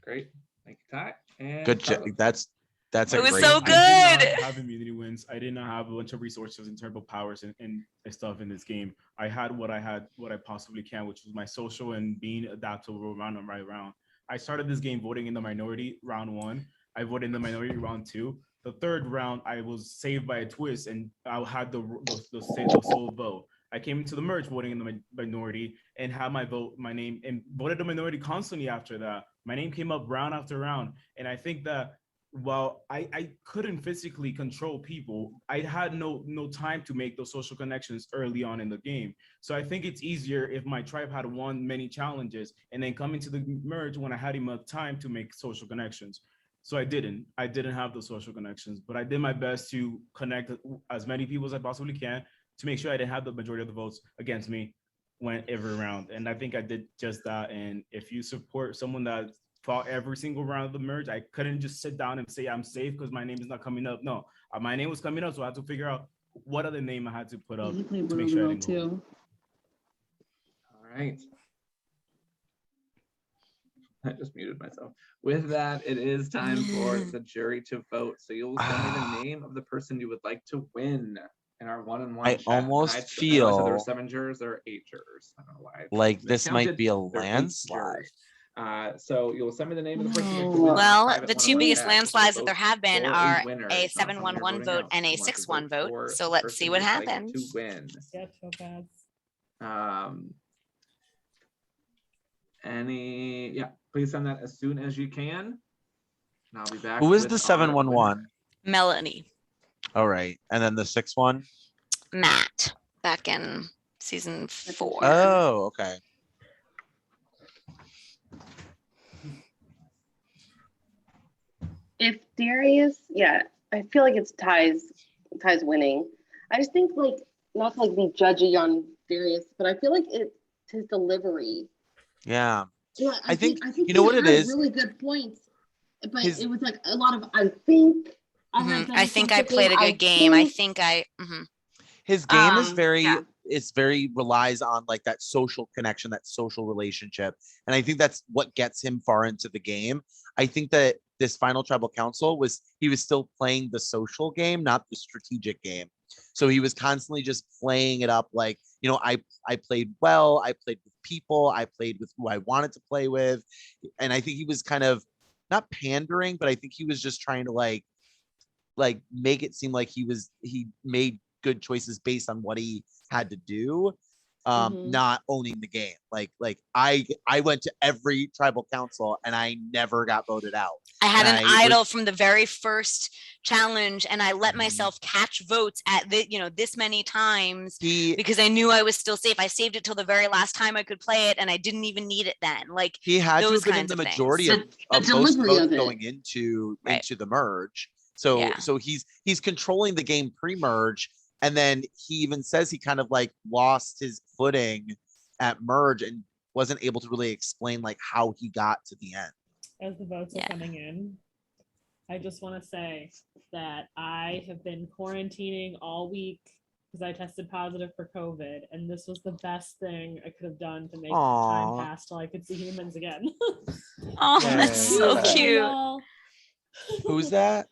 Great. Thank you, Ty. And Good job. Carlos. That's It a was great so game. I did good. not have immunity wins. I did not have a bunch of resources and terrible powers and stuff in this game. I had what I possibly can, which was my social and being adaptable round and right round. I started this game voting in the minority round 1. I voted in the minority round 2. The 3rd round, I was saved by a twist, and I had the sole vote. I came into the merge voting in the minority and had my name, and voted the minority constantly after that. My name came up round after round, and I think that while I couldn't physically control people, I had no time to make those social connections early on in the game. So I think it's easier if my tribe had won many challenges and then come into the merge when I had enough time to make social connections. So I didn't have those social connections, but I did my best to connect as many people as I possibly can to make sure I didn't have the majority of the votes against me when every round. And I think I did just that. And if you support someone that fought every single round of the merge, I couldn't just sit down and say I'm safe because my name is not coming up. No, my name was coming up, so I had to figure out what other name I had to put up to make sure I didn't go. too. All right. I just muted myself. With that, it is time for the jury to vote. So you'll send me the name of the person you would like to win in our one-on-one I chat. almost I know I said feel there were 7 jurors. There are 8 jurors. I don't know why. like this might be a There are 8 landslide. jurors. So you'll send me the name of the person you'd like to win. Well, the 2 biggest landslides that there have been are a 7-1-1 vote and a 6-1 vote. So let's see what happens. To win. Please send that as soon as you can. And I'll be back. Who is with the our 711? Melanie. All right. And then the 6-1? Matt, back in season 4. Oh, okay. If Darius, I feel like it's Ty's winning. I just think not to be judgy on Darius, but I feel like it's his delivery. Yeah. Yeah, I think you he know what it had is. really good points, but it was a lot of I think. I think I played a good game. I think I. His game is very. It's very relies on that social connection, that social relationship, and I think that's what gets him far into the game. I think that this final tribal council he was still playing the social game, not the strategic game. So he was constantly just playing it up I played well, I played with people, I played with who I wanted to play with. And I think he was kind of not pandering, but I think he was just trying to like make it seem like he made good choices based on what he had to do, not owning the game. Like I went to every tribal council and I never got voted out. I had an idol from the very first challenge, and I let myself catch votes at this many times because I knew I was still safe. I saved it till the very last time I could play it, and I didn't even need it then. Like he had to those have been in kinds the of majority things. of most votes going into the merge. So he's controlling the game pre-merge, and then he even says he kind of like lost his footing at merge and wasn't able to really explain like how he got to the end. As the votes are coming in, I just want to say that I have been quarantining all week because I tested positive for COVID, and this was the best thing I could have done to make time pass till I could see humans again. Oh, that's so cute. Who's that?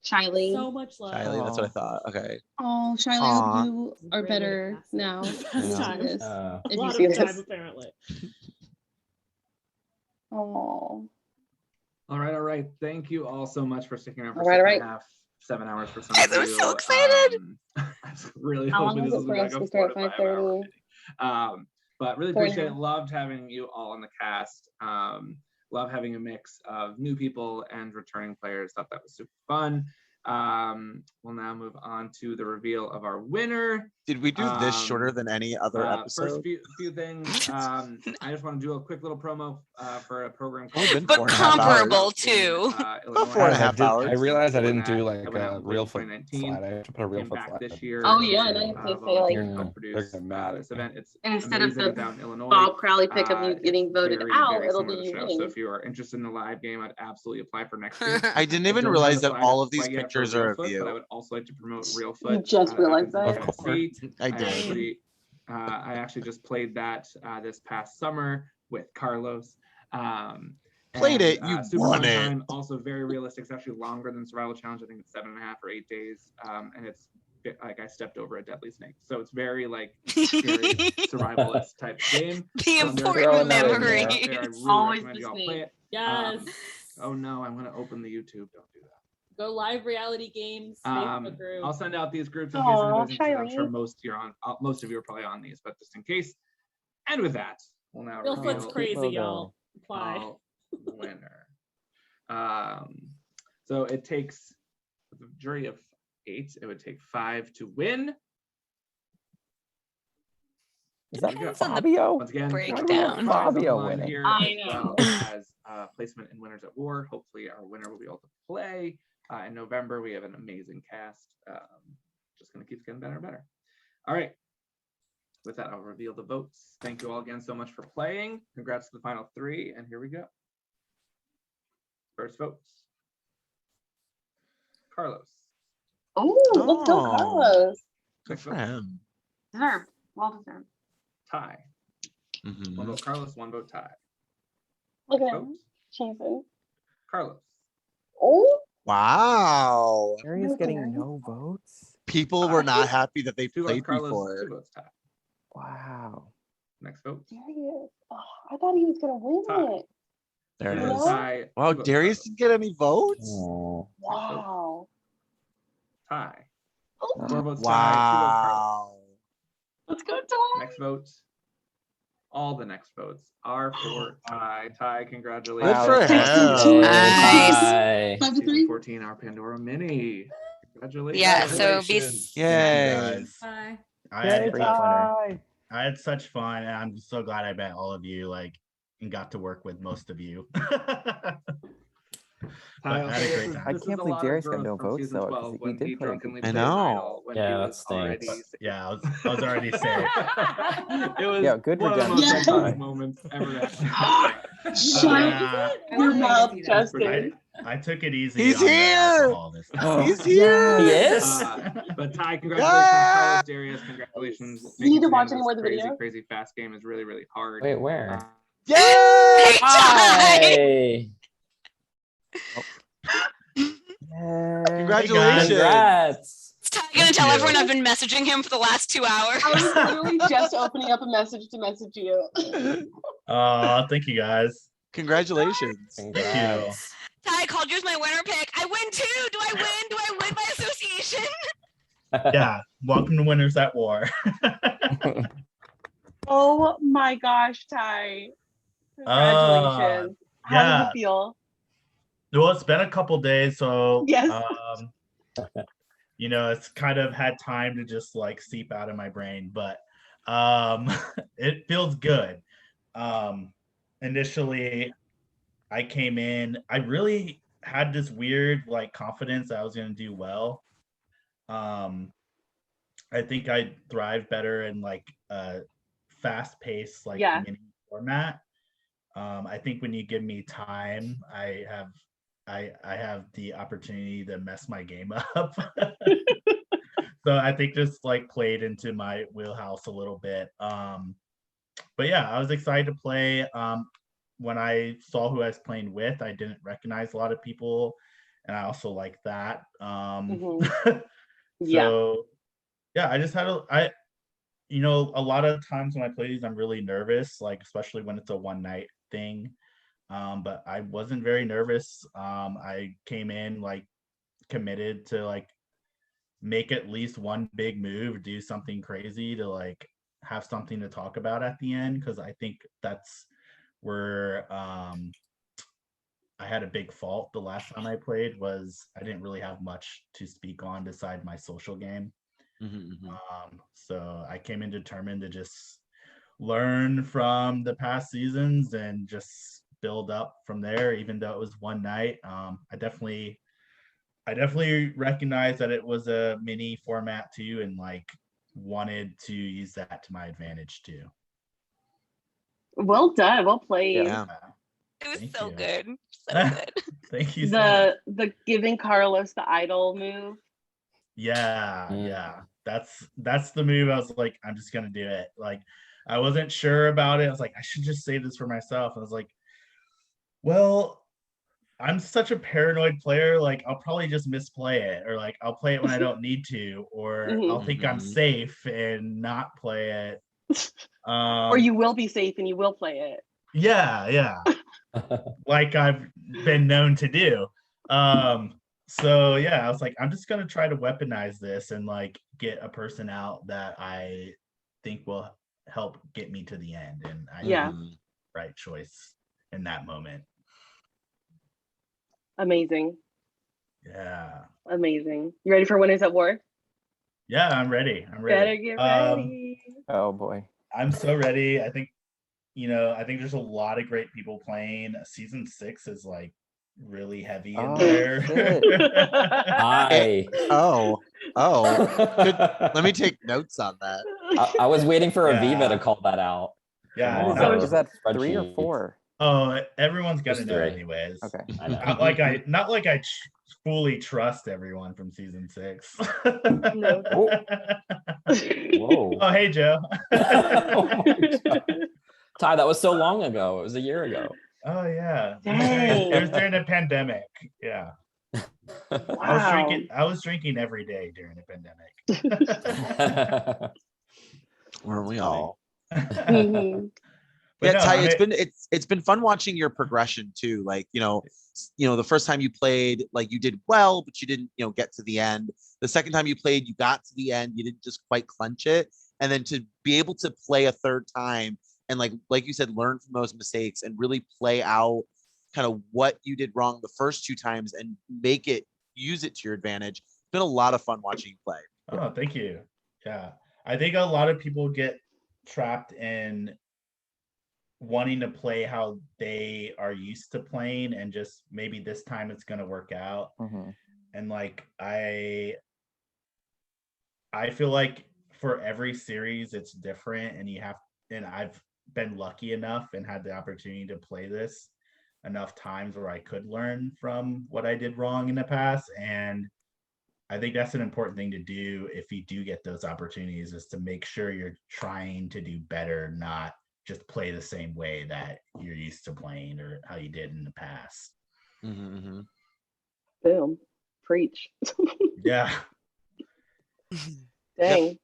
Shiley. So much love. Shiley, that's what I thought. Okay. Oh, Shiley, you are better now. A lot of time, apparently. Oh. All right. Thank you all so much for sticking around for All right. 7 hours for some of you. I'm so excited. I really How hoping long this is is it for like us a to 4 start to 5 at hour 5:30? But really 4.5. appreciate it. Loved having you all on the cast. Love having a mix of new people and returning players. Thought that was super fun. We'll now move on to the reveal of our winner. Did we do this shorter than any other episode? First few things. I just want to do a quick little promo for a program called but comparable to about 4.5 hours. I realized I didn't do like a real foot slide. I have to put a real foot slide. This year. Oh yeah, and I have to say like, This event. It's and instead of amazing the down in Illinois. Bob Crowley pick of you getting voted very, out, very it'll similar be to you the show. winning. So if you are interested in the live game, I'd absolutely apply for next year. I didn't even don't realize have that a all of slide these up yet for pictures are of Real Foot, you. But I would also like to promote Real Foot. You just realized that. Of course. I did. I actually just played that this past summer with Carlos. Played it, you super won fun it. time, also very realistic. It's actually longer than Survival Challenge. I think it's 7.5 or 8 days. And it's like I stepped over a deadly snake. So it's very like scary survivalist type game. The important memory. I really Always recommend the you all snake. play it. Yes. Oh no, I'm gonna open the YouTube. Don't do that. Go live reality games. Facebook group. I'll send out these groups in case anybody's interested. I'm sure Shiley. most of you are probably on these, but just in case. And with that, we'll now Real Foot's reveal crazy, y'all. Apply. our winner. So it takes a jury of 8. It would take 5 to win. Is that There you go. Fabio? Once again, Breakdown. Fabio winning. here, I as know. well as placement in Winners at War. Hopefully, our winner will be able to play in November. We have an amazing cast. Just gonna keep getting better and better. All right. With that, I'll reveal the votes. Thank you all again so much for playing. Congrats to the final 3, and here we go. First votes. Carlos. Oh, let's go, Carlos. Good for him. Deserved. Well deserved. Tie. Mhm. 1 vote Carlos, 1 vote tie. Look at Vote. him. Cheesing. Carlos. Oh. Wow. Darius getting no votes? People were not happy that they 2 votes played Carlos, before. 2 votes tie. Wow. Next vote. Darius. Oh, I thought he was gonna win Tie. it. There it You is. know? Tie. Wow, 2 votes Darius Carlos. didn't get any votes? Oh. Wow. Tie. Oh, 4 votes tie. 2 votes Carlos. Wow. let's go, Tom. Next vote. All the next votes are for tie. Tie, Good congratulations. for him. Nice. 5 to 3. Season 14, our Pandora Mini. Congratulations. Yeah, so be Yay. Bye. I had, Great winner. I had such fun, and I'm so glad I met all of you, like, and got to work with most of you. Ty, I had a great this time. I is can't a believe lot of Darius got growth no from votes, season though, 12 because he when did he play. drunkenly I played know. Idol when Yeah, he that was already stinks. Yeah, I was already safe. it was Yeah, good one of the most redemption. iconic Ty. moments ever. Shut Yeah. your mouth, I, Justin. I took it easy He's on here. the alcohol this time. He's here. He is? But Ty, congratulations. Carlos, Darius, congratulations. You need to Making watch it to the any end more of of this the crazy, video. crazy fast game is really, really hard. Wait, where? Yay! Hi. Congratulations. Congrats. Is Ty gonna tell everyone I've been messaging him for the last 2 hours? I was literally just opening up a message to message you. Oh, thank you guys. Congratulations. Thank you. Ty, Calder's my winner pick. I win too. Do I win? Do I win by association? Yeah. Welcome to Winners at War. Oh my gosh, Ty. Congratulations. How does Yeah. it feel? Well, it's been a couple days, so Yes. you know, it's kind of had time to just like seep out of my brain, but it feels good. Initially I came in, I really had this weird like confidence that I was going to do well. I think I thrive better in like a fast-paced like mini format. I think when you give me time, I have the opportunity to mess my game up. So I think just like played into my wheelhouse a little bit. But yeah, I was excited to play. When I saw who I was playing with, I didn't recognize a lot of people, and I also like that. So yeah, I just had you know, a lot of times when I play these, I'm really nervous, like especially when it's a one night thing. But I wasn't very nervous. I came in like committed to like make at least one big move, do something crazy to like have something to talk about at the end, because I think that's where I had a big fault the last time I played, was I didn't really have much to speak on beside my social game. So I came in determined to just learn from the past seasons and just build up from there, even though it was one night. I definitely recognized that it was a mini format too, and like wanted to use that to my advantage too. Well done. Well played. Yeah. It was Thank so you. good. So good. Thank you so much. The giving Carlos the idol move. Yeah. That's the move. I was like, I'm just gonna do it. Like, I wasn't sure about it. I was like, I should just save this for myself. I was like, well, I'm such a paranoid player. Like, I'll probably just misplay it, or like I'll play it when I don't need to, or I'll think I'm safe and not play it. Or you will be safe and you will play it. Yeah. Like I've been known to do. So yeah, I was like, I'm just gonna try to weaponize this and like get a person out that I think will help get me to the end. And I made the right choice in that moment. Amazing. Yeah. Amazing. You ready for Winners at War? Yeah, I'm ready. Better get ready. Oh boy. I'm so ready. I think there's a lot of great people playing. Season 6 is like really heavy in there. Hi. Let me take notes on that. I was waiting for Aviva to call that out. Yeah. Is that 3 or 4? Oh, everyone's gonna Just know 3. anyways. Okay. I know. Not like I fully trust everyone from season 6. No. Whoa. Oh, hey Joe. Oh my God. Ty, that was so long ago. It was a year ago. Oh yeah. Dang. It was during the pandemic. Yeah. Wow. I was drinking every day during the pandemic. Weren't we all? Mhm. But Yeah, no, Ty, it's been fun watching your progression too. Like, the first time you played, like you did well, but you didn't, get to the end. The second time you played, you got to the end, you didn't just quite clench it. And then to be able to play a third time and like you said, learn from those mistakes and really play out kind of what you did wrong the first 2 times and use it to your advantage. It's been a lot of fun watching you play. Oh, thank you. Yeah. I think a lot of people get trapped in wanting to play how they are used to playing, and just maybe this time it's going to work out. And like I feel like for every series it's different, and I've been lucky enough and had the opportunity to play this enough times where I could learn from what I did wrong in the past. And I think that's an important thing to do if you do get those opportunities, is to make sure you're trying to do better, not just play the same way that you're used to playing or how you did in the past. Boom. Preach. Yeah. Dang.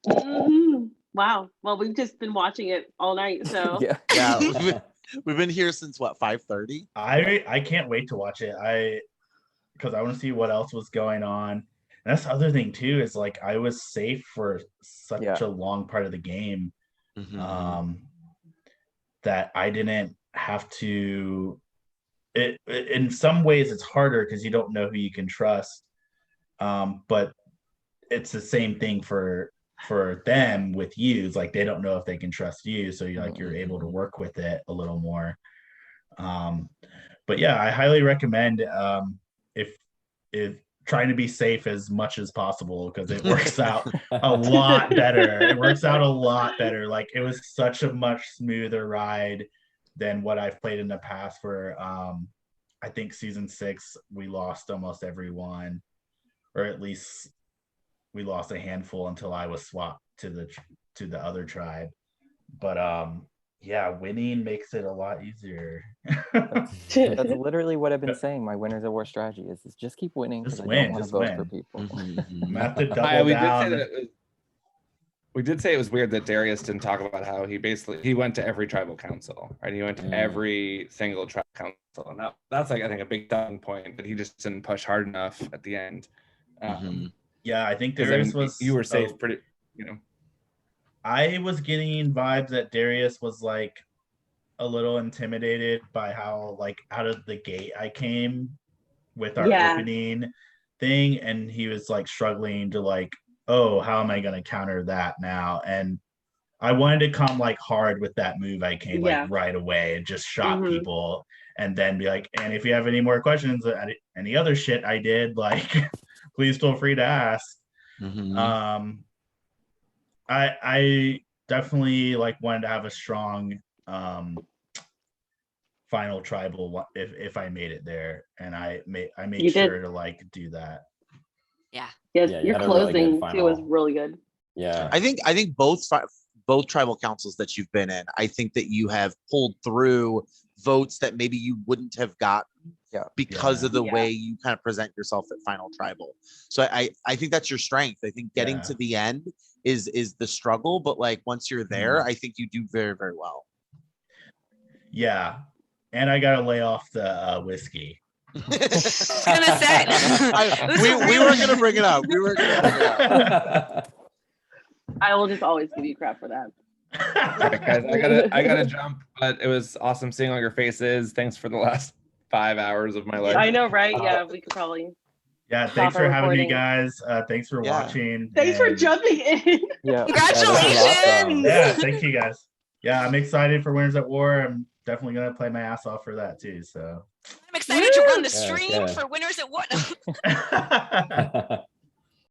Mhm. Wow. Well, we've just been watching it all night, so Yeah. We've been here since what, 5:30? I can't wait to watch it. Because I want to see what else was going on. And that's the other thing too, is like I was safe for such a long part of the game. That I didn't have to. It in some ways it's harder because you don't know who you can trust. But it's the same thing for them with you. It's like they don't know if they can trust you, so you're able to work with it a little more. But yeah, I highly recommend if trying to be safe as much as possible, because it works out a lot better. It works out a lot better. Like it was such a much smoother ride than what I've played in the past, where I think season 6 we lost almost everyone, or at least we lost a handful until I was swapped to the other tribe. But yeah, winning makes it a lot easier. That's literally what I've been saying. My winners at war strategy is just keep winning, because I don't want to vote for people. Have to double down. We did say it was weird that Darius didn't talk about how he went to every tribal council, right? He went to every single tribal council, and that's like, I think, a big selling point, but he just didn't push hard enough at the end. Yeah, I think Darius you were safe pretty, you know. I was getting vibes that Darius was like a little intimidated by how like out of the gate I came with our opening thing, and he was like struggling to like, oh, how am I going to counter that now? And I wanted to come like hard with that move. I came like right away and just shot people, and then be like, and if you have any more questions, any other shit I did, like, please feel free to ask. I definitely like wanted to have a strong final tribal if I made it there, and I made sure to like do that. Your closing too was really good. I think both tribal councils that you've been in, I think that you have pulled through votes that maybe you wouldn't have gotten because of the way you kind of present yourself at final tribal. So I think that's your strength. I think getting to the end is the struggle, but like once you're there, I think you do very, very well. Yeah, and I gotta lay off the whiskey. We weren't gonna bring it up. I will just always give you crap for that. All right, guys, I gotta jump, but it was awesome seeing all your faces. Thanks for the last 5 hours of my life. I know, right? Yeah, we could probably. Yeah, thanks for having me, guys. Thanks for watching. Thanks for jumping in. Congratulations! Yeah, thank you, guys. Yeah, I'm excited for Winners at War. I'm definitely gonna play my ass off for that too. So I'm excited to run the stream for Winners at War.